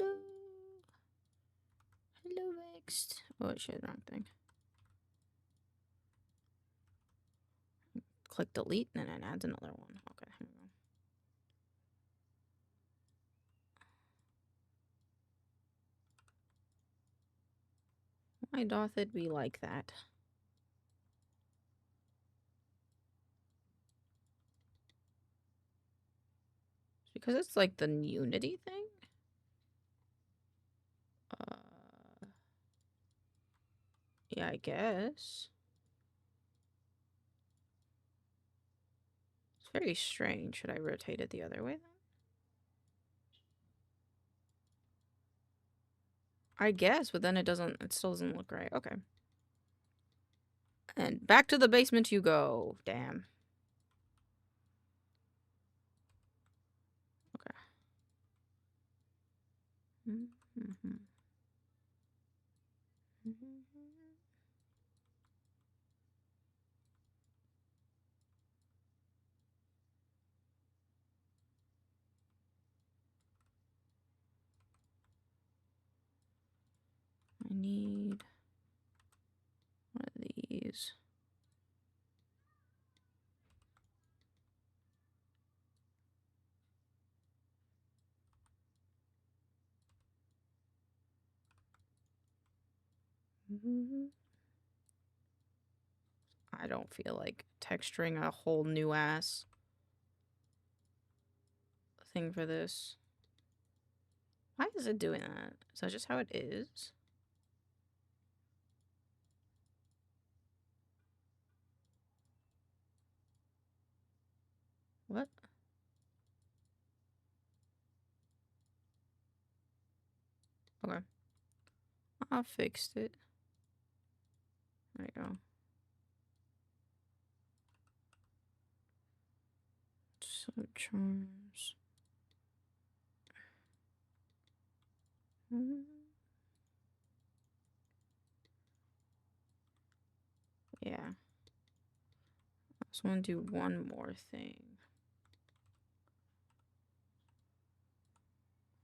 Hello, Vex. Oh, shit, wrong thing. Click delete, and then it adds another one. Okay, here we go. Why doth it be like that? Because it's like the Unity thing? Yeah, I guess. It's very strange. Should I rotate it the other way then? I guess, but then it still doesn't look right. Okay. And back to the basement you go. Damn. Okay. I need one of these. I don't feel like texturing a whole new ass thing for this. Why is it doing that? Is that just how it is? What? Okay. I fixed it. There you go. So charms. Yeah. I just want to do one more thing.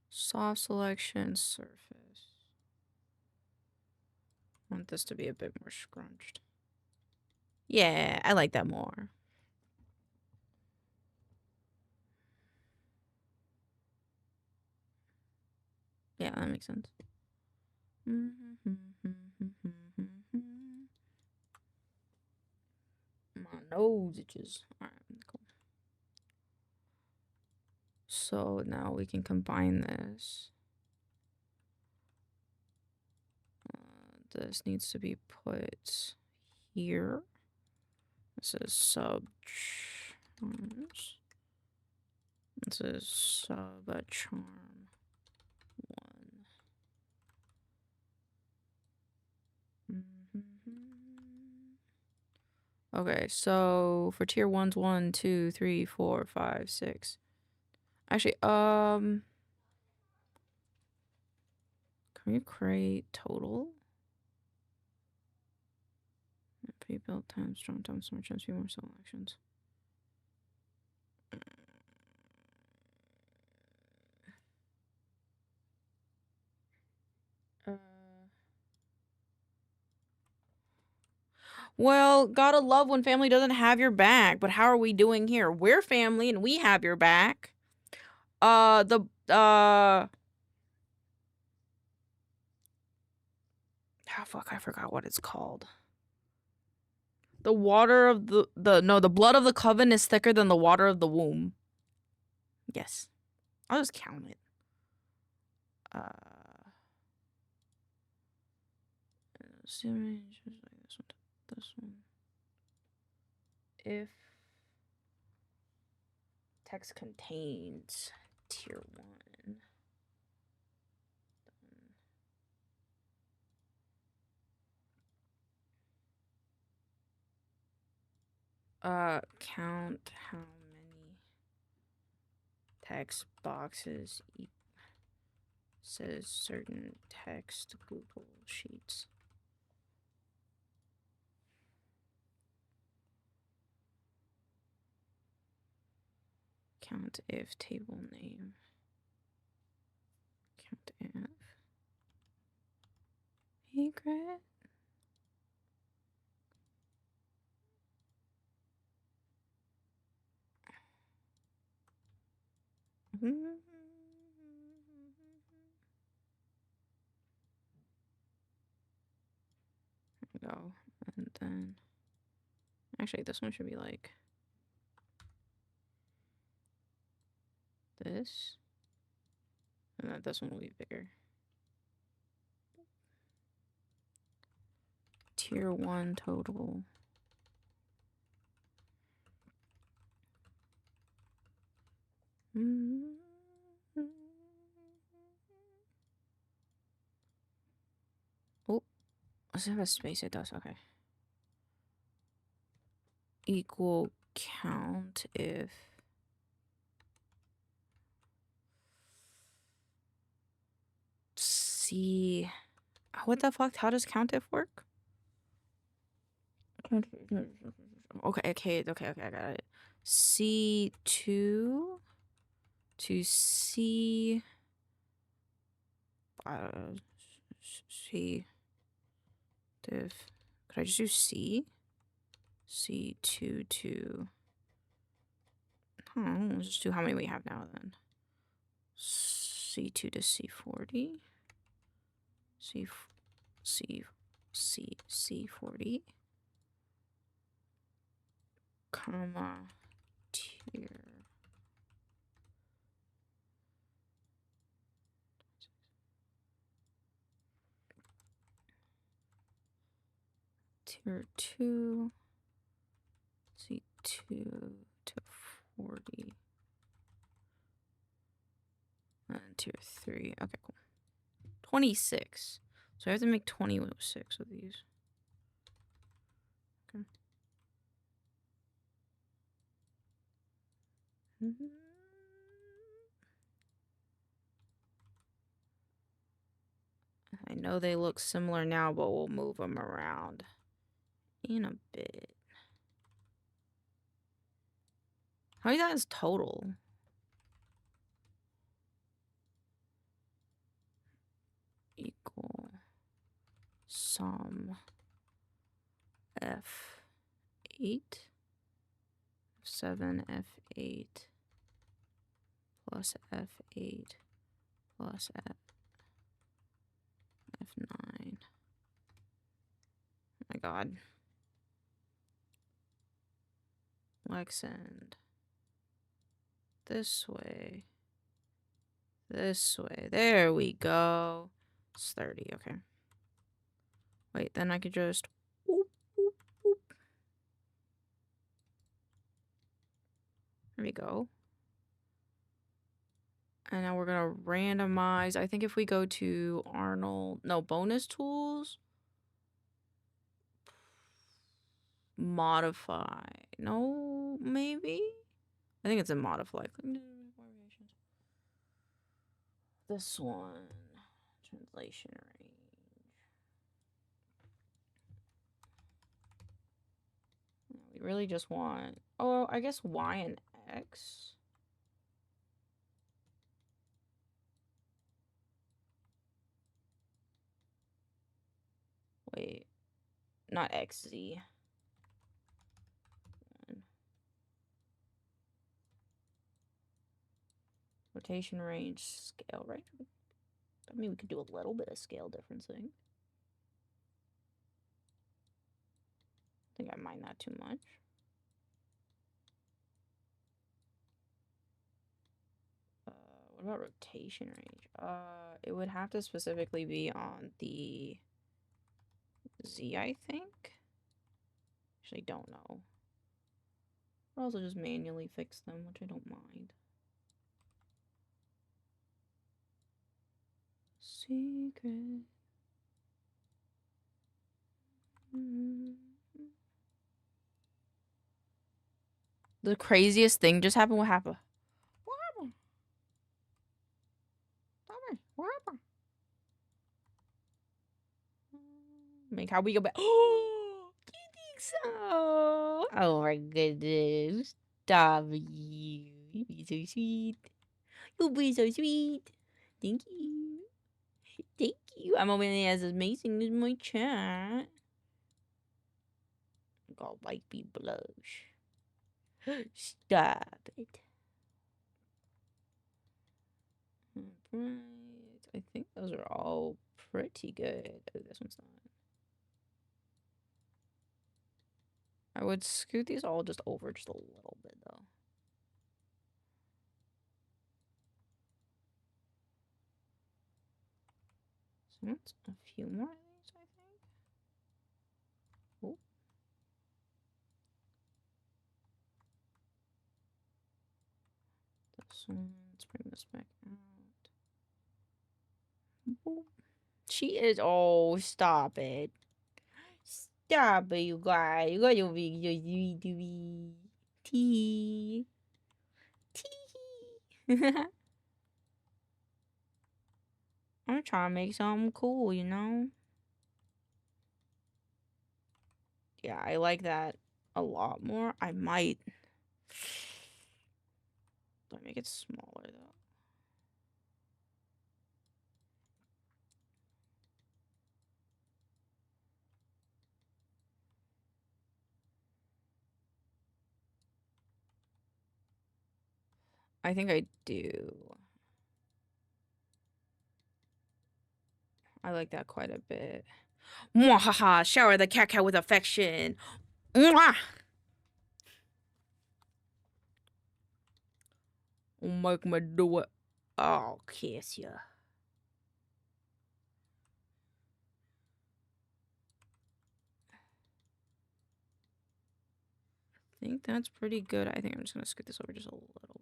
Soft selection, surface. I want this to be a bit more scrunched. Yeah, I like that more. Yeah, that makes sense. My nose itches. Alright, cool. So now we can combine this. This needs to be put here. This is charms. This is sub-charm 1. Okay, so for tier 1's 1, 2, 3, 4, 5, 6. Actually, can we create total? Pre-built times, strong times, more chance, few more selections. Well, gotta love when family doesn't have your back, but how are we doing here? We're family and we have your back. Oh fuck, I forgot what it's called. The water of the blood of the coven is thicker than the water of the womb. Yes. I'll just count it. Assuming just like this one to this one. If text contains tier 1. Count how many text boxes says certain text Google Sheets. Count if table name. Count if egret. There we go. And then actually this one should be like this. And then this one will be bigger. Tier 1 total. Oh, does it have a space? It does, okay. Equal count if C. What the fuck? How does count if work? Okay, I got it. C2 to C. C div. Could I just do C? C2 to. Let's just do how many we have now then. C2 to C40. C40. Comma tier. Tier 2. C2 to 40. And tier 3. Okay, cool. 26. So I have to make 26 of these. Okay. I know they look similar now, but we'll move them around in a bit. How many times total? Equal sum F8 F7 F8 plus F8 plus F9. Oh my god. Lexend. This way. This way. There we go. It's 30, okay. Wait, then I could just whoop, whoop, whoop. There we go. And now we're gonna randomize. I think if we go to Arnold, no, bonus tools, modify. No, maybe? I think it's in modify. This one, translation range. We really just want, oh, I guess Y and X. Wait, not XZ. Rotation range, scale, right? I mean, we could do a little bit of scale differencing. I think I mind that too much. What about rotation range? It would have to specifically be on the Z, I think. Actually, don't know. Or also just manually fix them, which I don't mind. Secret. The craziest thing just happened. What happened? What happened? Tell me. What happened? Make how we go back. Oh, you think so? Oh my goodness. Stop you. You be so sweet. You be so sweet. Thank you. Thank you. I'm only as amazing as my chat. God, make me blush. Stop it. Alright. I think those are all pretty good. Oh, this one's not. I would scoot these all just over just a little bit though. So that's a few more of these, I think. Oh. This one, let's bring this back out. Boop. She is, oh, stop it. Stop it, you guys. You gotta be just sweet. Tee. Tee. I'm trying to make something cool, you know? Yeah, I like that a lot more. I might. Do I make it smaller though? I think I do. I like that quite a bit. Mwahaha! Shower the cat with affection. Mwah! Make me do it. I'll kiss ya. I think that's pretty good. I think I'm just gonna scoot this over just a little bit more.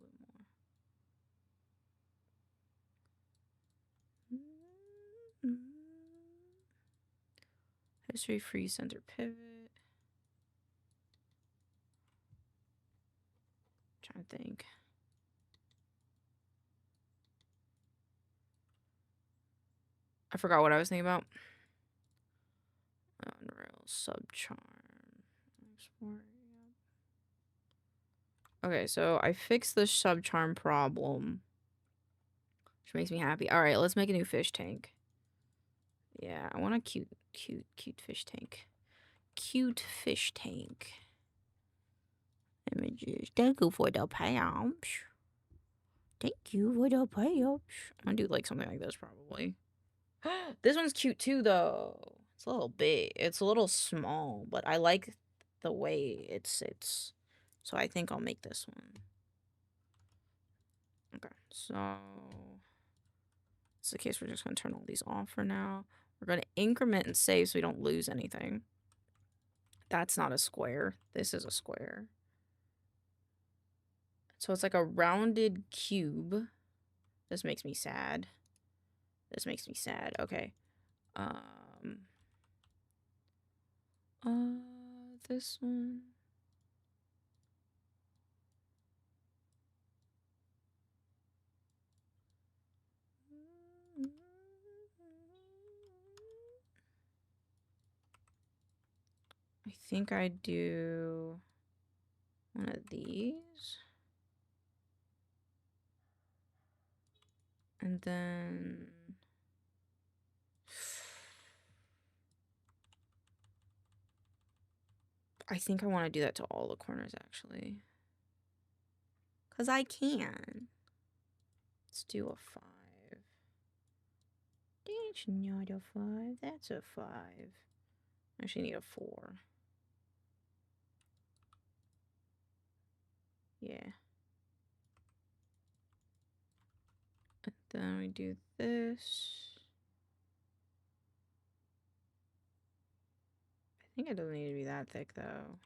History, free center pivot. Trying to think. I forgot what I was thinking about. Unreal subcharm. Okay, so I fixed the subcharm problem, which makes me happy. All right, let's make a new fish tank. Yeah, I want a cute fish tank. Cute fish tank. Images. Thank you for the payouts. Thank you for the payouts. I'm gonna do like something like this probably. This one's cute too though. It's a little big. It's a little small, but I like the way it sits. So I think I'll make this one. Okay, so it's the case. We're just gonna turn all these off for now. We're gonna increment and save so we don't lose anything. That's not a square. This is a square. So it's like a rounded cube. This makes me sad. This makes me sad. Okay. This one. I think I do one of these. And then I think I want to do that to all the corners actually. 'Cause I can. Let's do a 5. That's not a 5. That's a 5. I actually need a 4. Yeah. And then we do this. I think it doesn't need to be that thick though.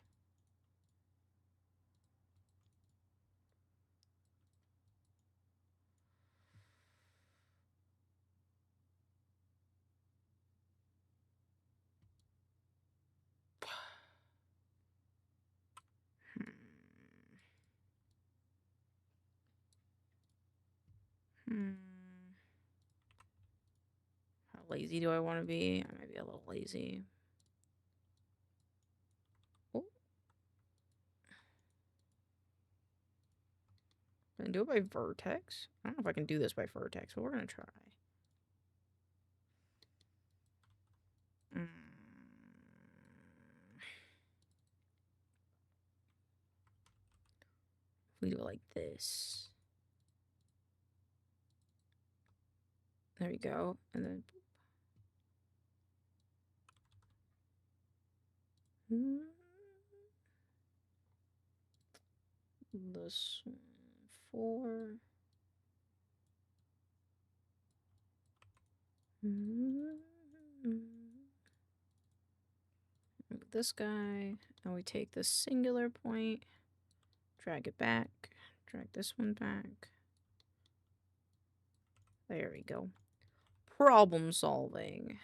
How lazy do I want to be? I might be a little lazy. Oh. Can I do it by vertex? I don't know if I can do this by vertex, but we're gonna try. We do it like this. There we go. And then this one, 4. This guy, and we take this singular point, drag it back, drag this one back. There we go. Problem solving.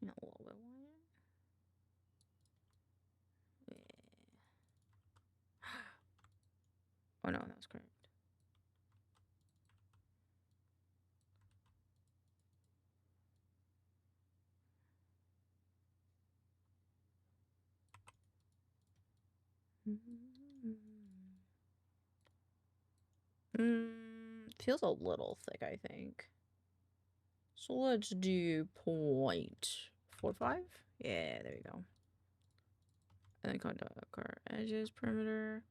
A little bit wider. Yeah. Oh no, that was correct. Feels a little thick, I think. So let's do 0.45. Yeah, there we go. And then contact our edges perimeter.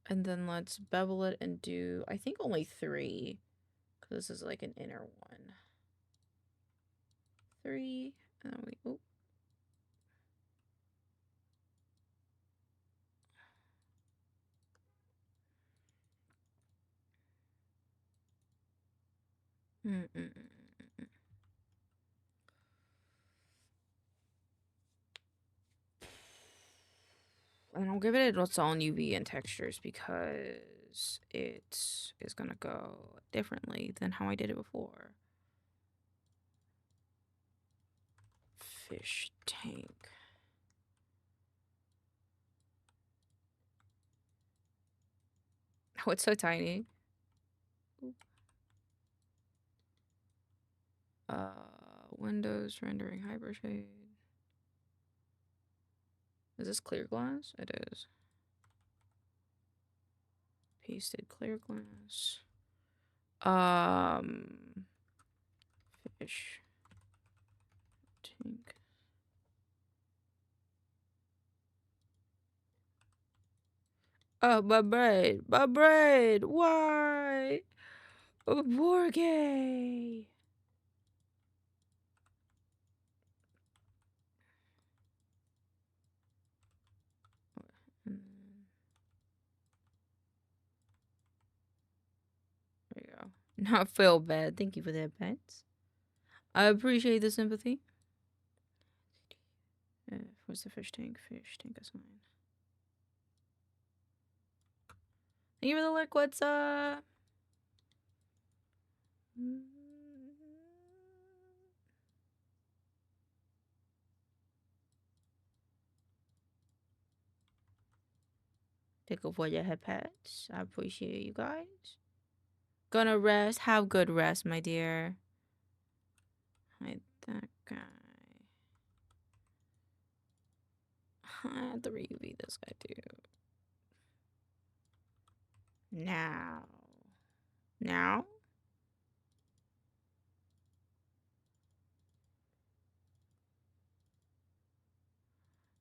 And then let's bevel it and do, I think, only 3. Because this is like an inner one. 3. And then we, oh. And I'll give it its own UV and textures because it is gonna go differently than how I did it before. Fish tank. Oh, it's so tiny. Windows rendering hypershade. Is this clear glass? It is. Pasted clear glass. Fish tank. Oh, my brain, why? Borgay. There you go. Not feel bad. Thank you for that, pets. I appreciate the sympathy. Where's the fish tank? Fish tank assigned. Thank you for the liquids. Take a for your head pets. I appreciate you guys. Gonna rest. Have good rest, my dear. Hide that guy. I have to re-UV this guy too. Now. Now?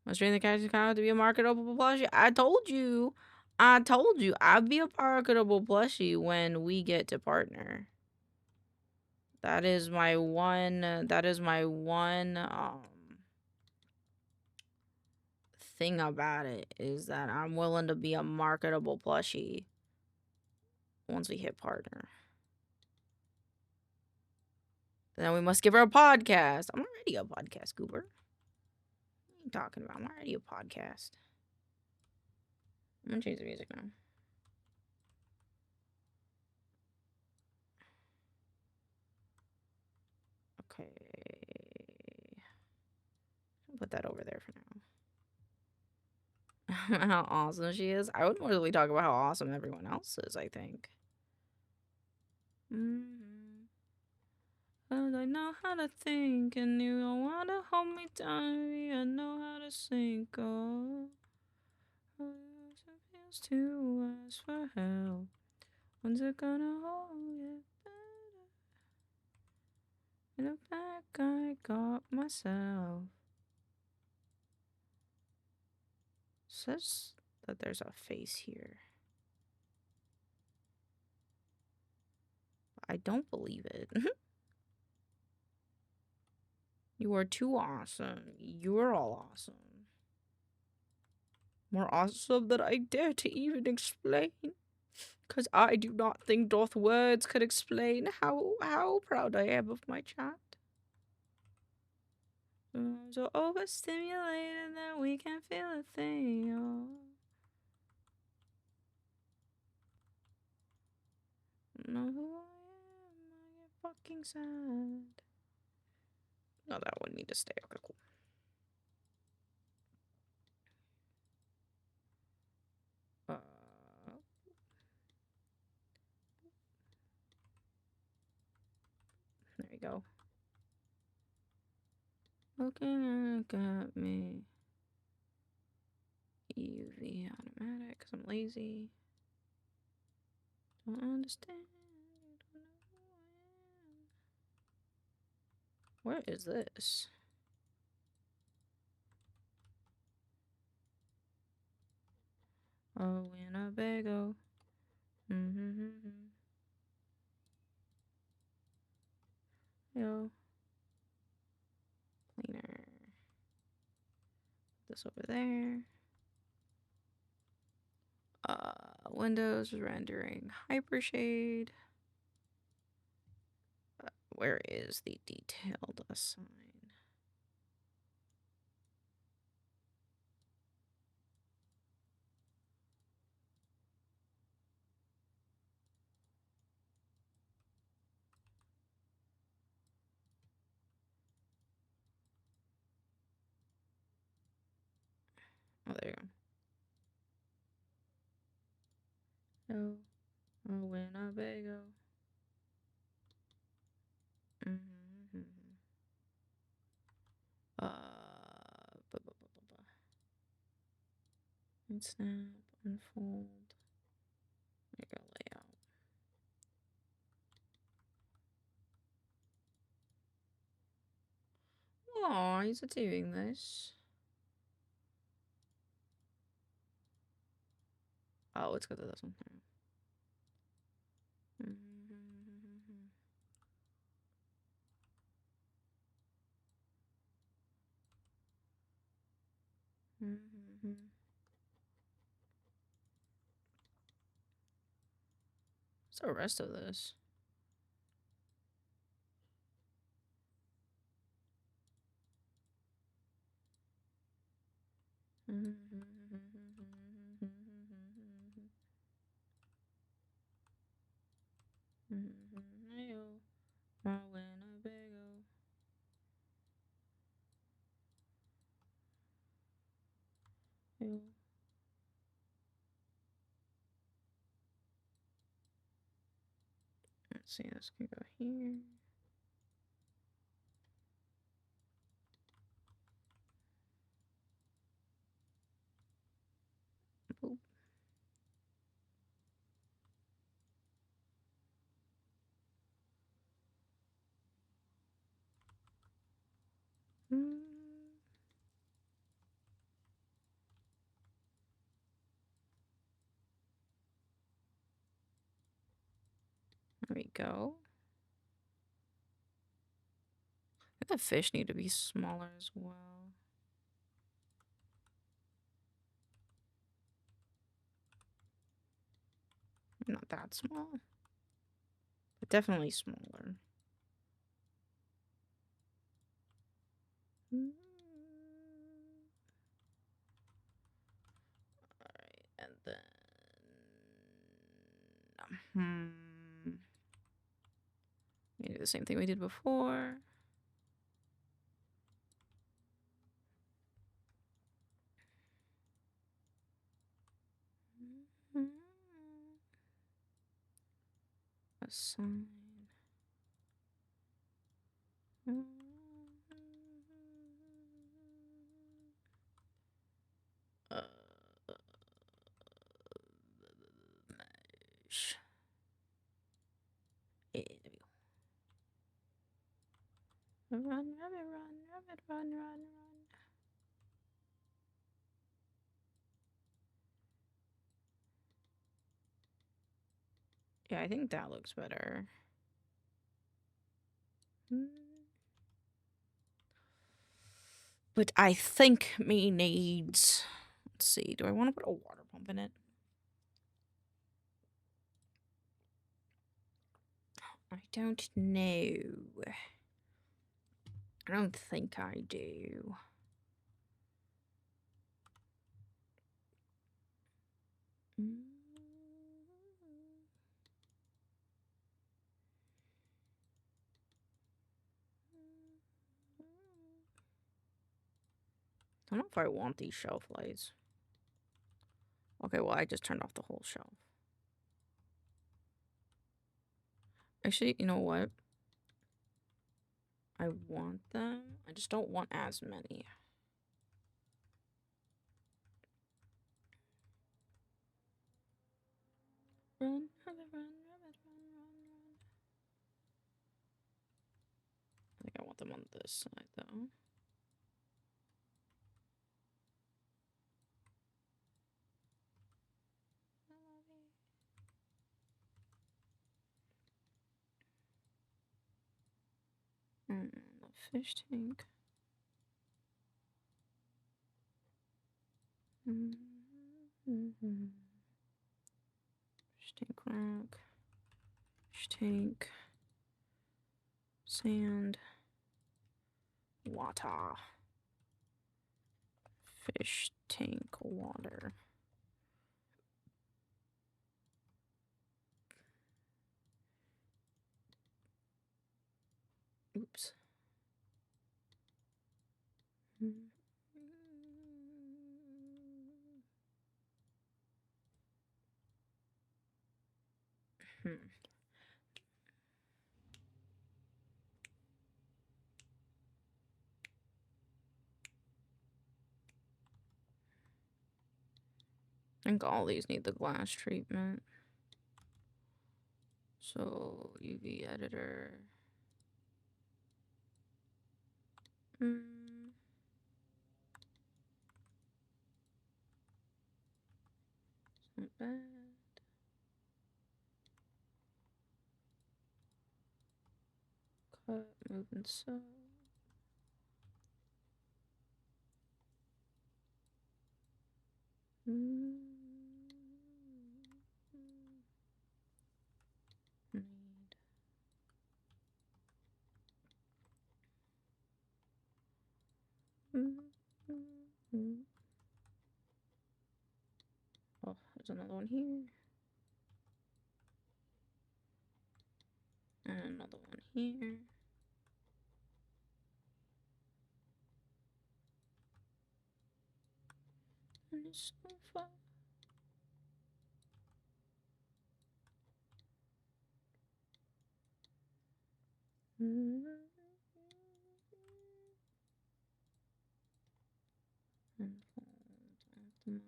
Must train the character count to be a marketable plushie. I told you. I'd be a marketable plushie when we get to partner. That is my one thing about it, is that I'm willing to be a marketable plushie once we hit partner. Then we must give her a podcast. I'm already a podcast, Goober. What are you talking about? I'm already a podcast. I'm gonna change the music now. Okay. I'll put that over there for now. How awesome she is. I would more really talk about how awesome everyone else is, I think. Cause I know how to think, and you don't wanna hold me down. I know how to sink. Oh, it feels to ask for help. When's it gonna hold you better? In the back, I got myself. Says that there's a face here. I don't believe it. You are too awesome. You're all awesome. More awesome than I dare to even explain. Because I do not think doth words could explain how proud I am of my chat. So overstimulated that we can't feel a thing. Oh. Know who I am, I get fucking sad. No, that would need to stay. Okay, cool. There you go. Looking at me. UV automatic, because I'm lazy. Don't understand. Don't know who I am. Where is this? Oh, Winnebago. Yo. Cleaner. This over there. Windows rendering hypershade. Where is the detailed assign? Oh, there you go. No. Oh, Winnebago. And snap, unfold. There you go, layout. Oh, he's doing this. Oh, let's go to this one. What's the rest of this? Let's see, this can go here. Boop. There we go. I think the fish need to be smaller as well. Not that small, but definitely smaller. Alright, and then we do the same thing we did before. Assign. Mesh. Yeah, there we go. Run, rabbit, run, rabbit, run, run, run. Yeah, I think that looks better. But I think me needs... Let's see, do I want to put a water pump in it? I don't know. I don't think I do. I don't know if I want these shelf lights. Okay, well, I just turned off the whole shelf. Actually, you know what? I want them. I just don't want as many. Run, rabbit, run, rabbit, run, run, run. I think I want them on this side, though. The fish tank. Fish tank rock. Fish tank. Sand. Water. Fish tank water. Oops. I think all these need the glass treatment. So, UV editor. Not bad. Cut, move, and sew. Need. There's another one here. And another one here. And it's so far. And optimize.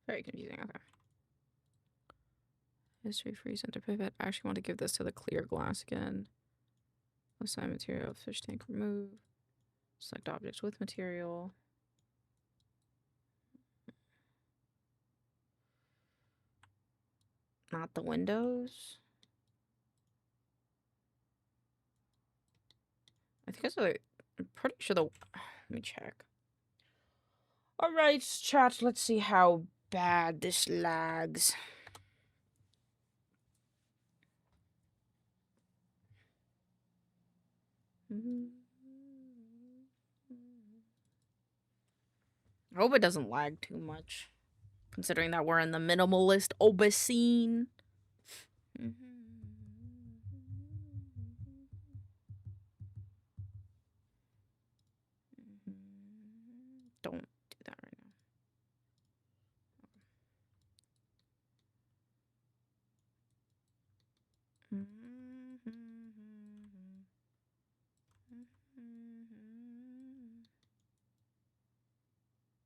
Very confusing. Okay. History free center pivot. I actually want to give this to the clear glass again. Assign material, fish tank remove. Select objects with material. Not the windows. I think it's like, I'm pretty sure the. Let me check. Alright, chat, let's see how bad this lags. I hope it doesn't lag too much, considering that we're in the minimalist obscene. Don't do that right now.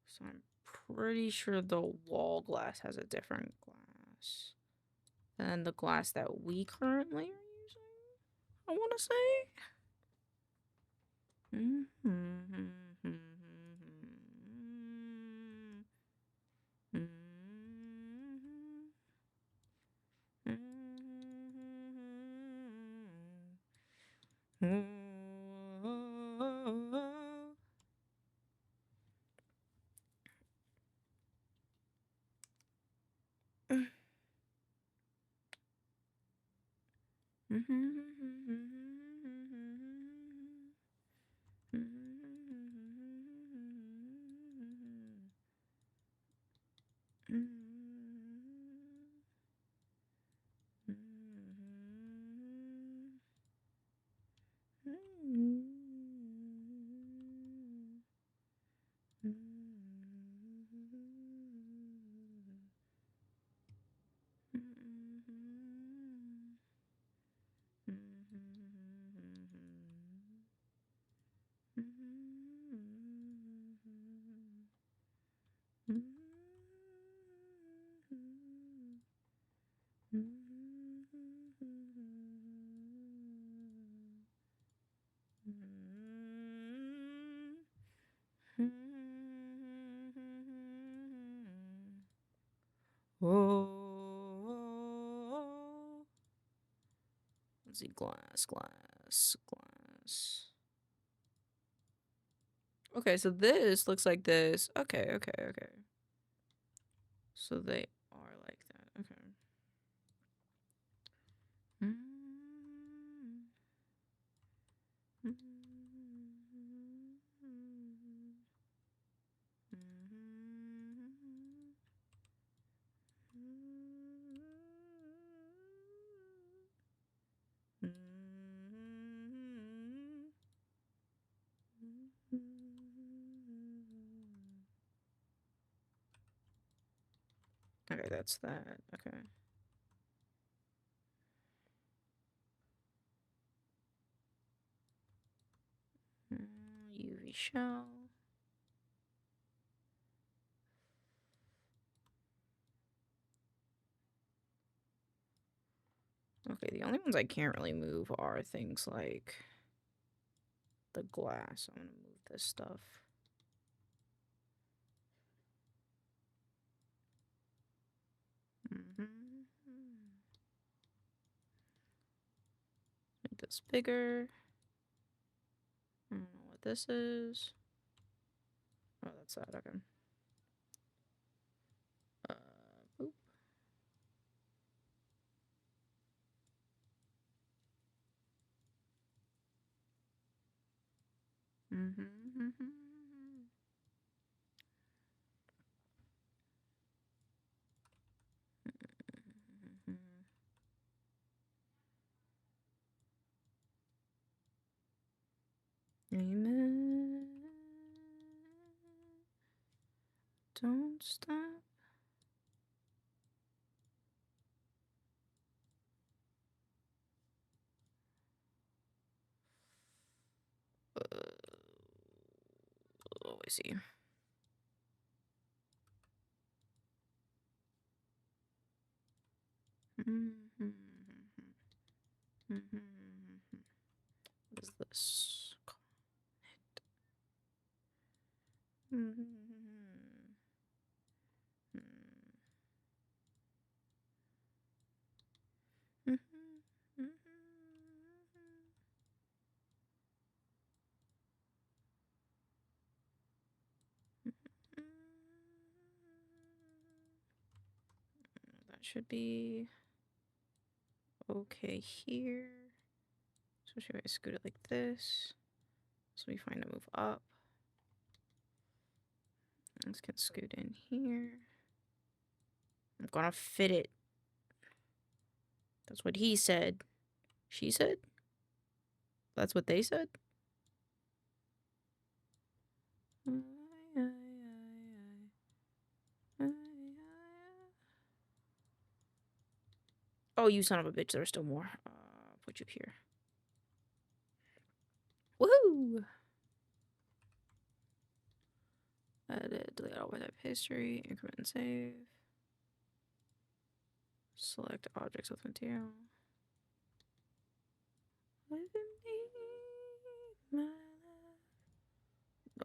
So I'm pretty sure the wall glass has a different glass than the glass that we currently are using, I want to say. Oh. Let's see, glass. Okay, so this looks like this. Okay. So they are like that. Okay. Okay, that's that. Okay. UV shell. Okay, the only ones I can't really move are things like the glass. I'm gonna move this stuff. Make this bigger. I don't know what this is. Oh, that's that. Okay. Boop. Amen. Don't stop. Oh, I see. What is this? That should be okay here. So should I scoot it like this? So we find a move up. This can scoot in here. I'm gonna fit it. That's what he said. She said? That's what they said? Oh, you son of a bitch. There's still more. Put you here. Woohoo! Edit, delete all web history, increment and save. Select objects with material.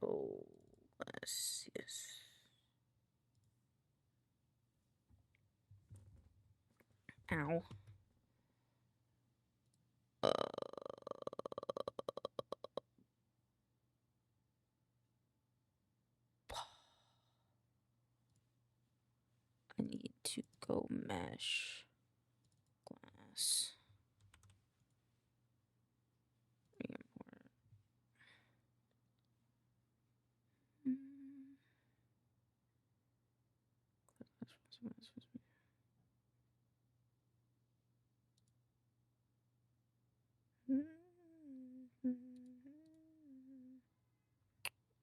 Oh, yes. Ow. I need to go mesh glass.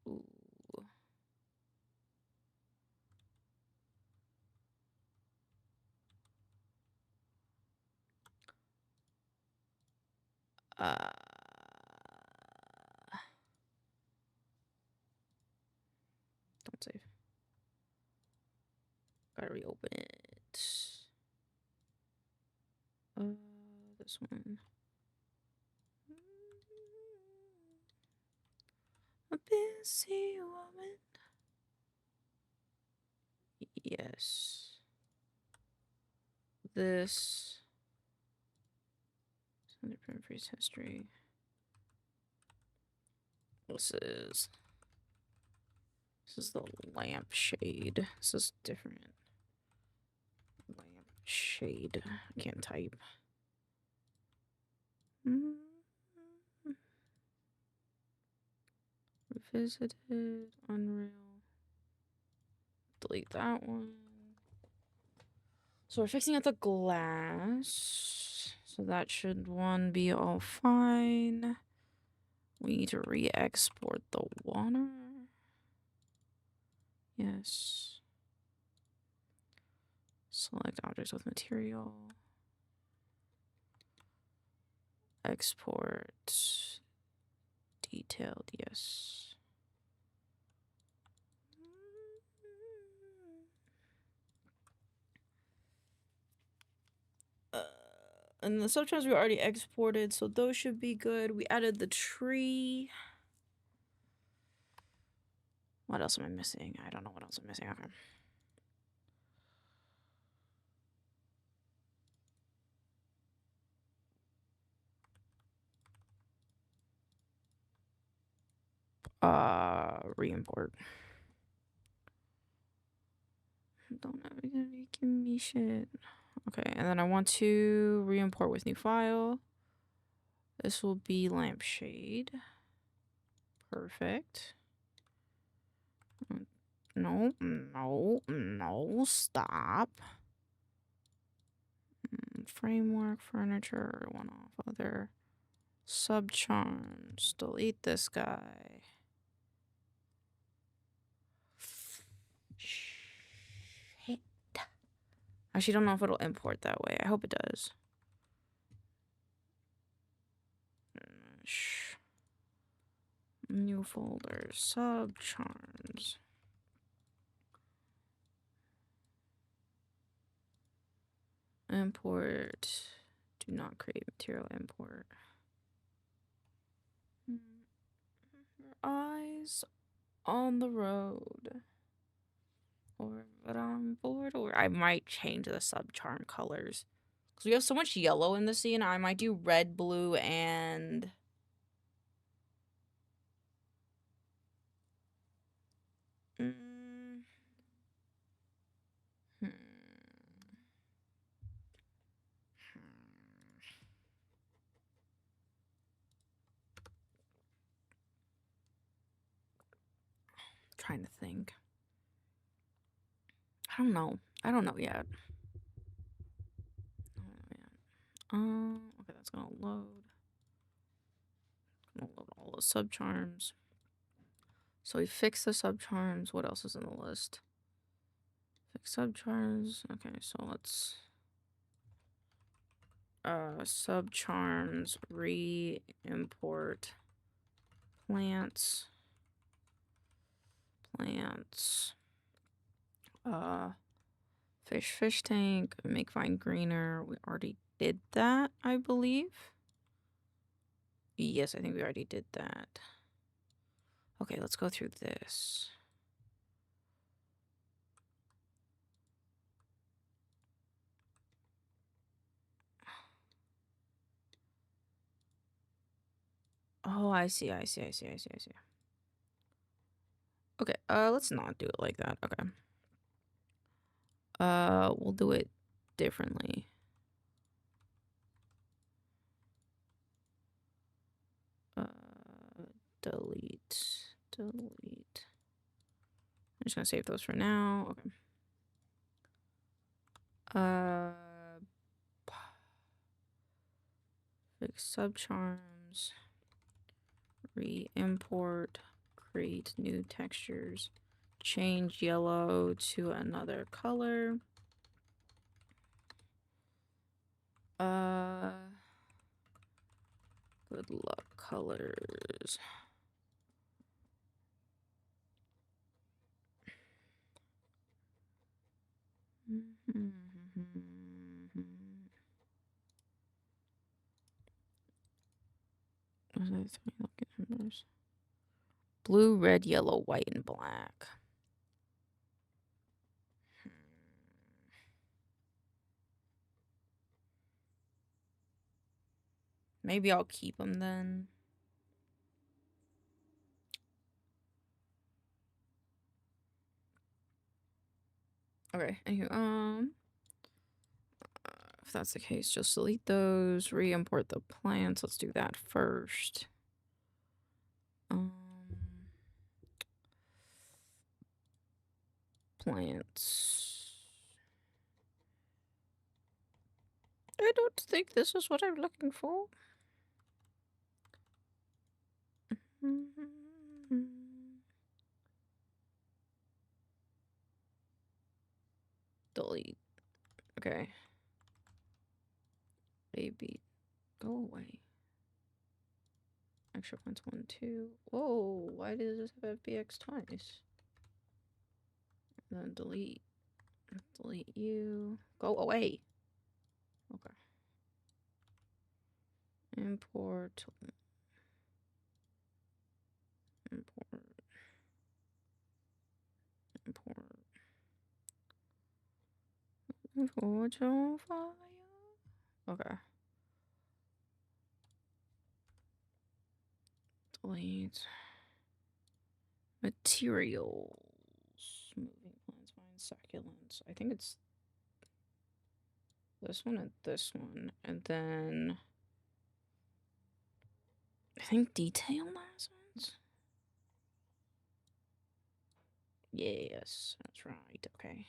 Ooh. Don't save. Gotta reopen it. This one. A busy woman. Yes. This. Underprint freeze history. This is the lampshade. This is different. Lampshade. I can't type. Revisited. Unreal. Delete that one. So we're fixing up the glass. So that should one be all fine. We need to re-export the water. Yes. Select objects with material. Export. Detailed, yes. And the subchannels we already exported, so those should be good. We added the tree. What else am I missing? I don't know what else I'm missing. Okay. Re-import. Don't ever give me shit. Okay, and then I want to re-import with new file. This will be lampshade. Perfect. No, no, no, stop. Framework, furniture, one off other. Subcharms. Delete this guy. Shit. I actually don't know if it'll import that way. I hope it does. New folder. Subcharms. Import. Do not create material import. Your eyes on the road. Or but on board, or I might change the subcharm colors. Because we have so much yellow in the scene, I might do red, blue, and trying to think. I don't know. I don't know yet. Okay, that's gonna load. Gonna load all the subcharms. So we fixed the subcharms. What else is in the list? Fix subcharms. Okay, so let's subcharms re-import plants. Fish tank, make vine greener. We already did that, I believe. Yes, I think we already did that. Okay, let's go through this. Oh, I see. Okay, let's not do it like that. Okay. We'll do it differently. Delete. I'm just gonna save those for now. Okay. Fix subcharms. Re-import. Create new textures. Change yellow to another color. Good luck colors. Blue, red, yellow, white, and black. Maybe I'll keep them then. Okay, anywho, if that's the case, just delete those, re-import the plants. Let's do that first. Plants. I don't think this is what I'm looking for. Delete. Okay. Baby, go away. Extra points 1, 2. Whoa, why does this have FBX twice? And then delete. Delete you. Go away. Okay. Import. Forge on fire. Okay. Delete. Materials. Moving plants, vines, succulents. I think it's this one and this one. And then I think detail last ones. Yes, that's right. Okay.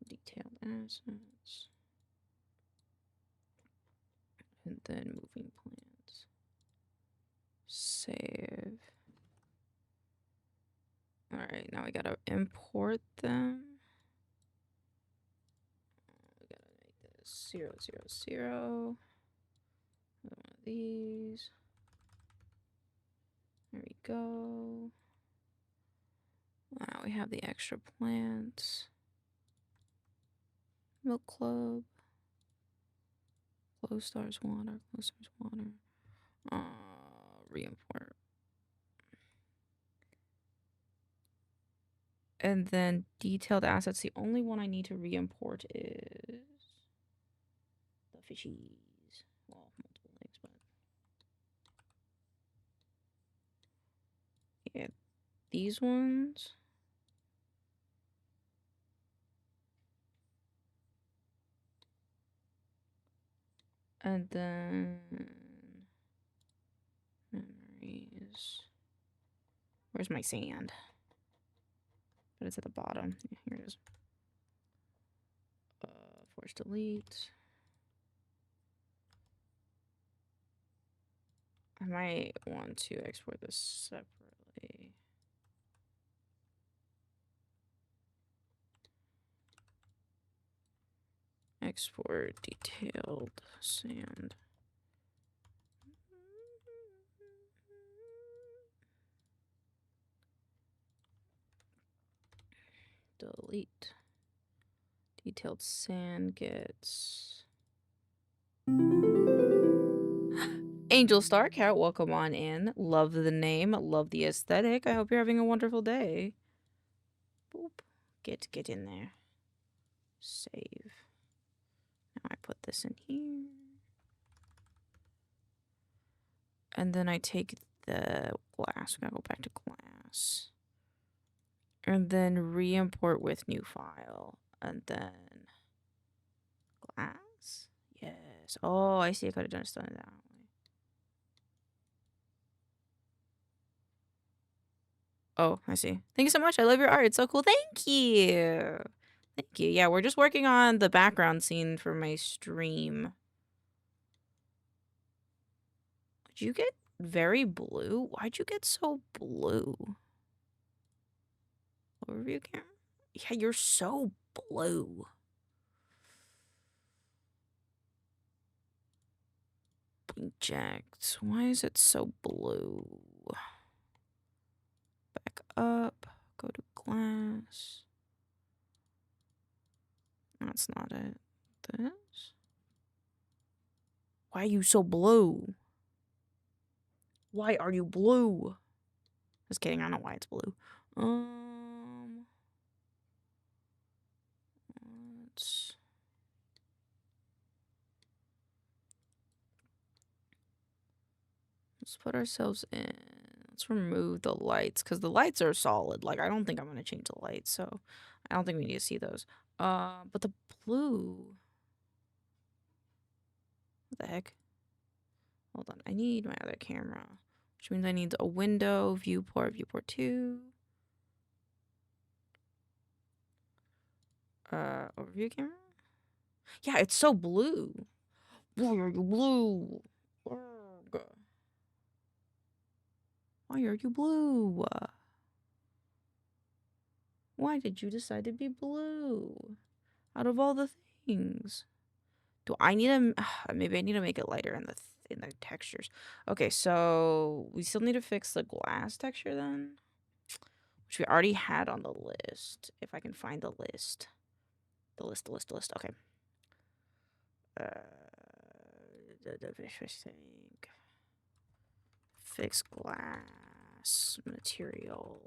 Detailed assets. And then moving plans. Save. Alright, now we gotta import them. We gotta make this 0, 0, 0. Another one of these. There we go. Now we have the extra plants. Milk Club. Glow Stars Water. Glow Stars Water. Re-import. And then detailed assets. The only one I need to re-import is the fishies. Well, multiple things, but yeah, these ones. And then memories. Where's my sand? But it's at the bottom. Yeah, here it is. Force delete. I might want to export this separately. Export detailed sand. Delete. Detailed sand gets. Angel Star Cat, welcome on in. Love the name, love the aesthetic. I hope you're having a wonderful day. Boop. Get in there. Save. Now I put this in here. And then I take the glass. We gotta go back to glass. And then re-import with new file. And then glass? Yes. Oh, I see. I could have done it that way. Oh, I see. Thank you so much. I love your art. It's so cool. Thank you. Thank you. Yeah, we're just working on the background scene for my stream. Did you get very blue? Why'd you get so blue? Overview camera? Yeah, you're so blue. Inject. Why is it so blue? Back up. Go to glass. That's not it. This? Why are you so blue? Why are you blue? Just kidding. I don't know why it's blue. Let's put ourselves in. Let's remove the lights because the lights are solid. Like, I don't think I'm going to change the lights, so I don't think we need to see those. But the blue. What the heck? Hold on. I need my other camera, which means I need a window, viewport 2. Overview camera? Yeah, it's so blue. Why are you blue? Why are you blue? Why did you decide to be blue? Out of all the things. Do I need to... maybe I need to make it lighter in the textures. Okay, so we still need to fix the glass texture then. Which we already had on the list. If I can find the list. The list. Okay. Fix glass material.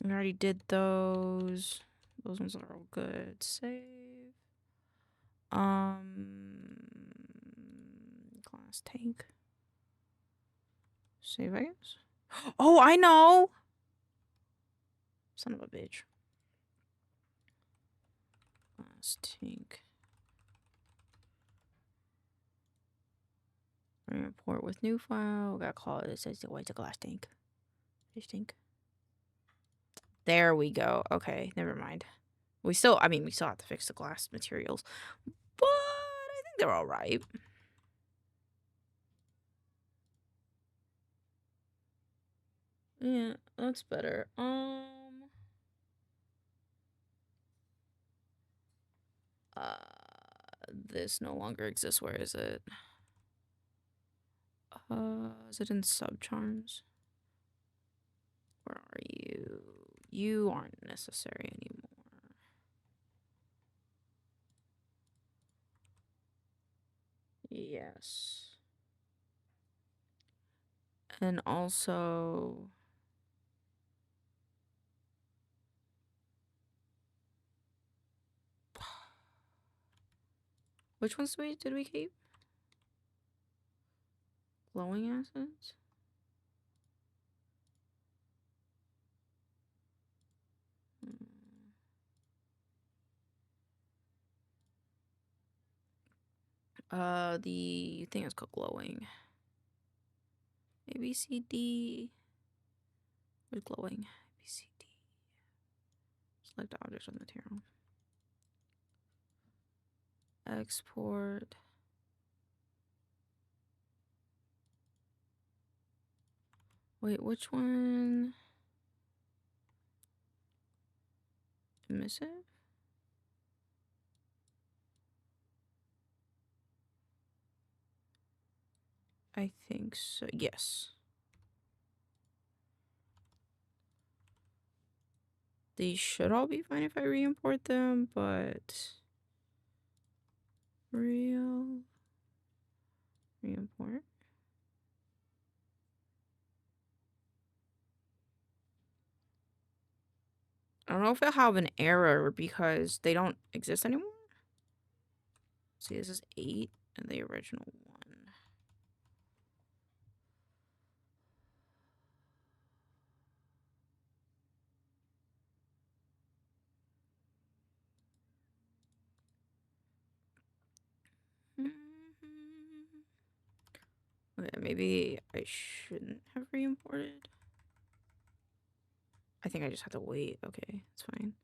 We already did those. Those ones are all good. Save. Glass tank. Save, I guess. Oh, I know. Son of a bitch. Glass tank. Report with new file. We gotta call it. It says, why it's a glass tank. They stink. There we go. Okay, never mind. We still have to fix the glass materials, but I think they're all right. Yeah, that's better. This no longer exists. Where is it? Is it in subcharms? Where are you? You aren't necessary anymore. Yes. And also... Which ones did we keep? Glowing acids? The thing is called glowing. A, B, C, D. Where's glowing? A, B, C, D. Select objects on the material. Export. Wait, which one? Emissive? I think so. Yes. These should all be fine if I re-import them, but re-import. I don't know if it'll have an error because they don't exist anymore. See, this is 8 and the original one. Okay, maybe I shouldn't have re-imported. I think I just have to wait. Okay, it's fine.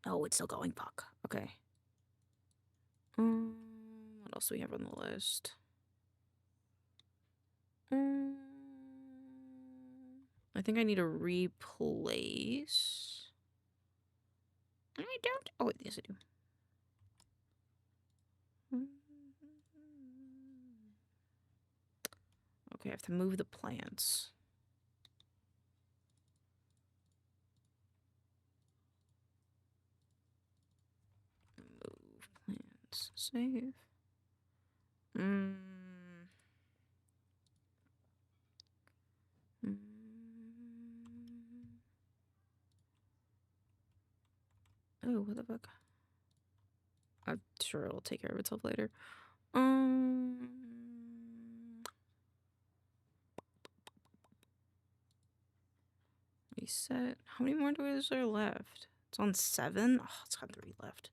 Oh, it's still going. Fuck. Okay. What else do we have on the list? I think I need to replace. I don't. Oh, yes, I do. Okay, I have to move the plants. Move plants. Save. Oh, what the fuck? I'm sure it'll take care of itself later. Reset. How many more is there left? It's on 7? Oh, it's got 3 left.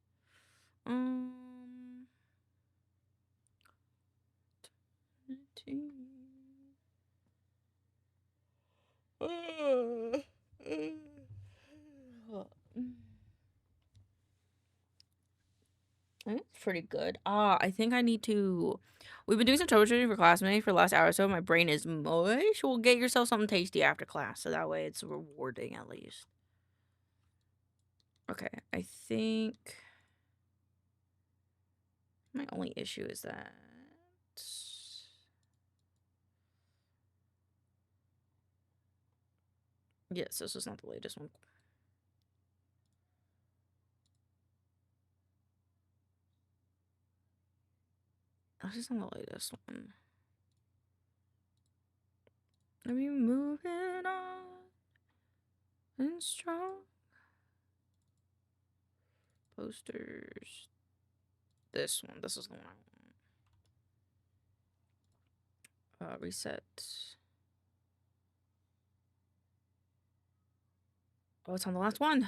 I think it's pretty good. I think I need to... We've been doing some troubleshooting for classmates for the last hour or so. My brain is mush. We'll get yourself something tasty after class, so that way it's rewarding at least. Okay, I think... My only issue is that... Yes, this is not the latest one. This is not the latest one. Are we moving on and strong? Posters. This one. This is the one I want. Reset. Oh, it's on the last one.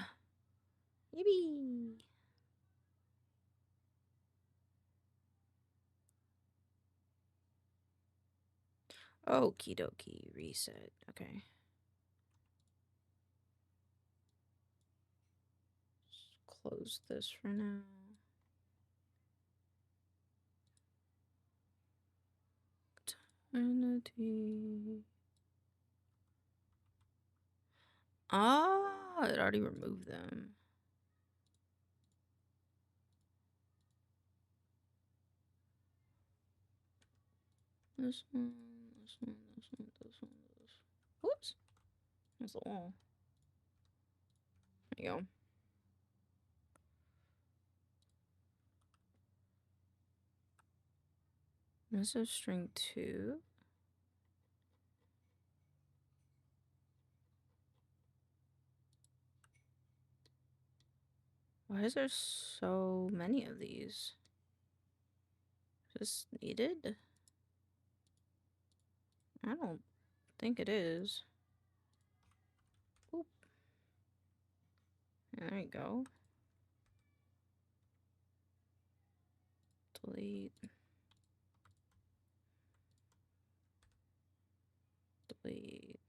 Yippee. Okie dokie, reset. Okay. Just close this for now. Eternity. Ah, it already removed them. This one, this one, this one, this one, this. Whoops. That's the wall. There you go. This is string 2. Why is there so many of these? Is this needed? I don't think it is. Oop. There you go. Delete. Delete.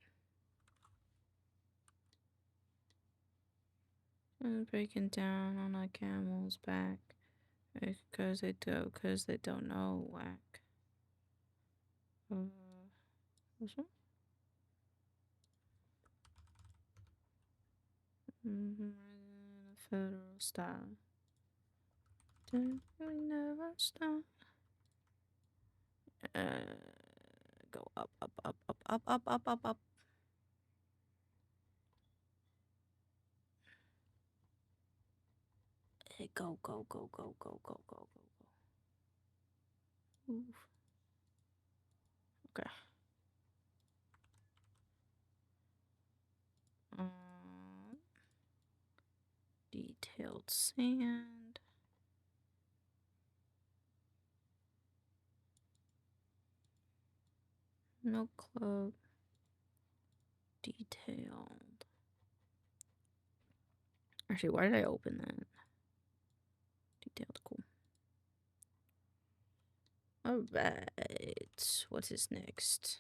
And breaking down on a camel's back. Because they don't know whack. This one? Federal style. We never stop. Go up, up, up, up, up, up, up, up, up. Go, go, go, go, go, go, go, go, go. Oof. Okay. Detailed sand. No club. Detailed. Actually, why did I open that? Detailed, cool. Alright. What is next?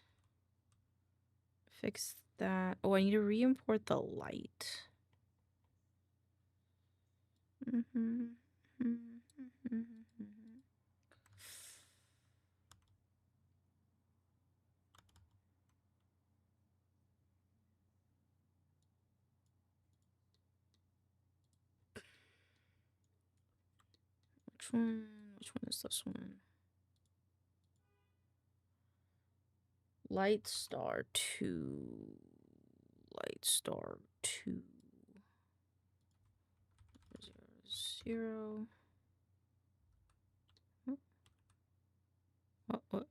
Fix that. Oh, I need to re-import the light. Which one? Which one is this one? Light star 2. Light star 2. 0, 0. What?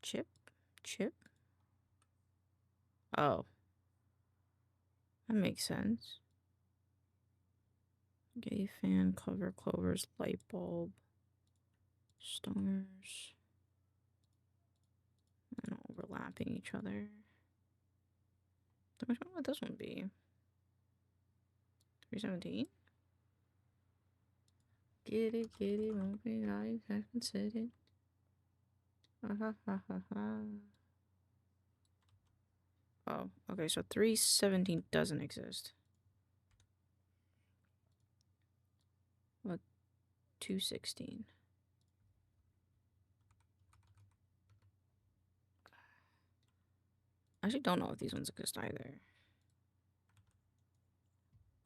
Chip? Chip? Oh. That makes sense. Gay fan, cover clovers, light bulb, stars. And overlapping each other. Which one would this one be? 317? Get it, won't be like I considered. Ha ha ha ha. Oh, okay, so 317 doesn't exist. What? 216. I actually don't know if these ones exist either.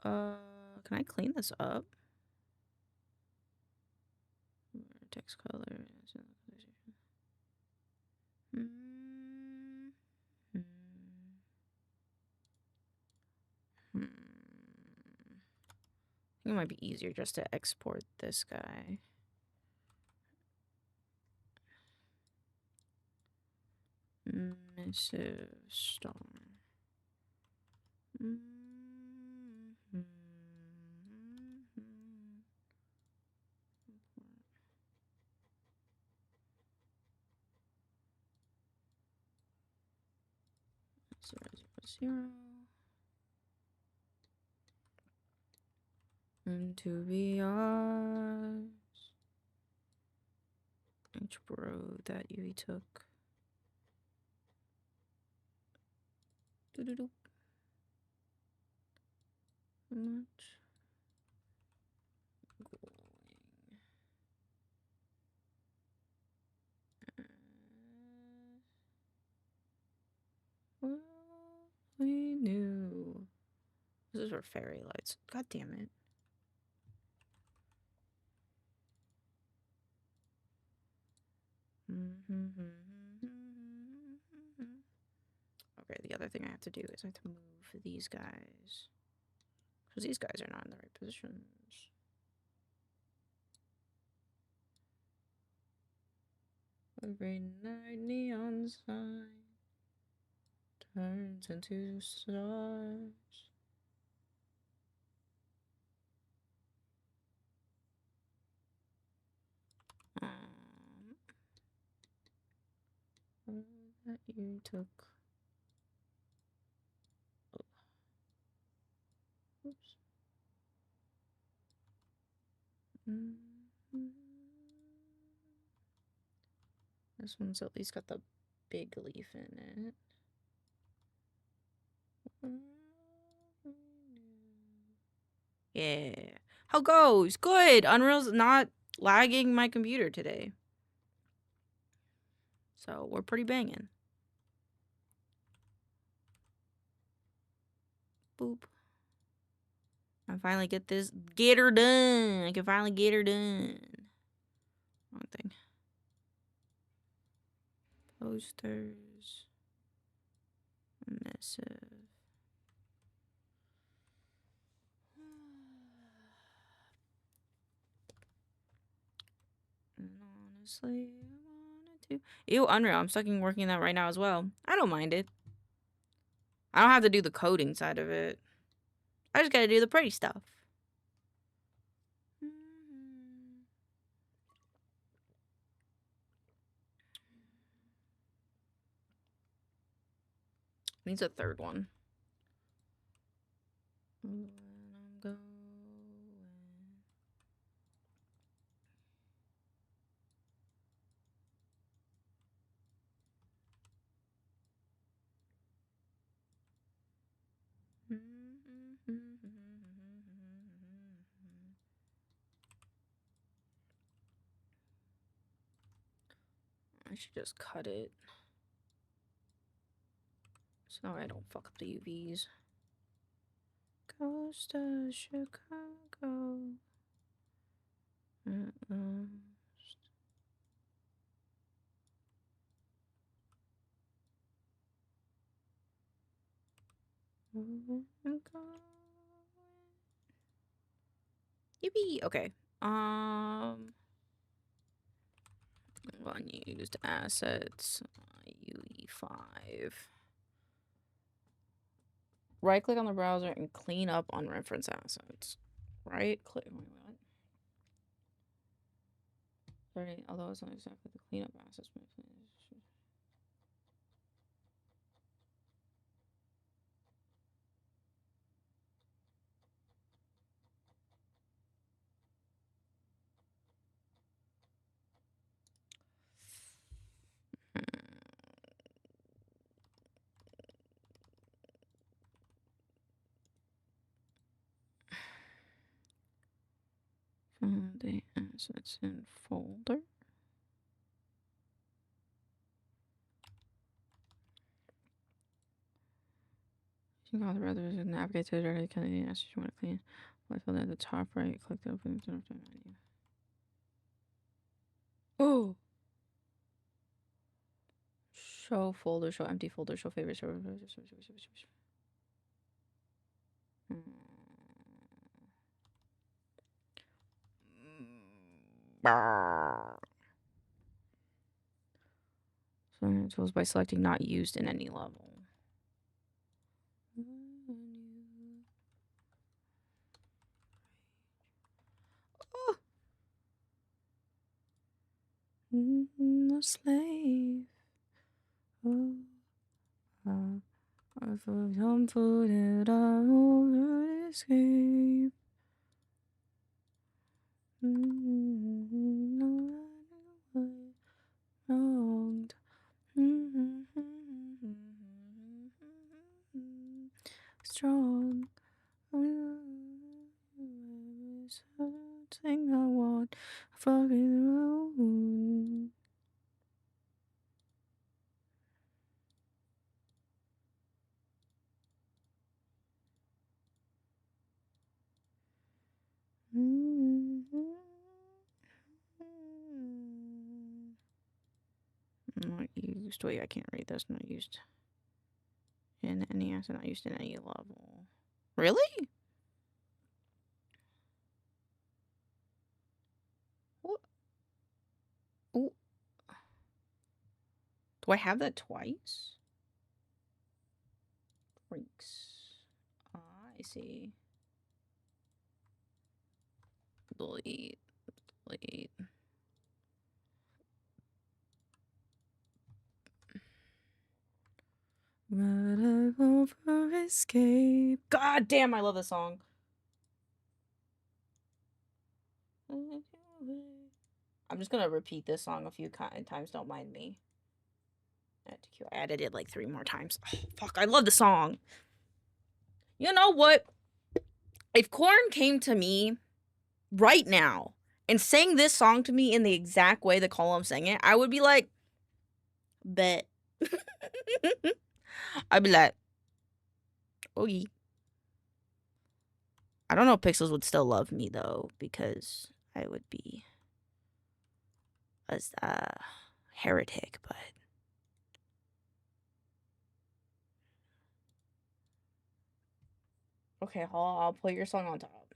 Can I clean this up? Text color. I think it might be easier just to export this guy. Missive star. 0, 0, 0. And to be ours. Each bro that you took. Doo-doo-doo. How much? Well, we knew. This is for fairy lights. God damn it. Okay, the other thing I have to do is I have to move these guys. Because these guys are not in the right positions. Every night neon sign turns into stars. That you took. Oh. Oops. This one's at least got the big leaf in it. Yeah. How goes? Good. Unreal's not lagging my computer today. So we're pretty banging. Boop. I finally get this. Get her done. I can finally get her done. Wrong thing. Posters. Missive. And honestly, I wanted to. Ew, Unreal. I'm stuck in working that right now as well. I don't mind it. I don't have to do the coding side of it. I just gotta do the pretty stuff. Needs a third one. When I'm going. I should just cut it. So I don't fuck up the UVs. Coast of Chicago. At last. Yippee! Okay. Unused assets. UE5. Right click on the browser and clean up on reference assets. Right click. Wait, what? Sorry, although it's not exactly the cleanup assets. Find the assets in folder. You can rather navigate to the kind of assets you want to clean. I feel at the top right, click the open menu. Oh! Show folder, show empty folder, show favorites, show. So tools by selecting not used in any level. Oh. A slave. Oh. for some food that I would escape. Wronged. Strong. Something I want. Fucking road. Not used. Wait, I can't read this. Not used in any asset. Not used in any level. Really? What? Oh. Do I have that twice? Freaks. I see. Delete. Delete. But I go for escape. God damn, I love this song. I'm just gonna repeat this song a few times. Don't mind me. I added it like 3 more times. Oh, fuck, I love the song. You know what? If Korn came to me right now and sang this song to me in the exact way that Colum sang it, I would be like, bet. I'd be like, oh yeah. I don't know if Pixels would still love me though, because I would be a heretic, but okay, I'll put your song on top.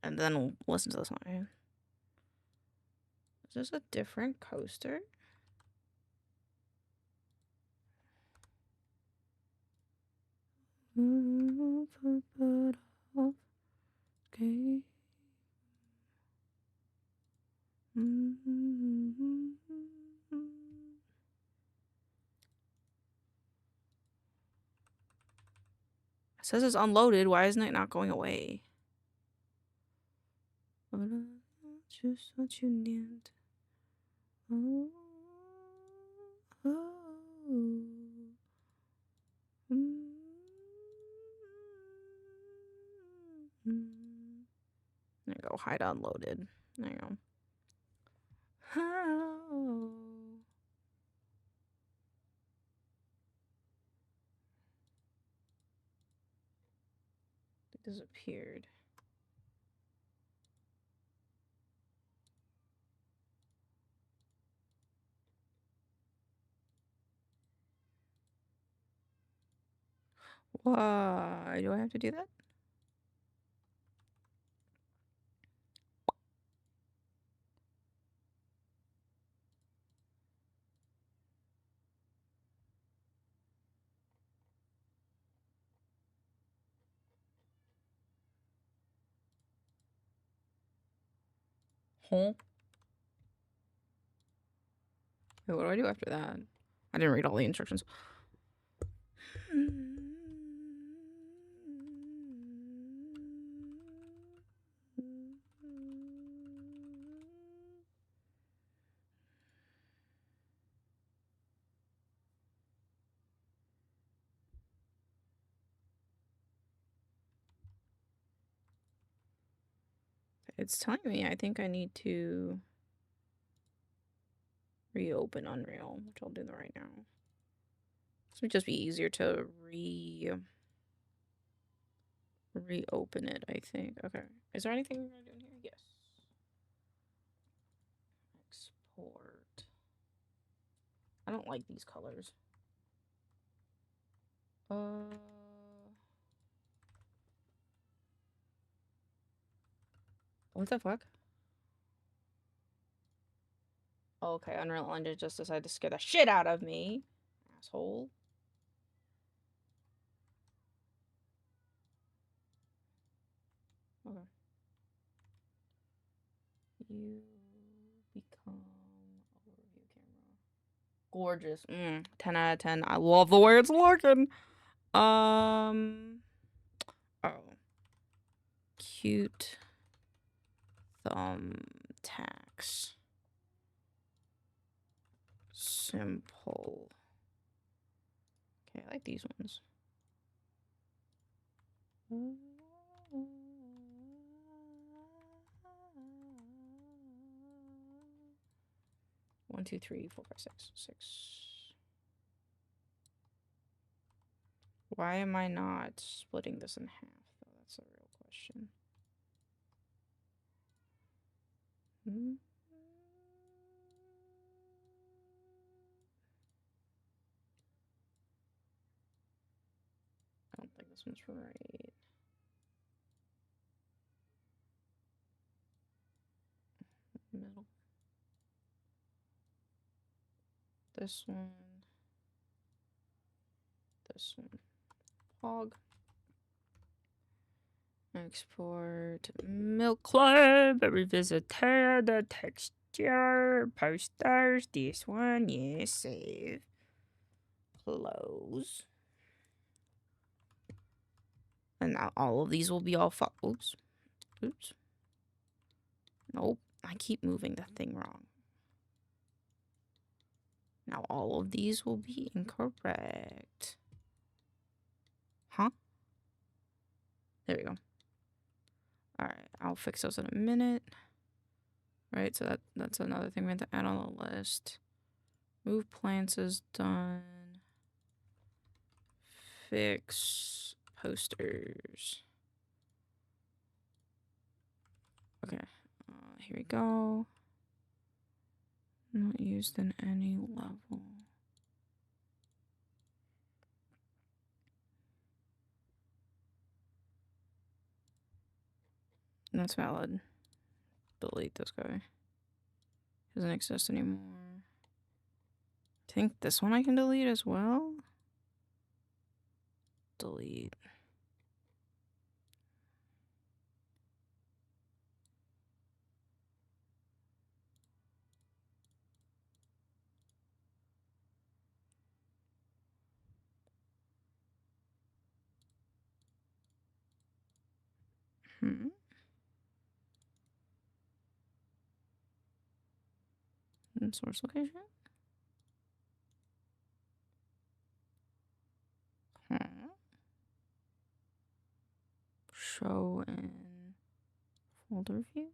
And then we'll listen to the song. Is this a different coaster? Okay. It says it's unloaded. Why isn't it not going away? Just what you need. Oh. There you go. Hide unloaded. There you go. It disappeared. Why do I have to do that? Huh? Wait, what do I do after that? I didn't read all the instructions. It's telling me I think I need to reopen Unreal, which I'll do that right now. This would just be easier to reopen it, I think. Okay. Is there anything we're gonna do in here? Yes. Export. I don't like these colors. What the fuck? Oh, okay, Unreal Engine just decided to scare the shit out of me. Asshole. Okay. You become overview camera. Gorgeous. 10 out of 10. I love the way it's looking. Oh. Cute thumbtacks. Simple. Okay, I like these ones. 1, 2, 3, 4, 5, 6. Why am I not splitting this in half, though? That's a real question. I don't think this one's right. Middle. This one. This one. Hog. Export Milk Club. Revisited the texture. Posters. This one. Yes. Save. Close. And now all of these will be all oops. Oops. Nope. I keep moving the thing wrong. Now all of these will be incorrect. Huh? There we go. Alright, I'll fix those in a minute. Right, so that's another thing we have to add on the list. Move plants is done. Fix posters. Okay, here we go. Not used in any level. That's valid. Delete this guy. Doesn't exist anymore. I think this one I can delete as well. Delete. Source location. Show in folder view.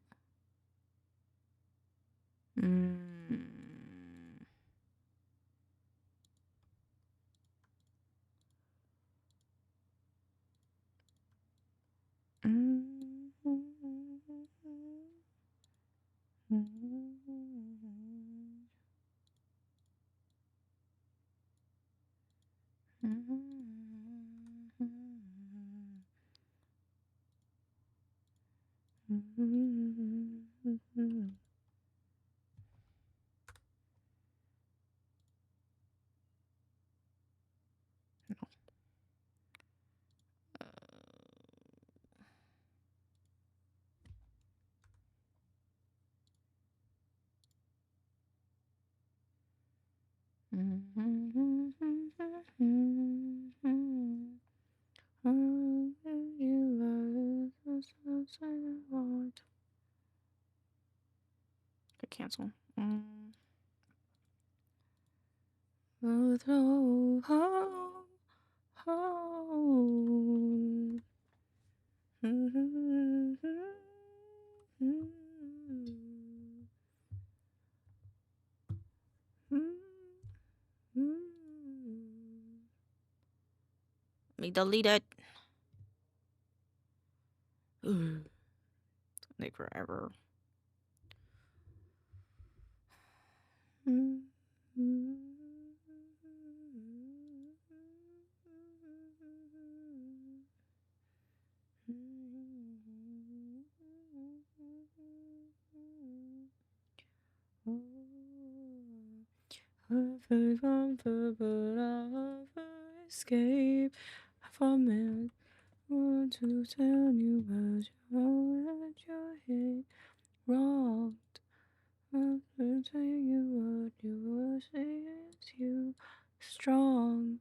Cancel. Let me delete it. It's gonna take forever. Escape from it. Want to tell you about your hate wrong. I'm telling you what you were saying is you strong.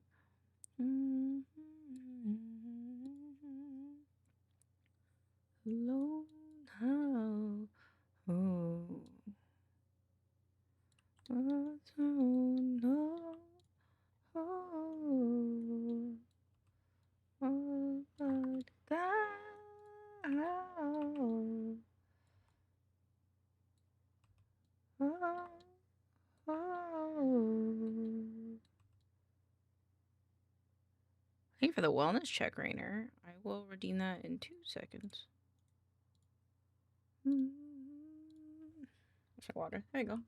Oh. Oh. Oh. Thank you for the wellness check, Rainer. I will redeem that in 2 seconds. Some water. There you go.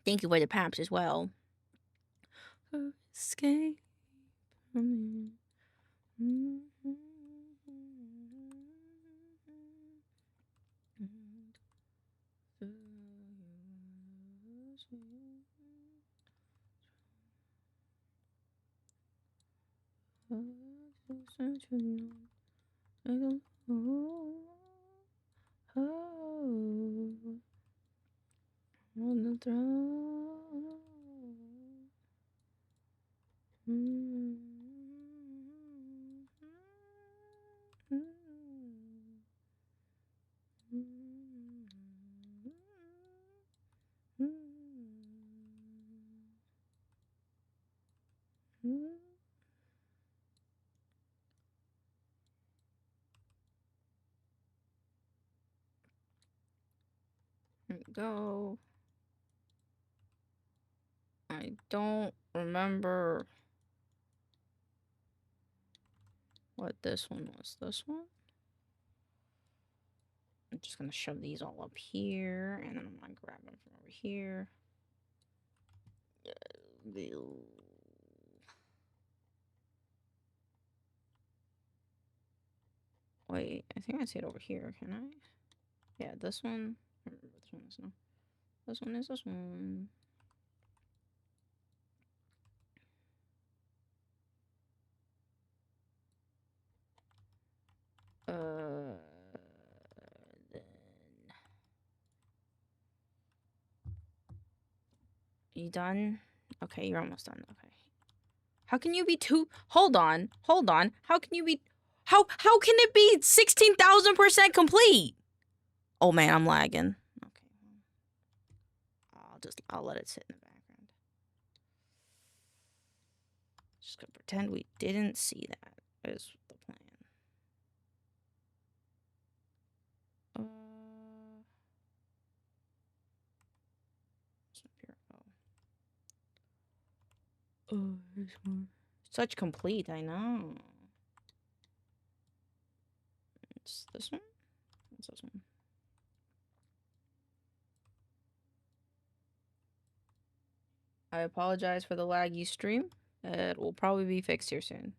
Thank you for the paps as well. Escape from me. On the throne. There we go. I don't remember what this one was. This one? I'm just gonna shove these all up here, and then I'm gonna grab them from over here. Wait, I think I see it over here, can I? Yeah, this one. I don't remember what this one is now. This one is this one. Then you done? Okay, you're almost done. Okay. How can you be two? Hold on. How can you be? How can it be 16,000% complete? Oh man, I'm lagging. Okay. I'll let it sit in the background. Just gonna pretend we didn't see that. Is the plan. Oh, this one. Such complete, I know. It's this one? It's this one. I apologize for the laggy stream. It will probably be fixed here soon.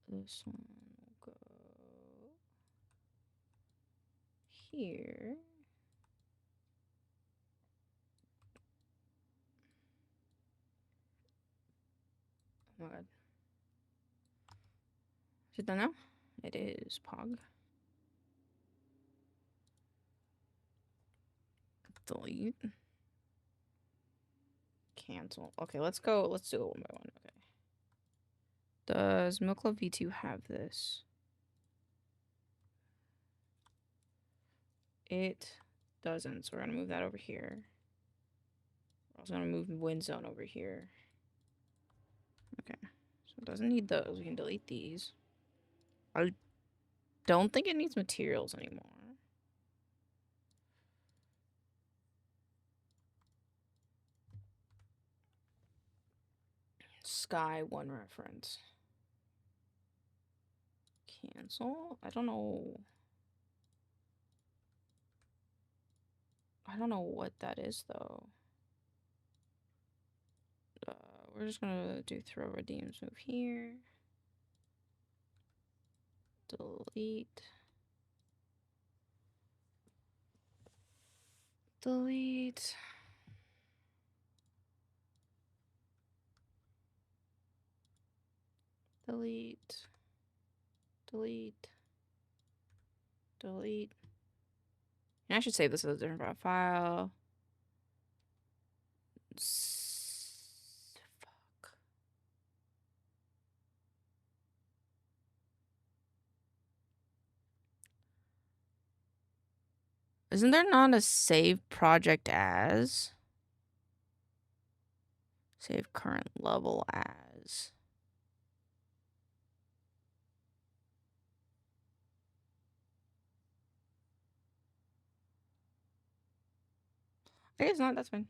This one will go here. Oh my god. Is it done now? It is, Pog. Delete. Cancel. Okay, let's go. Let's do it one by one. Okay. Does milkclub v2 have this? It doesn't, so we're gonna move that over here. We're also gonna move wind zone over here. Okay, so it doesn't need those. We can delete these. I don't think it needs materials anymore. Sky 1 reference. Cancel? I don't know what that is though. We're just gonna do throw redeems, move here. Delete. Delete. Delete. Delete. Delete. And I should save this as a different file. Fuck. Isn't there not a save project as? Save current level as. I guess not, that's fine.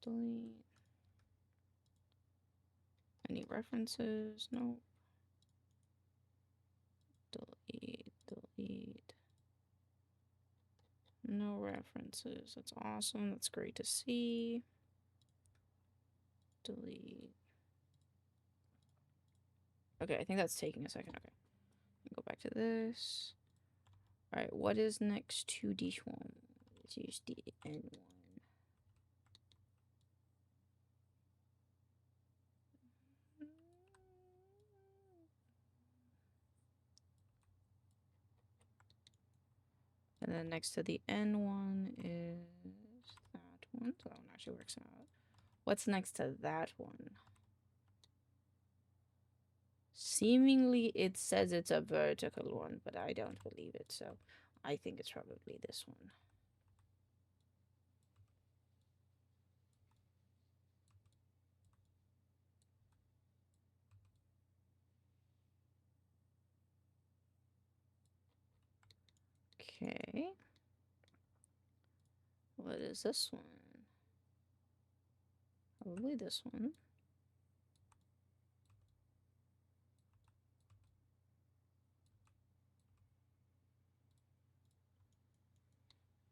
Delete. Any references? Nope. Delete. No references. That's awesome. That's great to see. Delete. Okay, I think that's taking a second. Okay. Go back to this. Alright, what is next to this one? Let's use the N1. And then next to the N1 is that one. So that one actually works out. What's next to that one? Seemingly it says it's a vertical one, but I don't believe it. So I think it's probably this one. Okay. What is this one? Probably this one.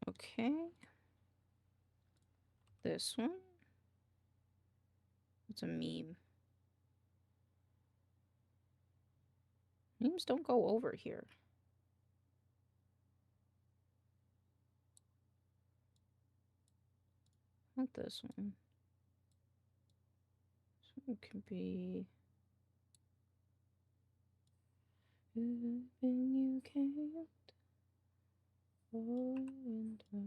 Okay. This one. It's a meme. Memes don't go over here. Not this one. This one could be. And you can't fall into.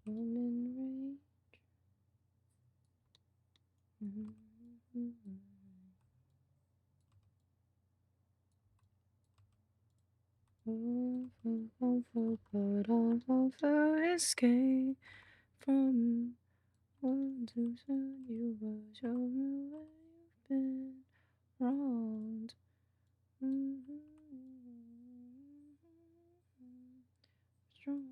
I'm in rage. But I'll offer escape from one too soon. You were show me where you've been wronged. Strong.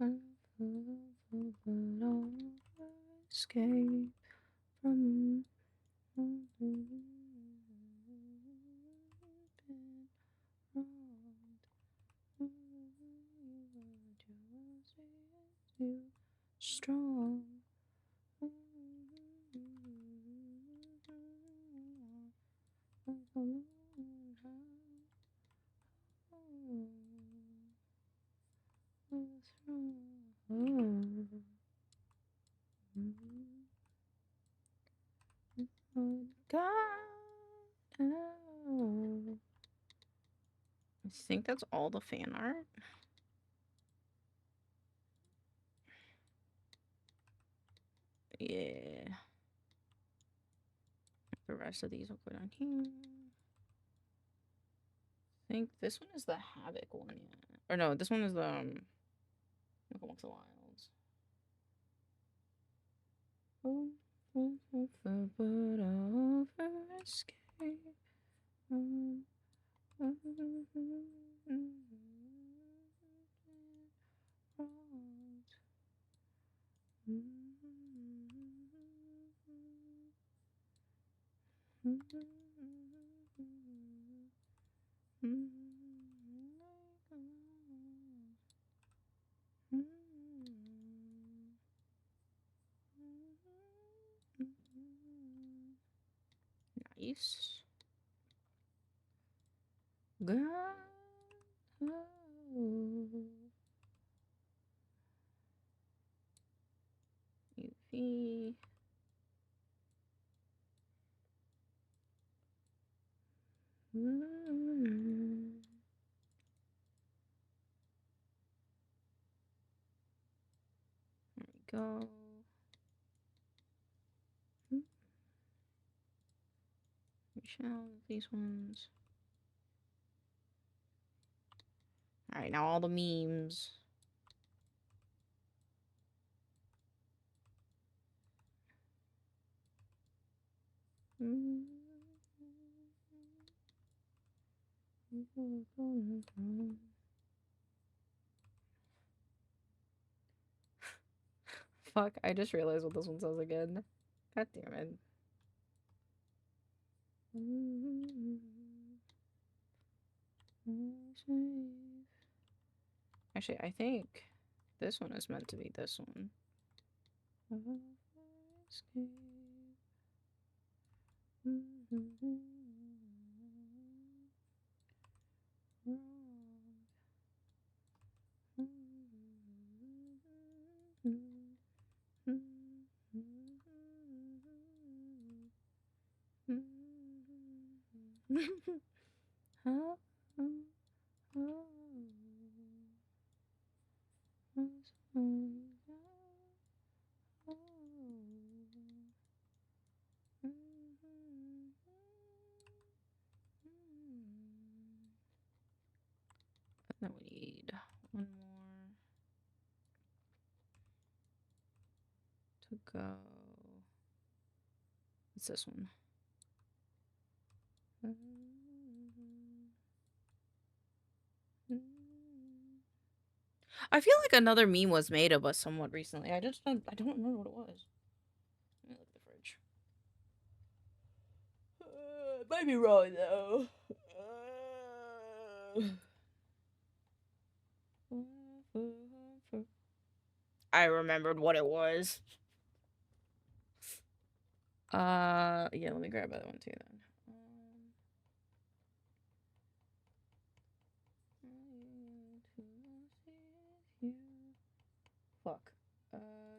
I'm so alone. Escape from strong. God. I think that's all the fan art. Yeah. The rest of these will go down here. I think this one is the Havoc one, yeah. Or no, this one is the Look Amongst the Wilds. But I'll escape. Nice. Girl. UV. There we go. Shall these ones. Alright, now all the memes. Fuck, I just realized what this one says again. God damn it. Actually, I think this one is meant to be this one. Then we need one more to go. What's this one? I feel like another meme was made of us somewhat recently. I don't remember what it was. Let me look at the fridge. Might be wrong though. I remembered what it was. Yeah, let me grab that one too then. Fuck.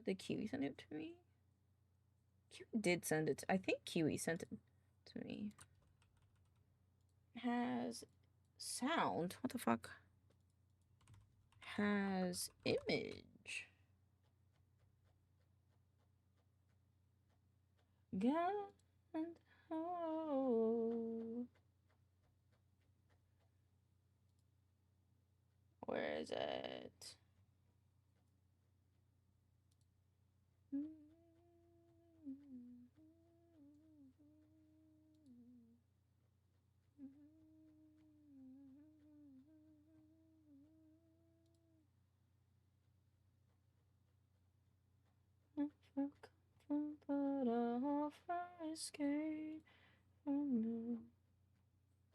Did Kiwi send it to me? Kiwi did send it. I think Kiwi sent it to me. Has sound. What the fuck? Has image. God. Oh. Where is it?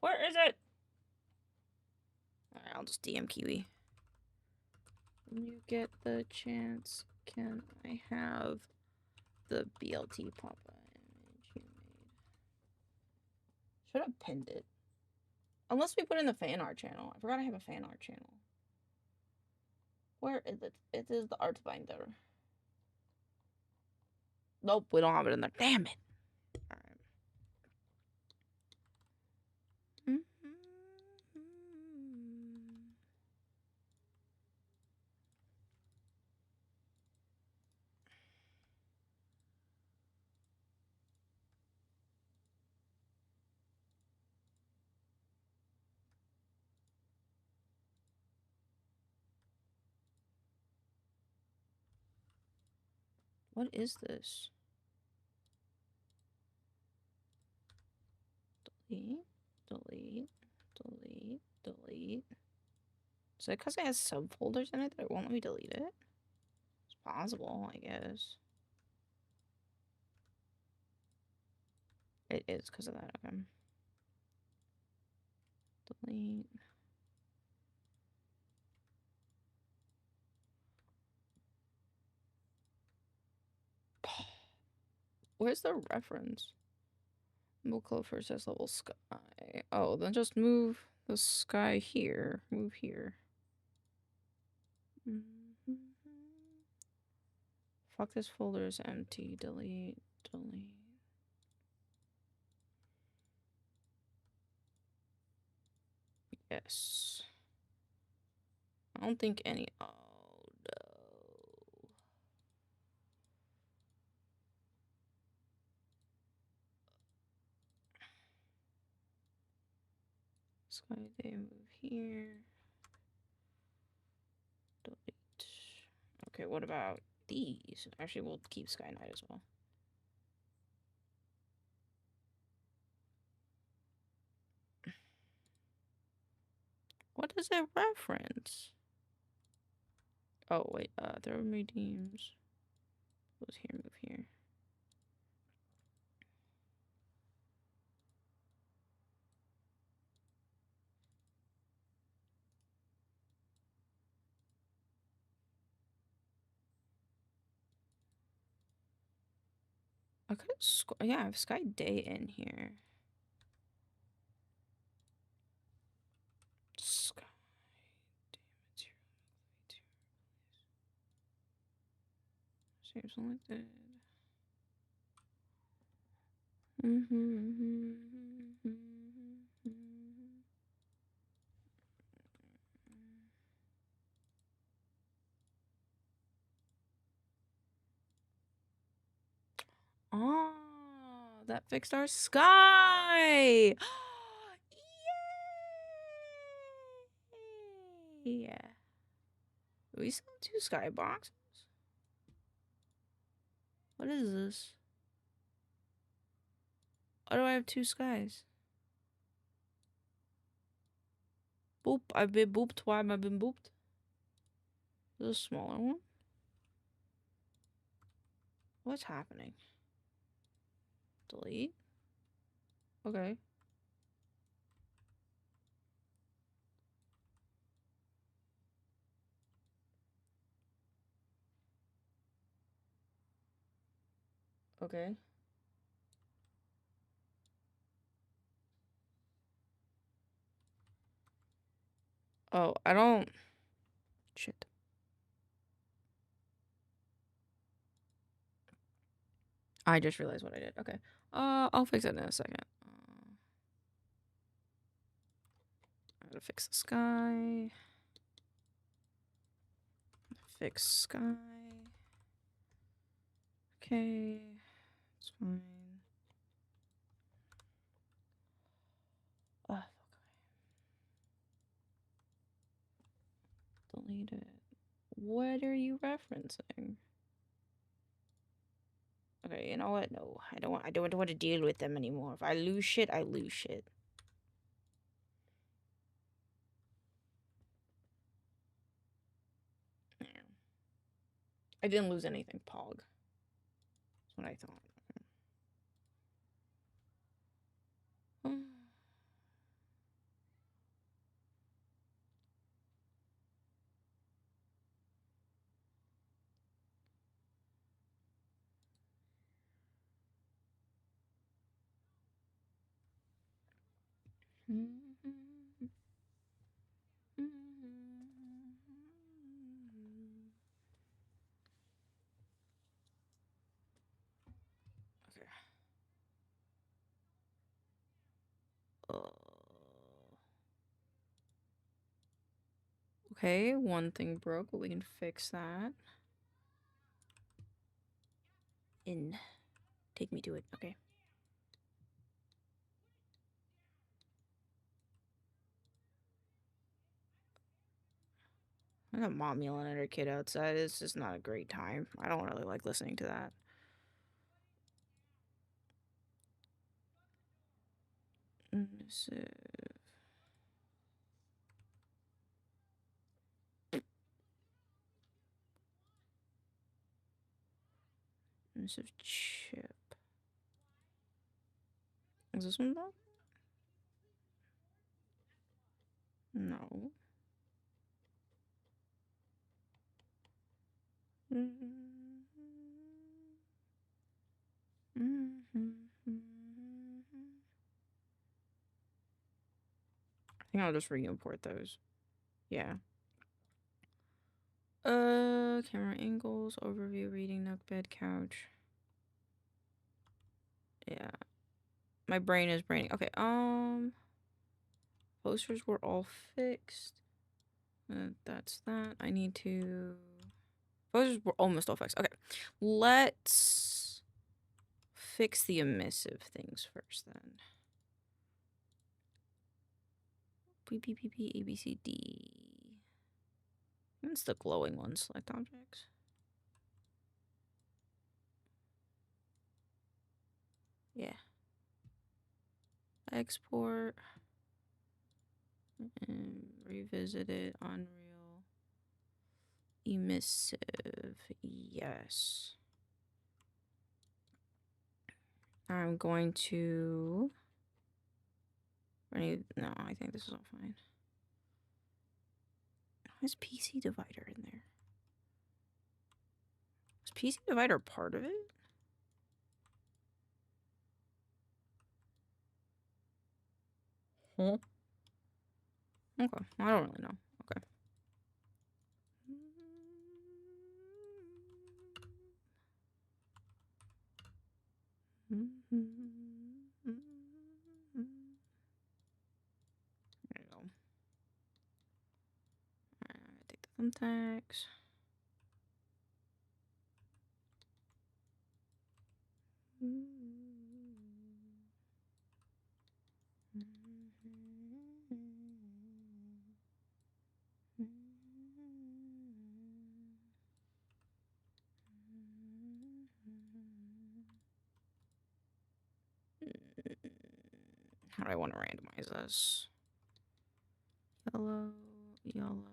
Where is it? Alright, I'll just DM Kiwi. When you get the chance, can I have the BLT Papa image you made? Should have pinned it. Unless we put in the fan art channel. I forgot I have a fan art channel. Where is it? It is the art binder. Nope, we don't have it in there. Damn it. Alright. What is this? Delete, delete, delete, delete. Is it because it has subfolders in it that it won't let me delete it? It's possible, I guess. It is because of that. Okay. Delete. Where's the reference? Milkclub first S level sky. Oh, then just move the sky here. Move here. Fuck, this folder is empty. Delete. Delete. Yes. I don't think any. Oh no. Sky day, move here. Delete. Okay, what about these? Actually, we'll keep Sky Night as well. What is it reference? Oh wait, throw redeems. Goes here, move here. I could yeah, I have Sky Day in here. Sky Day material. Save selected. Oh, that fixed our sky. Yay! Yeah. We sell 2 sky boxes? What is this? Why do I have 2 skies? Boop. I've been booped. Why have I been booped? Is this a smaller one? What's happening? Delete? Okay. Okay. Oh, I don't... Shit. I just realized what I did. Okay. I'll fix it in a second. I'm gonna fix the sky. Fix sky. Okay. It's fine. Oh, fuck. Delete it. What are you referencing? Okay, you know what? No, I don't want to deal with them anymore. If I lose shit, I lose shit. Yeah. I didn't lose anything, Pog. That's what I thought. Okay. Okay, one thing broke, but we can fix that. Take me to it. Okay. I got mom yelling at her kid outside. It's just not a great time. I don't really like listening to that. Chip. Is this one done? No. I think I'll just re-import those. Yeah. Camera angles, overview, reading nook, bed, couch. Yeah. My brain is braining. Okay, posters were all fixed. That's that. I need to... Posters were almost all fixed. Okay, let's fix the emissive things first then. P, P, P, P, A, B, C, D. It's the glowing one. Select objects. Yeah. Export. And revisit it. Unreal. Emissive. Yes. I'm going to... No, I think this is all fine. Why is PC divider in there? Is PC divider part of it? Huh? Okay, I don't really know. Okay. There you go. Alright, take the thumbtacks. How do I want to randomize this? Yellow, yellow.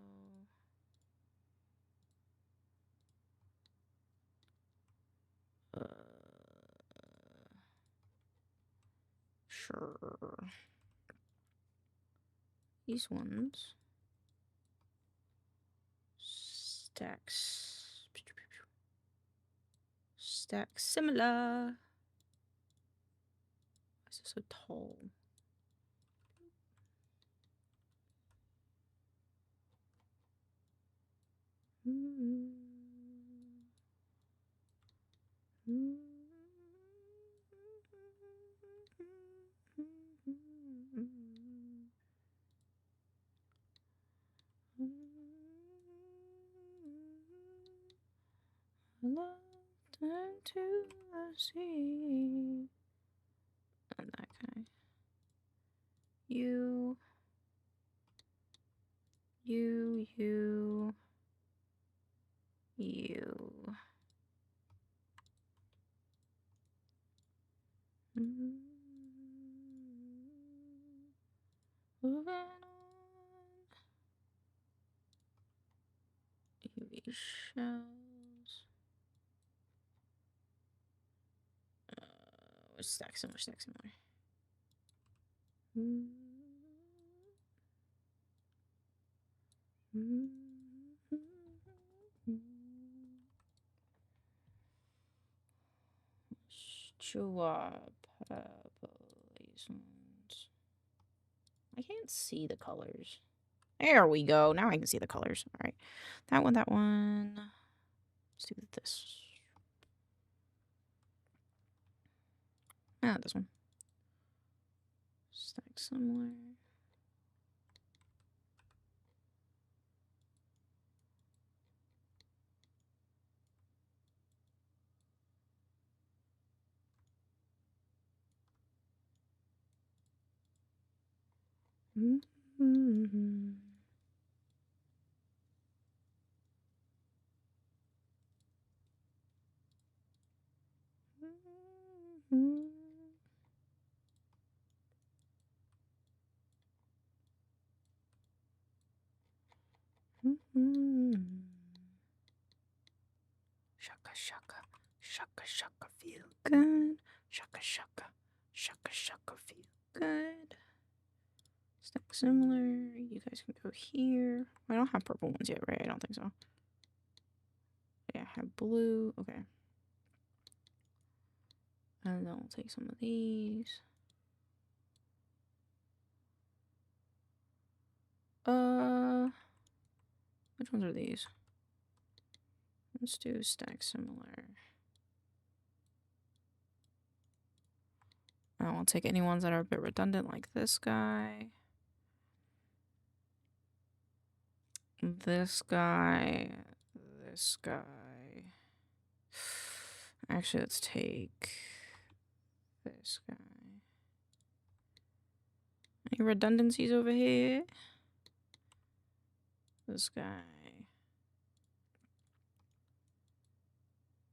Sure. These ones. Stacks. Stack similar. Why is this so tall? Left into the sea. And that guy. You. Moving on. UV shells. Stack similar, stack similar. I can't see the colors. There we go. Now I can see the colors. All right. That one, that one. Let's do this. Ah, this one. Stack similar. Shaka shaka, shaka shaka, feel good. Shaka shaka, Shaka feel good. Stack similar. You guys can go here. I don't have purple ones yet, right? I don't think so. Yeah, I have blue. Okay. And then we'll take some of these. Which ones are these? Let's do stack similar. I won't take any ones that are a bit redundant, like this guy. This guy. This guy. Actually, let's take this guy. Any redundancies over here? This guy.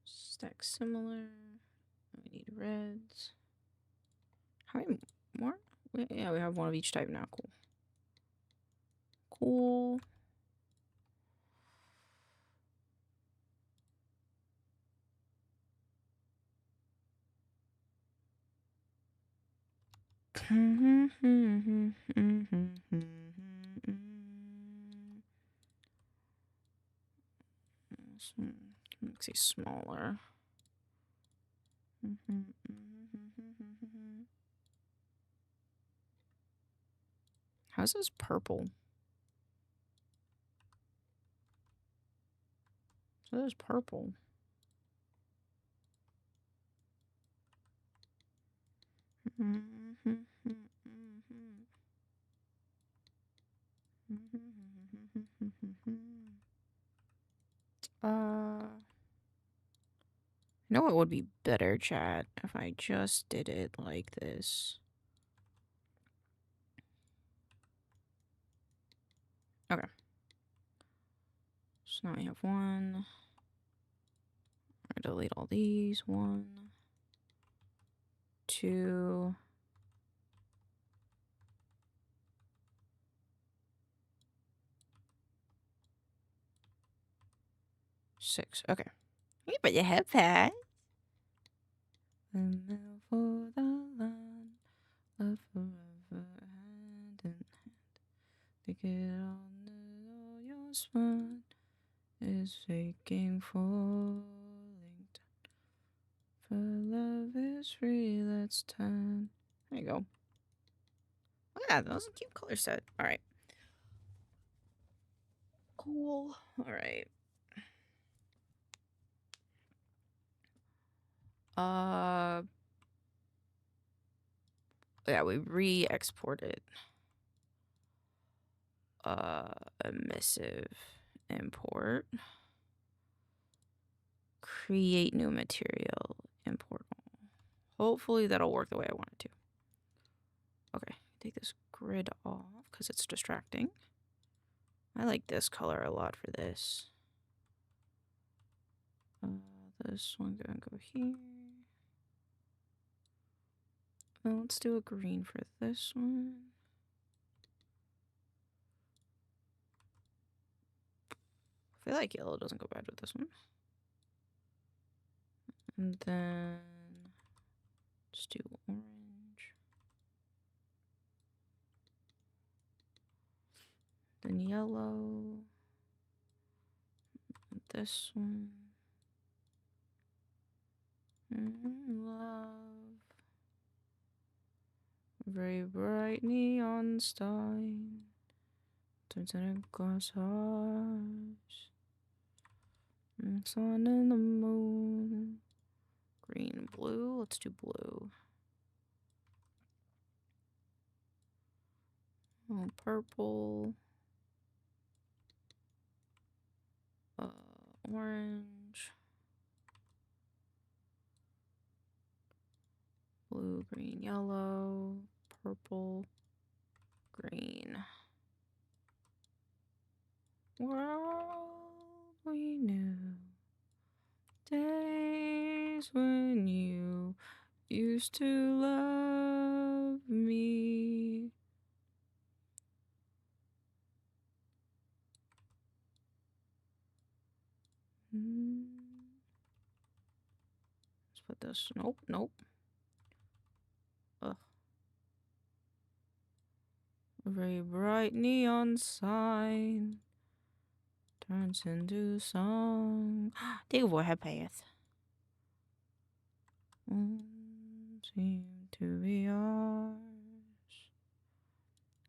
Stack similar. We need reds. How many more? Yeah, we have one of each type now. Cool. Cool. Let's see, smaller. How's this purple? So there's purple. You know what would be better, chat, if I just did it like this. Okay. So now we have one. I delete all these. 1, 2. 6. Okay. You put your head back. And now for the land of forever, hand in hand. Take it on all your spine is faking falling down. For love is free, let's turn. There you go. Look at that. That was a cute color set. All right. Cool. All right. Yeah, we re-exported emissive import. Create new material, import all. Hopefully that'll work the way I want it to. Okay, take this grid off because it's distracting. I like this color a lot for this. This one gonna go here. Let's do a green for this one. I feel like yellow doesn't go bad with this one. And then just do orange. Then yellow. And this one. Love. Very bright neon stein. Turns into glass hearts. Sun and the moon. Green, blue. Let's do blue. Oh, purple. Orange. Blue, green, yellow. Purple. Green. World we knew. Days when you used to love me. Let's put this. Nope, nope. Ugh. A very bright neon sign turns into song. Digitalart path. Seem to be ours.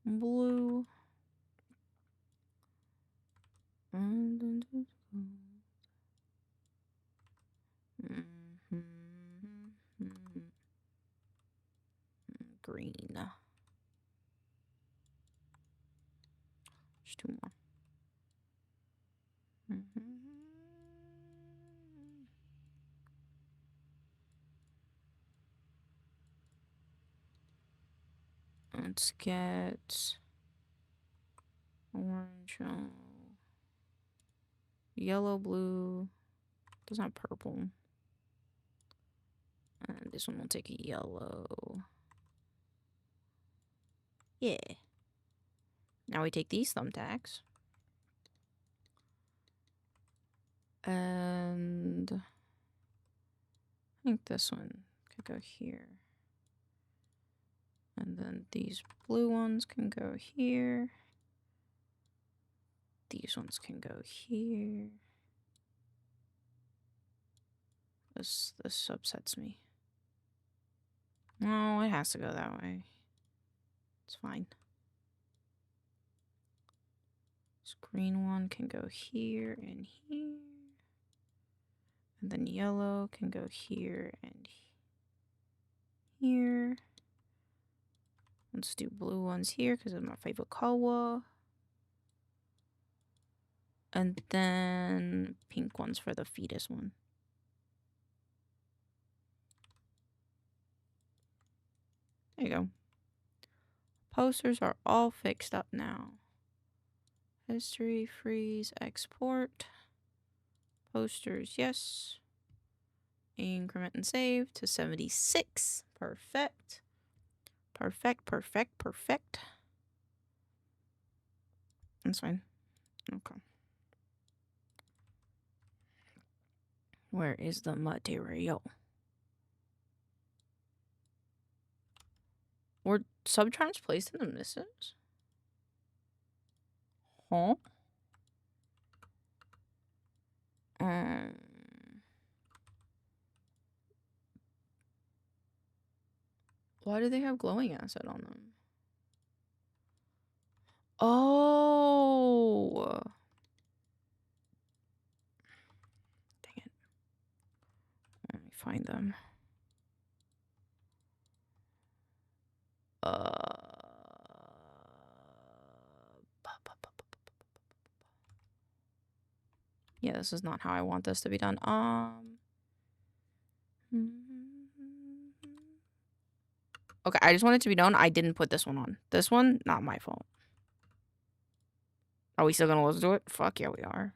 Blue. And into green. There's 2 more. Let's get orange, yellow, blue. Doesn't have purple. And this one will take a yellow. Yeah. Now we take these thumbtacks. And I think this one could go here. And then these blue ones can go here. These ones can go here. This upsets me. No, it has to go that way. It's fine. This green one can go here and here. And then yellow can go here and here. Let's do blue ones here because it's my favorite color. And then pink ones for the fetus one. There you go. Posters are all fixed up now. History, freeze, export. Posters, yes. Increment and save to 76. Perfect. Perfect, perfect, perfect. That's fine. Okay. Where is the material? Were subtrons placed in the misses? Huh? Why do they have glowing acid on them? Oh. Dang it. Let me find them. Yeah, this is not how I want this to be done. Okay, I just want it to be known I didn't put this one on. This one, not my fault. Are we still gonna listen to it? Fuck yeah, we are.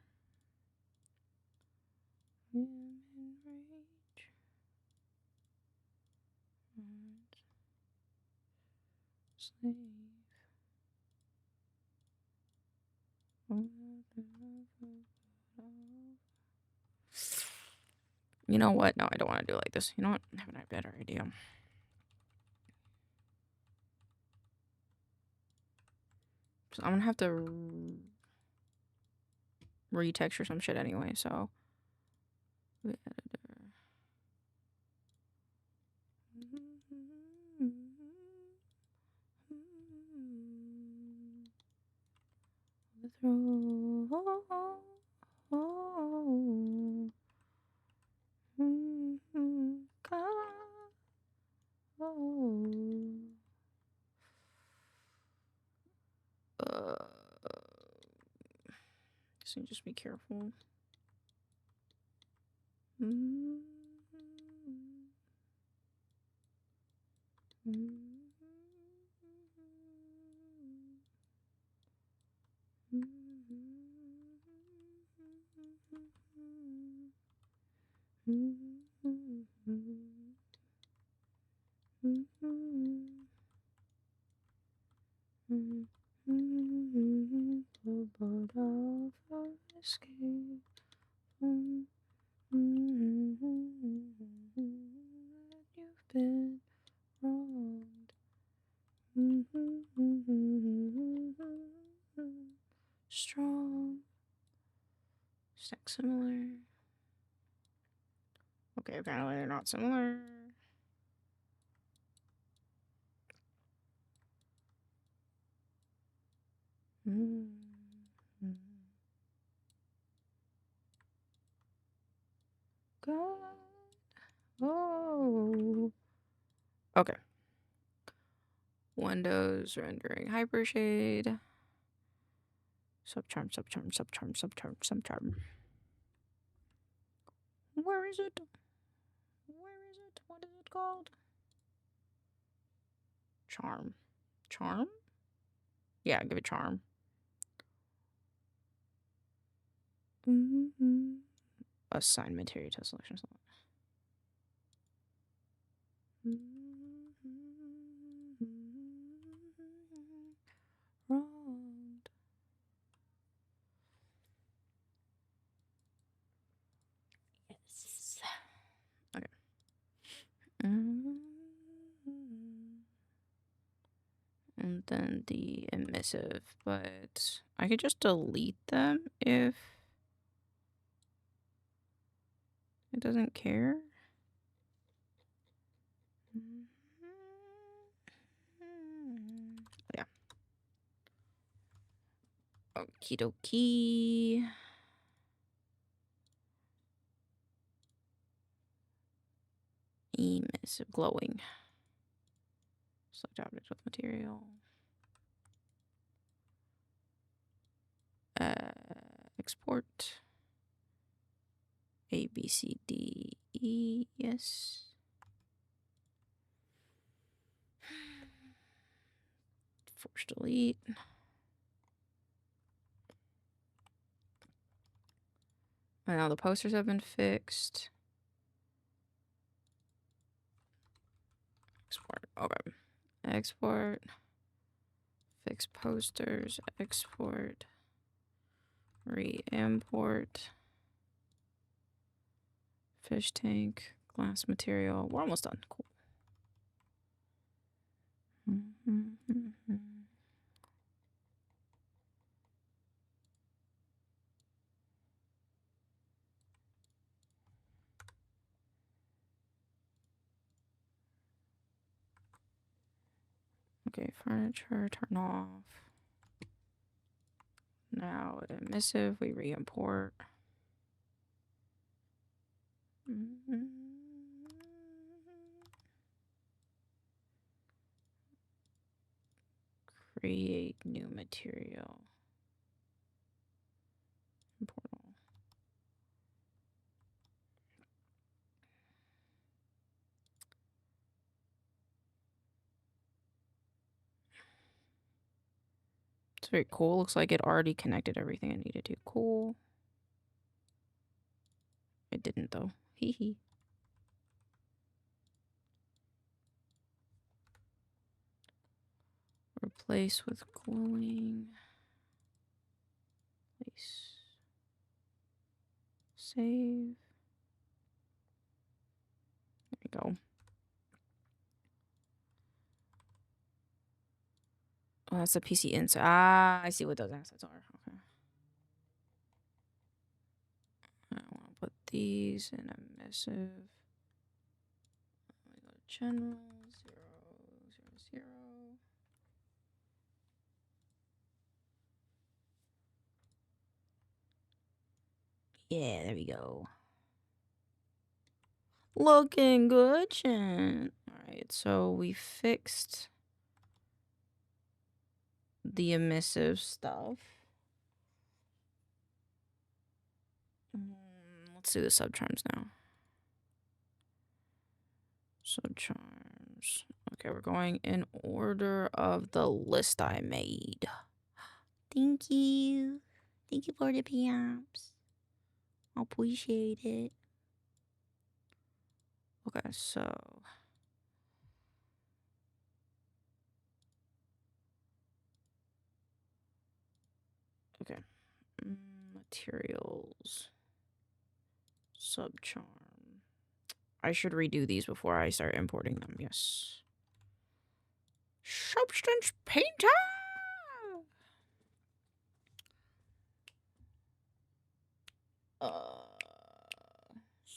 You know what? No, I don't want to do it like this. You know what? I have a better idea. So I'm gonna have to retexture some shit anyway, so. So just be careful. You've been wrong. Stack similar. Okay, apparently they're not similar. God. Oh. Okay. Windows rendering hypershade. Subcharm, subcharm, subcharm, subcharm, subcharm. Where is it? Where is it? What is it called? Charm. Charm? Yeah, give it charm. Assign material to selection slot. Round. Yes. Okay. And then the emissive, but I could just delete them if it doesn't care. Yeah. Okie dokie. Emissive glowing. Select object with material. Export. A, B, C, D, E, yes. Force delete. And now the posters have been fixed. Export. Okay. Export. Fix posters. Export. Re-import. Fish tank. Glass material. We're almost done. Cool. Okay, furniture, turn off. Now emissive, we re-import. Create new material. Import all. It's very cool. Looks like it already connected everything I needed to. Cool. It didn't though. Hee hee. Replace with glowing. Place. Save. There we go. Oh, that's a PC inside. Ah, I see what those assets are. Okay. I want to put these in emissive. Let me go to general. 0, 0, 0. Yeah, there we go. Looking good, chin. Alright, so we fixed the emissive stuff. Let's do the subcharms now. Subcharms. Okay, we're going in order of the list I made. Thank you. Thank you for the PMs. I appreciate it. Okay, so okay. Materials. Subcharm. I should redo these before I start importing them. Yes. Substance painter.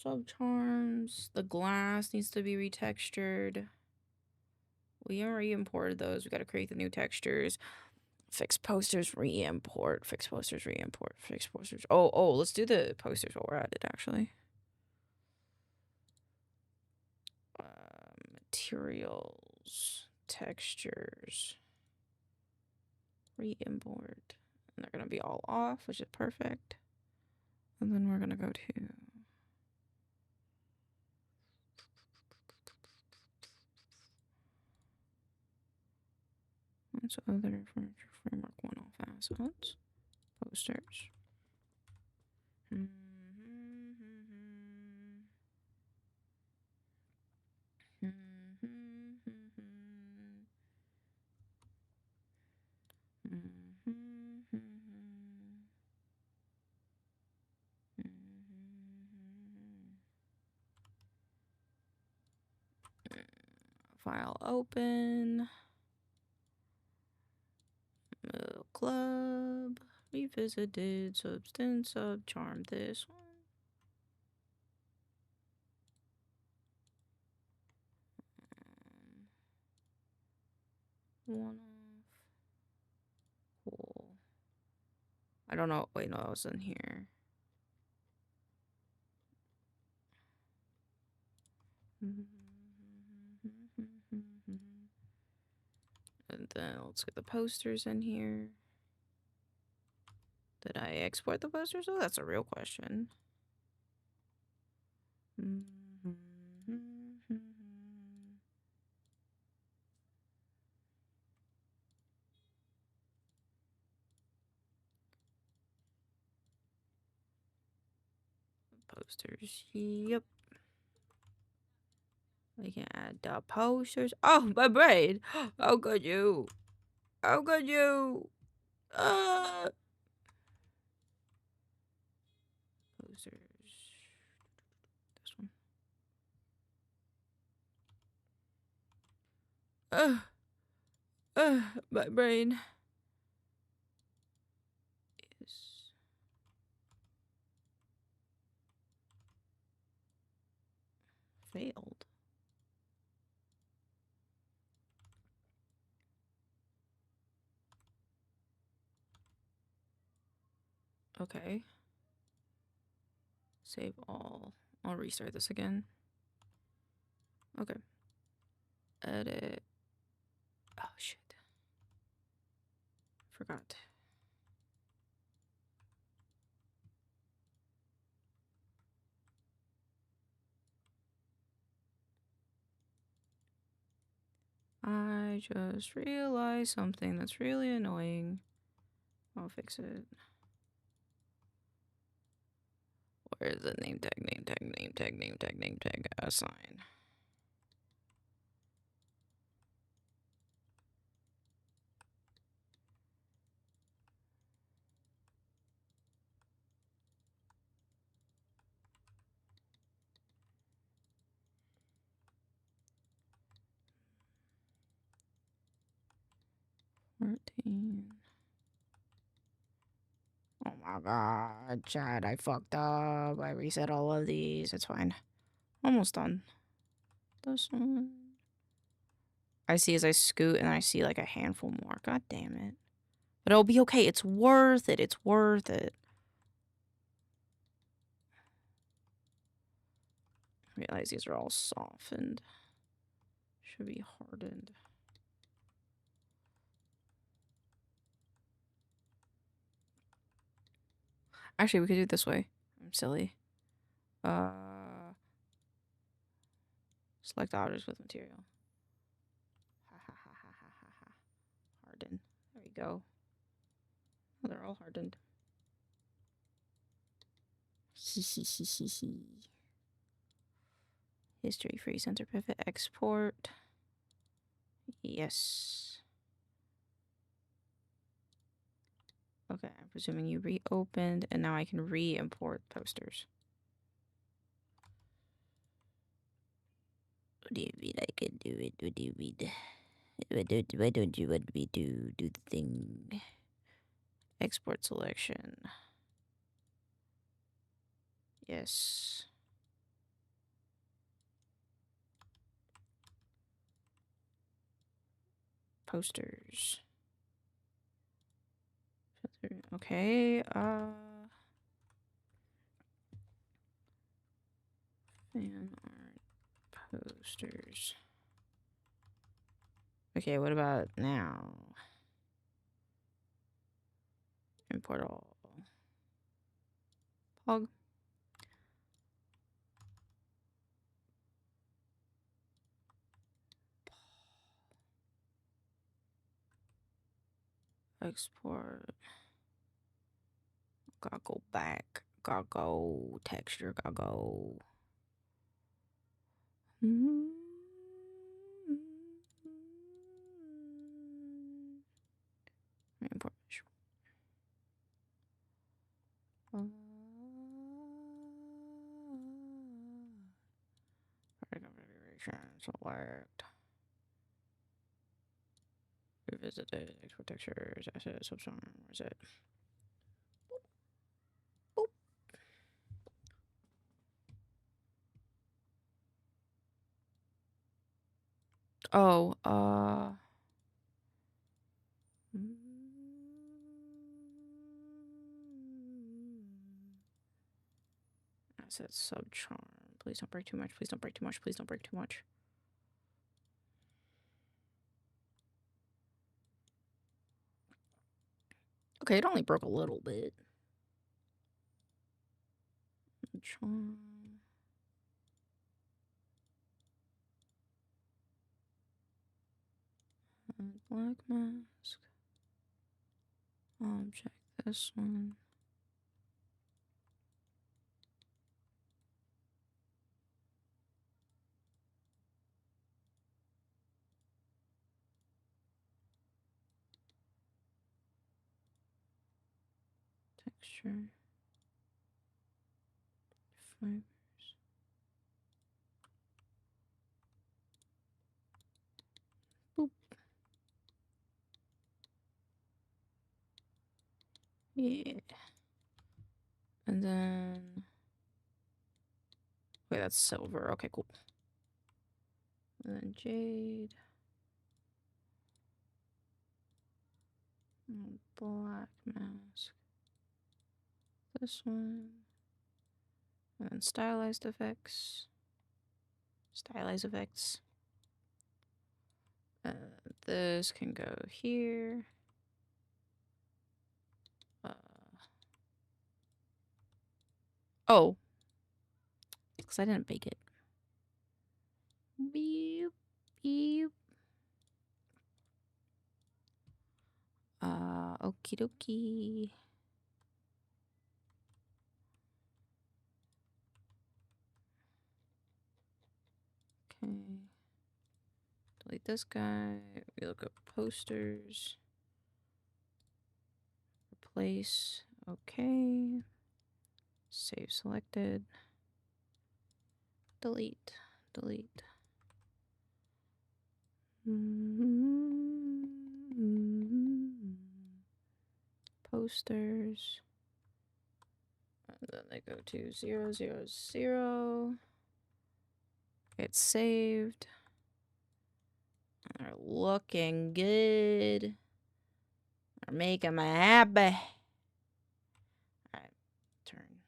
Subcharms. The glass needs to be retextured. We already imported those. We got to create the new textures. Fix posters, re-import. Fix posters, re-import. Fix posters. Oh, let's do the posters while we're at it, actually. Materials, textures, re-import. And they're going to be all off, which is perfect. And then we're going to go to what's other furniture framework one-off assets, posters. File open. Club. Revisited. Substance. Subcharm. This one. One off. Cool. I don't know. Wait, no, that was in here. And then let's get the posters in here. Did I export the posters? Oh, that's a real question. Posters. Yep. We can add the posters. Oh, my brain. How could you? How could you? Posters. This one. My brain is failed. Okay. Save all. I'll restart this again. Okay. Edit. Oh, shit. Forgot. I just realized something that's really annoying. I'll fix it. Where is it? Name tag, name tag, name tag, name tag, name tag, assign. Oh my god, chat, I fucked up. I reset all of these. It's fine. Almost done. This one. I see as I scoot and I see like a handful more. God damn it. But it'll be okay. It's worth it. It's worth it. I realize these are all softened. Should be hardened. Actually, we could do it this way. I'm silly. Select objects with material. Harden. There we go. Oh, they're all hardened. History, free center pivot, export. Yes. Okay, I'm presuming you reopened, and now I can re-import posters. What do you mean I can do it? What do you mean? Why don't you want me to do the thing? Export selection. Yes. Posters. Okay, fan art posters. Okay, what about now? Import all. Pog. Export. Gotta go back. Gotta go texture. Gotta go. Import. Configuration select. Revisit it. Export textures. Assets. Where is it? Boop. Oh, Asset subcharm. Please don't break too much. Please don't break too much. Please don't break too much. Okay, it only broke a little bit. Charm. Black mask. Object this one. Texture. Fibers. Boop. Yeah. And then. Wait, that's silver. Okay, cool. And then jade. And black mask. This one. And then stylized effects. Stylized effects. This can go here. Oh. Because I didn't bake it. Beep. Beep. Okie dokie. Okay. Delete this guy. We look up posters. Replace. Okay. Save selected. Delete. Delete. Posters. And then they go to 0, 0, 0. It's saved. They're looking good. They're making me happy. Alright, turn.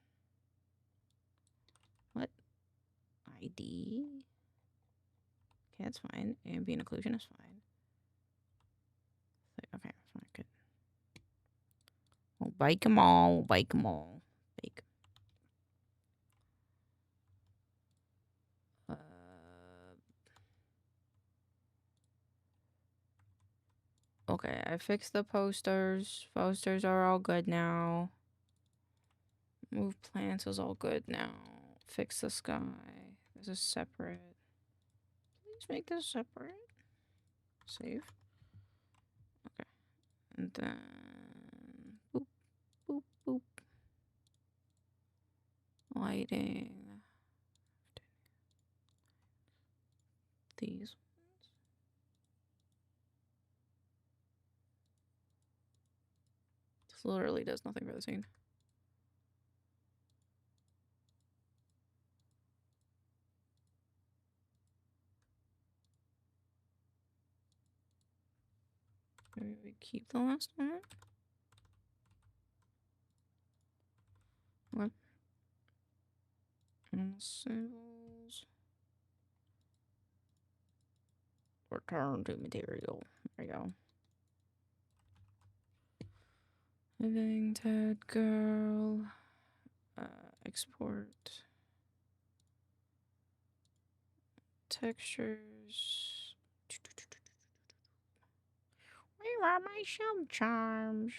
What? ID? Okay, that's fine. Ambient occlusion is fine. Okay, fine, good. We'll bake them all. We'll bake them all. Bake. Okay, I fixed the posters. Posters are all good now. Move plants is all good now. Fix the sky. This is separate. Please make this separate. Save. Okay. And then boop, boop, boop. Lighting. These. This literally does nothing for the scene. Maybe we keep the last one. What? And the symbols. Return to material. There you go. Living dead girl. Export. Textures. Where are my shell charms?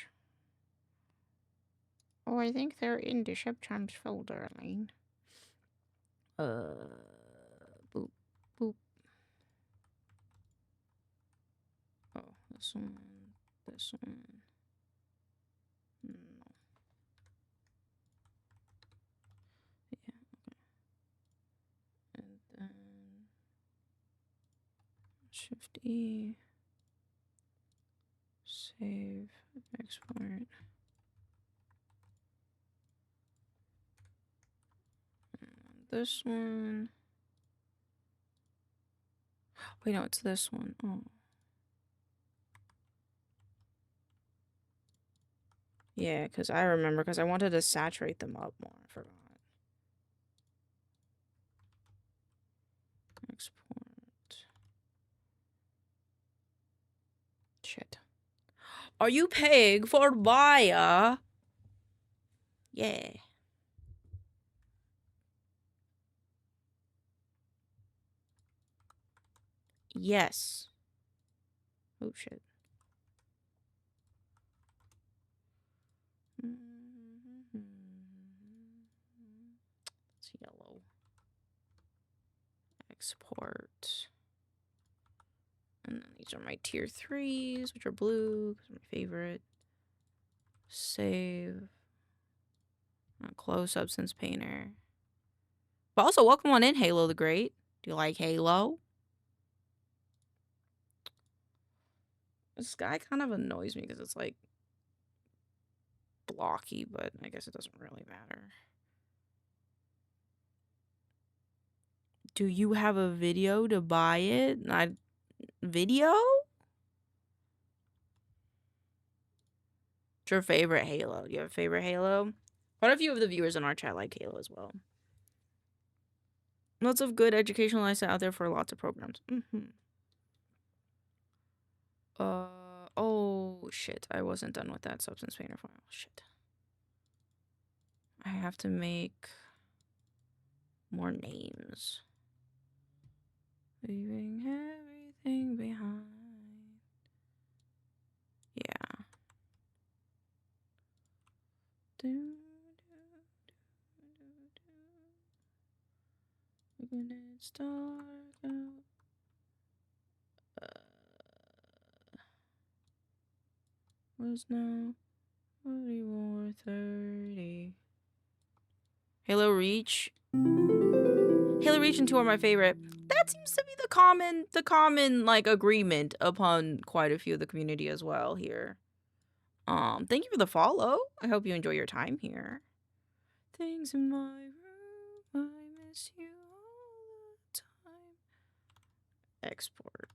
Oh, I think they're in the shell charms folder, Elaine. Boop, boop. Oh, this one, this one. No. Yeah, okay. And then Shift E. Save, export. And this one. Wait, no, it's this one. Oh. Yeah, because I remember, because I wanted to saturate them up more. I forgot. Export. Shit. Are you paying for Maya? Yeah. Yes. Oh, shit. It's yellow. Export. And then these are my tier 3s, which are blue, because they're my favorite. Save. Close Substance Painter. But also, welcome on in, Halo the Great. Do you like Halo? This guy kind of annoys me because it's like blocky, but I guess it doesn't really matter. Do you have a video to buy it? Video? What's your favorite Halo? Do you have a favorite Halo? Quite a few of the viewers in our chat like Halo as well. Lots of good educational lessons out there for lots of programs. Oh shit, I wasn't done with that Substance Painter file. Shit. I have to make more names. Leaving everything behind. Yeah. When it's dark out. Was now 40 or 30. Halo Reach. Halo Reach and 2 are my favorite. That seems to be the common like agreement upon quite a few of the community as well here. Thank you for the follow. I hope you enjoy your time here. Things in my room, I miss you all the time. Export.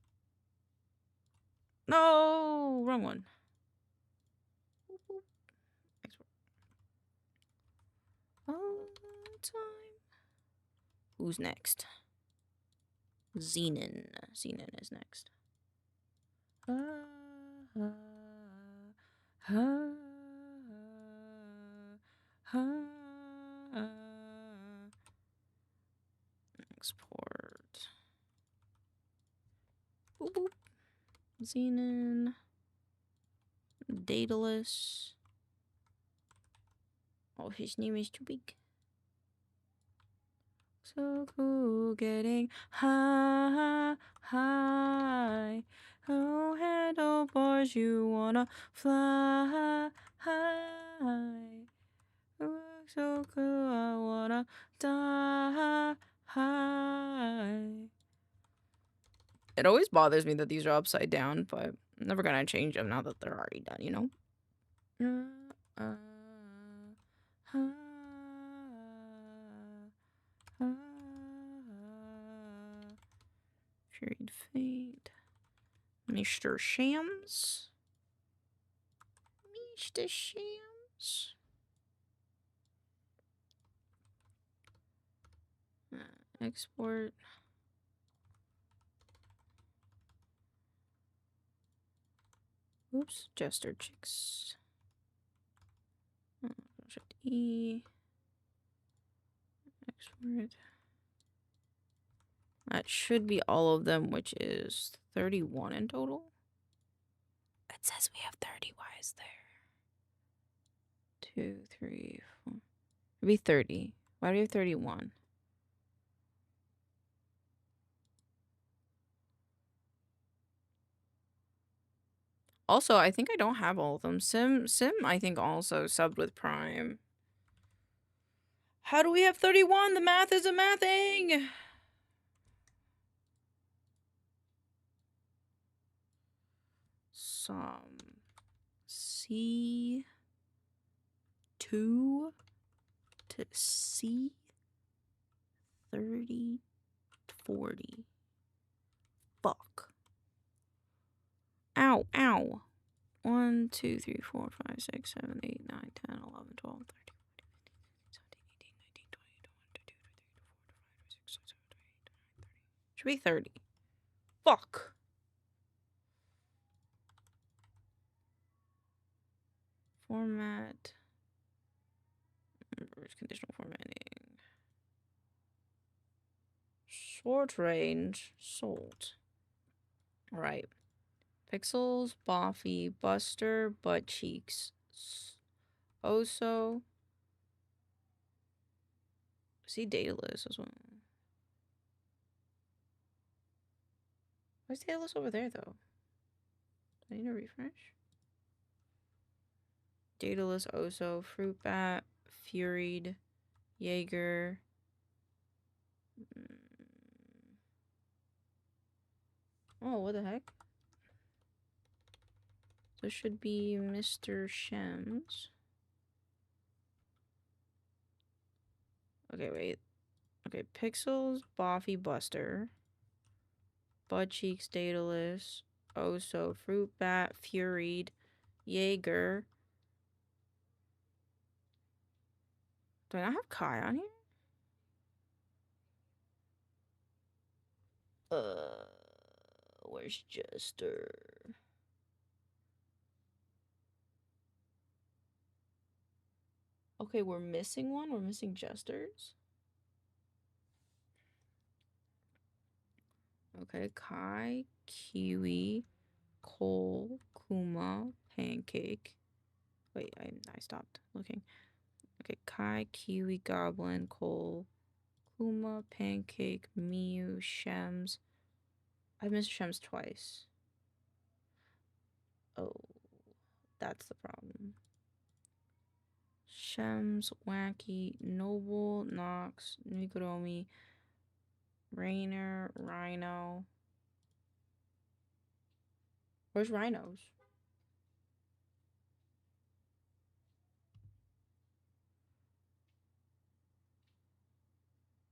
No, wrong one. Export. All the time. Who's next? Zenon. Zenon is next. Export. Boop, boop. Zenon. Daedalus. Oh, his name is too big. So cool, getting high. Oh, handlebars, you wanna fly high. Oh, so cool, I wanna die. It always bothers me that these are upside down, but I'm never gonna change them now that they're already done, you know? Furied Fate. Mr. Shams. change the shams? Export. Oops, Jester chicks. Shift E. Export. That should be all of them, which is 31 in total. It says we have 30. Why is there? 2, 3, 4. It'd be 30. Why do we have 31? Also, I think I don't have all of them. Sim, I think also subbed with Prime. How do we have 31? The math is a mathing! Some C2 to C30 40. Fuck. Ow, ow. 1, 2, 3, 4, 5, 6, 7, 8, 9, 10, 11, 12, 13, 14, 15, 16, 17, 18, 19, 20, 21, 22, 23, 24, 25, 26, 27, 28, 29, 30. Should be 30. Fuck. Format. Conditional formatting. Short range. Sold. Alright. Pixels, Boffy, Buster, Butt Cheeks. Oso. See Daedalus as well. Why's Daedalus over there though? I need to refresh. Daedalus, Oso, Fruit Bat, Furied, Jaeger. Oh, what the heck? This should be Mr. Shems. Okay, wait. Okay, Pixels, Boffy, Buster. Butt Cheeks, Daedalus, Oso, Fruit Bat, Furied, Jaeger. Do I not have Kai on here? Where's Jester? Okay, we're missing one. We're missing Jesters. Okay, Kai, Kiwi, Cole, Kuma, Pancake. Wait, I stopped looking. Okay, Kai, Kiwi, Goblin, Cole, Kuma, Pancake, Miu, Shems. I missed Shems twice. Oh, that's the problem. Shems, Wacky, Noble, Nox, Nikuromi, Rainer, Rhino. Where's Rhinos?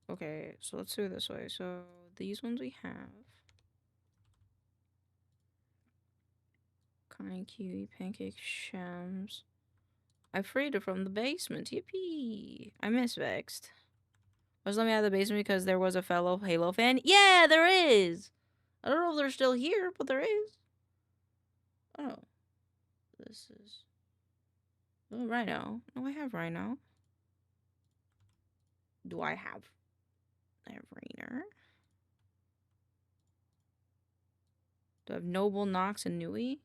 Okay, so let's do it this way. So these ones we have. Kind Kiwi, Pancake, Shems. I freed it from the basement. Yippee! I miss Vexed. Was let me out of the basement because there was a fellow Halo fan. Yeah, there is! I don't know if they're still here, but there is. Oh. This is... Oh, Rhino. No, I have Rhino. Do I have... I have Rainer. Do I have Noble, Nox, and Nui?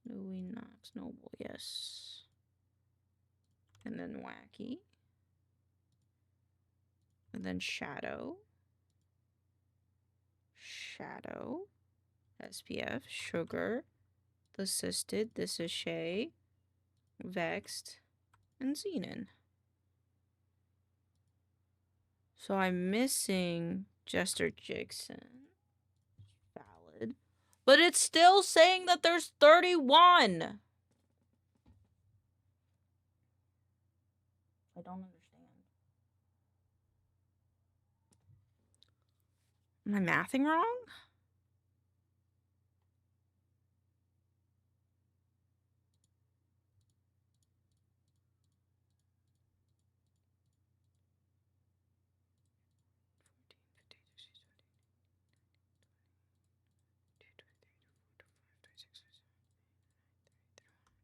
Nui, Nox, Noble, yes. And then Wacky. And then Shadow. Shadow. SPF. Sugar. The Assisted. This is Shay. Vexed. And Xenon. So I'm missing Jester Jigson. Valid. But it's still saying that there's 31! I don't understand. Am I mathing wrong?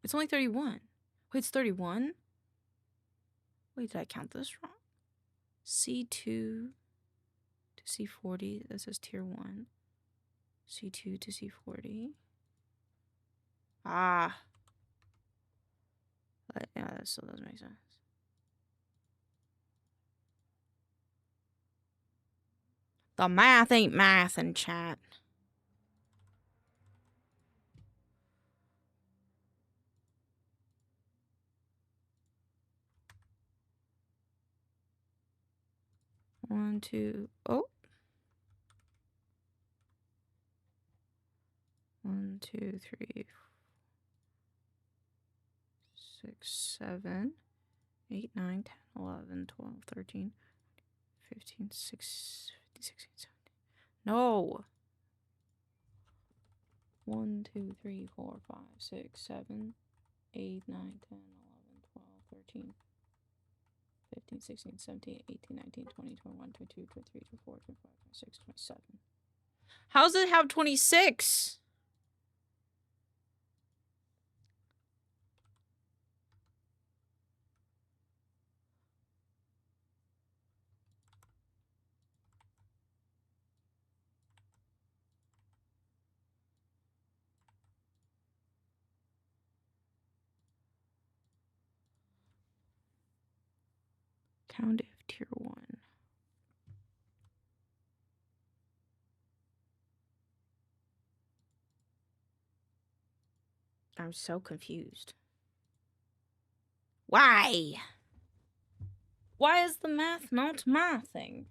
It's only 31. Wait, it's 31? Wait, did I count this wrong? C2 to C40. That says tier 1. C2 to C40. Ah. But yeah, that still doesn't make sense. The math ain't math in chat. One, two, oh. 1, 2, 3, 6, 7, 8, 9, 10, 11, 12, 13, 15, 16, 17. No. 1, 2, 3, 4, 5, 6, 7, 8, 9, 10, 11, 12, 13, 15, 16, 17, 18, 19, 20, 21, 22, 23, 24, 25, 26, 27. How does it have 26? Count if tier 1. I'm so confused. Why? Why is the math not mathing?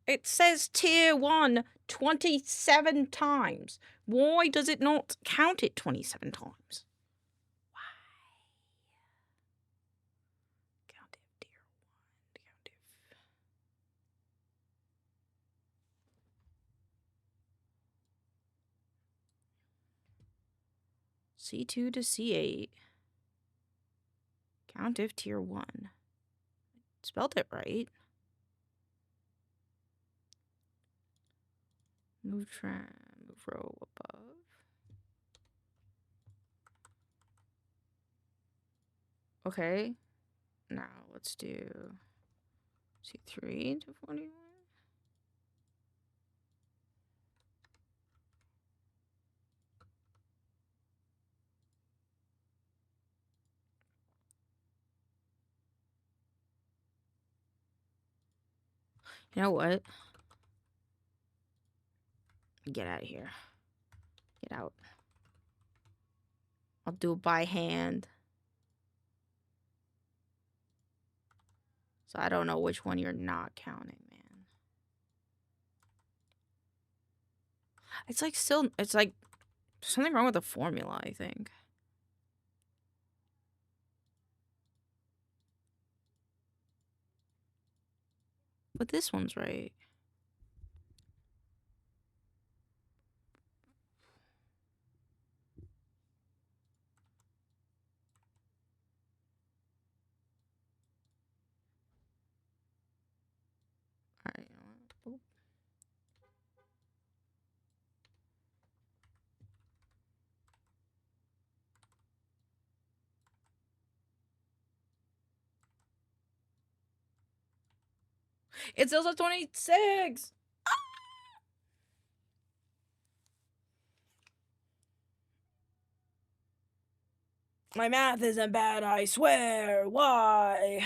It says tier 1 27 times. Why does it not count it 27 times? Why? Count if tier 1. Count if. C2 to C8. Count if tier 1. Spelled it right. Move row above. Okay. Now let's do C3 to 41. You know what? Get out of here. Get out. I'll do it by hand. So I don't know which one you're not counting, man. It's like still, it's like something wrong with the formula, I think. But this one's right. Alright, you know what? Oop. It still says 26! My math isn't bad, I swear. Why?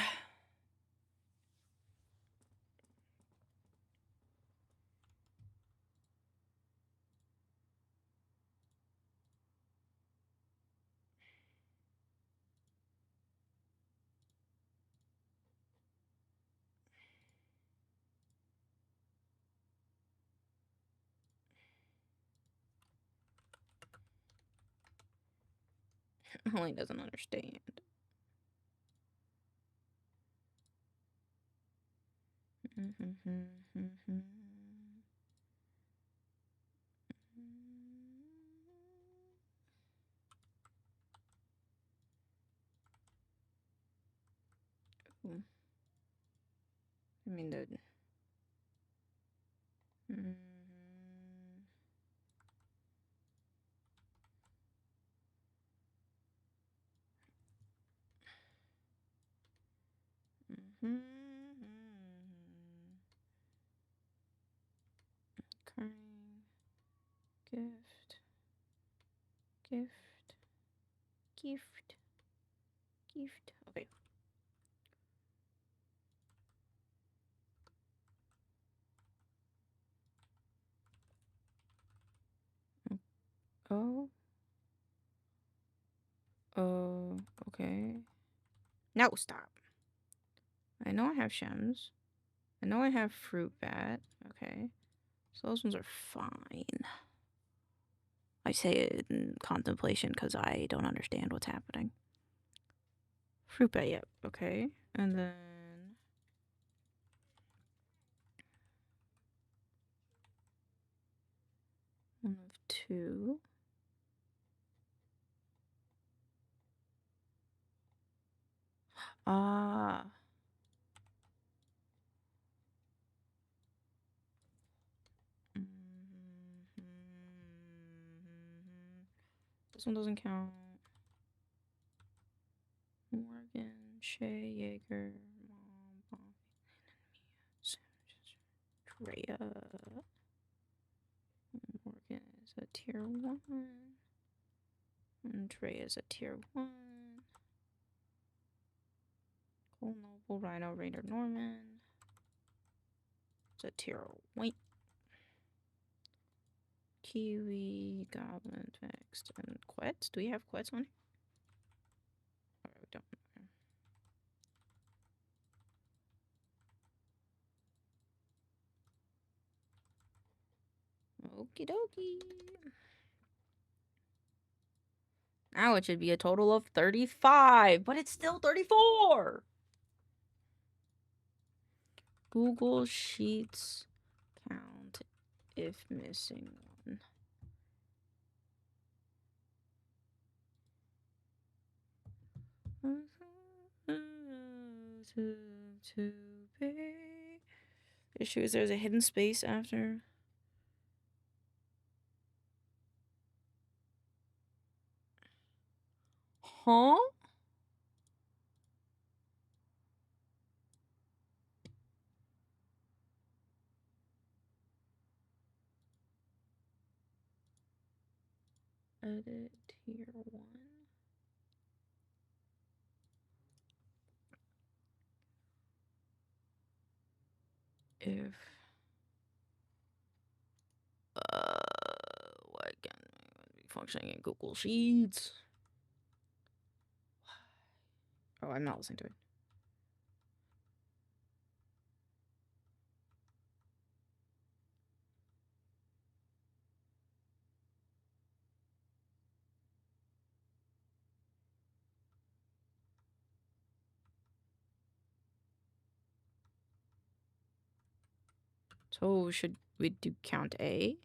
Holly doesn't understand. I mean, the. Occurring. Gift. Gift. Gift. Gift. Okay. Oh. Okay. No, stop. I know I have shems. I know I have fruit bat. Okay. So those ones are fine. I say it in contemplation because I don't understand what's happening. Fruit bat, yep. Okay. And then... one of two. Ah. This one doesn't count. Morgan, Shay, Yeager, Mom, Drea. Morgan is a tier 1. And Drea is a tier 1. Cole Noble, Rhino, Raider, Norman. It's a tier 1. Kiwi, Goblin, Text, and Quets. Do we have Quets on here? Oh, we don't. Okie dokie. Now it should be a total of 35, but it's still 34. Google Sheets count if missing one. Issue is there's a hidden space after. Huh? Edit tier 1. If why can't it be functioning in Google Sheets? Oh, I'm not listening to it. So should we do count A?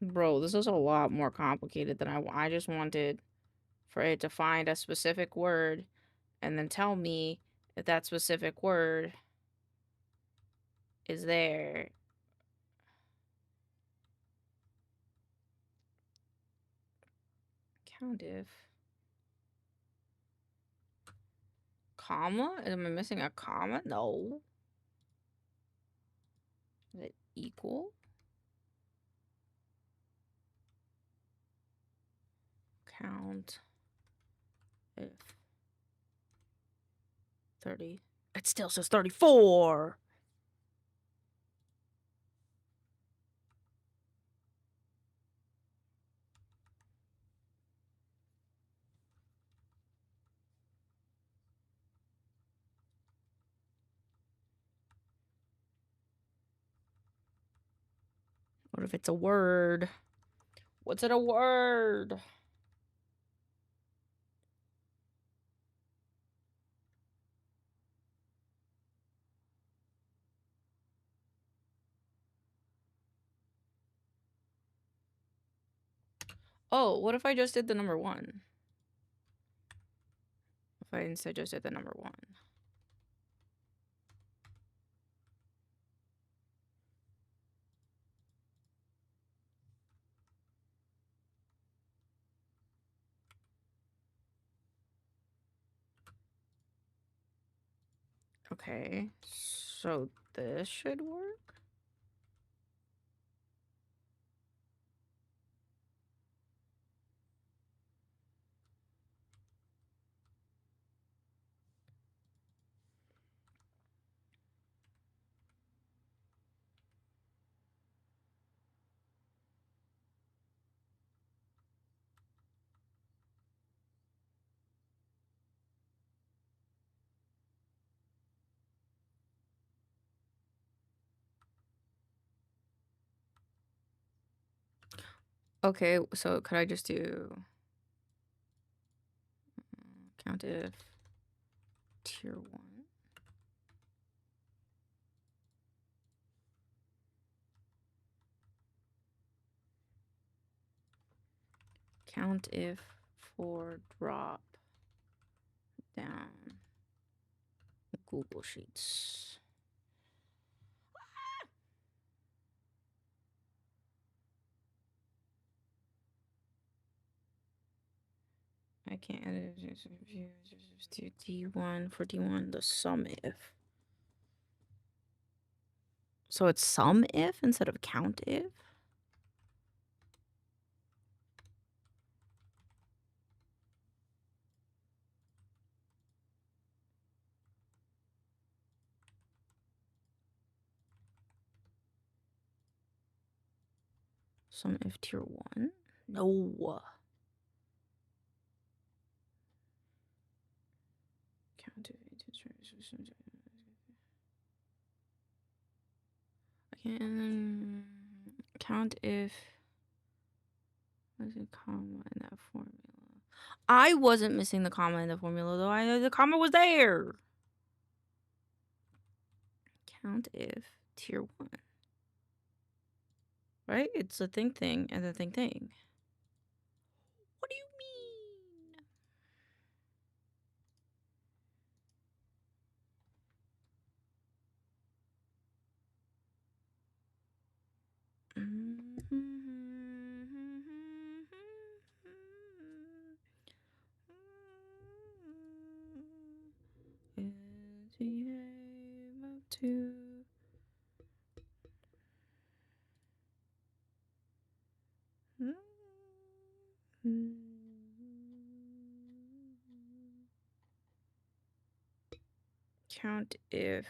Bro, this is a lot more complicated than I just wanted for it to find a specific word and then tell me if that specific word is there. Count if. Comma? Am I missing a comma? No. Is it equal? Count if 30. It still says 34. What if it's a word? What's it a word? Oh, what if I just did the number 1? If I instead just did the number 1. Okay, so this should work. Okay, so could I just do count if tier 1? Count if for drop down Google Sheets. I can't edit to D1 for D1 the sum if. So it's sum if instead of count if? Sum if tier 1? No. Count if and count if there's a comma in that formula. I wasn't missing the comma in the formula though. The comma was there. Count if tier 1. Right? It's a thing and a thing. What do you mean? Is the aim of two? Count if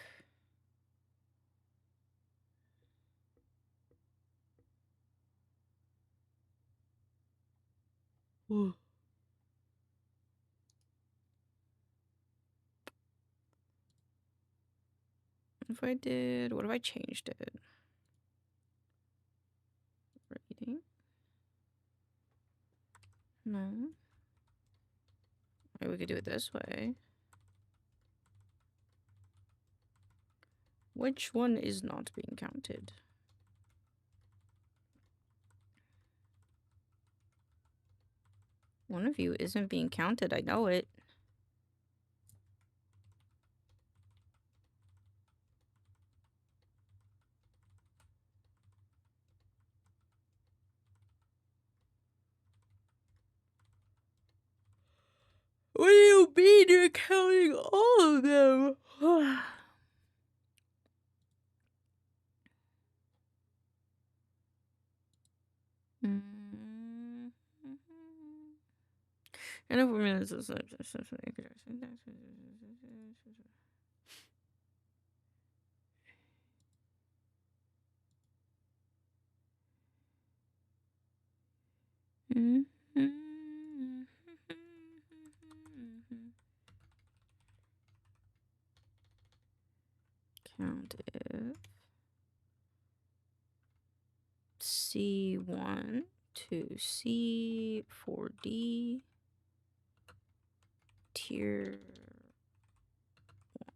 if I did, what if I changed it? Rating? No. Maybe we could do it this way. Which one is not being counted? One of you isn't being counted, I know it. What do you mean you're counting all of them? And if minutes. Count if C1 to C4D tier 1.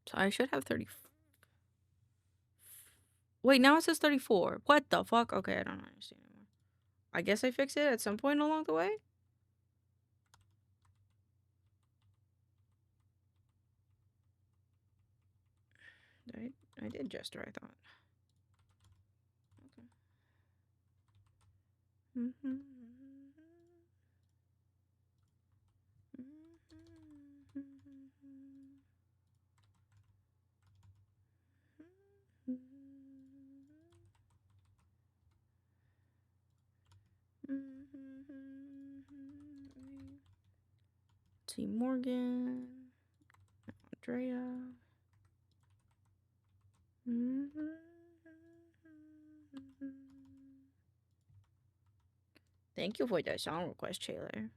So I should have 30. Wait, now it says 34. What the fuck? Okay, I don't understand anymore. I guess I fixed it at some point along the way. I did gesture, I thought. Okay. T. Morgan, Andrea. Thank you for that song request, Taylor.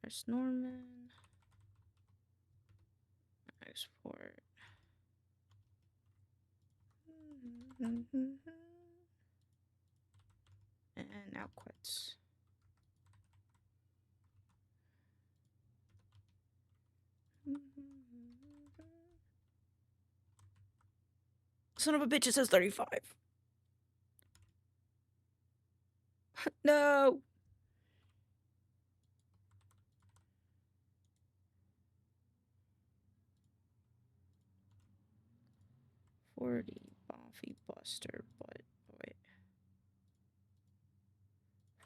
There's Norman. Export. And now quits. Son of a bitch, it says 35. No. Buffy Buster Butt. Wait.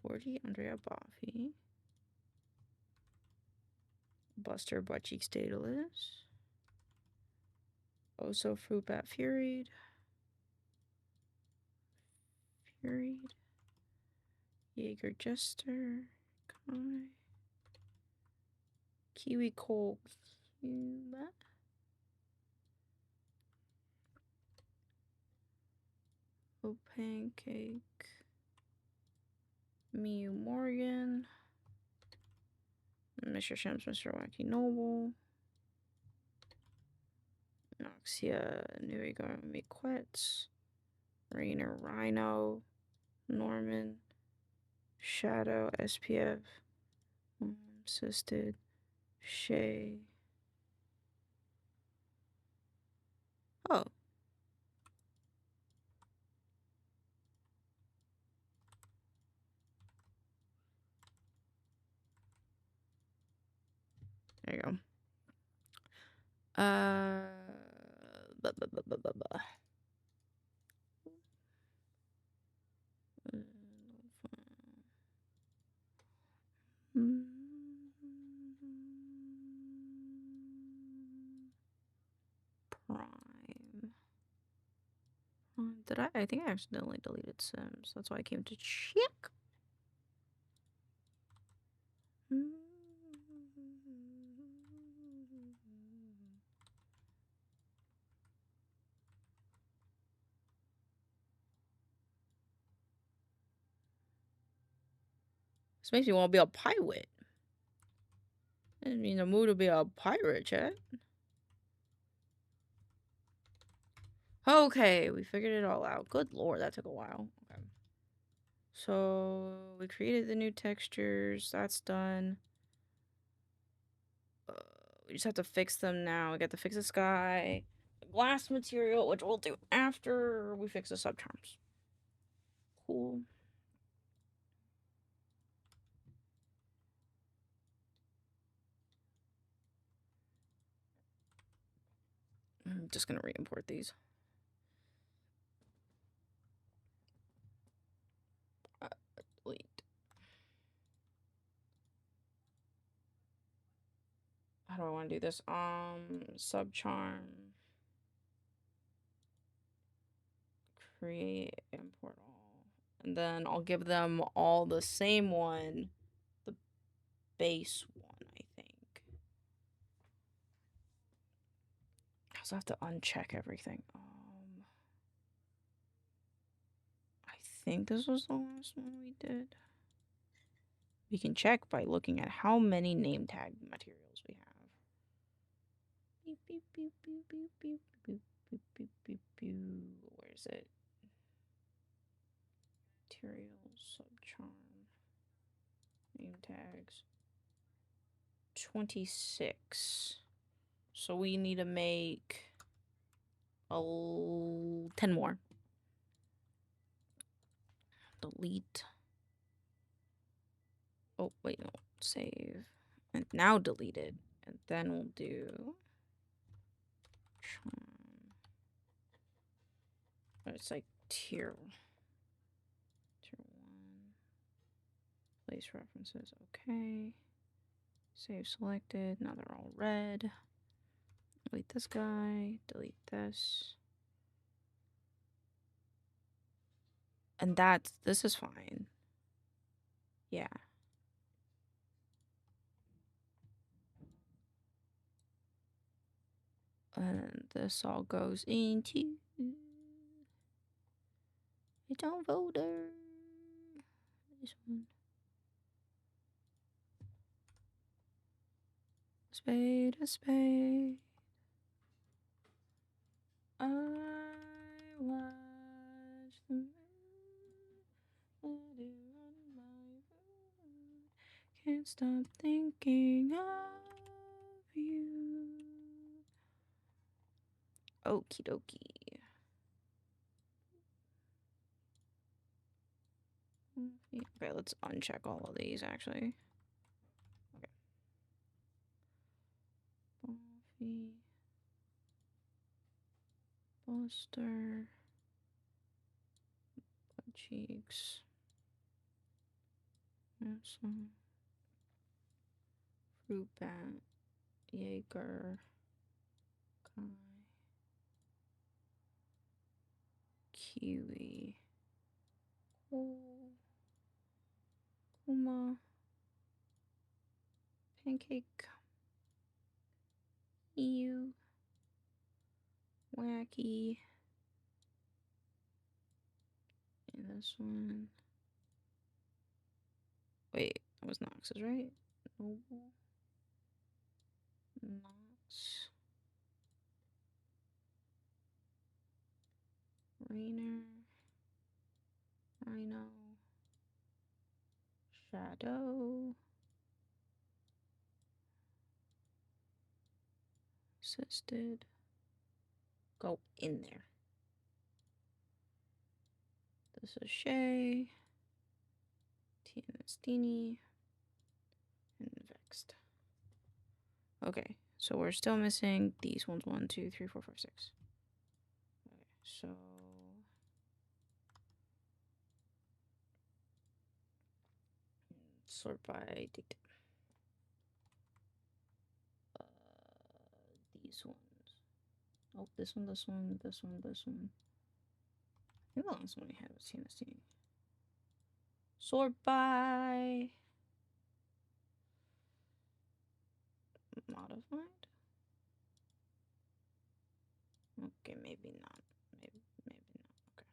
40 Andrea Buffy. Buster Butt Cheeks Daedalus. Also Fruit Bat Furied. Jaeger Jester. Kai. Kiwi Cole Cuba. Oh, Pancake. Mew Morgan. Mr. Shams, Mr. Wacky Noble. Noxia Nurigami Quetz. Rainer Rhino. Norman. Shadow SPF. Assisted. Shay. Oh. There you go. Blah, blah, blah, blah, blah, blah. Prime. Did I think I accidentally deleted Sims. That's why I came to check. This makes me want to be a pirate. I mean, the mood to be a pirate, chat. Okay, we figured it all out. Good lord, that took a while. Okay. So, we created the new textures. That's done. We just have to fix them now. We got to fix the sky. The glass material, which we'll do after we fix the subterms. Cool. I'm just gonna re-import these. want to do this? Subcharm. Create, import all. And then I'll give them all the same one. The base one, I think. I also have to uncheck everything. I think this was the last one we did. We can check by looking at how many name tag materials we have. Beep, beep, beep, beep, beep, beep, beep, beep, beep, beep, beep. Where is it? Materials, subcharm, name tags. 26. So we need to make 10 more. Delete. Oh, wait, no. Save. And now delete it. And then we'll do... It's like tier 1. Place references. Okay. Save selected. Now they're all red. Delete this guy. Delete this. And this is fine. Yeah. And this all goes into its own folder. This one. Spade a spade. I watch the moon. Let it run my room. Can't stop thinking of you. Okie dokie. Okay, let's uncheck all of these actually. Okay. Buffy. Buster. Butt cheeks. That's Fruit bat. Jaeger. Kai. Kiwi. Kuma. Pancake. Ew. Wacky. And this one. Wait, that was Nox's, right? Noble. Nox. Rainer. Rhino. Shadow. Assisted. Go in there. This is Shay. Tianistini. And Vexed. Okay, so we're still missing these ones. 1, 2, 3, 4, 5, 6. Okay, so sort by date. These ones. Oh, this one, this one, this one, this one. I think the last one we had was Tianistini. Sort by modified. Okay, maybe not. Maybe not. Okay.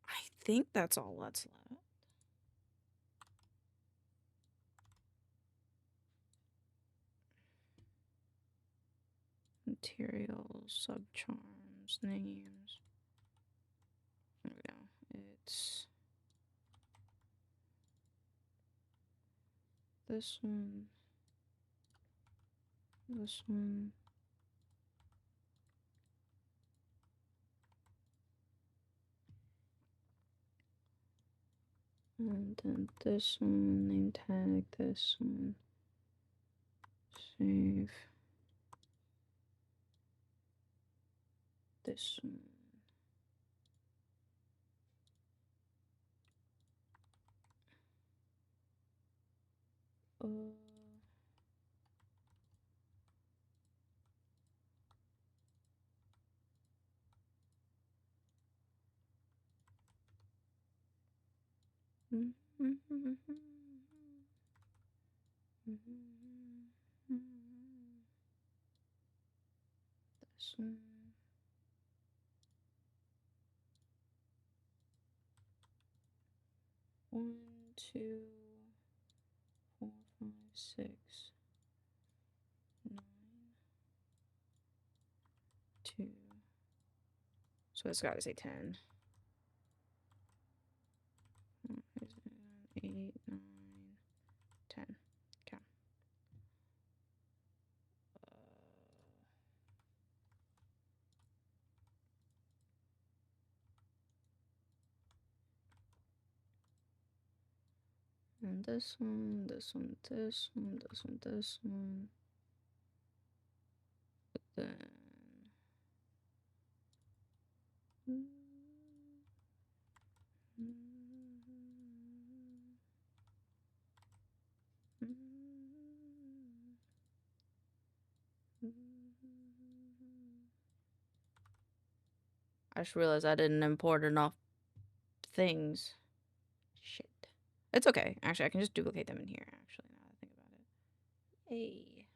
I think that's all that's left. Materials, subcharms, names. There we go. It's this one. This one. And then this one, name tag, this one. Save. This one. This one. One, two, 4, 5, 6, 9, 2. So it's got to say 10. 8, 9, 10. Okay. And this one, this one, this one, this one, this one. But then. I just realized I didn't import enough things. Shit. It's okay. Actually, I can just duplicate them in here, actually, now that I think about it. Hey.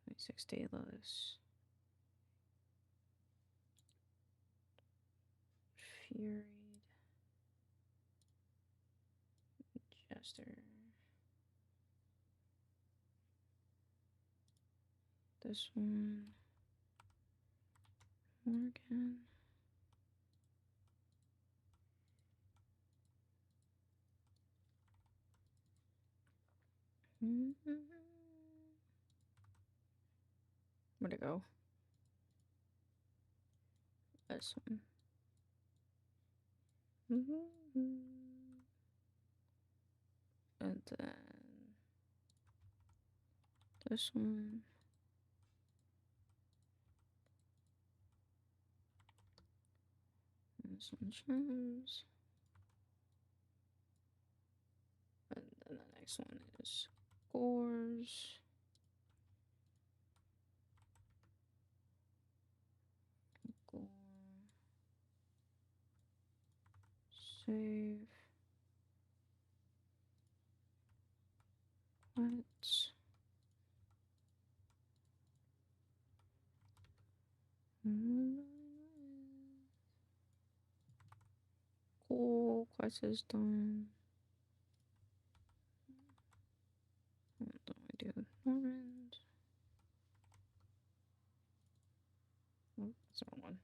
26 Daedalus. Furied. Jester. This one. Morgan. Where'd it go? This one. And then this one. This one shows. And then the next one is scores. Gore. Save. What? Cool. Quest is done. What do I do? Orange. Oh, that's the wrong one.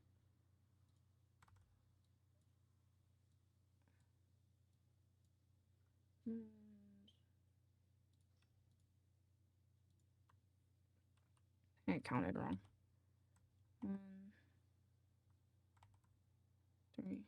I counted wrong. 1, 3.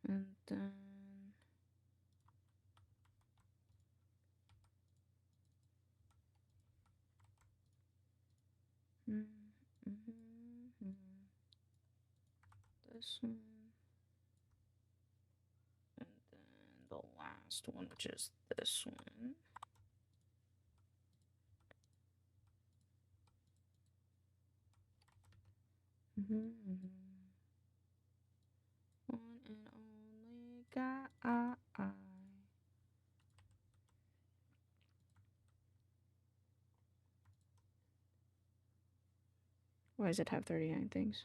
And then this one, and then the last one, which is this one. One and only guy. Why does it have 39 things?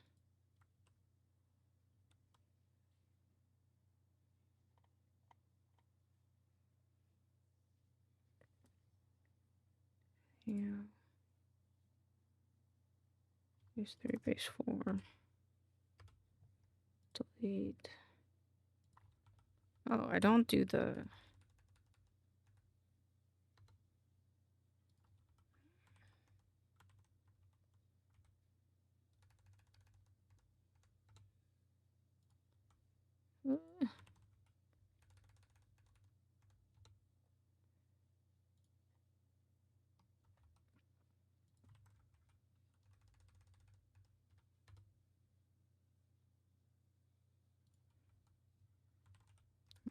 Yeah. Use 3 base 4. Delete. Oh, I don't do the.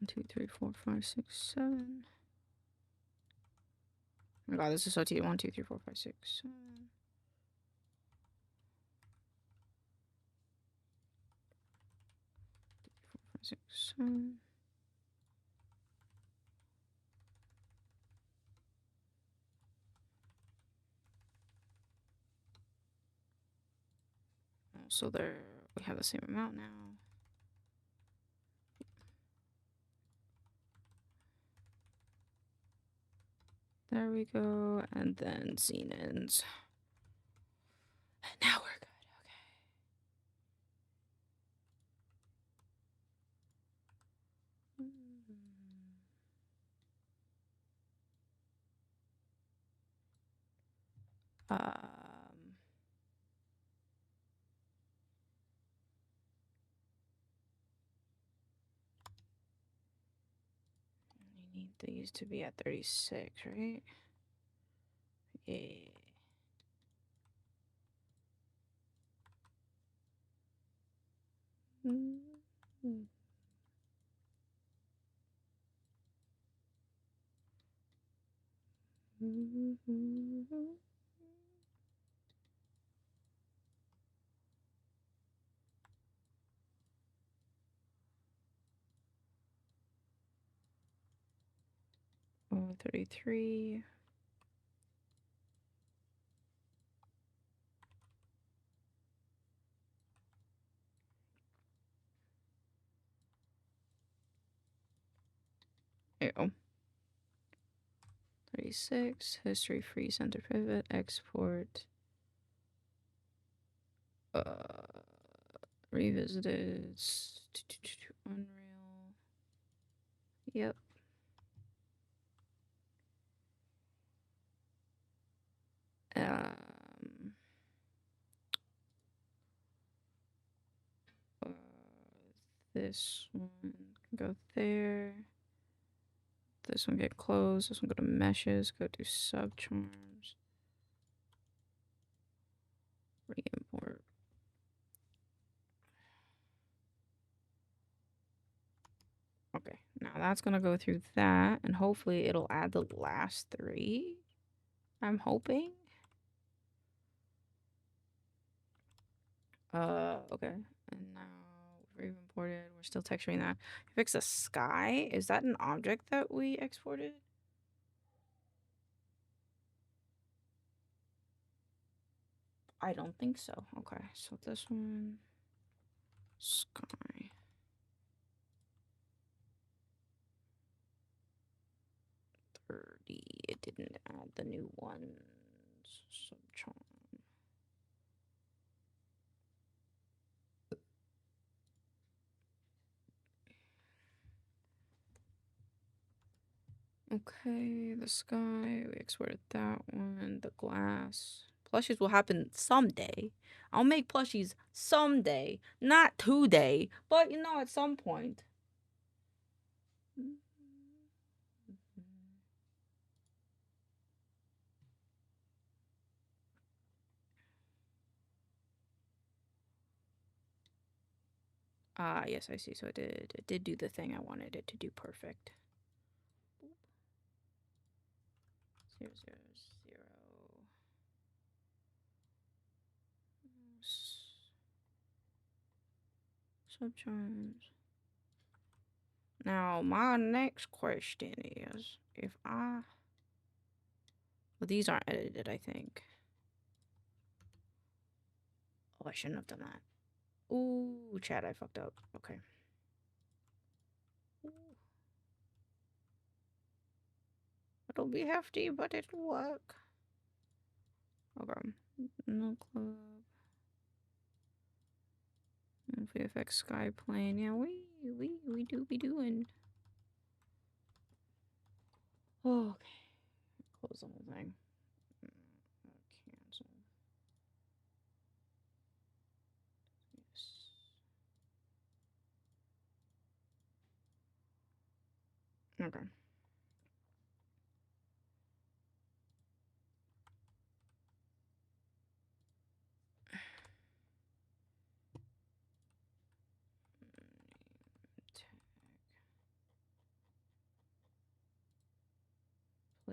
1, 2, 3, 4, 5, 6, 7. Oh my god, this is so tedious. 1, 2, 3, 4, 5, 6, 7. 6, 7. Oh, so there, we have the same amount now. There we go, and then Xenons. Now we're good. Okay. You need these to be at 36, right? Yeah. Mm-hmm. 33. Ew. 36. History free center pivot. Export. Revisited. Unreal. Yep. This one can go there. This one get closed. This one go to meshes. Go to subcharms. Re-import. Okay, now that's gonna go through that, and hopefully it'll add the last 3. I'm hoping. Okay. And now we've imported. We're still texturing that. Fix the sky. Is that an object that we exported? I don't think so. Okay, so this one, sky. It didn't add the new ones. Subcharm. Okay, the sky, we exported that one. The glass. Plushies will happen someday. I'll make plushies someday. Not today, but you know, at some point. Yes, I see. So it did do the thing I wanted it to do. Perfect. 0, 0, 0. Subcharms. Now, my next question is, if I... Well, these aren't edited, I think. Oh, I shouldn't have done that. Ooh, chat, I fucked up. Okay. Ooh. It'll be hefty, but it'll work. Okay. No club. VFX sky plane. Yeah, we do be doing. Oh, okay. Close the whole thing. Cancel. Yes. Okay.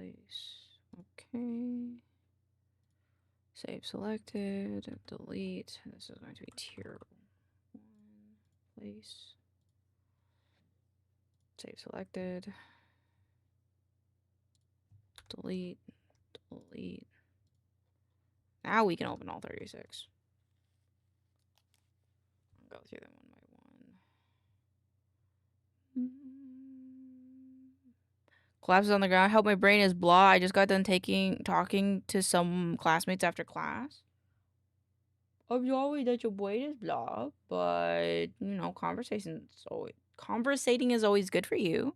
place. Okay. Save selected. Delete. This is going to be tier 1 place. Save selected. Delete. Delete. Now we can open all 36. I'll go through them one by one. Collapses on the ground. Help, my brain is blah. I just got done talking to some classmates after class. I'm sorry that your brain is blah, but you know, conversating is always good for you.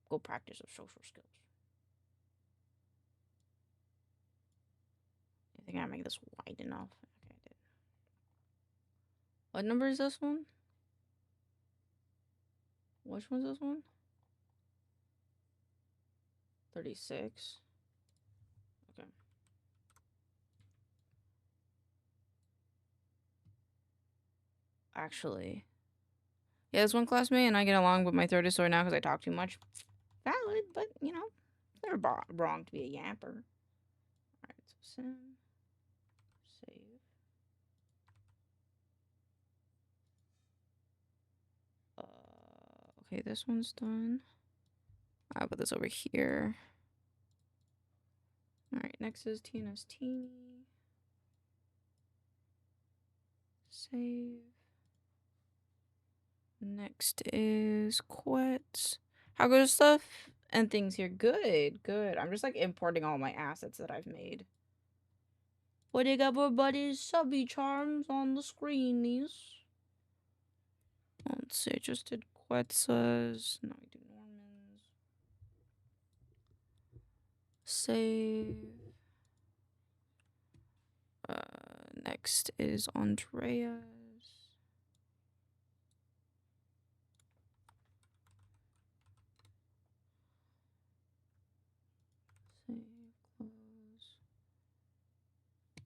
Go practice of social skills. I think I make this wide enough. Okay, I did. What number is this one? Which one's this one? 36. Okay. Actually, yeah, this one classmate and I get along, but my throat is sore now because I talk too much. Valid, but you know, never wrong to be a yamper. Alright, so sim. Save. Okay, this one's done. I'll put this over here. Alright, next is Tina's Teeny. Save. Next is Quets. How good is stuff and things here? Good, good. I'm just like importing all my assets that I've made. What do you got for buddies? Subby charms on the screenies. Let's see, I just did Quetzas. Now we do Normans. Save. Next is Andreas. Save, close.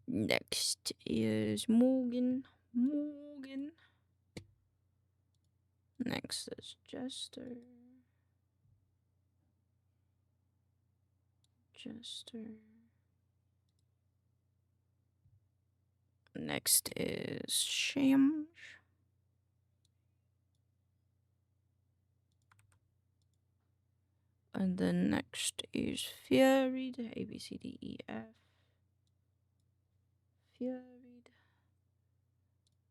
Next is Morgan. Next is Jester. Next is Sham. And then next is Fury, A, B, C, D, E, F. Fury.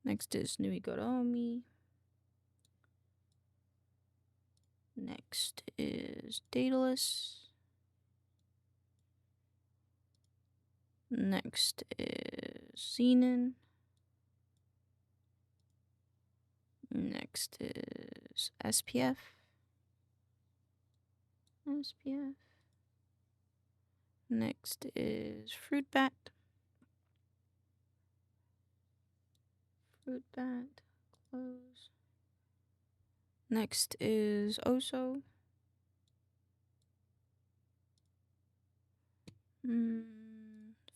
Next is Nuigoromi. Next is Daedalus. Next is Xenon. Next is SPF. Next is Fruit Bat. Close. Next is Oso.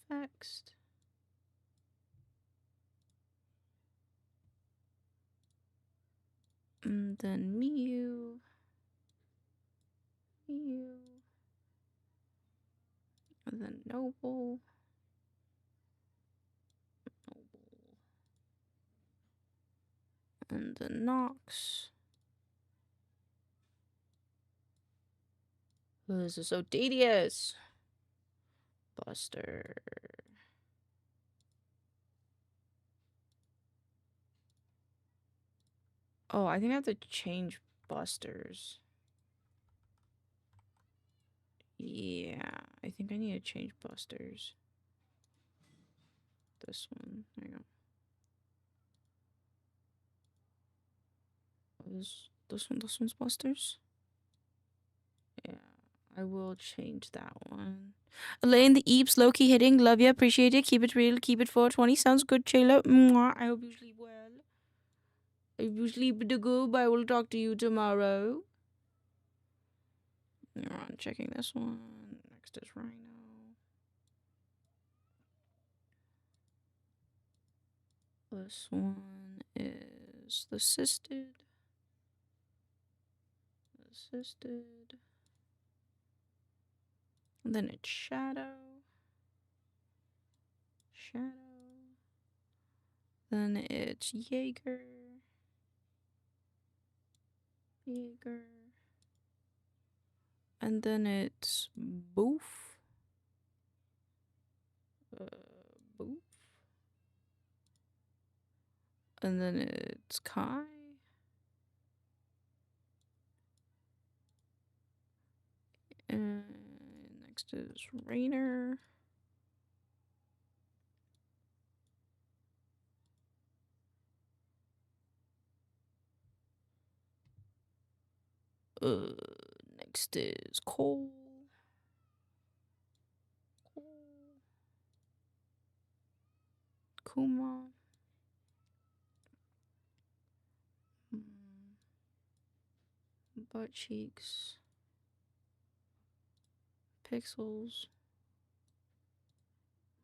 Fexed. And then Mew. And then Noble. And then Nox. Oh, this is so tedious. Buster. Oh, I think I have to change Busters. Yeah, I think I need to change Busters. This one. There you go. This one's Busters. Yeah, I will change that one. Elaine the Eeps, low-key hitting. Love you, appreciate it. Keep it real, keep it 420. Sounds good, Chayla. Mwah. I hope you sleep well. If you sleep the good, I will talk to you tomorrow. You're on checking this one. Next is Rhino. This one is the Sisted. And then it's shadow. Shadow. Then it's Jaeger. Jaeger. And then it's boof. Boof. And then it's Kai. And next is Rainer. Next is Cole. Kuma. Butt cheeks. Pixels.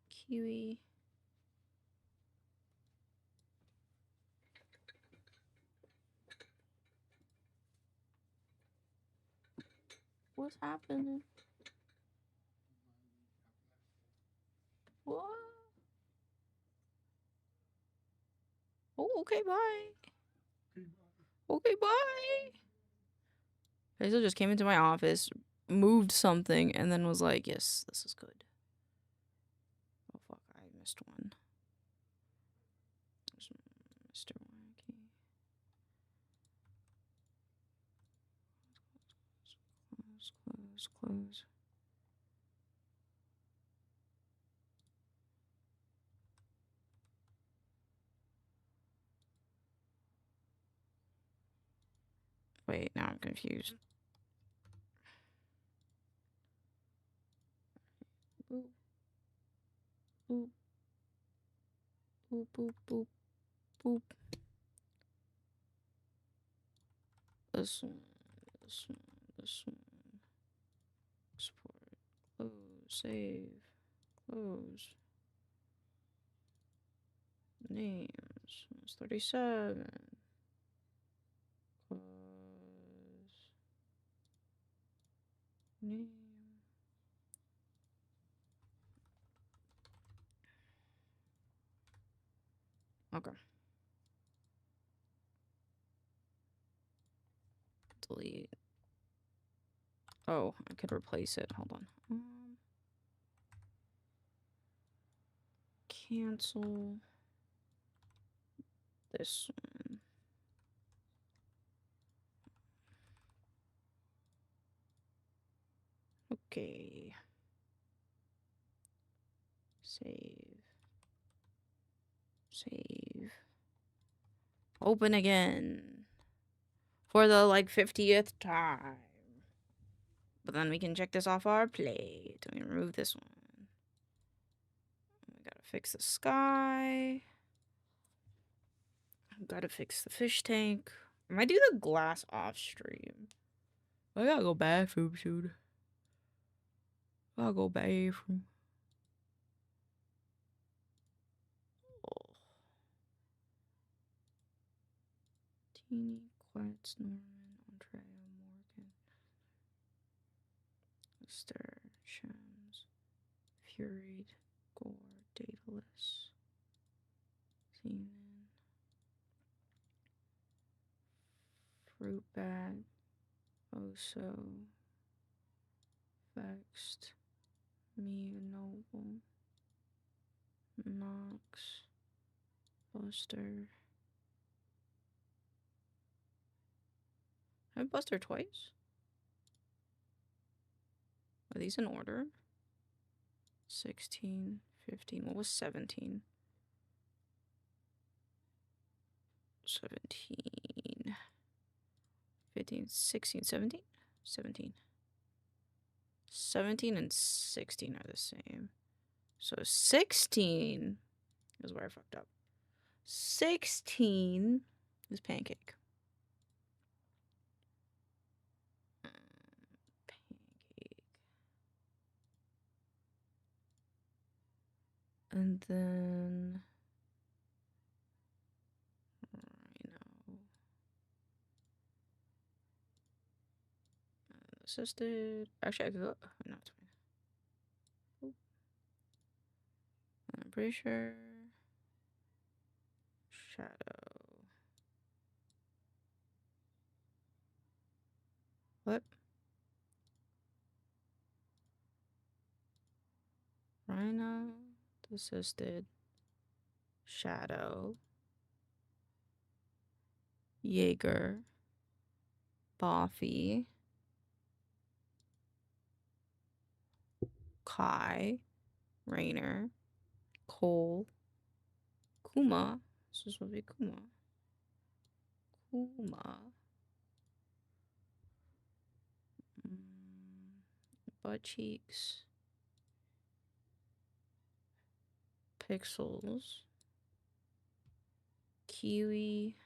Kiwi. What's happening? What? Oh, okay, bye. Okay, bye. Hazel just came into my office, moved something, and then was like, yes, this is good. Oh, fuck, I missed one. Mr. Wacky. Close. Wait, now I'm confused. Boop. Boop. Boop, boop, boop, boop. This one. Export. Close. Save. Close. Names. It's 37. Close. Name. Okay. Delete. Oh, I could replace it. Hold on. Cancel this one. Okay. Save. Open again. For the, like, 50th time. But then we can check this off our plate. Let me remove this one. We gotta fix the sky. Gotta fix the fish tank. I might do the glass off stream. I gotta go bathroom soon. I'll go bathroom. Oh. Teeny, Quetz, Norman, Andrea, Morgan, Stir, Shems, Furied, Gore, Daedalus, Zenon, Fruit Bag, Oso, Vexed, Me, Noble, Nox, Buster. I Buster twice? Are these in order? 16, 15. What was 17? 17. 15, 16, 17? 17. 17 and 16 are the same. So 16 is where I fucked up. 16 is pancake. Pancake. And then assisted. Actually, I could go. No, it's fine. pretty sure. Shadow. What? Rhino. Assisted. Shadow. Jaeger. Buffy. Kai. Rainer. Cole. Kuma. This is supposed to be Kuma. Kuma. Butt cheeks. Pixels. Kiwi.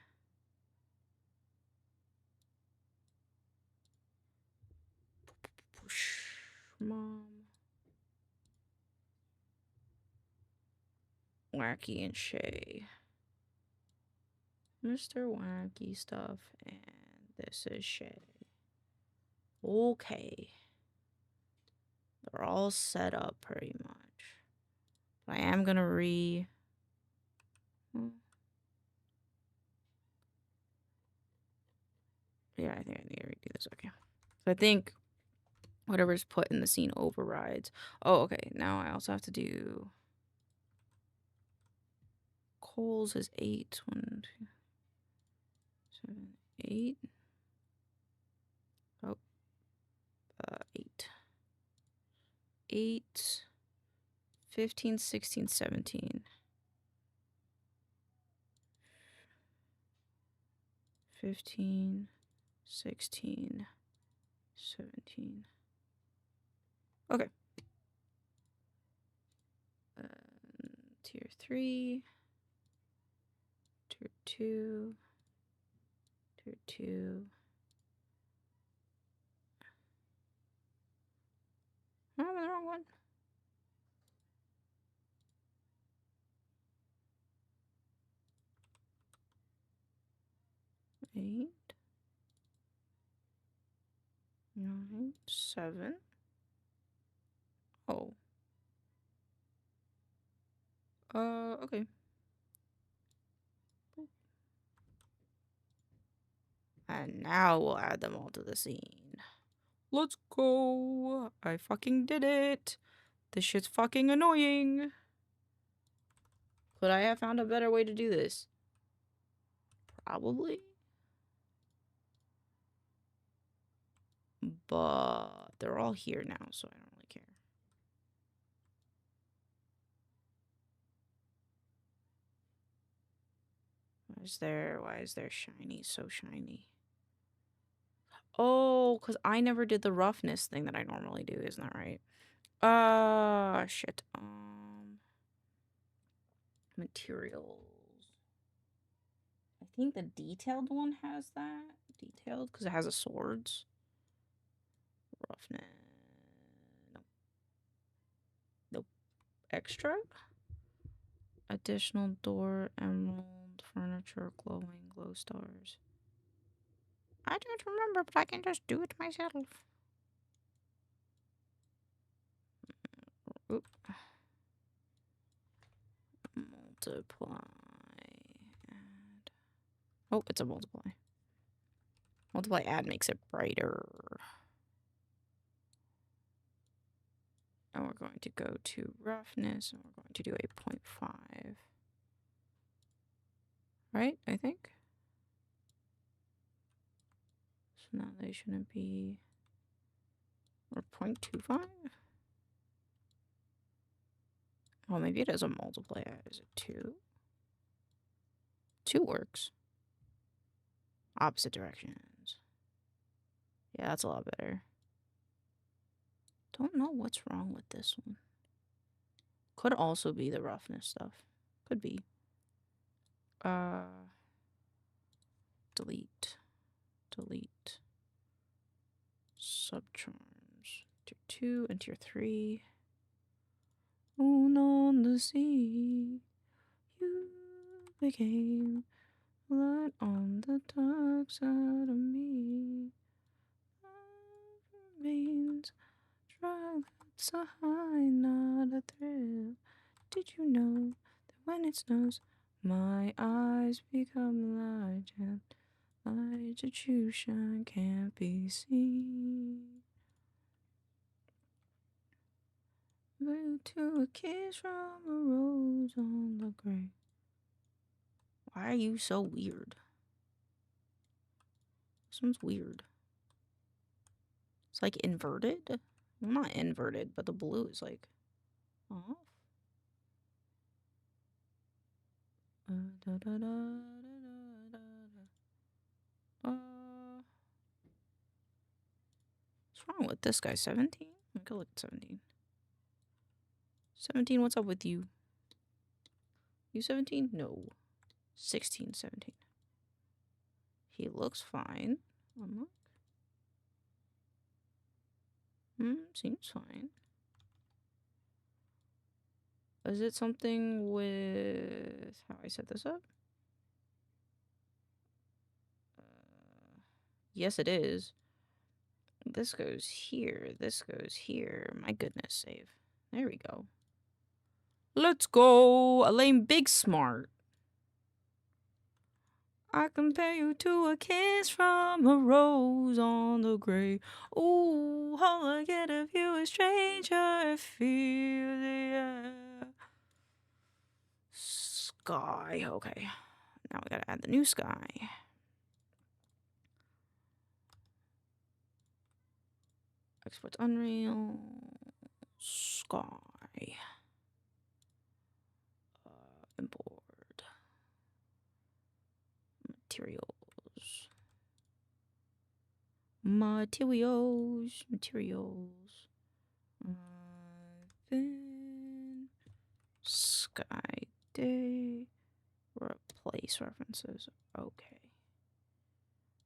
Mom. Wacky and Shay. Mr. Wacky stuff. And this is Shay. Okay. They're all set up pretty much. But I am gonna Yeah, I think I need to redo this. Okay. So I think whatever's put in the scene overrides. Oh, okay. Now I also have to do Cole's is 8. 1, 2, 7, 8. Oh, 8. 8, 15, 16, 17. 15, 16, 17. Okay. Tier 3. Tier 2. Tier 2. Oh, I'm in the wrong one. Eight. 9, 7. Oh. Okay. And now we'll add them all to the scene. Let's go. I fucking did it. This shit's fucking annoying. Could I have found a better way to do this? Probably. But they're all here now, so I don't really care. Why is there shiny so shiny? Oh, because I never did the roughness thing that I normally do, isn't that right? Shit. Materials. I think the detailed one has that. Detailed, because it has a swords. Roughness. Nope. Nope. Extra? Additional door, emerald, furniture, glowing, glow stars. I don't remember, but I can just do it myself. Oop. Multiply. Add. Oh, it's a multiply. Multiply add makes it brighter. And we're going to go to roughness, and we're going to do a 0.5. Right, I think? So now they shouldn't be... Or 0.25? Well, maybe it is a multiply add. Is it 2? 2 works. Opposite directions. Yeah, that's a lot better. Don't know what's wrong with this one. Could also be the roughness stuff. Could be. Delete. Delete. Subcharms. Tier 2 and tier 3. Moon on the sea. You became light on the dark side of me. Remains dry, that's a high, not a thrill. Did you know that when it snows, my eyes become large and light to choose shine can't be seen? Blue to a kiss from a rose on the grave. Why are you so weird? This one's weird. It's like inverted. Well, not inverted, but the blue is like off. What's wrong with this guy? 17? I could look at 17. 17, what's up with you? You 17? No. 16, 17. He looks fine. Unlock. Seems fine. Is it something with how I set this up? Yes, it is. This goes here. This goes here. My goodness, save. There we go. Let's go. Elaine Big Smart. I compare you to a kiss from a rose on the grave. Ooh, all I get of you is stranger. Feel the air. Sky. Okay. Now we gotta add the new sky. Exports Unreal. Sky. Import. Materials. Then sky day. Replace references. Okay.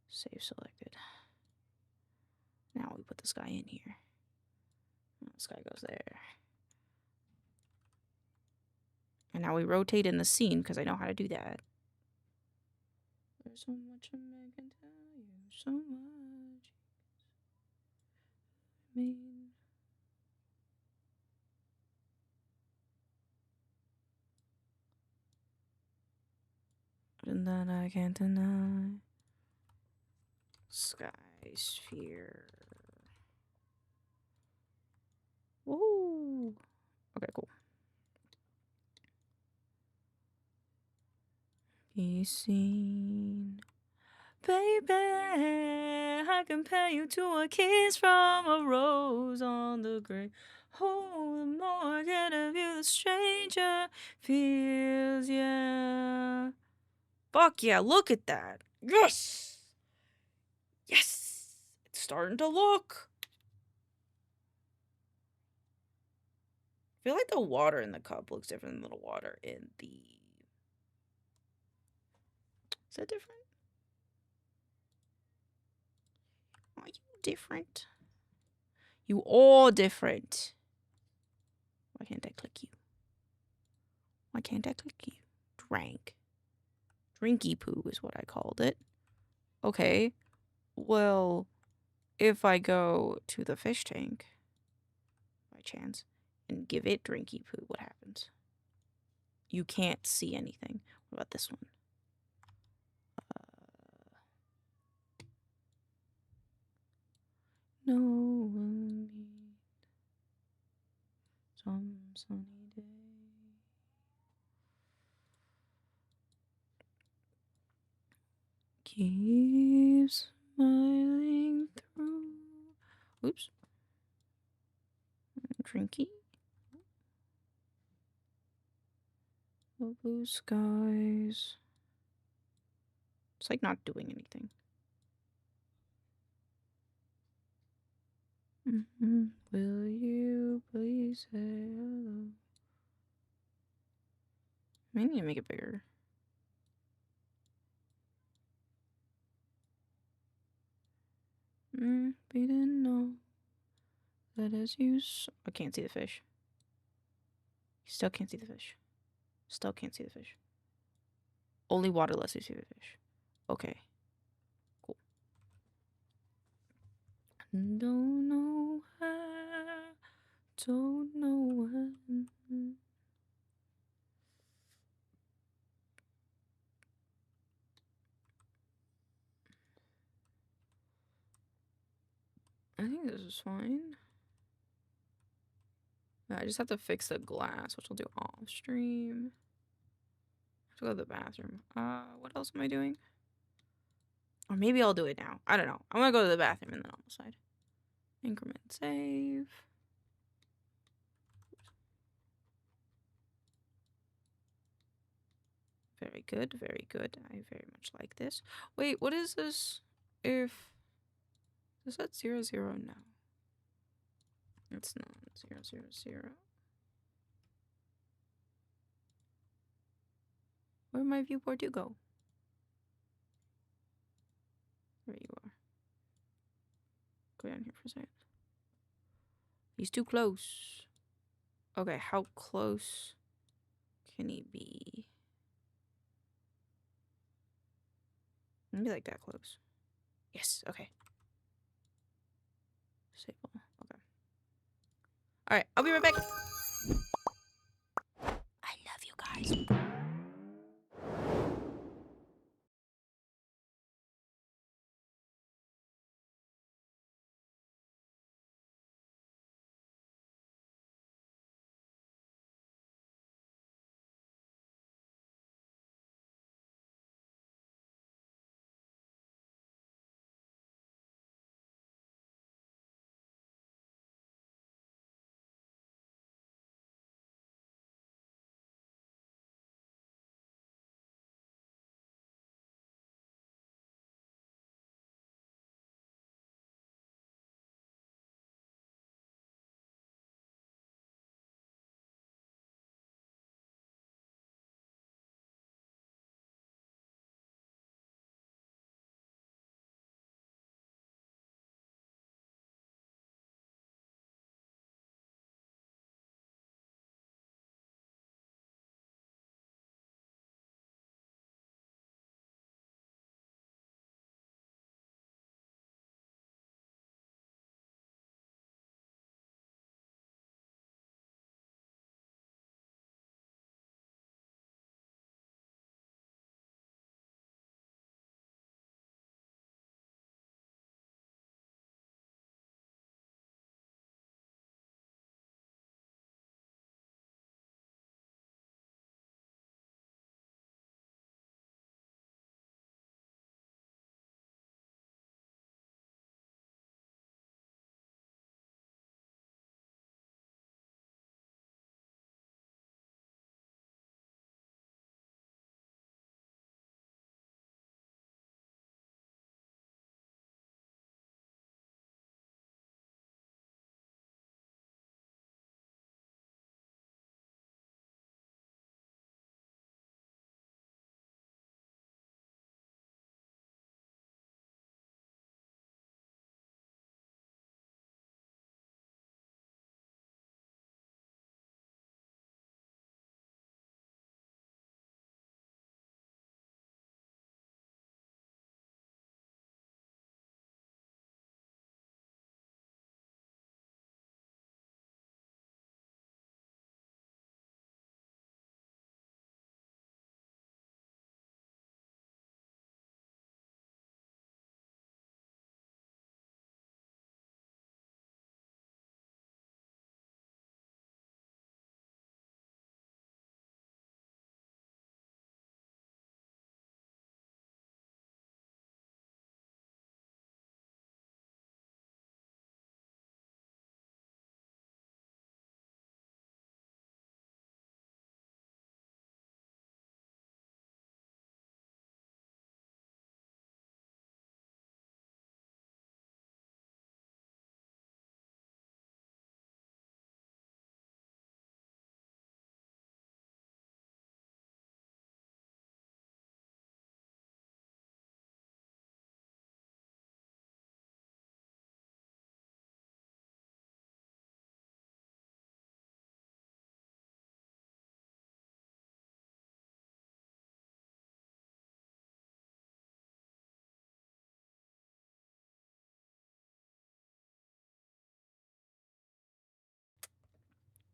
Save selected. Now we put this guy in here. This guy goes there. And now we rotate in the scene because I know how to do that. There's so much I can tell you. So much. I mean. And that I can't deny. Sky sphere. Woo! Okay, cool. Be seen. Baby, I compare you to a kiss from a rose on the grave. Oh, the more I get of you, the stranger feels, yeah. Fuck yeah, look at that. Yes! Yes! It's starting to look. I feel like the water in the cup looks different than the water in the... Is that different? Are you different? You all different. Why can't I click you? Why can't I click you? Drank. Drinky poo is what I called it. Okay. Well, if I go to the fish tank, by chance, and give it drinky poo, what happens? You can't see anything. What about this one? No one meet some sunny day. Keep smiling through. Oops. Drinky. The blue skies. It's like not doing anything. Will you please say hello? I need to make it bigger. We didn't know that as you I can't see the fish. You still can't see the fish. Still can't see the fish. Only water lets you see the fish. Okay. Cool. Don't know how, don't know when. I think this is fine. I just have to fix the glass, which I'll do off stream. I have to go to the bathroom. What else am I doing? Or maybe I'll do it now. I don't know. I'm gonna go to the bathroom and then I'll decide. Increment save. Very good, very good. I very much like this. Wait, what is this? If is that 0, 0? No. It's not 0, 0, 0. Where'd my viewport do go? There you are. Go down here for a second. He's too close. Okay, how close can he be? Maybe like that close. Yes, okay. Disable. Okay. Alright, I'll be right back. I love you guys.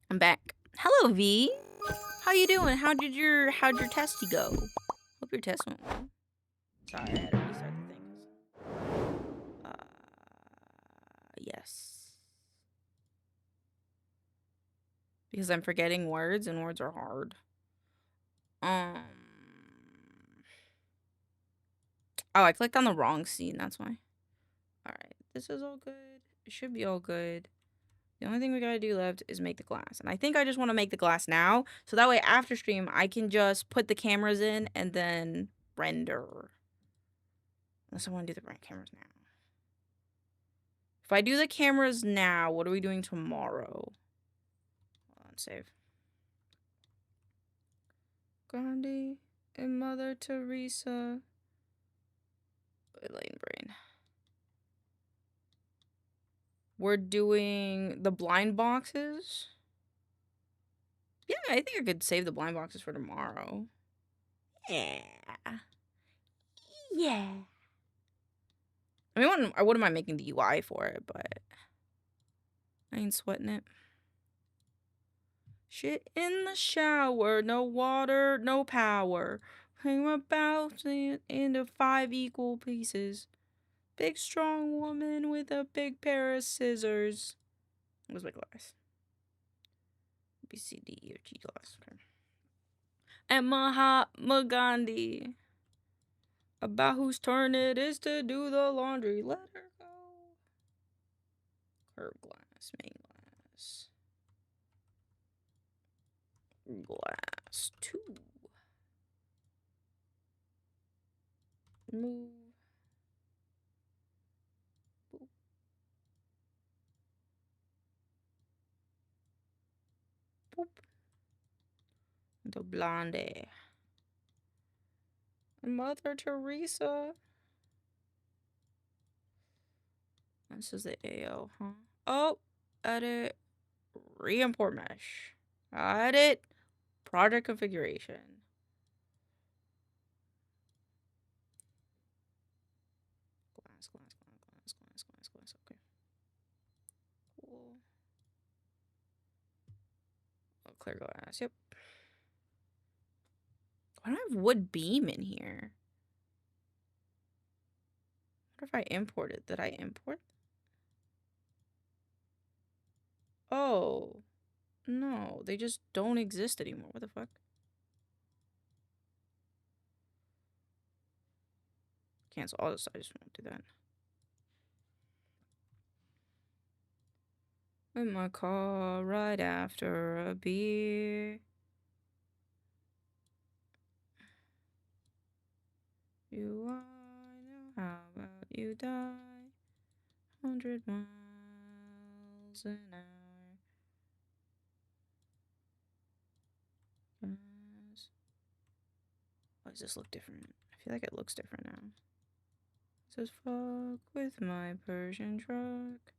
I'm back. Hello, V. How you doing? How'd your testy go? Hope your test went well. Sorry, I had to restart the thing. Yes. Because I'm forgetting words and words are hard. Oh, I clicked on the wrong scene, that's why. Alright, this is all good. It should be all good. The only thing we gotta do left is make the glass. And I think I just want to make the glass now. So that way after stream, I can just put the cameras in and then render. Unless I want to do the cameras now. If I do the cameras now, what are we doing tomorrow? Hold on, save. Gandhi and Mother Teresa. Lane brain. We're doing the blind boxes. Yeah, I think I could save the blind boxes for tomorrow. Yeah. Yeah. I mean, I wouldn't mind making the UI for it, but I ain't sweating it. Shit in the shower, no water, no power. I'm about into 5 equal pieces. Big strong woman with a big pair of scissors. Where's my glass? B, C, D, E, F, G glass. Okay. And Mahatma Gandhi. About whose turn it is to do the laundry. Let her go. Curved glass, main glass. Glass 2. Move. Boop. Boop. The blondie. Mother Teresa. This is the AO, huh? Oh, edit. Re-import mesh. Edit. Project configuration. Glass. Okay. Cool. Oh, clear glass. Yep. Why do I have wood beam in here? What if I imported? Did I import? Oh. No, they just don't exist anymore. What the fuck? Cancel. I just won't do that. In my car right after a beer. You I know how about you die 100 miles an hour. Yes. Why does this look different? I feel like it looks different now. It says fuck with my Persian truck.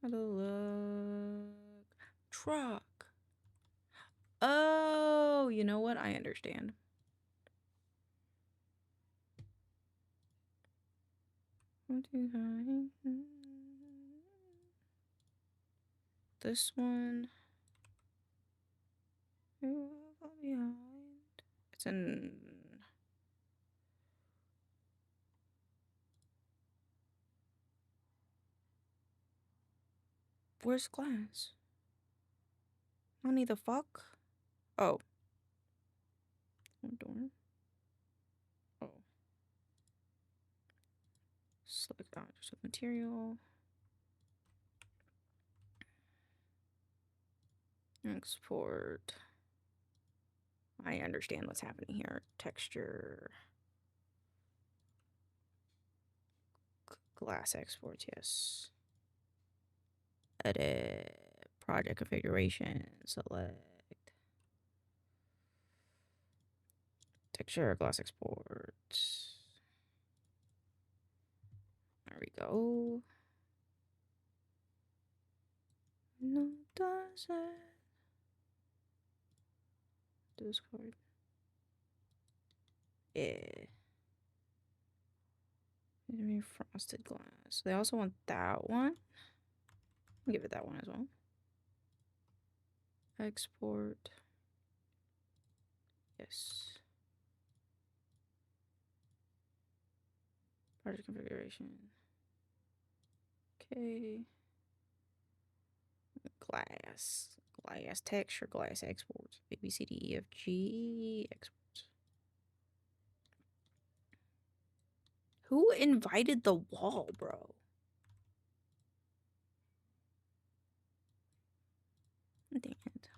How to look. Truck. Oh, you know what? I understand. This one. It's in. Where's glass? Honey, the fuck? Oh. Door. Oh. Select objects with material. Export. I understand what's happening here. Texture. Glass export, yes. Edit. Project configuration. Select. Texture, glass export. There we go. No, does it? Discord. Yeah. Maybe frosted glass. They also want that one. I'll give it that one as well. Export. Yes. Project configuration. Okay. Glass texture, glass exports. A, B, C, D, E, F, G exports. Who invited the wall, bro? Dang it.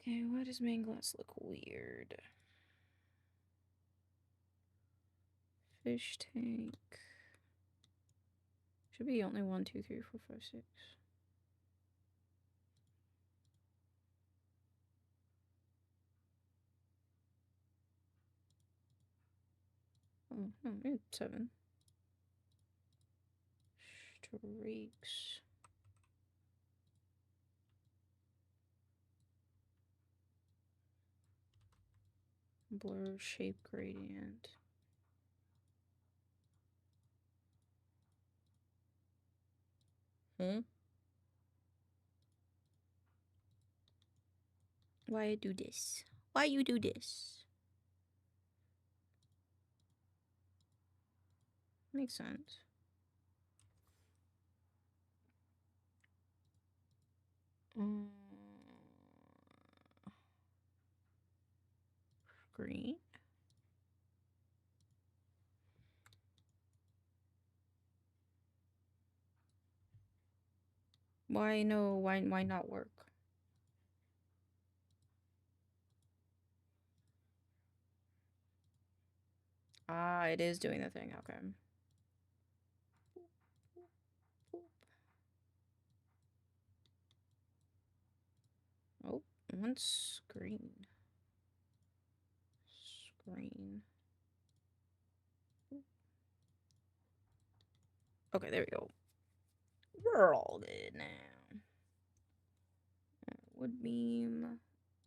Okay, why does main glass look weird? Fish tank. Should be only 1, 2, 3, 4, 5, 6. Oh, no, maybe 7. Streaks. Blur shape gradient. Why you do this? Why you do this? Makes sense. Green. Why no? Why not work? Ah, it is doing the thing. Okay. Oh, one screen. Screen. Okay, there we go. We're all good now. Wood beam.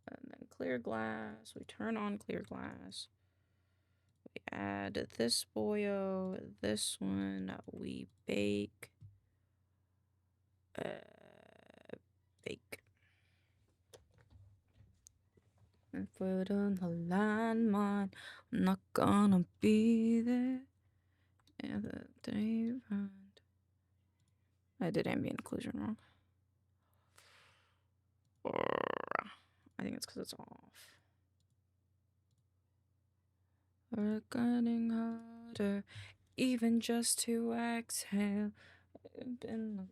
And then clear glass. We turn on clear glass. We add this boyo, this one. We bake. Bake. And put on the landmine. I'm not gonna be there. Yeah, the day round. I did ambient occlusion wrong. I think it's because it's off. We're getting harder, even just to exhale. In the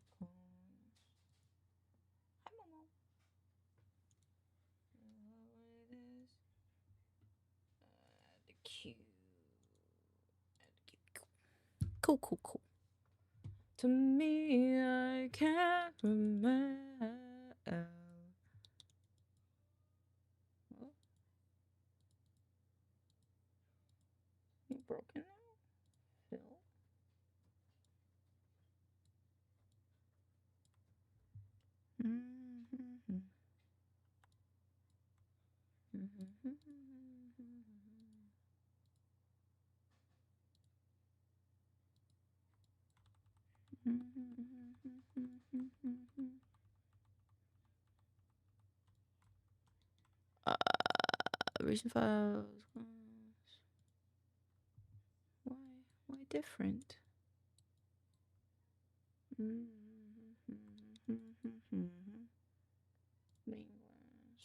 Cool. To me, I can't remember. Oh. You broken now? Phil? Recent files. Why different? Main glass.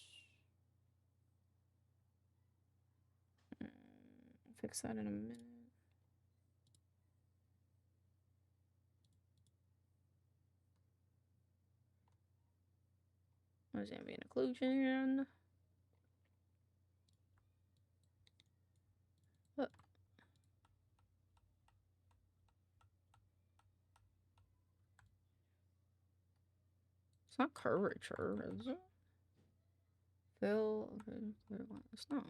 Fix that in a minute. There's ambient occlusion. Look. It's not curvature, is it? Fill. Okay, it's not.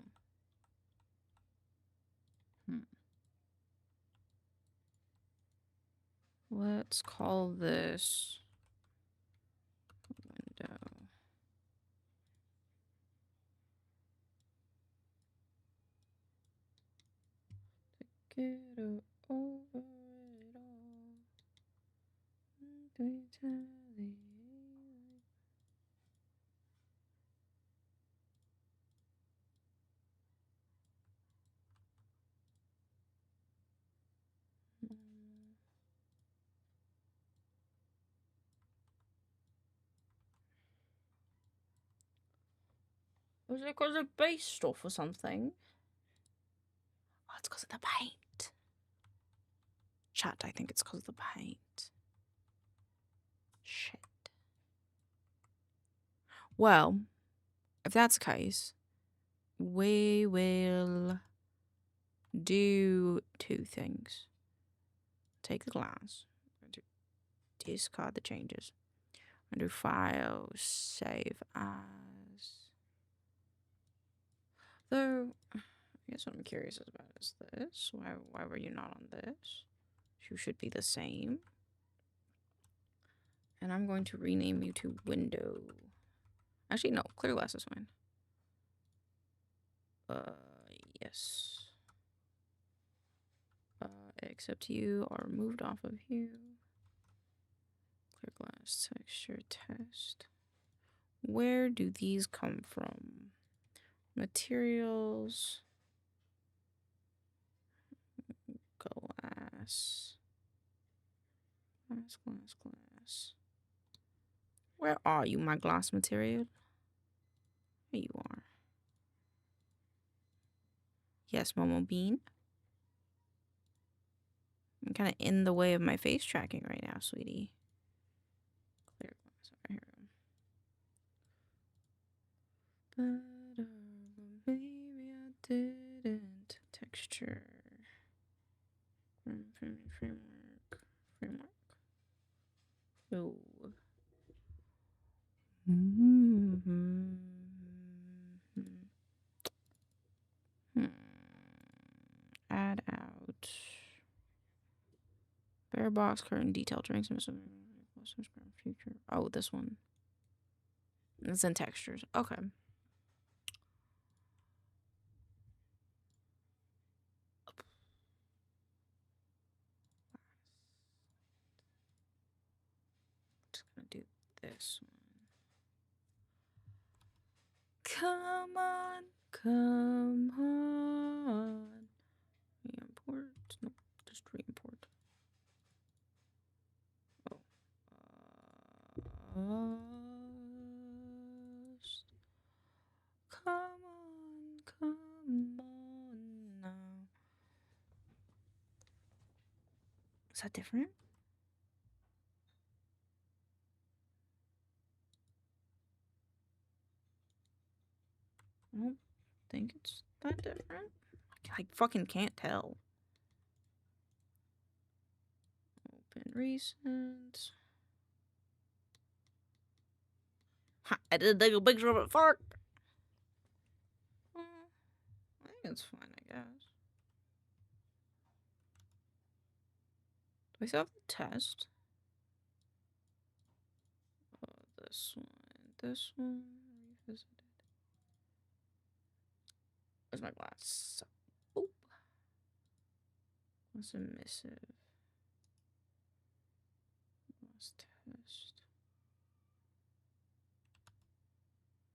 Let's call this get over it all. Was it because of base stuff or something? Oh, it's because of the paint. Chat, I think it's because of the paint. Shit. Well, if that's the case, we will do two things. Take the glass. Discard the changes. And do file, save as. Though, I guess what I'm curious about is this. Why were you not on this? You should be the same. And I'm going to rename you to window. Actually, no, clear glass is fine. Yes. Except you are moved off of here. Clear glass texture test. Where do these come from? Materials. Glass. Glass. Where are you, my glass material? There you are. Yes, Momo Bean. I'm kind of in the way of my face tracking right now, sweetie. Clear glass. Okay, here we go. But maybe I didn't. Texture. Framework. Oh. Add out. Bare box, curtain, detail, drinks, future. Oh, this one. It's in textures. Okay. Just gonna do this one. Come on, come on. Re-import. Nope, just re-import. Oh. Come on now. Is that different? I don't think it's that different. I fucking can't tell. Open recent. Ha, I did take a picture of it fart. I think it's fine, I guess. Do I still have the test? Oh, this one, revisited. Where's my glass? Oop. What's a missive? Last test.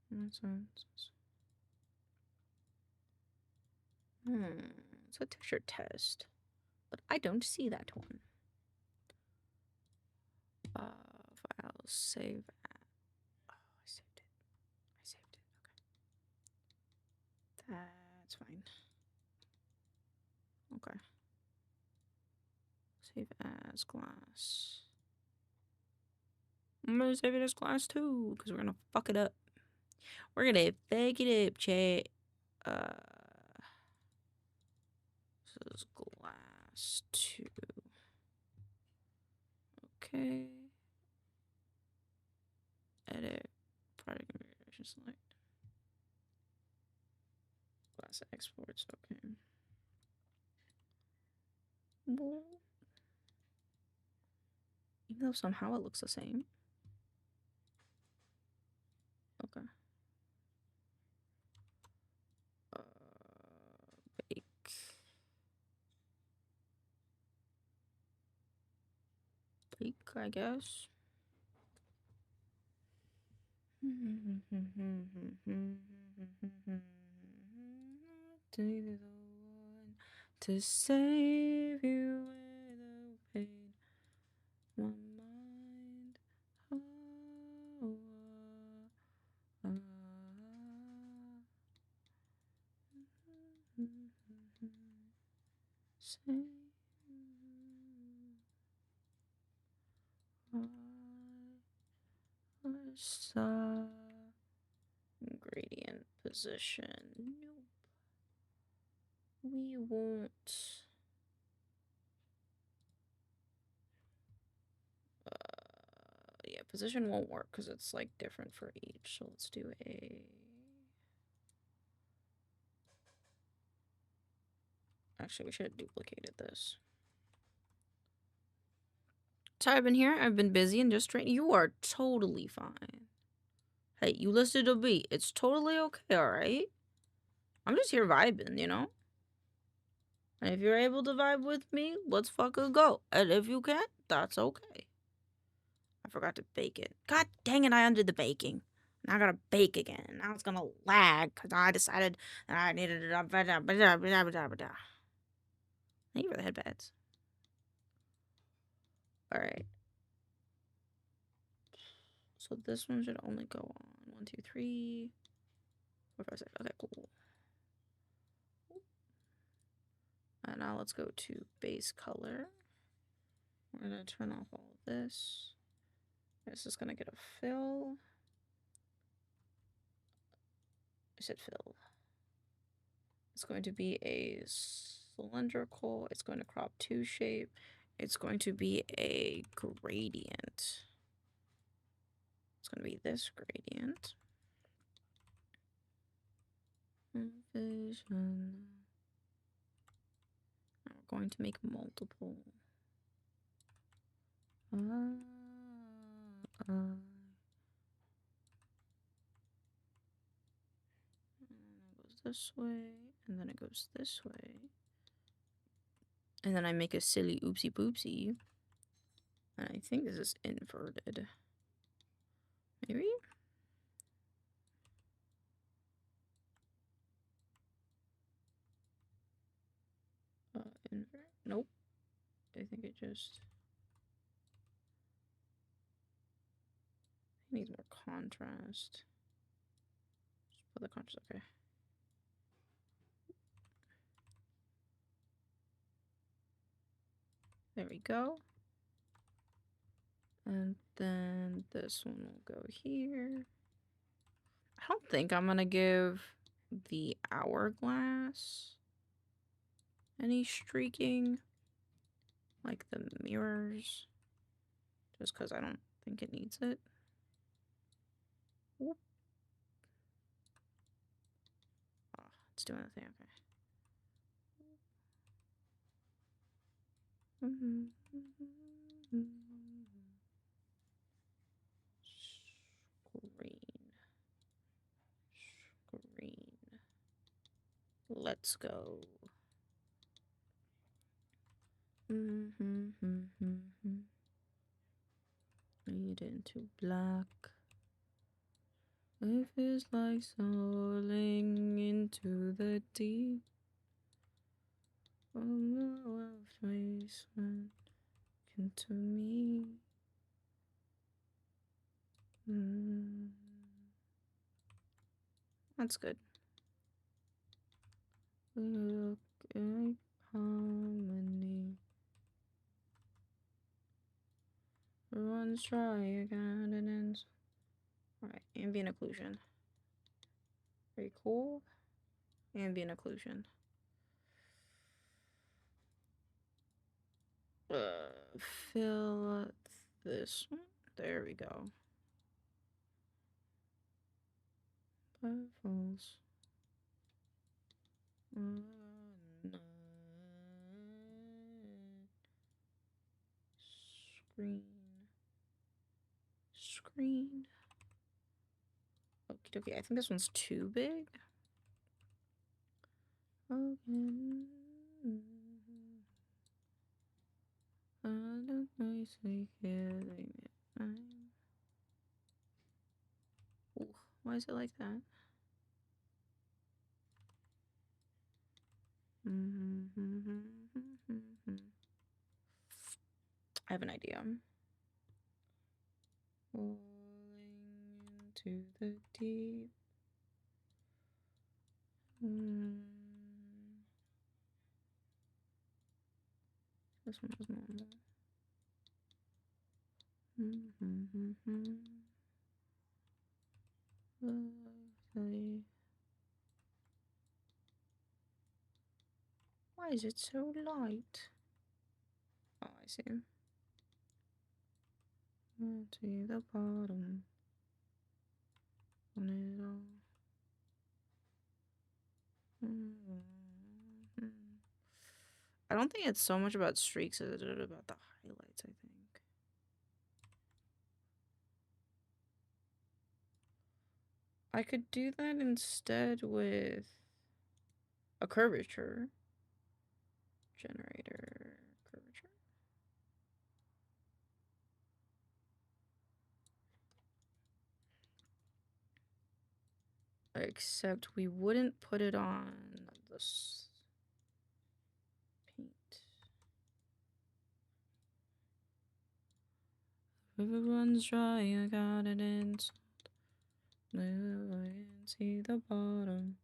What's it's a texture test, but I don't see that one. File save. Oh, I saved it. Okay. That's fine. Okay. Save as glass. I'm gonna save it as glass too, because we're gonna fuck it up. We're gonna fuck it up, chat. This is glass 2. Okay. Edit. Product configuration select. Glass exports. Okay. Well, even though somehow it looks the same. Okay. Bake. I guess. To save you without pain, my mind. Save gradient position. Nope. We won't. Yeah, position won't work because it's like different for each. So let's do a. Actually, we should have duplicated this. So I've been here. I've been busy and just training. You are totally fine. Hey, you listed a beat. It's totally okay, alright? I'm just here vibing, you know? And if you're able to vibe with me, let's fucking go. And if you can't, that's okay. I forgot to bake it. God dang it, I undid the baking. Now I gotta bake again. Now it's gonna lag because I decided that I needed it. Thank you for the headbands. Alright. So this one should only go on 1, 2, 3, 4, 5, 6. Okay, cool. And now let's go to base color. We're gonna turn off all of this. This is gonna get a fill. I said fill. It's going to be a cylindrical. It's going to crop 2 shape. It's going to be a gradient. It's going to be this gradient. Vision. Now we're going to make multiple. And then it goes this way, and then it goes this way. And then I make a silly oopsie poopsie. And I think this is inverted. Maybe? Invert? Nope. I think it just needs more contrast. Just put the contrast, okay. There we go. And then this one will go here. I don't think I'm gonna give the hourglass any streaking, like the mirrors, just because I don't think it needs it. Whoop. Oh, it's doing the thing, okay. Screen. Let's go. Fade into black. It feels like soaring into the deep. Oh no, face went into me. That's good. Look at harmony. Everyone's try again and ends. Alright, ambient occlusion. Very cool. Ambient occlusion. Fill this one. There we go. Purples. Screen. Okie dokie. I think this one's too big. Okay. Ooh, why is it like that? I have an idea. Falling into the deep. This one was normal. Lovely. Why is it so light? Oh, I see. To the bottom. On it all. I don't think it's so much about streaks as it is about the highlights, I think. I could do that instead with a curvature generator. Curvature. Except we wouldn't put it on this paint. River runs dry, I got it in. I can see the bottom.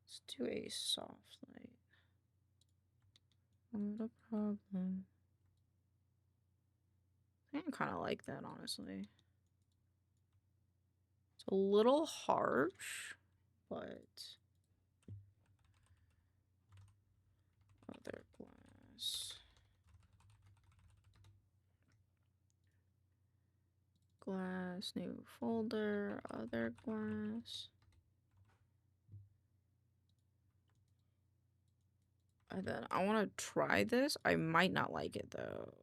Let's do a soft light. What a problem. I think I kind of like that, honestly. It's a little harsh, but other glass. Glass, new folder, other glass. And then I want to try this. I might not like it though.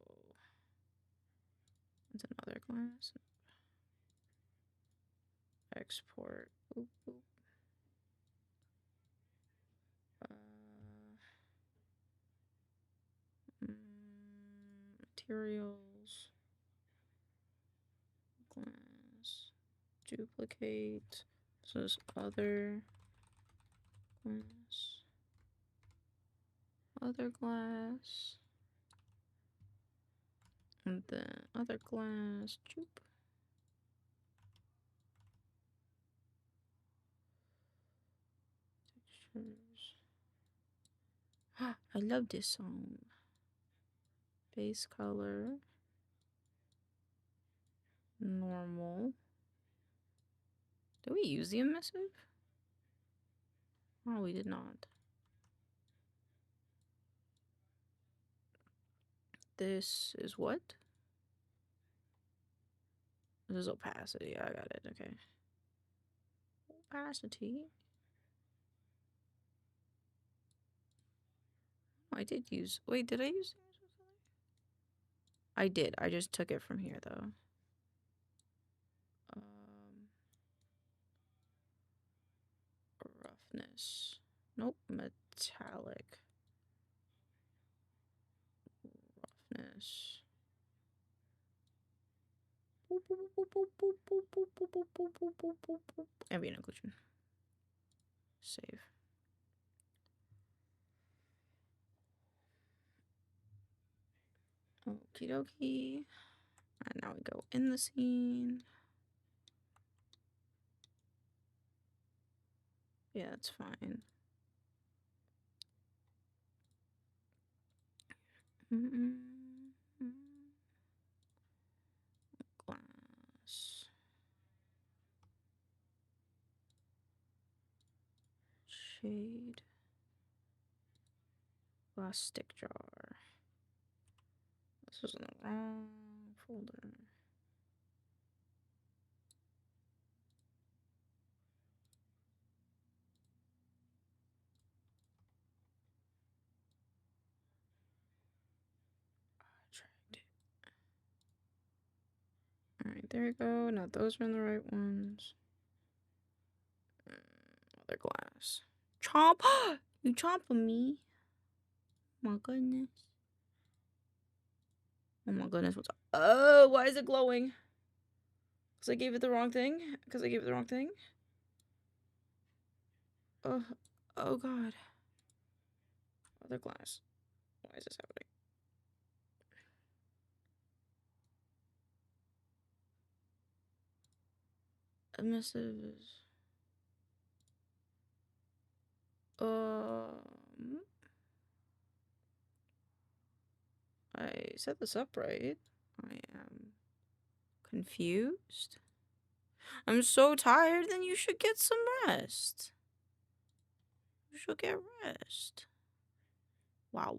It's another glass. Export. Boop, boop. Materials. Glass. Duplicate. This is other glass. Other glass. And then other glass. Choop. Textures. I love this song. Base color. Normal. Did we use the emissive? Oh, we did not. This is what? This is opacity. I got it. Okay. Opacity. Oh, I did use. Wait, did I use? I did. I just took it from here though. Roughness. Nope. Metallic. Roughness. Ambient occlusion. Save. Okie dokie. And now we go in the scene. Yeah, that's fine. Glass. Shade. Glass stick jar. This was in the wrong folder. Alright, there you go. Now those are in the right ones. Other glass. Chomp! You chomping me. My goodness. Oh my goodness, what's up? Oh, why is it glowing? Because I gave it the wrong thing? Because I gave it the wrong thing? Oh, oh god. Other glass. Why is this happening? A message. I set this up right. I am confused. I'm so tired, then you should get some rest. You should get rest. Wow.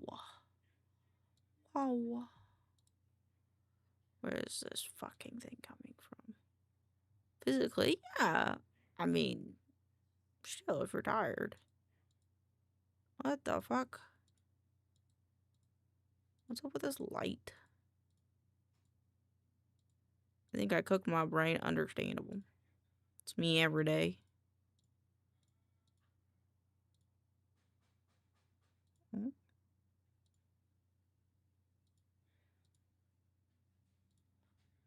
Wow. Where is this fucking thing coming from? Physically, yeah. I mean, still, if you're tired. What the fuck? What's up with this light? I think I cooked my brain. Understandable. It's me every day. Hmm?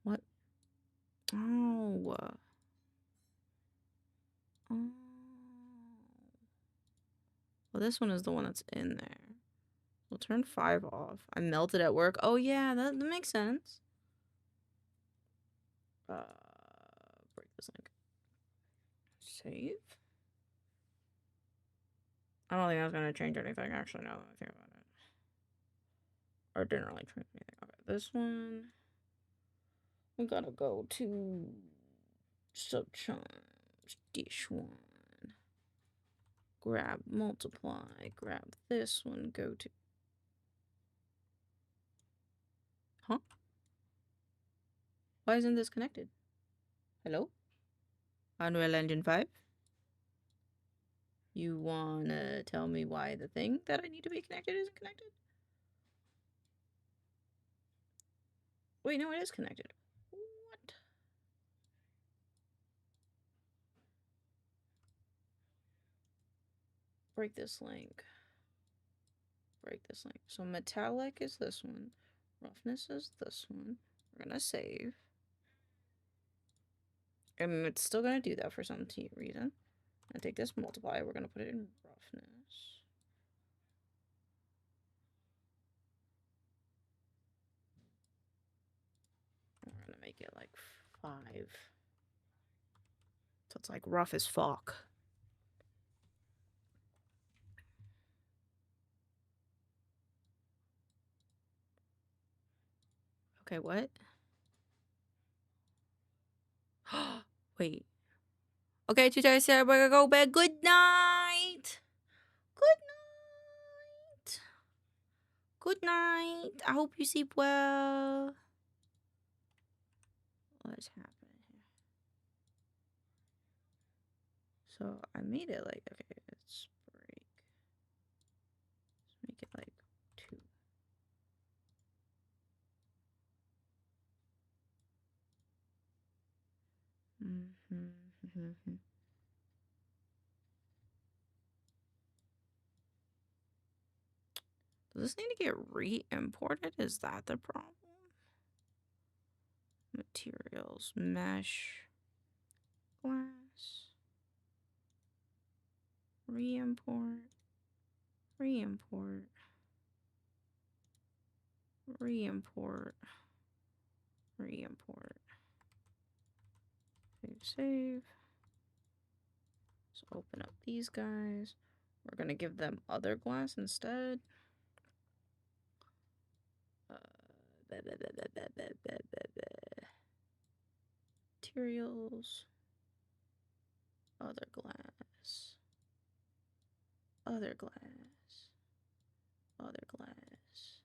What? Oh. Oh. Well, this one is the one that's in there. We'll turn 5 off. I melted at work. Oh, yeah, that makes sense. Break this link. Save. I don't think that's going to change anything, actually, now that I think about it. Or it didn't really change anything. Okay, this one. We gotta go to subcharms. Dish one. Grab multiply. Grab this one. Go to. Huh? Why isn't this connected? Hello? Unreal Engine 5? You wanna tell me why the thing that I need to be connected isn't connected? Wait, no, it is connected. What? Break this link. Break this link. So metallic is this one. Roughness is this one. We're gonna save. And it's still gonna do that for some reason. I'm gonna take this multiply. We're gonna put it in roughness. We're gonna make it like 5. So it's like rough as fuck. Okay, what? Wait. Okay, today I said we're gonna go bed. Good night. Good night. Good night. I hope you sleep well. What's happening here? So I made it like, okay, let's break. Let's make it like 2. Does this need to get re-imported? Is that the problem? Materials, mesh, glass, re-import, re-import, re-import, re-import. Save. So open up these guys. We're gonna give them other glass instead. Materials, other glass, other glass, other glass, other glass.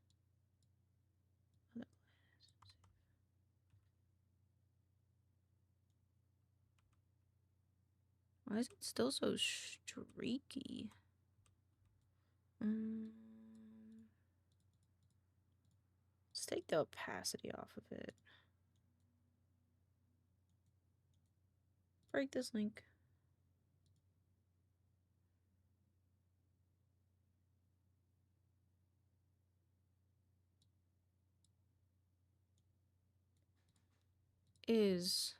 Why is it still so streaky? Let's take the opacity off of it. Break this link. is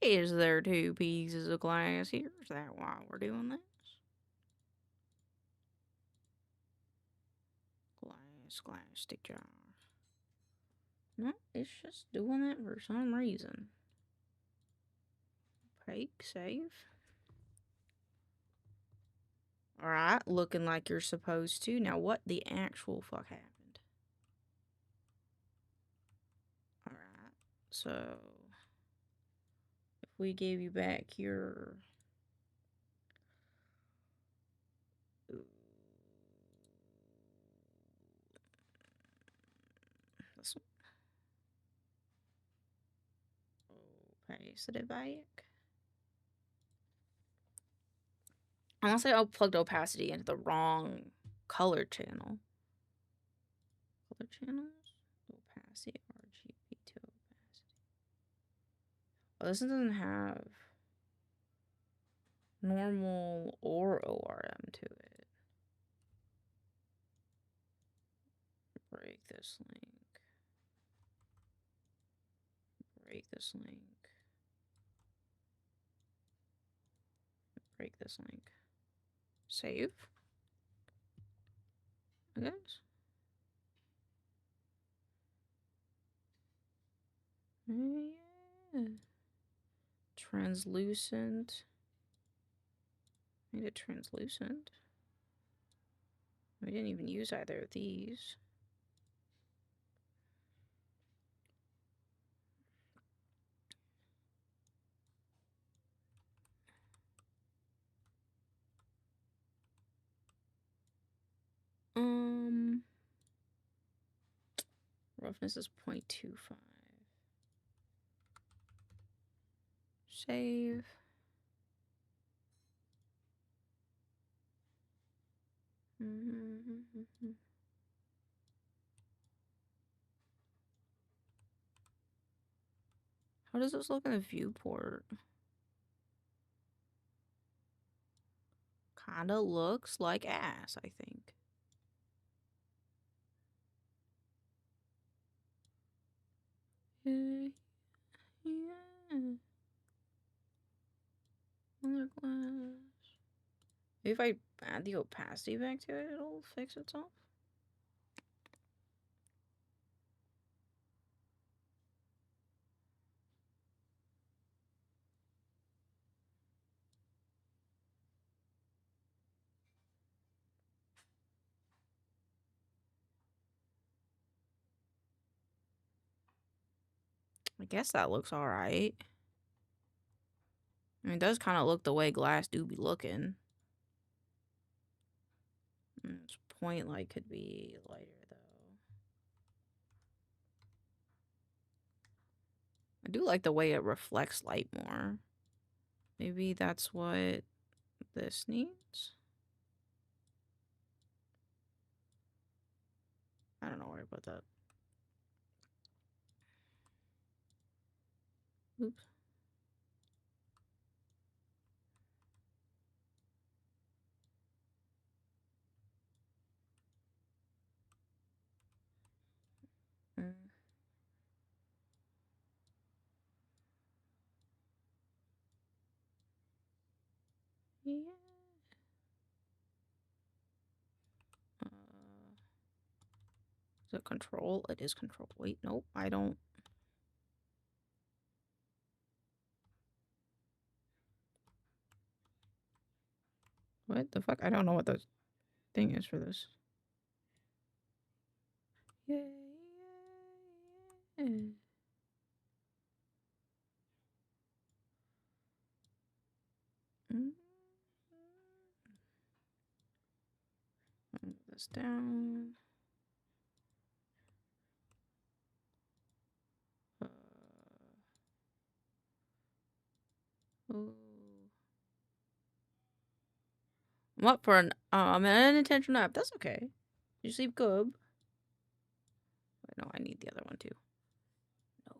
there 2 pieces of glass here? Is that why we're doing this? Glass, stick jar. No, it's just doing it for some reason. Break, save. Alright, looking like you're supposed to. Now what the actual fuck happened? Alright, so if we gave you back your... This one. Paste it back. Unless I plugged opacity into the wrong color channel. Color channels? Opacity, RGB to opacity. Oh, this doesn't have normal or ORM to it. Break this link. Break this link. Break this link. Save. I guess. Yeah. Translucent. Made it translucent. We didn't even use either of these. Roughness is 0.25. Save. How does this look in the viewport? Kinda looks like ass, I think. Yeah. Other glass. Maybe if I add the opacity back to it, it'll fix itself. I guess that looks alright. I mean, it does kind of look the way glass do be looking. Its point light could be lighter, though. I do like the way it reflects light more. Maybe that's what this needs? I don't know where to put that. Oops. Yeah. Is it control? It is control. Wait, nope, I don't. What the fuck? I don't know what the thing is for this. Yeah. Move this down. Oh. I'm up for an unintentional nap. That's okay. You sleep good. Wait, no, I need the other one too. No.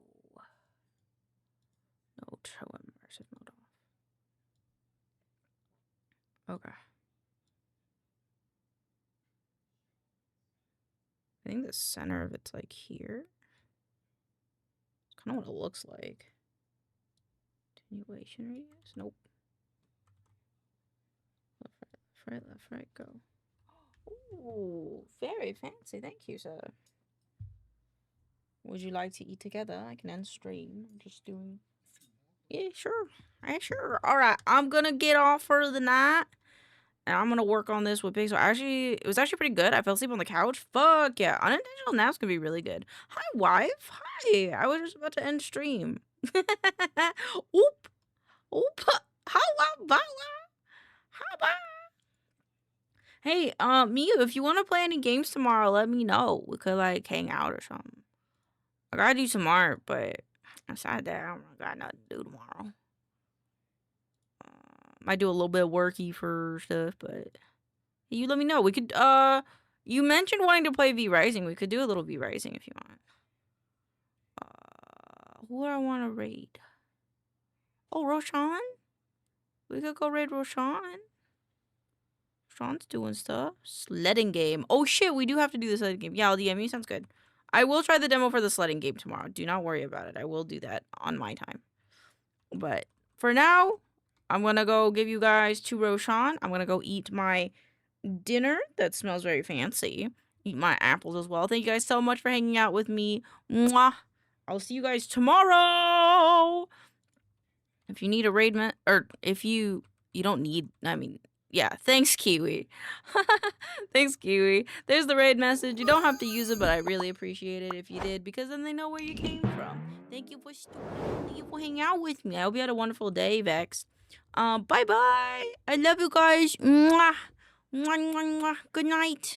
No, show immersive mode off. Okay. I think the center of it's like here. kind of what it looks like. Attenuation radius? Nope. Left, right, go. Ooh, very fancy. Thank you, sir. Would you like to eat together? I can end stream. I'm just doing... Yeah, sure. Yeah, sure. All right, I'm gonna get off for the night. And I'm gonna work on this with Pixel. Actually, it was actually pretty good. I fell asleep on the couch. Fuck yeah. Unintentional naps can be really good. Hi, wife. Hi. I was just about to end stream. Oop. Oop. How about? How about? Hey, Miu, if you want to play any games tomorrow, let me know. We could, like, hang out or something. I gotta do some art, but aside that, I don't got nothing to do tomorrow. Might do a little bit of worky for stuff, but you let me know. We could, you mentioned wanting to play V Rising. We could do a little V Rising if you want. Who do I want to raid? Oh, Roshan? We could go raid Roshan. Roshan's doing stuff. Sledding game. Oh, shit, we do have to do the sledding game. Yeah, I'll DM you. Sounds good. I will try the demo for the sledding game tomorrow. Do not worry about it. I will do that on my time. But for now, I'm going to go give you guys to Roshan. I'm going to go eat my dinner that smells very fancy. Eat my apples as well. Thank you guys so much for hanging out with me. Mwah. I'll see you guys tomorrow. If you need a raid, or if you don't need, I mean, yeah, thanks, Kiwi. Thanks, Kiwi. There's the raid message. You don't have to use it, but I really appreciate it if you did, because then they know where you came from. Thank you for hanging out with me. I hope you had a wonderful day, Vex. Bye-bye. I love you guys. Mwah. Mwah, mwah, mwah. Good night.